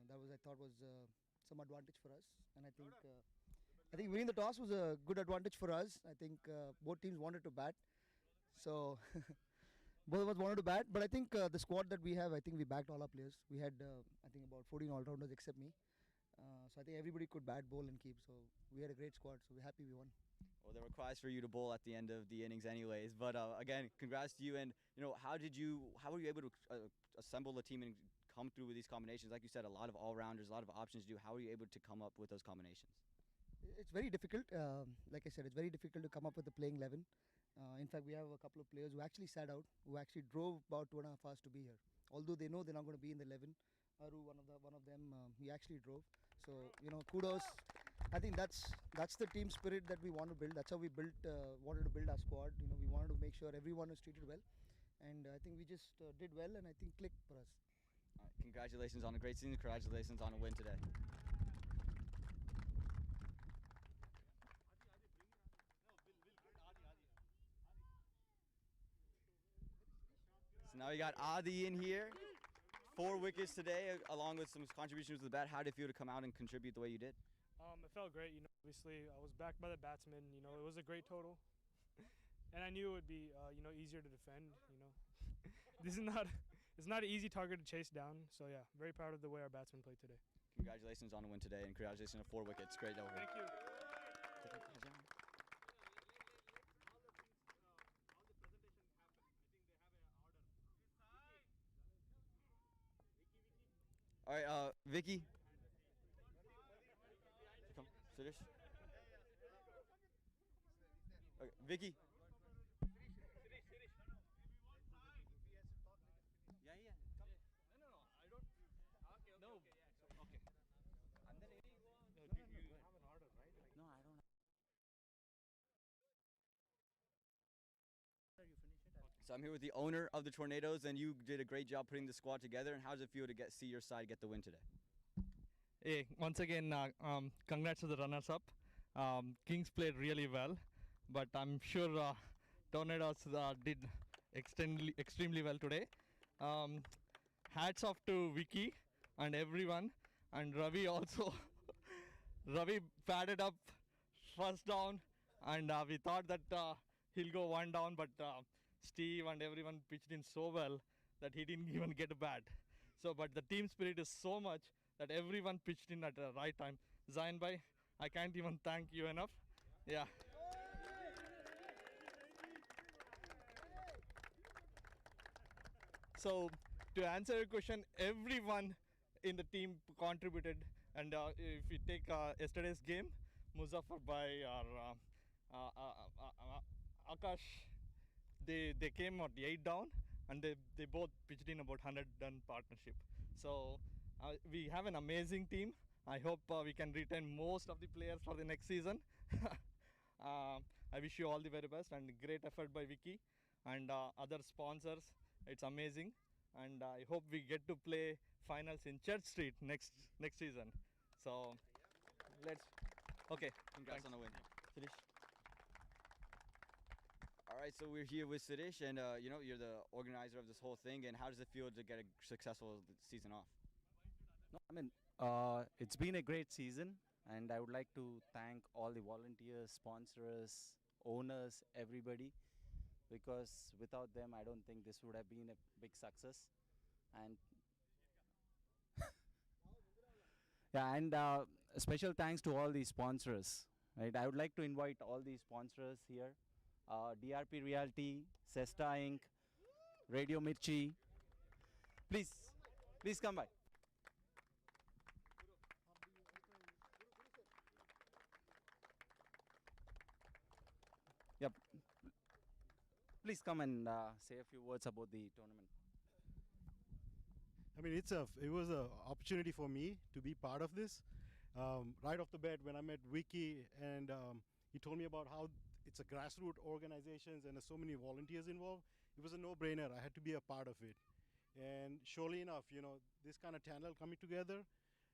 That was, I thought, was some advantage for us, and I think winning the toss was a good advantage for us. I think both teams wanted to bat, so both of us wanted to bat. But I think the squad that we have, I think we backed all our players. We had, I think, about 14 all-rounders except me. So I think everybody could bat, bowl, and keep. So we had a great squad. So we're happy we won. Well, there were cries for you to bowl at the end of the innings, anyways. But again, congrats to you. And how were you able to assemble a team and come through with these combinations? Like you said, a lot of all-rounders, a lot of options to do. How were you able to come up with those combinations? It's very difficult. Like I said, it's very difficult to come up with a playing 11. In fact, we have a couple of players who actually sat out, who actually drove about 2.5 hours to be here. Although they know they're not going to be in the 11. Aru, one of them, he actually drove. So kudos. I think that's the team spirit that we want to build. That's how we wanted to build our squad. We wanted to make sure everyone is treated well, and I think we just did well, and I think clicked for us. All right, congratulations on a great season. Congratulations on a win today. So now we got Adi in here. 4 wickets today, along with some contributions to the bat. How did it feel to come out and contribute the way you did? It felt great. Obviously I was backed by the batsmen. It was a great total, and I knew it would be easier to defend. This is it's not an easy target to chase down. So yeah, very proud of the way our batsmen played today. Congratulations on a win today, and congratulations on 4 wickets. Great over. Thank you. All right, Vicky. Come, Suresh. Okay, Vicky. So I'm here with the owner of the Tornadoes, and you did a great job putting the squad together. And how does it feel to see your side get the win today? Hey, once again, congrats to the runners-up. Kings played really well, but I'm sure Tornadoes did extremely well today. Hats off to Vicky and everyone, and Ravi also. Ravi padded up first down, and we thought that he'll go one down, but Steve and everyone pitched in so well that he didn't even get a bat. So, but the team spirit is so much that everyone pitched in at the right time. Zain bhai, I can't even thank you enough. Yeah. So, to answer your question, everyone in the team contributed, and if you take yesterday's game, Muzaffar Bhai or Akash, they came at 8 down, and they both pitched in about 100 run partnership. So we have an amazing team. I hope we can retain most of the players for the next season. I wish you all the very best, and great effort by Vicky and other sponsors. It's amazing, and I hope we get to play finals in Church Street next season. So let's. Okay. Congrats on the win. Siddhesh. All right, so we're here with Siddhesh, and you're the organizer of this whole thing. And how does it feel to get a successful season off? No, I mean, it's been a great season, and I would like to thank all the volunteers, sponsors, owners, everybody, because without them, I don't think this would have been a big success. And yeah, and special thanks to all the sponsors. Right, I would like to invite all the sponsors here: DRP Realty, Cesta Inc., Radio Mirchi. Please come by. Yep. Please come and say a few words about the tournament. I mean, it was an opportunity for me to be part of this. Right off the bat, when I met Vicky, and he told me about how it's a grassroots organizations and there's so many volunteers involved, it was a no-brainer. I had to be a part of it. And surely enough, this kind of channel coming together,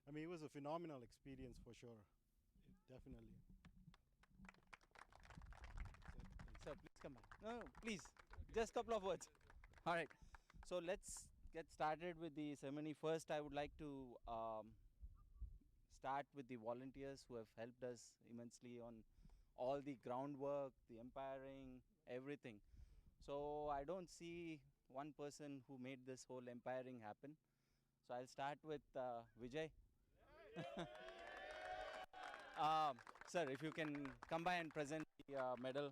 I mean, it was a phenomenal experience for sure. Definitely. Sir, please come back. No, please. Just a couple of words. All right. So let's get started with the ceremony. First, I would like to start with the volunteers who have helped us immensely on all the groundwork, the umpiring, everything. So I don't see one person who made this whole umpiring happen. So I'll start with Vijay. Sir, if you can come by and present the medal.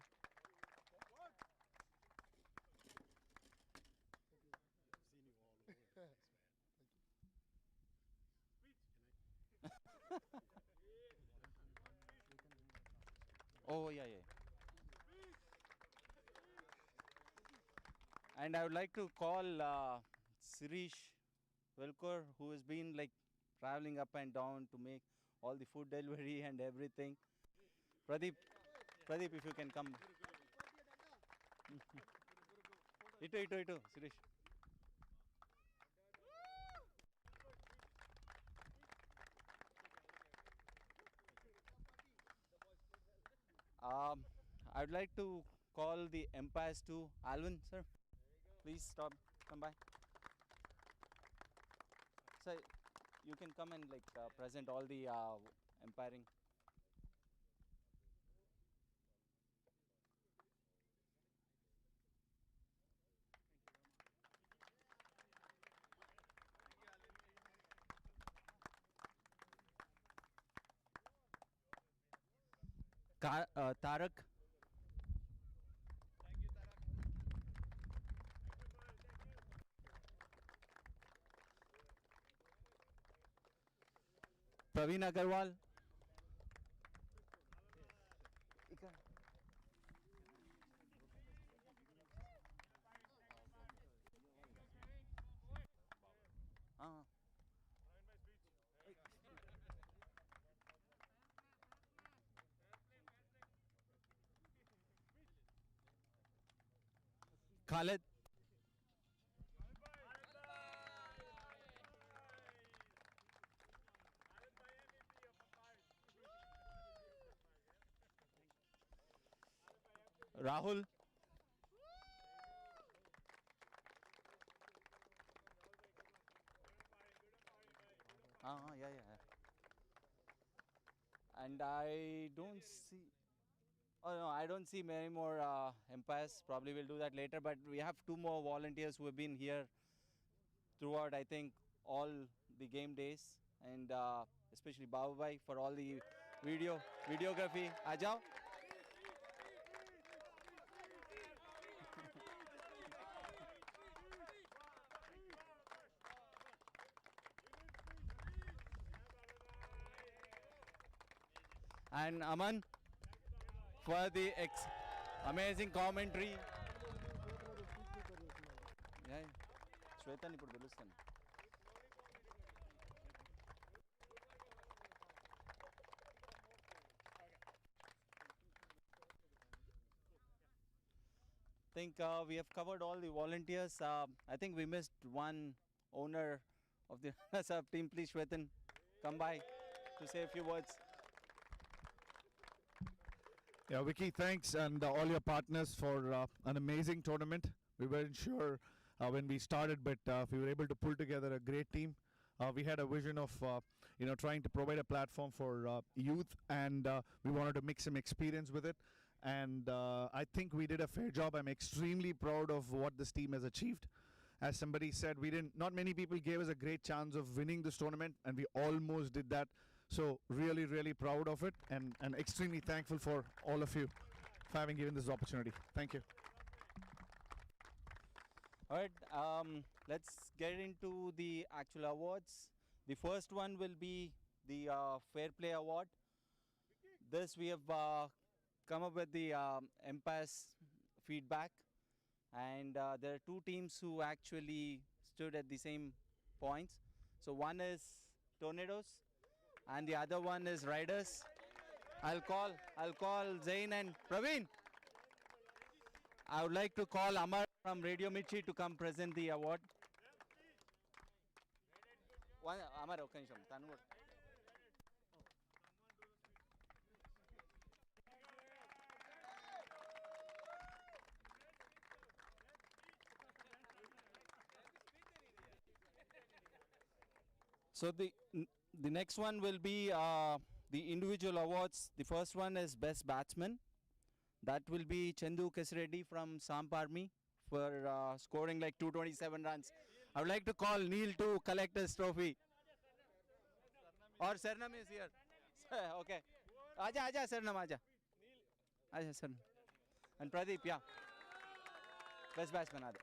Oh, yeah. And I would like to call Sirish Velkor, who has been traveling up and down to make all the food delivery and everything. Pradeep, if you can come. Ito, Sirish. I would like to call the umpires to Alvin, sir. Please stop, come by. Sir, you can come and present all the umpiring. Tarak. Praveen Agarwal. Khaled. Rahul. Yeah, yeah. And I don't see. Oh no, I don't see many more umpires. Probably we'll do that later. But we have two more volunteers who have been here throughout, I think, all the game days, and especially Babubai for all the videography. Ajao. And Aman for the amazing commentary. Yeah, Shweta ni pilustaను. I think we have covered all the volunteers. I think we missed one owner of the runners-up team. Please, Shwetan, come by to say a few words. Yeah, Vicky, thanks, and all your partners for an amazing tournament. We weren't sure when we started, but we were able to pull together a great team. We had a vision of, trying to provide a platform for youth, and we wanted to mix some experience with it. And I think we did a fair job. I'm extremely proud of what this team has achieved. As somebody said, not many people gave us a great chance of winning this tournament, and we almost did that. So really, really proud of it, and extremely thankful for all of you for having given this opportunity. Thank you. All right, let's get into the actual awards. The first one will be the Fair Play Award. This we have come up with the umpires' feedback, and there are two teams who actually stood at the same points. So one is Tornadoes, and the other one is Riders. I'll call Zain and Praveen. I would like to call Amar from Radio Mirchi to come present the award. Amar, okay, Tanur. So the next one will be the individual awards. The first one is Best Batsman. That will be Chandu Kesireddy from Samp Army for scoring like 227 runs. I would like to call Neil to collect his trophy. Or Sernam is here. Okay. Aja, Sernam, Aja. Aja, Sernam. And Pradeep, yeah. Best Batsman, Adda.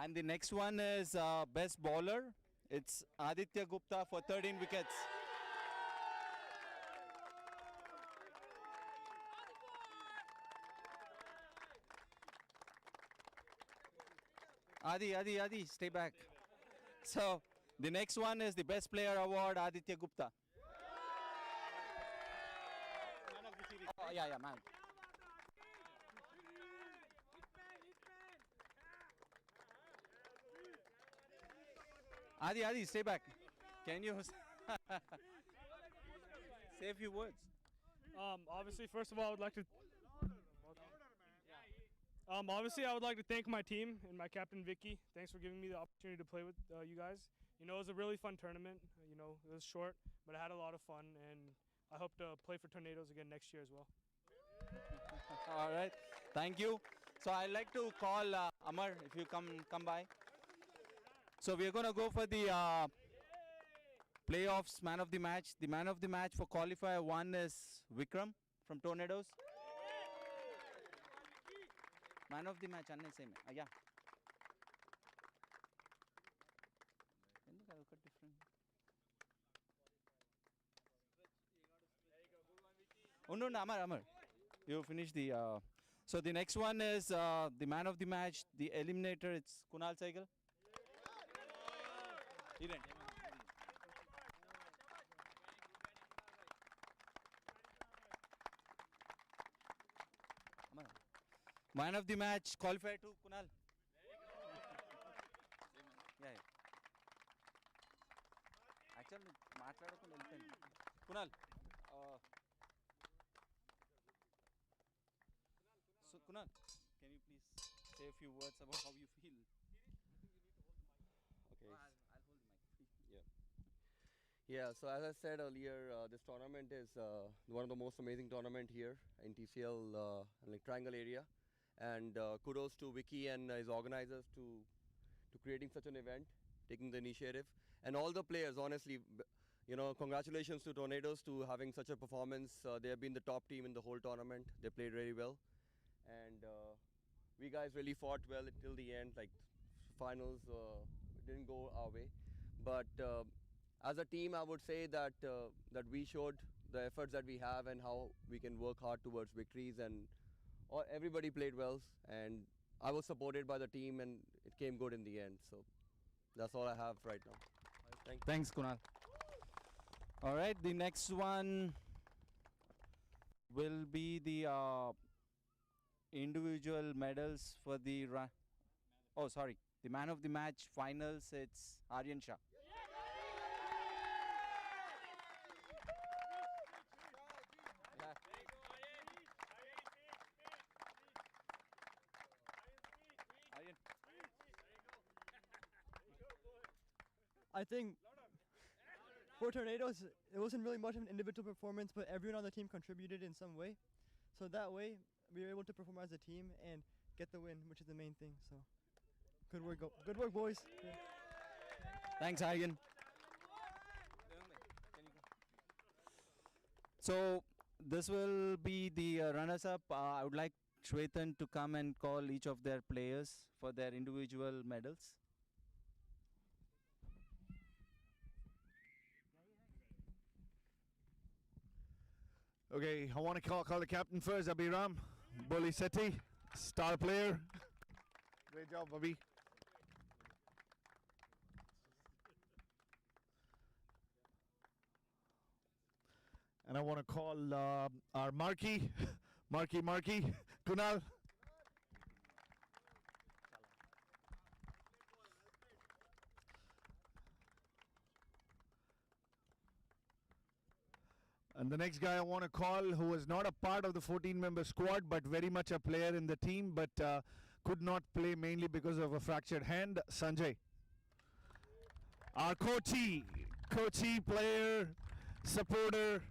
And the next one is Best Bowler. It's Aditya Gupta for 13 wickets. Adi, stay back. So the next one is the Best Player Award, Aditya Gupta. Man of the series. Oh, yeah, man. Adi, stay back. Can you say a few words? Obviously, first of all, I would like to. Obviously, I would like to thank my team and my captain Vicky. Thanks for giving me the opportunity to play with you guys. It was a really fun tournament. It was short, but I had a lot of fun, and I hope to play for Tornadoes again next year as well. All right, thank you. So I'd like to call Amar if you come by. So we are going to go for the playoffs man of the match. The man of the match for qualifier 1 is Vikram from Tornadoes. Man of the match, same. Yeah. Oh no, Amar. You finish the. So the next one is the man of the match, the eliminator. It's Kunal Saigal. Man of the match, qualifier 2, Kunal. Yeah. Actual మాట్లాడు మాట్లాడకుండా వెళ్ళిపోయింది Kunal so Kunal can you please say a few words about how you feel Okay. I'll hold the mic Yeah. Yeah, so as I said earlier, this tournament is one of the most amazing tournament here in TCL, like Triangle area. And kudos to Vicky and his organizers to creating such an event, taking the initiative. And all the players, honestly, congratulations to Tornadoes to having such a performance. They have been the top team in the whole tournament. They played really well. And we guys really fought well until the end, like finals didn't go our way. But as a team, I would say that that we showed the efforts that we have and how we can work hard towards victories, and everybody played well, and I was supported by the team, and it came good in the end. So that's all I have right now. thanks Kunal all right the next one will be the individual medals for the the man of the match finals. It's Aryan Shah. Aryan. I think for Tornadoes, it wasn't really much of an individual performance, but everyone on the team contributed in some way. So that way, we were able to perform as a team and get the win, which is the main thing. So good work, good work, boys. Yeah. Thanks, Aryan. So this will be the runners-up. I would like Shwetan to come and call each of their players for their individual medals. Okay, I want to call the captain first, Abhiram. Bully Sethi, star player. Great job, Abhi. And I want to call our Marky, Kunal. And the next guy I want to call, who was not a part of the 14-member squad, but very much a player in the team, but could not play mainly because of a fractured hand, Sanjay. Our coachee, player, supporter.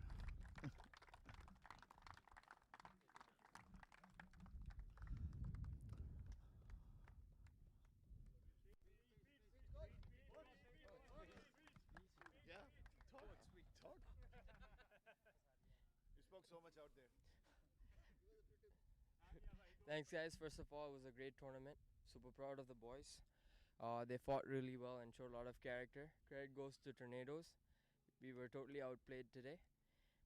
So much out there. Thanks, guys. First of all, it was a great tournament. Super proud of the boys. They fought really well and showed a lot of character. Credit goes to Tornadoes. We were totally outplayed today.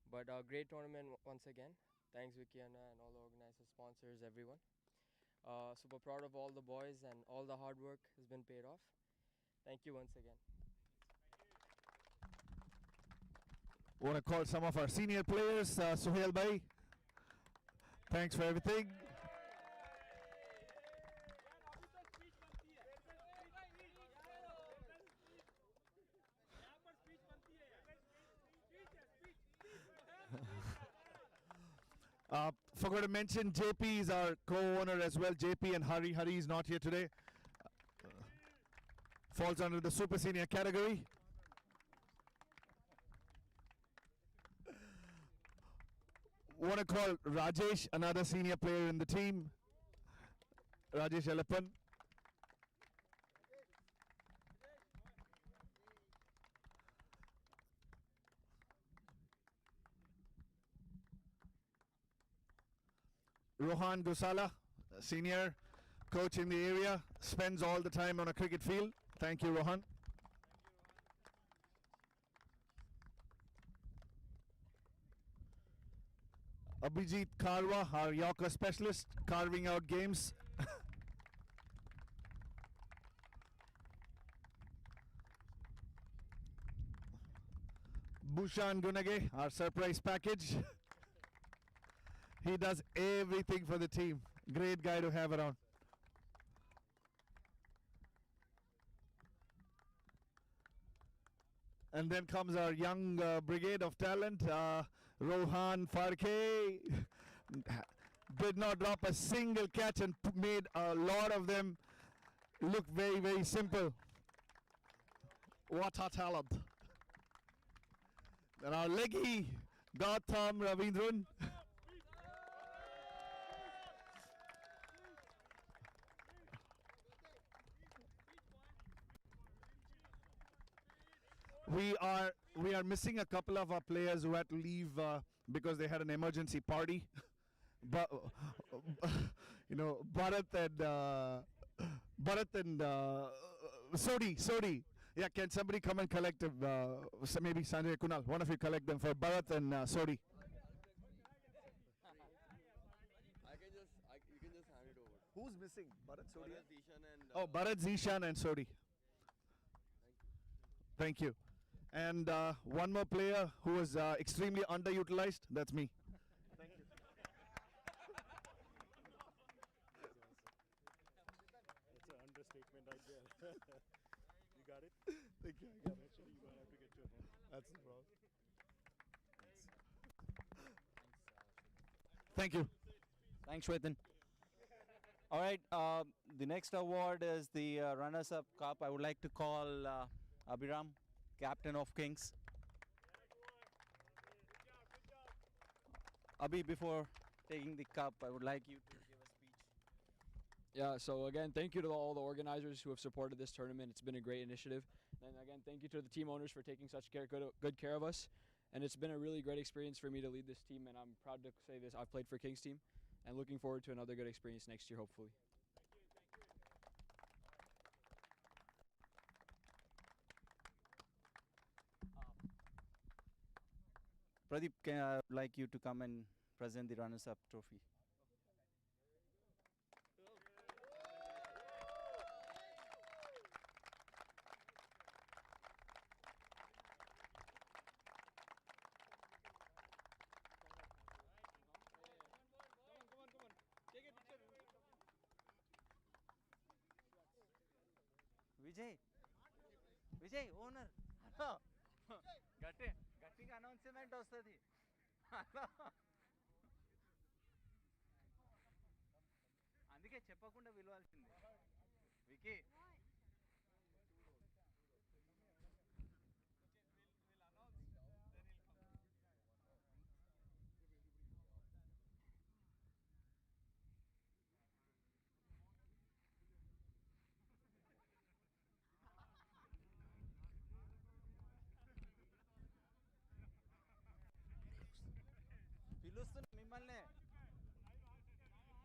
But great tournament once again. Thanks, Vicky Anna, and all the organizers, sponsors, everyone. Super proud of all the boys, and all the hard work has been paid off. Thank you once again. Want to call some of our senior players, Suhail Bhai. Thanks for everything. Forgot to mention JP is our co-owner as well. JP and Hari. Hari is not here today. Falls under the super senior category. Want to call Rajesh, another senior player in the team. Rajesh Elappan. Rohan Gosala, senior coach in the area, spends all the time on a cricket field. Thank you, Rohan. Abhijit Karwa, our Yorker specialist, carving out games. Bhushan Gunage, our surprise package. He does everything for the team. Great guy to have around. And then comes our young brigade of talent, Rohan Farke. Did not drop a single catch and made a lot of them look very, very simple. What a talent. Then our leggy, Gautam Ravindran. We are missing a couple of our players who had to leave because they had an emergency party. But Bharat and Sodi. Yeah, can somebody come and collect them? Maybe Sanjay, Kunal, one of you collect them for Bharat and Sodi. You can just hand it over. Who's missing? Bharat, Sodi? Bharat, Zishan and Oh, Bharat, Zishan and Sodi. Thank you. And one more player who was extremely underutilized. That's me. Thank you. That's an understatement right there. You got it? Thank you. Eventually, you're going to have to get to it. That's the problem. Thank you. Thanks, Shwetan. All right, the next award is the Runners-Up Cup. I would like to call Abhiram, captain of Kings. Abhi, before taking the cup, I would like you to give a speech. Yeah, so again, thank you to all the organizers who have supported this tournament. It's been a great initiative. And again, thank you to the team owners for taking such good care of us. And it's been a really great experience for me to lead this team, and I'm proud to say this. I've played for Kings team, and looking forward to another good experience next year, hopefully. Pradeep, can I would like you to come and present the Runners-Up trophy. Vijay, owner. Hello. గట్టిగా announcement వస్తుంది. అందుకే చెప్పకుండా పిలవాల్సింది. Wiki పిలుస్తున్నా మిమ్మల్ని.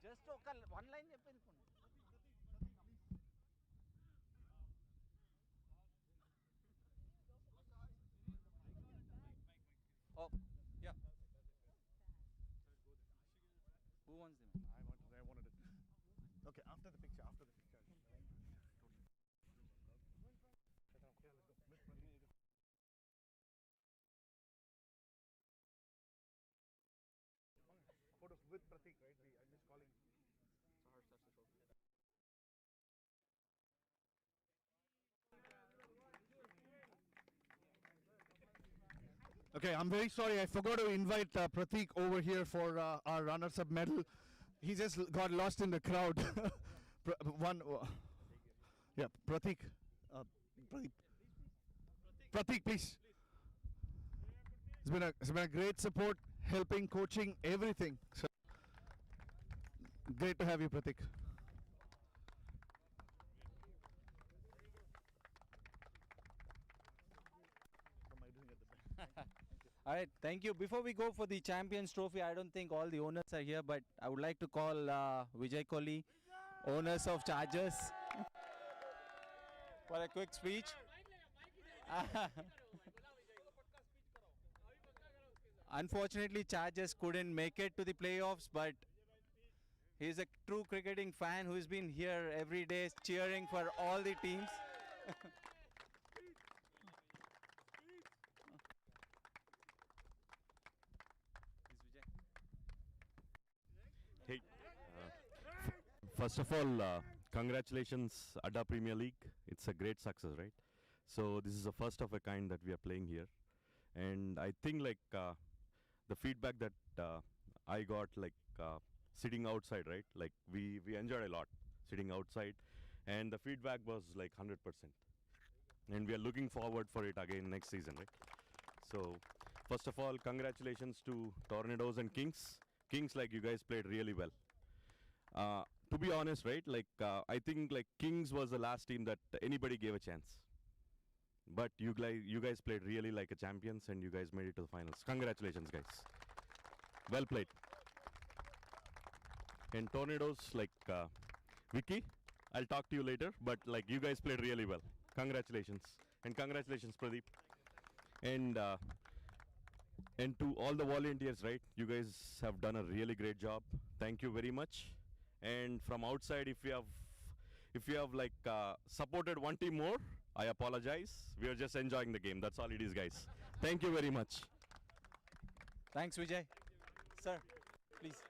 Just ఒక one line చెప్పి వెళ్ళిపోండి. Oh, yeah. Who wants them? I wanted it. Okay, after the picture. Photo with Pratik, right? I'm just calling. Okay, I'm very sorry. I forgot to invite Pratik over here for our runners-up medal. He just got lost in the crowd. Yeah, Pratik. Pratik, please. It's been a great support, helping, coaching, everything. So great to have you, Pratik. All right, thank you. Before we go for the Champions Trophy, I don't think all the owners are here, but I would like to call Vijay Kohli, owners of Chargers, for a quick speech. Unfortunately, Chargers couldn't make it to the playoffs, but he's a true cricketing fan who's been here every day cheering for all the teams. Hey, first of all, congratulations, Adda Premier League. It's a great success, right? So this is the first of a kind that we are playing here, and I think like the feedback that I got sitting outside, right? Like we enjoyed a lot sitting outside, and the feedback was like 100%, and we are looking forward for it again next season, right? So first of all, congratulations to Tornadoes and Kings. Kings, like you guys played really well. To be honest, right? I think like Kings was the last team that anybody gave a chance. But you guys played really like a champions, and you guys made it to the finals. Congratulations, guys. Well played. And Tornadoes, Vicky, I'll talk to you later. But like you guys played really well. Congratulations, and congratulations, Pradeep. And to all the volunteers, right? You guys have done a really great job. Thank you very much. And from outside, if you have supported one team more, I apologize. We are just enjoying the game. That's all it is, guys. Thank you very much. Thanks, Vijay. Sir, please,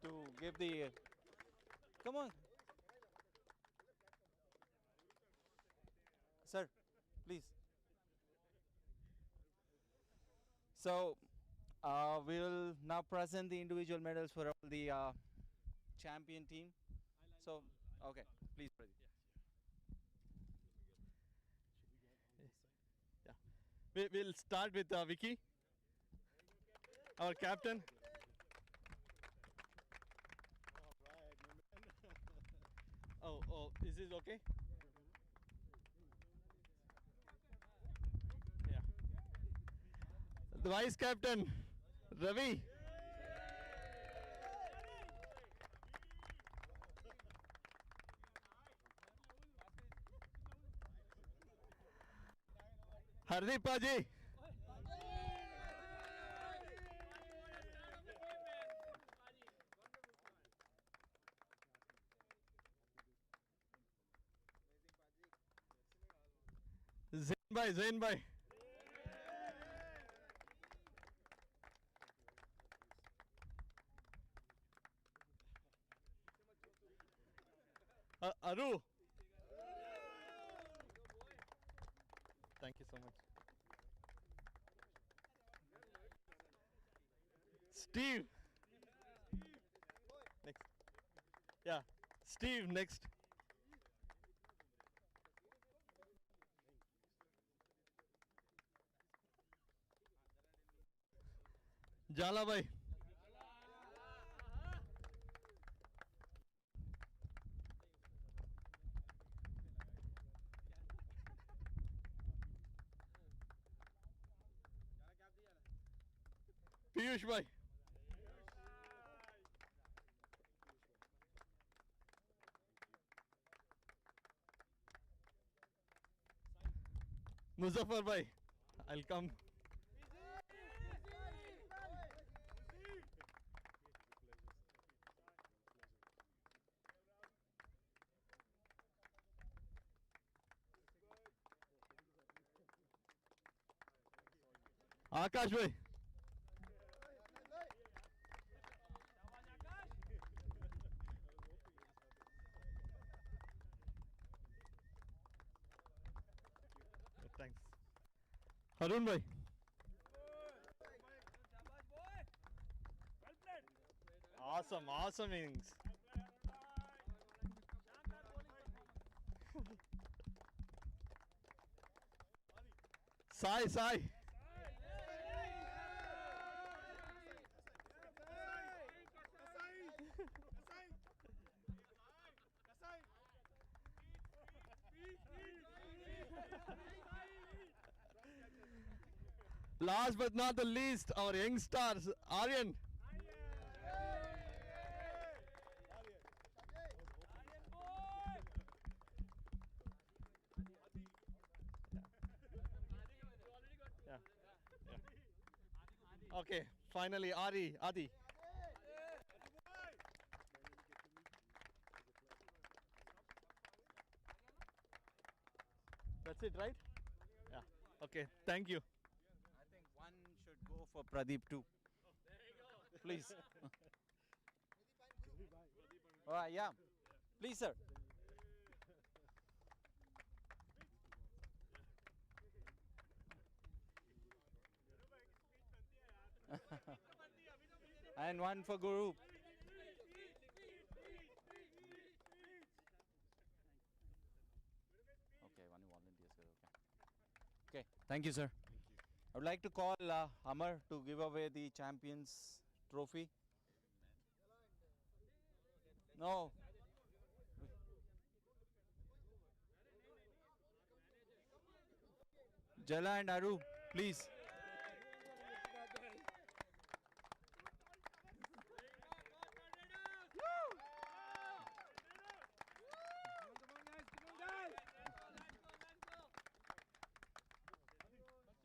to give the... come on. Sir, please. So, we will now present the individual medals for all the champion team. So, okay, please, Pradeep. We'll start with Vicky, our captain. Oh, is this okay? Yeah. The vice captain, Ravi. Hardeep Paji. Zain bhai. Aru. Thank you so much. Steve. Next. Yeah, Steve next. Jala bhai. Piyush bhai. Muzaffar bhai, I'll come. Akash bhai. Thanks. Harun bhai. Awesome innings. Sai. Last but not the least, our young stars, Aryan. Yeah. Okay, finally Adi. That's it, right? Yeah. Okay, thank you. I think one should go for Pradeep too. Please. Yeah. Please, sir. And one for Guru. Okay, one volunteers. Okay. Okay, thank you, sir. I would like to call Amar to give away the champions trophy. No. Jala and Aru, please. So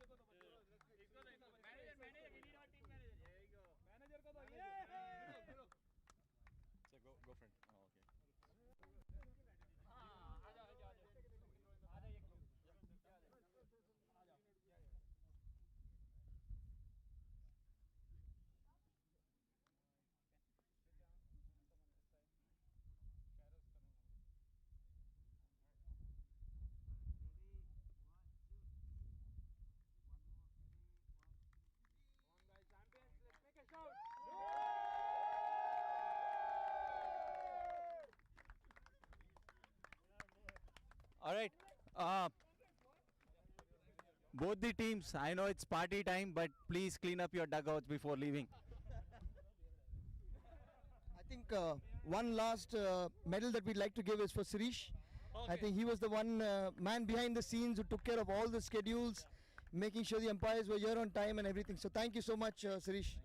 go friend. Oh, okay. All right. Both the teams, I know it's party time, but please clean up your dugouts before leaving. I think one last medal that we'd like to give is for Sirish. I think he was the one man behind the scenes who took care of all the schedules, making sure the umpires were here on time and everything. So thank you so much, Sirish.